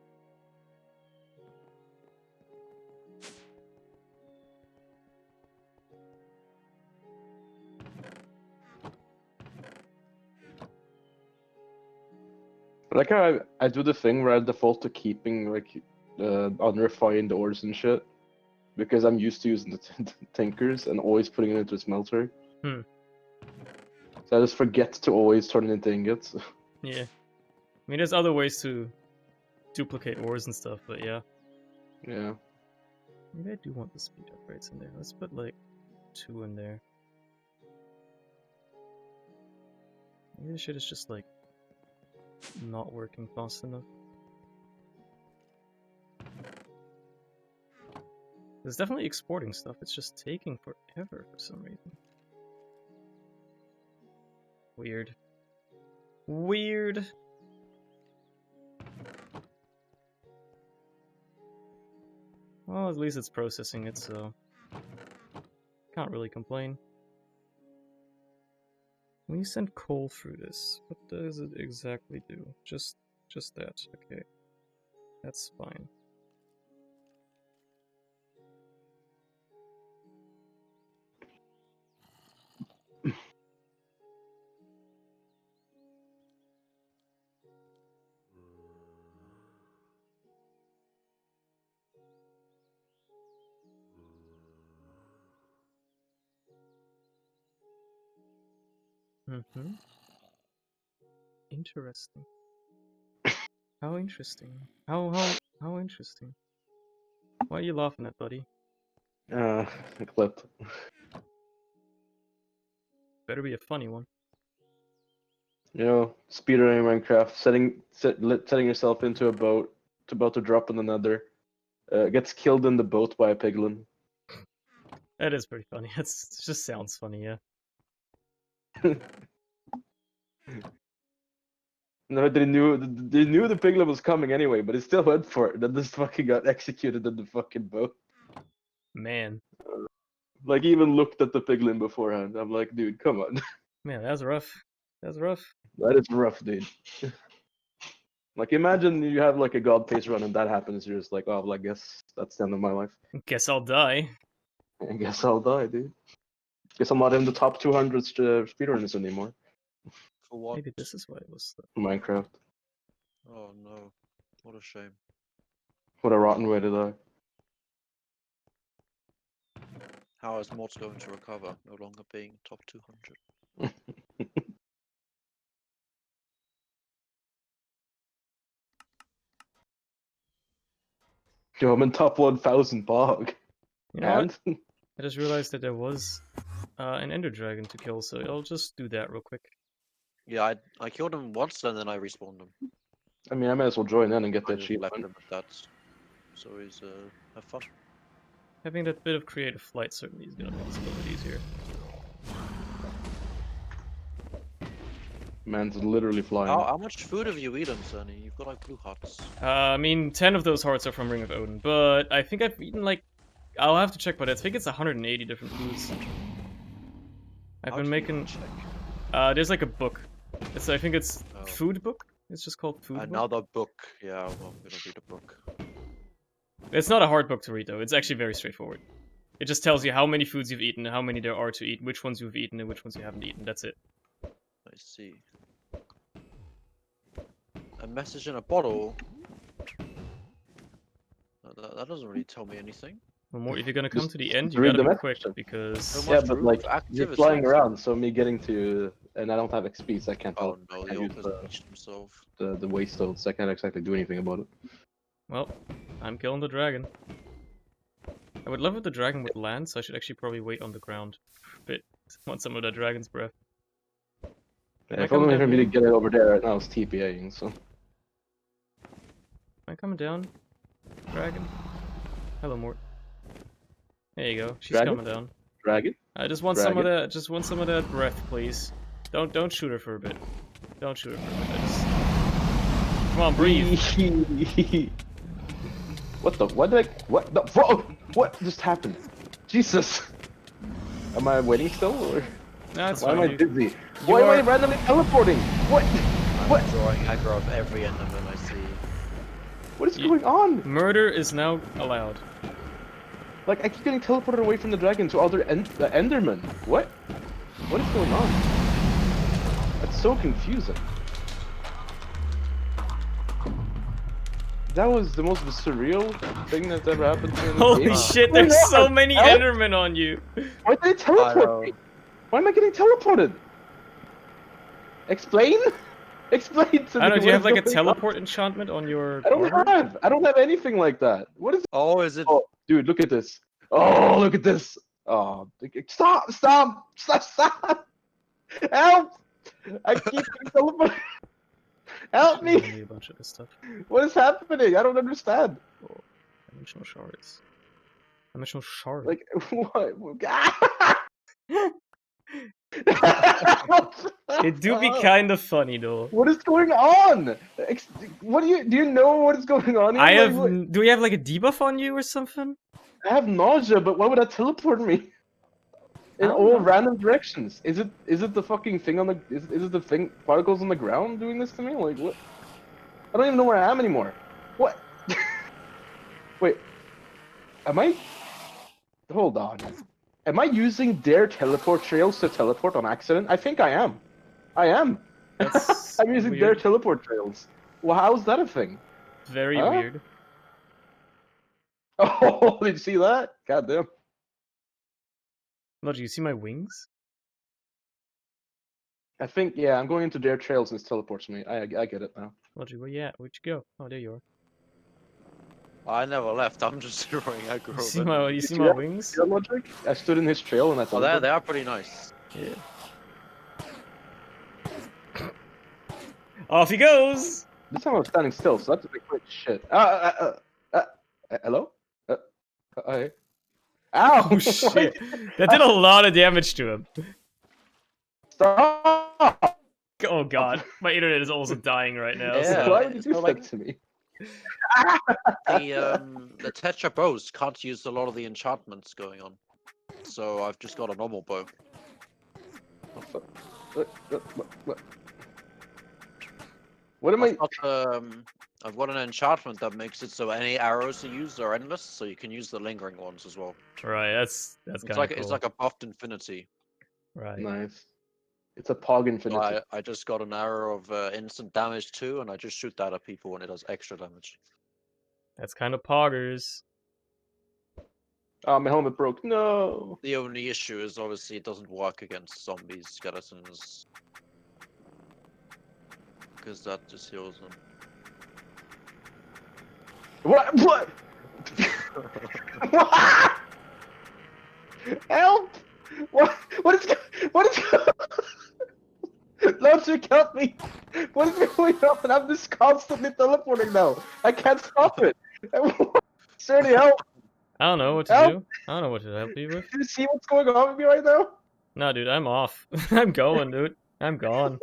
I like how I do the thing where I default to keeping like unrefined ores and shit, because I'm used to using the tinkers and always putting it into a smelter. Hmm. So I just forget to always turn it into ingots. Yeah. I mean, there's other ways to duplicate ores and stuff, but yeah. Yeah. Maybe I do want the speed upgrades in there. Let's put like 2 in there. Maybe this shit is just like not working fast enough. It's definitely exporting stuff, it's just taking forever for some reason. Weird. Weird! Well, at least it's processing it, so... Can't really complain. When you send coal through this, what does it exactly do? Just that, okay. That's fine. Mm-hmm. Interesting. How interesting. How interesting. Why are you laughing at, buddy? I clipped. Better be a funny one. You know, speedrunning Minecraft, setting yourself into a boat, about to drop in another, gets killed in the boat by a piglin. That is pretty funny. It just sounds funny, yeah. No, they knew the piglin was coming anyway, but he still went for it. Then this fucking got executed in the fucking boat. Man. Like, he even looked at the piglin beforehand. I'm like, dude, come on. Man, that was rough. That was rough. That is rough, dude. Like, imagine you have like a god pace run and that happens. You're just like, oh, well, I guess that's the end of my life. Guess I'll die. I guess I'll die, dude. Guess I'm not in the top 200 speedrunners anymore. For what? Maybe this is why it was. Minecraft. Oh no. What a shame. What a rotten way to die. How is mods going to recover? No longer being top 200. Yo, I'm in top 1000 bog. You know And what? I just realized that there was an ender dragon to kill, so I'll just do that real quick. Yeah, I killed him once and then I respawned him. I mean, I might as well join in and get I that just cheap. left him at that. So he's have fun. Having that bit of creative flight certainly is gonna make this a little bit easier. Man's literally flying. How much food have you eaten, Sunny? You've got like blue hearts. I mean, 10 of those hearts are from Ring of Odin, but I think I've eaten like... I'll have to check, but I think it's 180 different foods. I've How been do you making... check? There's like a book. I think it's Oh. Food Book? It's just called Food Book. Another book. Yeah, well, I'm gonna read a book. It's not a hard book to read, though. It's actually very straightforward. It just tells you how many foods you've eaten, how many there are to eat, which ones you've eaten, and which ones you haven't eaten. That's it. I see. A message in a bottle? That doesn't really tell me anything. Well, more, if you're gonna come Just to the end, you read gotta the be quick, message. because... So Yeah, much but room like, for you're flying activities. around, so me getting to... And I don't have XP, so I can't Oh tell no, I the use orc has bleached himself. the waste stones. I can't exactly do anything about it. Well, I'm killing the dragon. I would love if the dragon would land, so I should actually probably wait on the ground for a bit. I want some of that dragon's breath. Yeah, I if come only down for me to here? get it over there right now, it's TPAing, so... Am I coming down? Dragon? Hello, Mort. There you go. She's Dragon? coming down. Dragon? I just want some of Dragon? that. Just want some of that breath, please. Don't shoot her for a bit. Don't shoot her for a bit. Come on, breathe. What the? What the? What the? What just happened? Jesus! Am I waiting still, or Nah, it's why am fine. I You, busy? Why am I randomly teleporting? What? I'm What? drawing aggro of every enderman I see. What is You- going on? murder is now allowed. Like, I keep getting teleported away from the dragon to other Endermen. What? What is going on? That's so confusing. That was the most surreal thing that's ever happened to me in the Holy game. shit! Why There's so not? many Huh? Endermen on you. Why did they teleport me? Why am I getting teleported? Explain? Explain to me. I don't know. Do you what have is like a going on? teleport enchantment on your? I don't armor? have anything like that. What is? Oh, is it? Oh, dude, look at this. Oh, look at this. Oh, stop! Help! I keep getting teleported. Help I me! need a bunch of this stuff. What is happening? I don't understand. Oh, dimensional shards. Dimensional shard. Like, what? It do be kind of funny though. What is going on? What do you know what is going on here? I Like, have. what- Do we have like a debuff on you or something? I have nausea, but why would that teleport me? I In don't all know. random directions. Is it the fucking thing on the is it the thing particles on the ground doing this to me? Like what? I don't even know where I am anymore. What? Wait. Am I? Hold on. Am I using their teleport trails to teleport on accident? I think I am. I am. That's I'm using their weird. teleport trails. Well, how's that a thing? Very Huh? weird. Oh, did you see that? God damn. Logic, you see my wings? I think, yeah, I'm going into their trails and it teleports me. I get it now. Logic, where you at? Where'd you go? Oh, there you are. I never left. I'm just drawing aggro. You see of my, endermen. you see see my that? wings? See that logic? I stood in his trail and I Oh, they teleported. are pretty nice. Yeah. Off he goes! This time I'm standing still, so that's a big quick shit. Hello? Hi. Ow! Oh shit. That did a lot of damage to him. Stop! Oh god. My internet is also dying right now, Yeah. Why so... would you do So, that like- to me? The Tetra bows can't use a lot of the enchantments going on, so I've just got a normal bow. What am I? I've got an enchantment that makes it so any arrows you use are endless, so you can use the lingering ones as well. Right, that's It's kind like of cool. it's like a buffed infinity. Right. Nice. It's a Pog Infinity. I just got an arrow of instant damage too, and I just shoot that at people and it does extra damage. That's kind of poggers. Oh, my helmet broke. No. The only issue is obviously it doesn't work against zombies, skeletons, because that just heals them. What? What? What? Help! What? What is? Logic, help me! What is going on? I'm just constantly teleporting now. I can't stop it. Certainly help! I don't know what to Help! do. I don't know what to help you with. Do you see what's going on with me right now? No, dude, I'm off. I'm going, dude. I'm gone.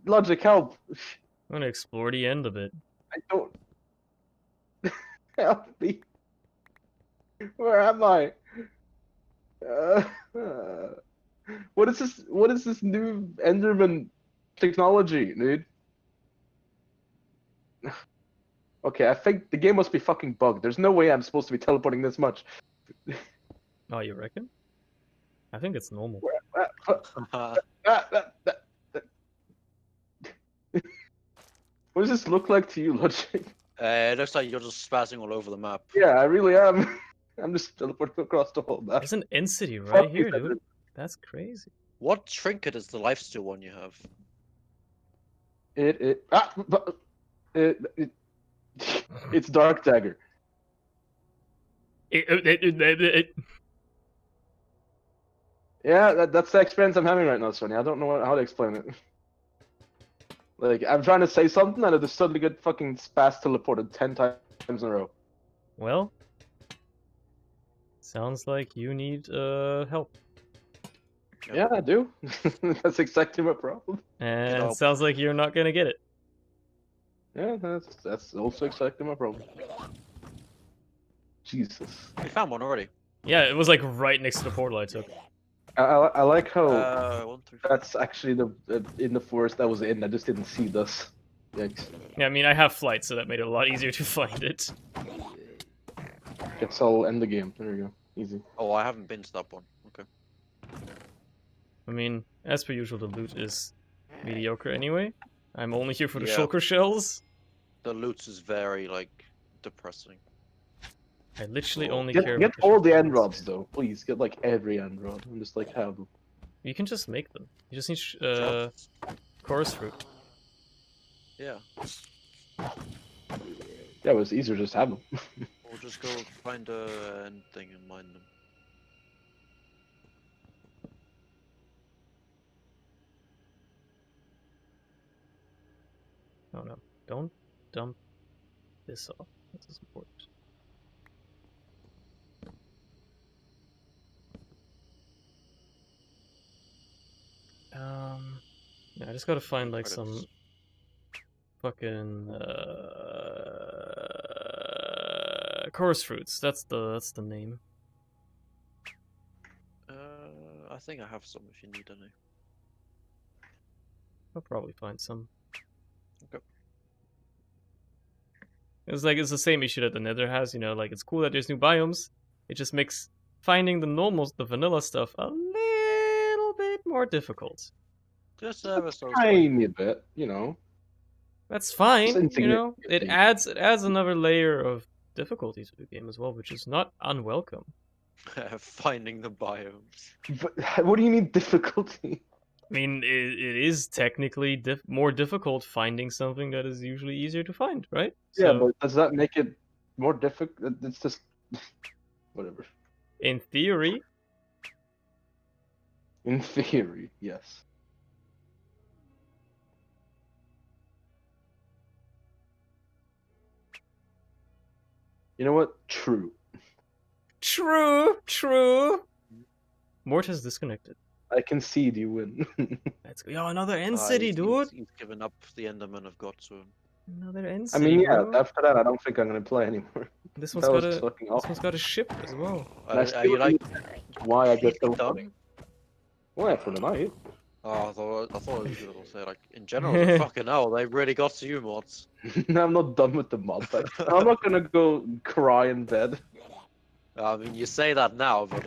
Logic, help! I'm gonna explore the end of it. I don't. Help me! Where am I? Uh, what is this? What is this new Enderman technology, dude? Okay, I think the game must be fucking bugged. There's no way I'm supposed to be teleporting this much. Oh, you reckon? I think it's normal. What does this look like to you, Logic? It looks like you're just spazzing all over the map. Yeah, I really am. I'm just teleporting across the whole map. There's an end city Fuck right you, here, Fender. dude. That's crazy. What trinket is the lifesteal one you have? It's Dark Dagger. Yeah, that's the experience I'm having right now, Sonny. I don't know how to explain it. Like, I'm trying to say something and I just suddenly get fucking spaz teleported 10 times in a row. Well, sounds like you need help. Yeah, I do. That's exactly my problem. And help. sounds like you're not gonna get it. Yeah, that's also exactly my problem. Jesus. We found one already. Yeah, it was like right next to the portal I took. I like how 1 through 4. that's actually the in the forest that was in. I just didn't see this. Yikes. Yeah, I mean, I have flight, so that made it a lot easier to find it. Guess I'll end the game. There you go. Easy. Oh, I haven't been to that one. Okay. I mean, as per usual, the loot is mediocre anyway. I'm only here for the Yeah. shulker shells. The loot is very, like, depressing. I literally only Get care get about the all the shulker end shells. rods though, please. Get like every end rod. I'm just like have them. You can just make them. You just need Just- chorus fruit. Yeah. Yeah, it was easier just have them. We'll just go find a end thing and mine them. Oh no, don't dump this off. This is important. Yeah, I just gotta find like some Credits. fucking chorus fruits. That's the name. I think I have some if you need any. I'll probably find some. Okay. It's the same issue that the Nether has, you know, like it's cool that there's new biomes. It just makes finding the vanilla stuff a little bit more difficult. Just ever so Tiny bit, you know. That's fine, It's you know. It insignificant. adds another layer of difficulty to the game as well, which is not unwelcome. finding the biomes. But what do you mean difficulty? I mean, it is technically more difficult finding something that is usually easier to find, right? Yeah, So, but does that make it more difficult? It's just whatever. in theory, In theory, yes. You know what? True. True. Mort has disconnected. I concede you win. Let's go. Yo, another end city, dude. He's given up the Endermen have got to him. Another end I city, mean, yeah. bro. After that, I don't think I'm gonna play anymore. This That one's was fucking awful. got a ship as well. And I Are still you like why I just don't. done? Well, yeah, for the night. Oh, I thought it was gonna say like in general, like, fucking hell, they really got to you, mods. I'm not done with the mod pack. I'm not gonna go cry in bed. I mean, you say that now, but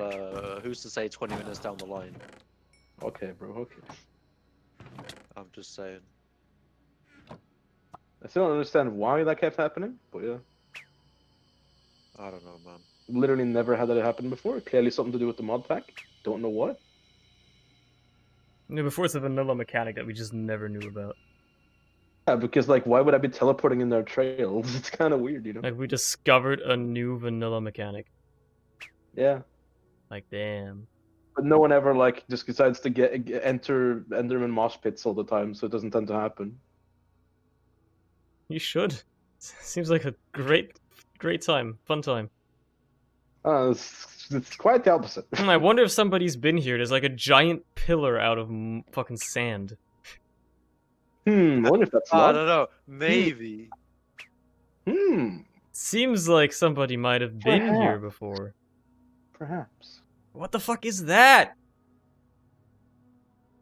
who's to say 20 minutes down the line? Okay, bro. Okay. I'm just saying. I still don't understand why that kept happening, but yeah. I don't know, man. Literally never had that happen before. Clearly something to do with the mod pack. Don't know what. Yeah, before it's a vanilla mechanic that we just never knew about. Yeah, because like, why would I be teleporting in their trails? It's kind of weird, you know. Like we discovered a new vanilla mechanic. Yeah, Like damn. but no one ever like just decides to enter Enderman mosh pits all the time, so it doesn't tend to happen. You should. Seems like a great time, fun time. It's quite the opposite. I wonder if somebody's been here. There's like a giant pillar out of fucking sand. I wonder if that's I love. don't know. Maybe. Seems like somebody might have been here Perhaps. before. Perhaps. What the fuck is that?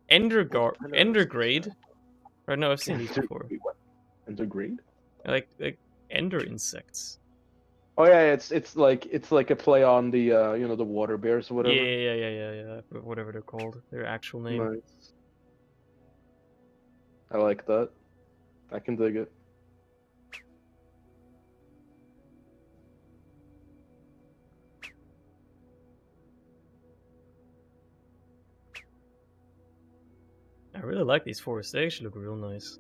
Endergrade? Right, no, I've seen these before. Wait, what? Endergrade? Like ender insects. Oh yeah, it's like a play on the you know, the water bears or whatever. Yeah. Whatever they're called, their actual name. Nice. I like that. I can dig it. I really like these forests. They actually look real nice.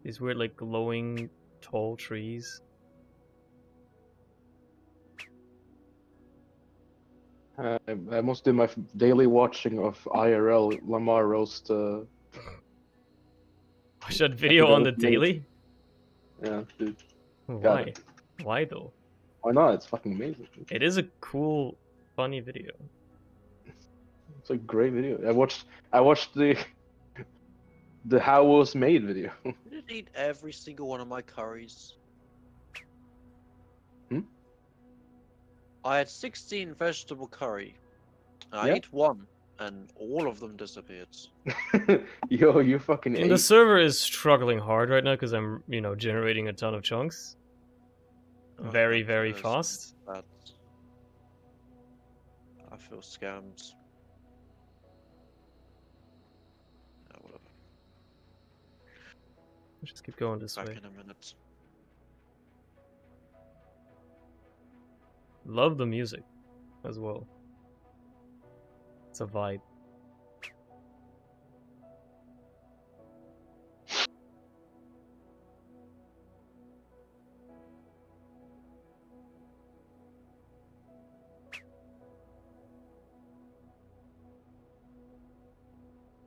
These weird, like, glowing, tall trees. I must do my daily watching of IRL Lamar roast. Watch that video on the that was daily? Yeah, dude. Why? it. Why though? Why not? It's fucking amazing. It is a cool, funny video. It's a great video. I watched the how it was made video. Did it eat every single one of my curries? I had 16 vegetable curry. I Yeah. ate one, and all of them disappeared. Yo, you fucking And the ate. server is struggling hard right now because I'm, generating a ton of chunks. Oh, Very, that very is fast. bad. I feel scammed. Yeah, whatever. Let's just keep going this Back way. in a minute. Love the music as well. It's a vibe.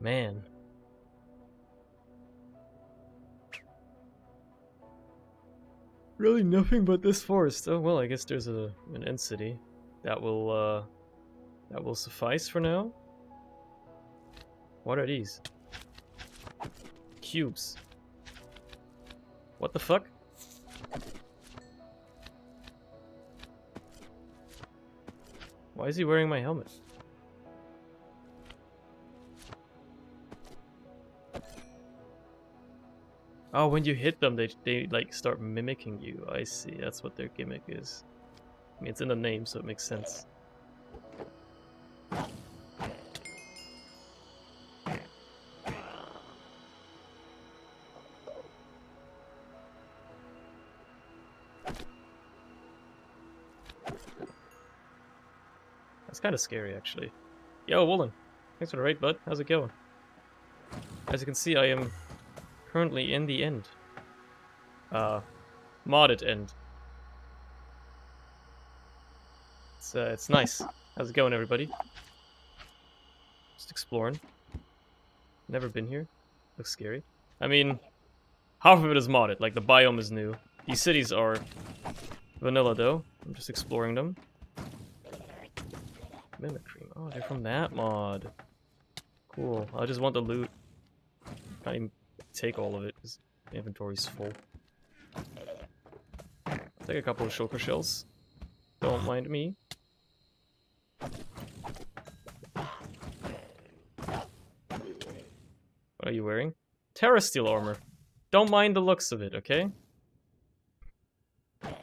Man. Really nothing but this forest. Oh well, I guess there's an end city. That will suffice for now. What are these? Cubes. What the fuck? Why is he wearing my helmet? Oh, when you hit them, they like start mimicking you. I see. That's what their gimmick is. I mean, it's in the name, so it makes sense. That's kind of scary, actually. Yo, Woolen. Thanks for the raid, bud. How's it going? As you can see, I am currently in the end. Modded end. It's nice. How's it going, everybody? Just exploring. Never been here. Looks scary. I mean, half of it is modded. Like, the biome is new. These cities are vanilla though. I'm just exploring them. Mimicry. Oh, they're from that mod. Cool. I just want the loot. Can't even take all of it because the inventory's full. I'll take a couple of shulker shells. Don't mind me. What are you wearing? Terra Steel armor. Don't mind the looks of it, okay?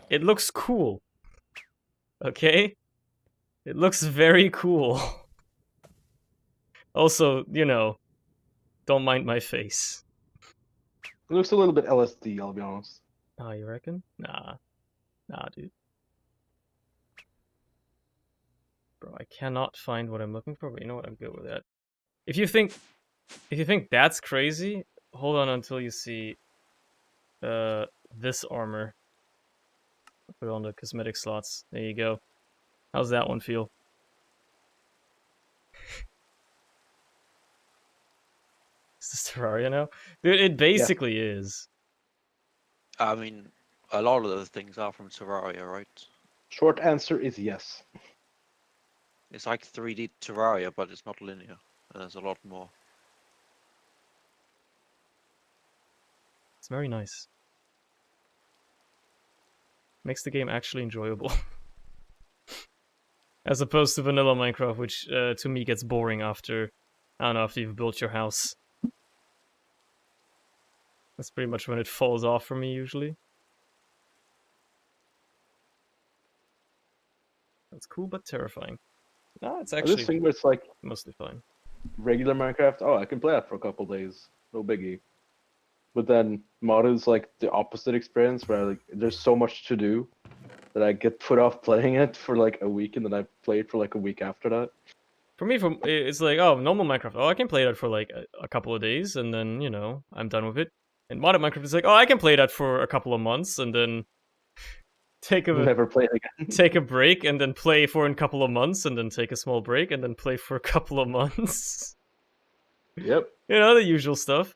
It looks cool. Okay? It looks very cool. Also, you know, don't mind my face. It looks a little bit LSD, I'll be honest. Ah, you reckon? Nah. Nah, dude. Bro, I cannot find what I'm looking for, but you know what? I'm good with that. If you think that's crazy, hold on until you see this armor. Put it on the cosmetic slots. There you go. How's that one feel? Is this Terraria now? Dude, it basically is. I mean, a lot of those things are from Terraria, right? Short answer is yes. It's like 3D Terraria, but it's not linear. And there's a lot more. It's very nice. Makes the game actually enjoyable. As opposed to vanilla Minecraft, which to me gets boring after, I don't know, after you've built your house. That's pretty much when it falls off for me, usually. That's cool, but terrifying. No, it's This actually thing where it's like mostly fine. regular Minecraft, oh, I can play that for a couple days, no biggie. But then mod is like the opposite experience, where like there's so much to do that I get put off playing it for like a week, and then I play it for like a week after that. For me, it's like, oh, normal Minecraft. Oh, I can play that for like a couple of days, and then, you know, I'm done with it. And modded Minecraft is like, oh, I can play that for a couple of months, and then take a Never play it again. take a break, and then play for a couple of months, and then take a small break, and then play for a couple of months. Yep. You know, the usual stuff.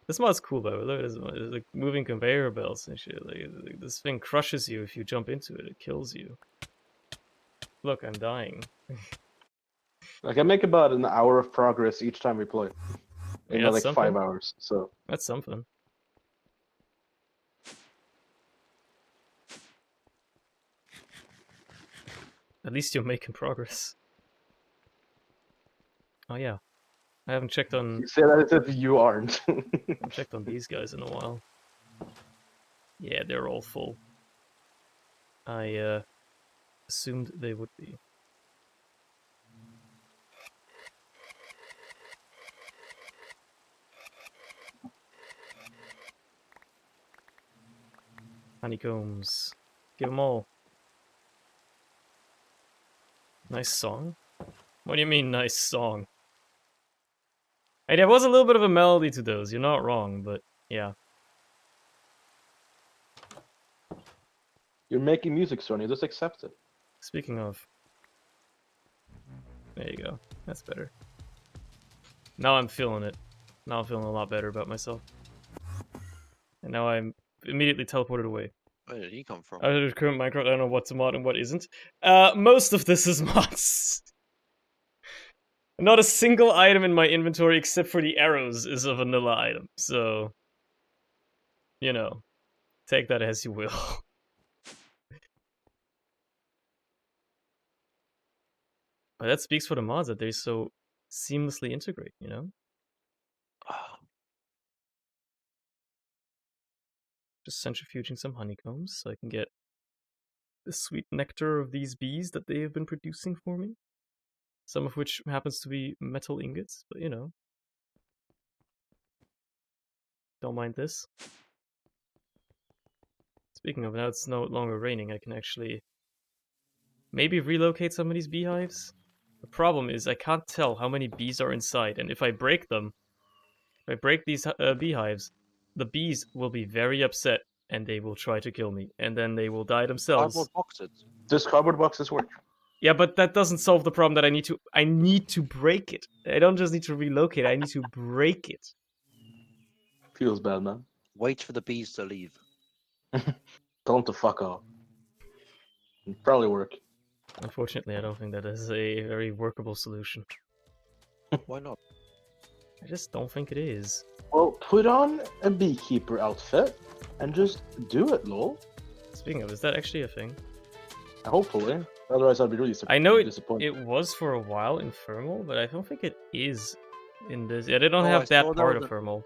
This mod's cool though. Look at this mod. It's like moving conveyor belts and shit. Like, this thing crushes you if you jump into it. It kills you. Look, I'm dying. Like I make about an hour of progress each time we play. In Yeah, like that's 5 something. hours. So That's something. At least you're making progress. Oh yeah, I haven't checked on you say that as if you aren't. these guys in a while. Yeah, they're all full. I assumed they would be. Honeycombs. Give them all. Nice song? What do you mean, nice song? Hey, there was a little bit of a melody to those, you're not wrong, but yeah. You're making music, Sony. Just accept it. Speaking of. There you go. That's better. Now I'm feeling it. Now I'm feeling a lot better about myself. And now I'm immediately teleported away. Where did he come from? Out of current Minecraft, I don't know what's a mod and what isn't. Most of this is mods. Not a single item in my inventory except for the arrows is a vanilla item. So, you know, take that as you will. But that speaks for the mods that they so seamlessly integrate, you know? Just centrifuging some honeycombs so I can get the sweet nectar of these bees that they have been producing for me. Some of which happens to be metal ingots, but you know. Don't mind this. Speaking of, now it's no longer raining, I can actually maybe relocate some of these beehives. The problem is I can't tell how many bees are inside, and if I break them, if I break these beehives, the bees will be very upset, and they will try to kill me, and then they will die themselves. Cardboard boxes. This cardboard boxes work. Yeah, but that doesn't solve the problem that I need to break it. I don't just need to relocate, I need to break it. Feels bad, man. Wait for the bees to leave. Tell them to fuck off. Probably work. Unfortunately, I don't think that is a very workable solution. Why not? I just don't think it is. Well, put on a beekeeper outfit and just do it, lol. Speaking of, is that actually a thing? Hopefully. Otherwise, I'd be really I know disappointed. it was for a while in thermal, but I don't think it is in this. Yeah, they don't Oh, I have that saw part that- of thermal.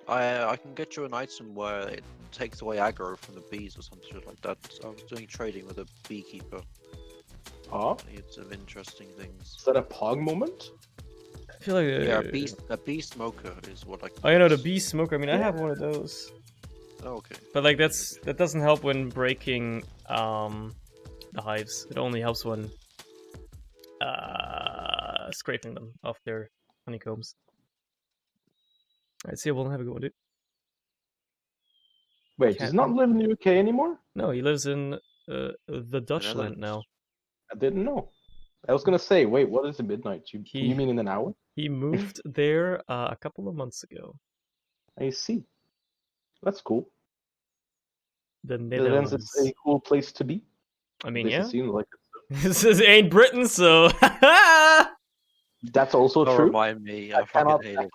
I can get you an item where it takes away aggro from the bees or some shit like that. I was doing trading with a beekeeper. Huh? It's some interesting things. Is that a pog moment? I feel like Yeah, a bee smoker is what I. Oh, you know, the bee smoker. I mean, I have one of those, Oh, okay. but like that doesn't help when breaking the hives. It only helps when scraping them off their honeycombs. Alright, see, we'll have a go with it. Wait, does he not live in the UK anymore? No, he lives in the Dutchland Netherlands. now. I didn't know. I was gonna say, wait, what is the midnight? You mean in an hour? He moved there a couple of months ago. I see. That's cool. The Netherlands is a Netherlands. cool place to be. I At mean, least yeah. it seems like it. This ain't Britain, so. That's also Don't true. remind me. I I cannot, fucking hate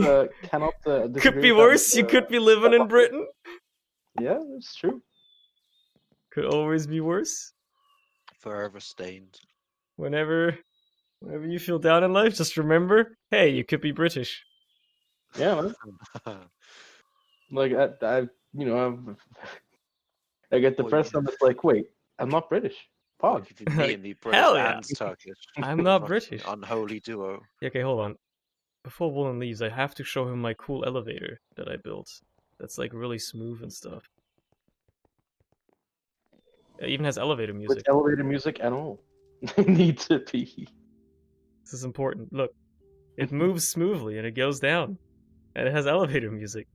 it. Could disagree be with that, worse. You could be living in Britain. Yeah, it's true. Could always be worse. Forever stained. Whenever you feel down in life, just remember, hey, you could be British. Yeah, man. Like I I get depressed and it's like, wait, I'm not British. Pog. If you me and me British Hell yeah. and Turkish. I'm not Fucking British. Unholy duo. Yeah, okay, hold on. Before Woolen leaves, I have to show him my cool elevator that I built. That's like really smooth and stuff. It even has elevator music. With elevator music and all. They need to be. This is important. Look, it moves smoothly and it goes down. And it has elevator music.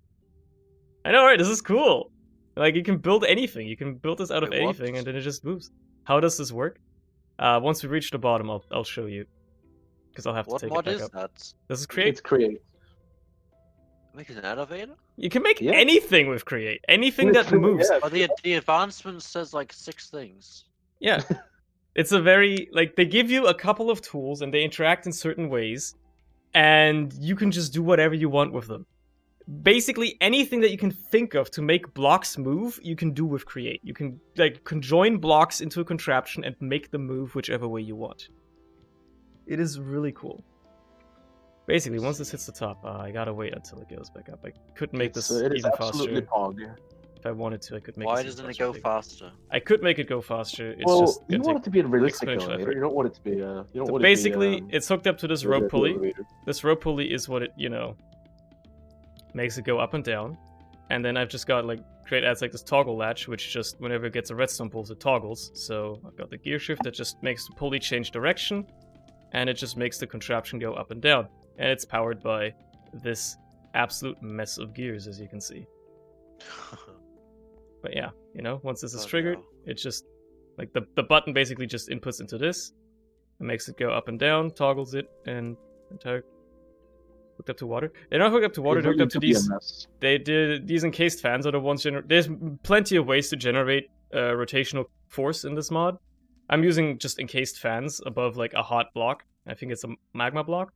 I know, right? This is cool. Like, you can build anything. You can build this out of Wait, what? anything and then it just moves. How does this work? Once we reach the bottom, I'll show you. Because I'll have to What take it mod back is up. that? This is Create. It's create. Make it an elevator? You can make Yeah. anything with Create. Anything that moves. Yeah. Oh, the advancement says like 6 things. Yeah. It's a very, like, they give you a couple of tools and they interact in certain ways, and you can just do whatever you want with them. Basically, anything that you can think of to make blocks move, you can do with Create. You can, like, conjoin blocks into a contraption and make them move whichever way you want. It is really cool. Basically, once this hits the top, I gotta wait until it goes back up. I could make this It is even absolutely faster. Pog. If I wanted to, I could make Why this doesn't it even go bigger. faster? I could make it go faster. It's Well, just you gonna want take it to be a realistic exponential elevator. effort. You don't want it to be. You don't So want basically, it to be. it's hooked up to this regular rope pulley. elevator. This rope pulley is what it, makes it go up and down. And then I've just got, like, Create adds, like, this toggle latch, which just, whenever it gets a redstone pulse, it toggles. So I've got the gear shift that just makes the pulley change direction, and it just makes the contraption go up and down. And it's powered by this absolute mess of gears, as you can see. But yeah, once this is Bloody triggered, hell. it just, like, the button basically just inputs into this. It makes it go up and down, toggles it, and entire hooked up to water. They're not hooked up to water, they're hooked up to these. They did these encased fans are the ones. There's plenty of ways to generate rotational force in this mod. I'm using just encased fans above like a hot block. I think it's a magma block.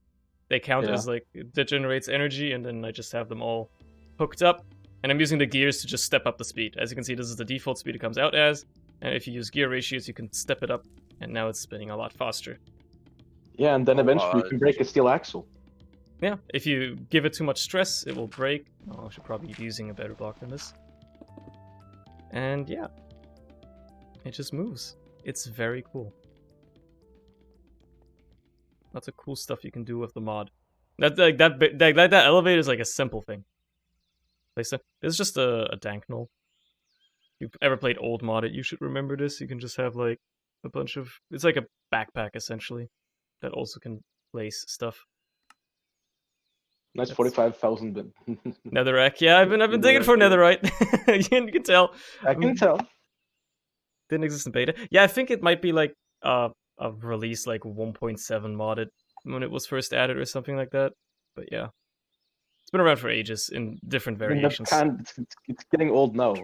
They count as like that generates energy, and then I just have them all hooked up. And I'm using the gears to just step up the speed. As you can see, this is the default speed it comes out as. And if you use gear ratios, you can step it up, and now it's spinning a lot faster. Yeah, and then eventually you can break a steel axle. Yeah, if you give it too much stress, it will break. Oh, I should probably be using a better block than this. And yeah, it just moves. It's very cool. Lots of cool stuff you can do with the mod. That elevator is like a simple thing. It's just a dank knoll. If you've ever played old modded, you should remember this. You can just have like a bunch of. It's like a backpack essentially that also can place stuff. Nice 45,000 Netherrack, yeah, I've been digging for netherite. You can tell. I can tell. Didn't exist in beta. Yeah, I think it might be like a release like 1.7 modded when it was first added or something like that. But yeah, it's been around for ages in different variations. It's getting old now.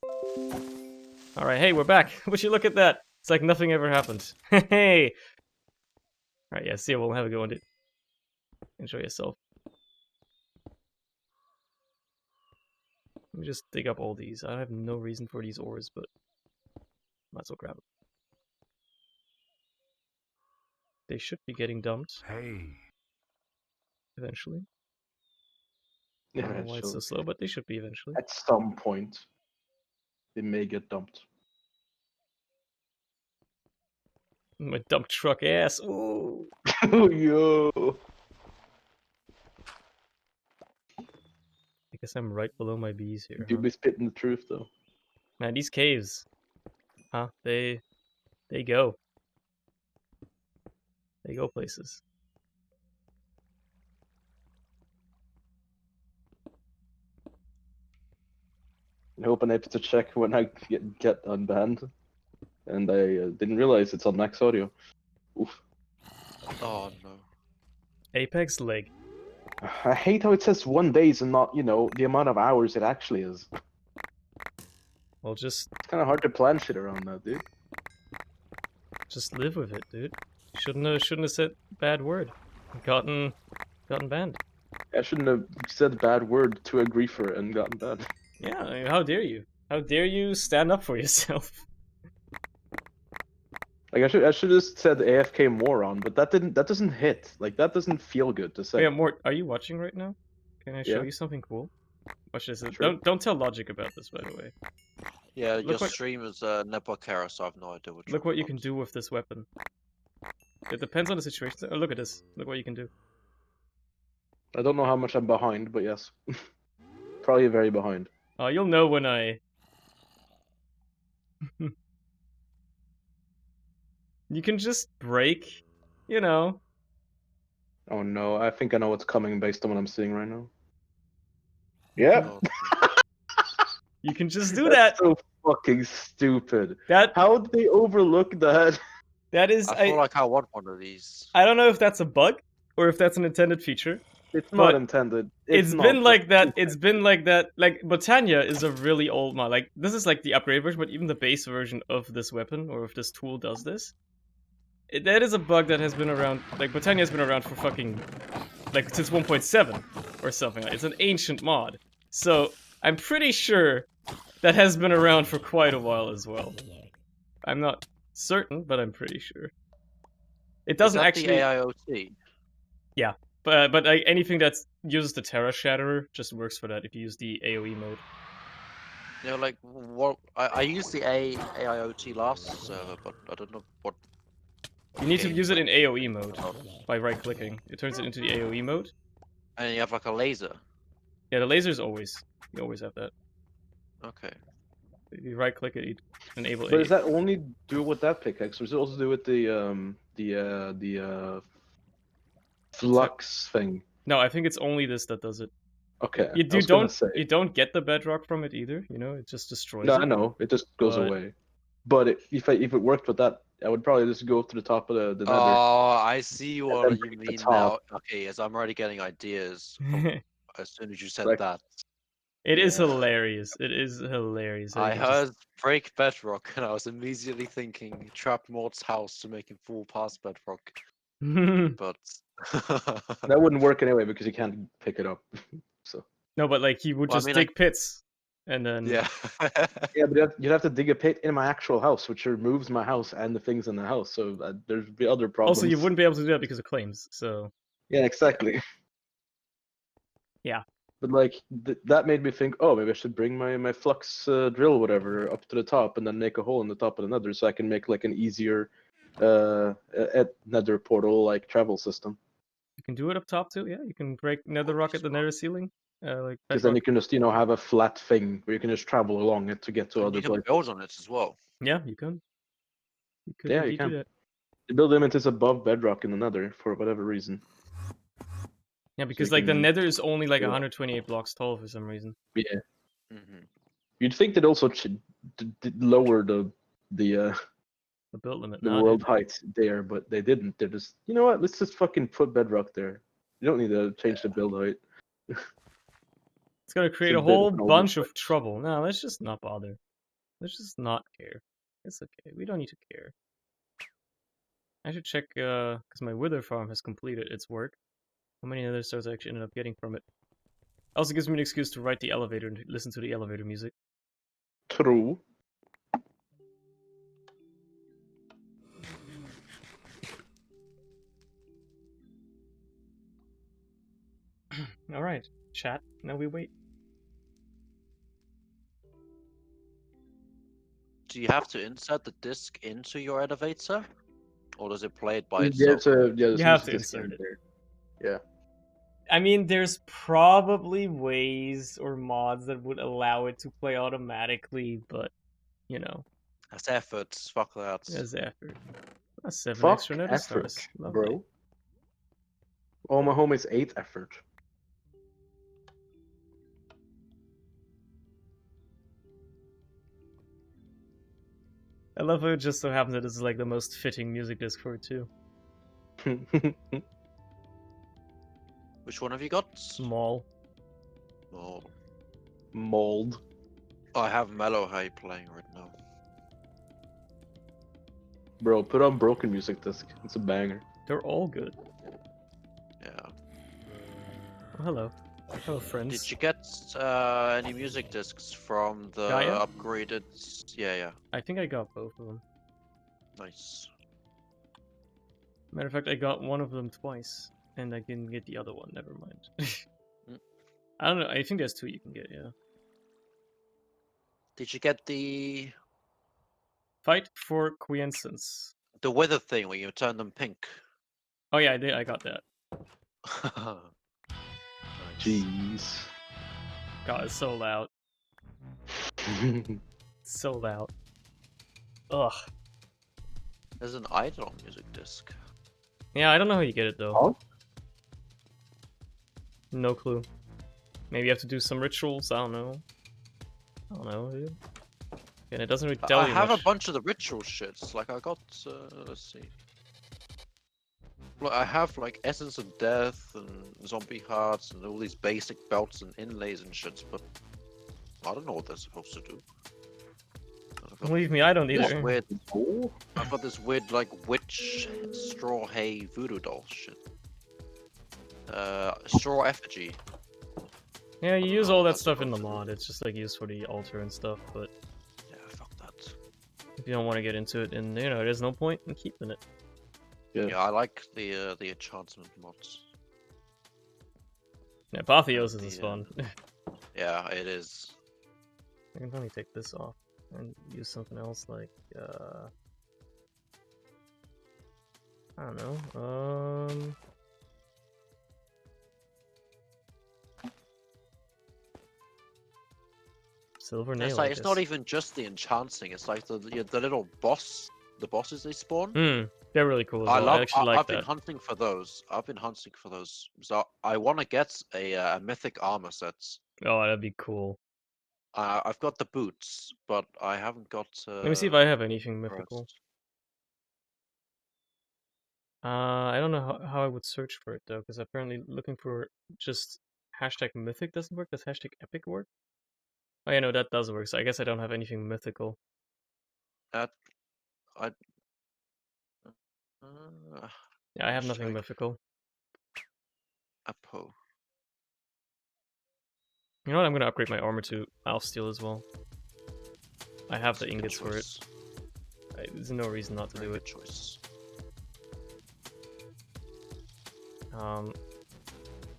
Alright, hey, we're back. Would you look at that? It's like nothing ever happened. Hey! Alright, yeah, see you. We'll have a go on it. Enjoy yourself. Let me just dig up all these. I have no reason for these ores, but might as well grab them. They should be getting dumped Hey. eventually. I don't know why it's so slow, but they should be eventually. At some point, they may get dumped. My dump truck ass. Ooh. Yo. I guess I'm right below my bees here. You'd be spitting the truth though. Man, these caves, huh? They go. They go places. I hope I'm able to check when I get unbanned, and I didn't realize it's on max audio. Oof. Oh no. Apex leg. I hate how it says 1 days and not, the amount of hours it actually is. Well, just It's kind of hard to plan shit around that, dude. live with it, dude. Shouldn't have said bad word. Gotten banned. I shouldn't have said bad word to a griefer and gotten banned. Yeah, I mean, how dare you? How dare you stand up for yourself? Like I should have just said AFK moron, but that doesn't hit. Like that doesn't feel good to say. Yeah, Mort, are you watching right now? Can I show Yeah. you something cool? Watch this. Sure. Don't tell Logic about this, by the way. Yeah, your what- stream is network error, so I have no idea what. Look what you can do with this weapon. It depends on the situation. Oh, look at this. Look what you can do. I don't know how much I'm behind, but yes, probably very behind. Oh, you'll know when I. You can just break, you know. Oh no, I think I know what's coming based on what I'm seeing right now. Yeah. You can just do That's that. so fucking stupid. That How did they overlook that? that is. I feel like I want one of these. I don't know if that's a bug or if that's an intended feature. It's But not intended. It's not been like that. fucking It's been like that. Like Botania is a really old mod. Like this is like the upgrade version, but even the base version of this weapon or of this tool does this. That is a bug that has been around. Like Botania has been around for fucking like since 1.7 or something. It's an ancient mod, so I'm pretty sure that has been around for quite a while as well. I'm not certain, but I'm pretty sure. It doesn't is that actually. the AIoT? But like, anything that uses the Terra Shatterer just works for that if you use the AoE mode. You know, like what I used the AIoT last server, but I don't know what. You need to games, use it like, in AoE mode oh, by right-clicking. It turns it into the AoE mode. And you have like a laser. Yeah, the laser's always. You always have that. Okay. If you right-click it, you enable But AoE. does that only do with that pickaxe, or does it also do with the flux thing? No, I think it's only this that does it. Okay. You I was gonna say. you don't get the bedrock from it either. You know, it just destroys No, it. I know. It just goes But- away. But if it worked with that, I would probably just go to the top of the nether. Oh, I see what then you pick the mean now. top. Okay, yes, I'm already getting ideas as soon as you said Like- that. It is Yeah. hilarious. It is hilarious. I You can heard break bedrock, and I was immediately thinking trap Mort's house to make him fall past bedrock. just- But That wouldn't work anyway because you can't pick it up. So No, but like he would Well, I just mean, dig pits, and then yeah. yeah, but you'd have to dig a pit in my actual house, which removes my house and the things in the house. So there'd be other problems. also you wouldn't be able to do that because of claims. So Yeah, exactly. Yeah. But like that made me think, oh, maybe I should bring my flux drill, whatever, up to the top, and then make a hole in the top of the nether, so I can make like an easier nether portal like travel system. you can do it up top too. Yeah, you can break nether rock at the nether ceiling. Like Because then bedrock. you can just have a flat thing where you can just travel along it to get to And other you can places. build on it as well. Yeah, you can. You could Yeah, you indeed can. do that. The build limit is above bedrock in the nether for whatever reason. Yeah, because you like the can nether is only like do that. 128 blocks tall for some reason. Yeah. Hmm. You'd think they'd also lower the The build limit. the Nah, world dude. height there, but they didn't. They're just, you know what? Let's just fucking put bedrock there. You don't need to change the build height. It's gonna create a a bit of whole an bunch of oversight. trouble. No, let's just not bother. Let's just not care. It's okay. We don't need to care. I should check, because my wither farm has completed its work. How many other stars I actually ended up getting from it. Also gives me an excuse to ride the elevator and listen to the elevator music. True. Alright, chat. Now we wait. Do you have to insert the disc into your elevator? Or does it play it by Yeah, itself? You have to insert it. there. Yeah. I mean, there's probably ways or mods that would allow it to play automatically, but, you know, That's effort. Fuck that. there's effort. That's 7 Fuck extra nether effort, stars. Lovely. bro. Oh, my home is 8 effort. I love how it just so happens that it's like the most fitting music disc for it too. Which one have you got? Small. Oh, Mold. I have Mellow Hay playing right now. Bro, put on Broken Music Disc. It's a banger. They're all good. Yeah. Oh, hello. Hello, friends. Did you get any music discs from the Gaia? upgraded? Yeah. I think I got both of them. Nice. Matter of fact, I got one of them twice, and I didn't get the other one. Never mind. I don't know. I think there's 2 you can get. Yeah. Did you get the Fight for quiescence. weather thing where you turn them pink? Oh yeah, I did. I got that. Nice. Jeez. God, it's so loud. So loud. Ugh. There's an idol music disc. Yeah, I don't know how you get it though. Oh? No clue. Maybe you have to do some rituals. I don't know. Dude. And it doesn't really tell I you have much. a bunch of the ritual shits. Like I got, let's see. Look, I have like Essence of Death and Zombie Hearts and all these basic belts and inlays and shits, but I don't know what they're supposed to do. Believe me, I don't This either. weird, I've got this weird like witch straw hay voodoo doll shit. Straw effigy. Yeah, you don't use know all what that that's stuff in the supposed to mod. It's just like used for the altar and stuff. But Yeah, fuck that. if you don't want to get into it, and there's no point in keeping it. Yeah, I like the enchantment mods. Yeah, Apotheosis is the, fun. Yeah, it is. I can probably take this off and use something else like I don't know. Silver And nail. it's I like it's not guess. even just the enchanting. It's like the little the bosses they spawn. They're really cool as I well. love. I actually like I've been that. hunting for those. So I want to get a mythic armor set. Oh, that'd be cool. I've got the boots, but I haven't got. Let me see if I have anything rest. mythical. I don't know how I would search for it though, because apparently looking for just hashtag mythic doesn't work. Does hashtag epic work? Oh yeah, no, that does work. So I guess I don't have anything mythical. I. Yeah, I have nothing hashtag mythical. Apo. You know what? I'm gonna upgrade my armor to Alf Steel as well. I have the Good ingots for it. choice. There's no reason not to Very do good it. choice.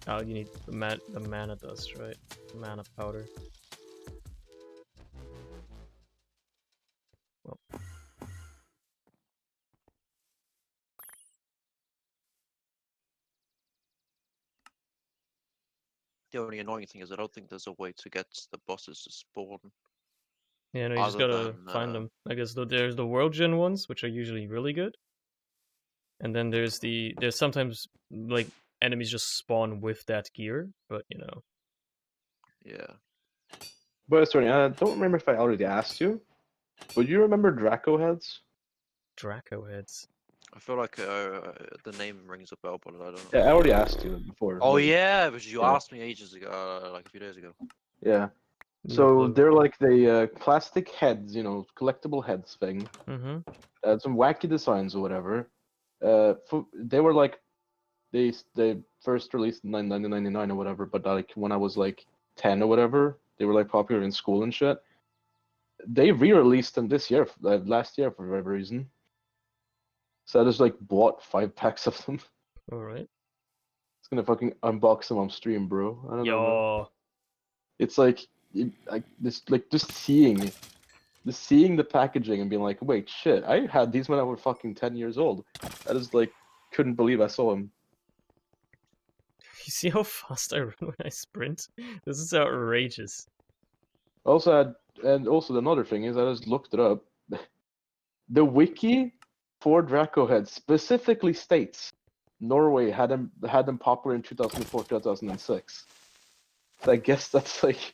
Oh, you need the mana dust, right? Mana powder. Well. The only annoying thing is I don't think there's a way to get the bosses to spawn. Yeah, no, you just gotta find them. I guess there's the world gen ones, which are usually really good. And then there's sometimes like enemies just spawn with that gear, but Yeah. But sorry, I don't remember if I already asked you. But you remember Draco heads? Draco heads. I feel like the name rings a bell, but I don't know. Yeah, I already asked you before. Oh but- yeah, but you yeah. asked me ages ago, like a few days ago. Yeah. So blue. they're like the plastic heads, you know, collectible heads thing. Mm-hmm. Some wacky designs or whatever. They were like they first released in 1999 or whatever, but like when I was like 10 or whatever, they were like popular in school and shit. They re-released them this year, last year for whatever reason. So I just like bought 5 packs of them. All right. It's gonna fucking unbox them on stream, bro. I don't know, man. Yo. It's like just seeing the packaging and being like, wait, shit, I had these when I was fucking 10 years old. I just like couldn't believe I saw them. You see how fast I run when I sprint? This is outrageous. And also another thing is I just looked it up. The wiki for Draco Head specifically states Norway had them popular in 2004 2006. So I guess that's like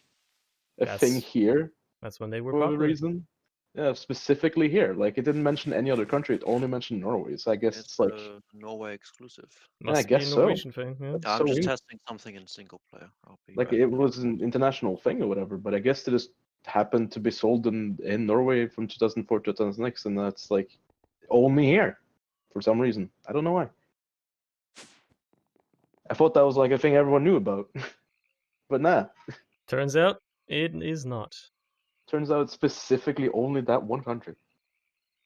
a thing That's here that's when they were for a popular. reason. Yeah, specifically here. Like it didn't mention any other country. It only mentioned Norway. So I guess It's it's like, a Norway exclusive. yeah, I Must be a guess so. Norwegian thing, yeah. That's I'm so just in- testing something in single player. I'll be like back. it was an international thing or whatever. But I guess it just happened to be sold in Norway from 2004 to 2006, and that's like only here for some reason. I don't know why. I thought that was like a thing everyone knew about, but nah. Turns out it is not. Turns out it's specifically only that one country.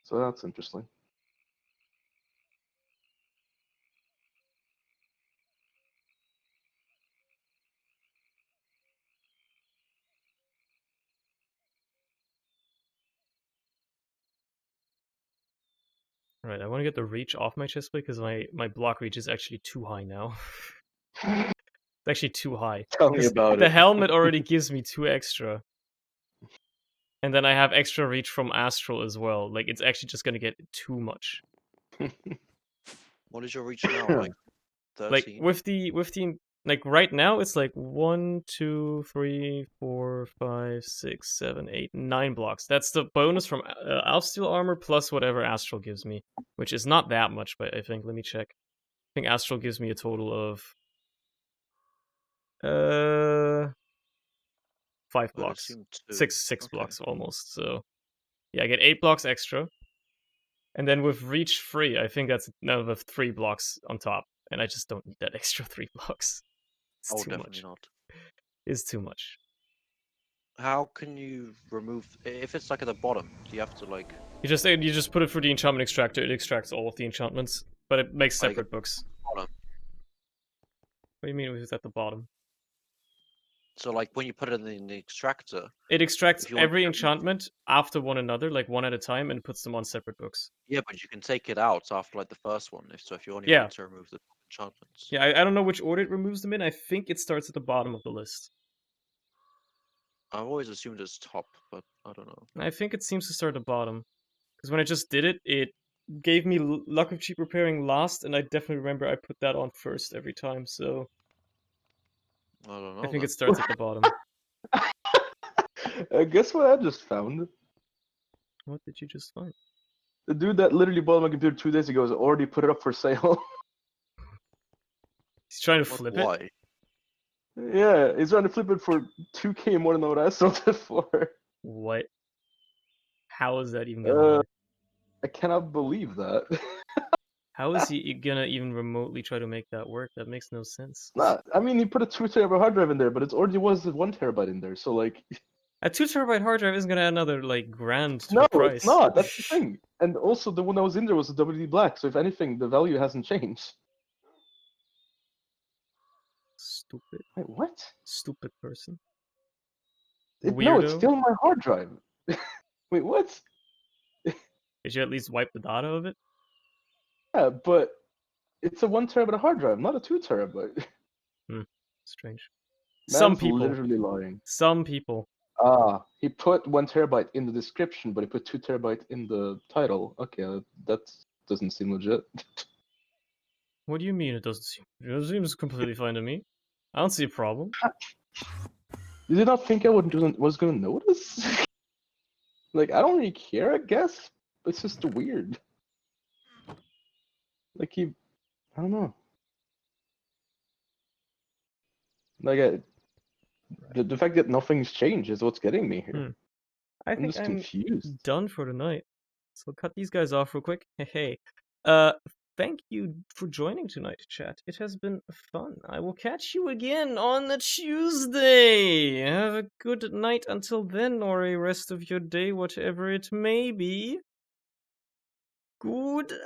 So that's interesting. Right, I want to get the reach off my chest plate because my block reach is actually too high now. It's actually too high. Tell me 'Cause about the it. helmet already gives me 2 extra. And then I have extra reach from Astral as well. Like, it's actually just gonna get too much. What is your reach now? Like Like, 13? with the like right now it's like 1, 2, 3, 4, 5, 6, 7, 8, 9 blocks. That's the bonus from Alsteel armor plus whatever Astral gives me, which is not that much, but I think, let me check. I think Astral gives me a total of 5 Would blocks. assume 2. 6 Okay. blocks almost. So yeah, I get 8 blocks extra. And then with reach free, I think that's another 3 blocks on top. And I just don't need that extra 3 blocks. It's Oh, too definitely much. not. It's too much. How can you remove if it's like at the bottom? Do you have to like You just put it through the enchantment extractor. It extracts all of the enchantments, but it makes separate books. bottom? What do you mean it's at the bottom? So like when you put it in the extractor, It extracts if you want every to remove, enchantment after one another, like one at a time, and puts them on separate books. yeah, but you can take it out after like the first one. If you only Yeah. want to remove the enchantments. Yeah, I don't know which order it removes them in. I think it starts at the bottom of the list. I've always assumed it's top, but I don't know. I think it seems to start at the bottom. Because when I just did it, it gave me Luck of Cheap Repairing last, and I definitely remember I put that on first every time, so I don't know. I think Then. it starts at the bottom. Guess what I just found? What did you just find? The dude that literally bought my computer 2 days ago has already put it up for sale. He's trying to What, flip it. why? Yeah, he's trying to flip it for 2K more than what I sold it for. What? How is that even gonna Uh, work? I cannot believe that. How is he gonna even remotely try to make that work? That makes no sense. Nah, I mean, he put a 2 terabyte hard drive in there, but it already was 1 terabyte in there, so like. A 2 terabyte hard drive isn't gonna add another like grand to No, the price. it's not. That's the thing. And also, the one that was in there was a WD Black, so if anything, the value hasn't changed. Stupid. Wait, what? Stupid person. No, it's Weirdo. still on my hard drive. Wait, what? Did you at least wipe the data of it? Yeah, but it's a 1 terabyte hard drive, not a 2 terabyte. Strange. Man's literally lying. Some people. He put 1 terabyte in the description, but he put 2 terabyte in the title. Okay, that doesn't seem legit. What do you mean it doesn't seem? It seems completely fine to me. I don't see a problem. Did you not think I was gonna notice? Like, I don't really care, I guess. It's just weird. Like I don't know. Like The fact that nothing's changed is what's getting me here. Hmm. I I'm think just I'm confused. done for the night. So cut these guys off real quick. Hey, thank you for joining tonight, chat. It has been fun. I will catch you again on the Tuesday. Have a good night until then, or a rest of your day, whatever it may be. Goodbye.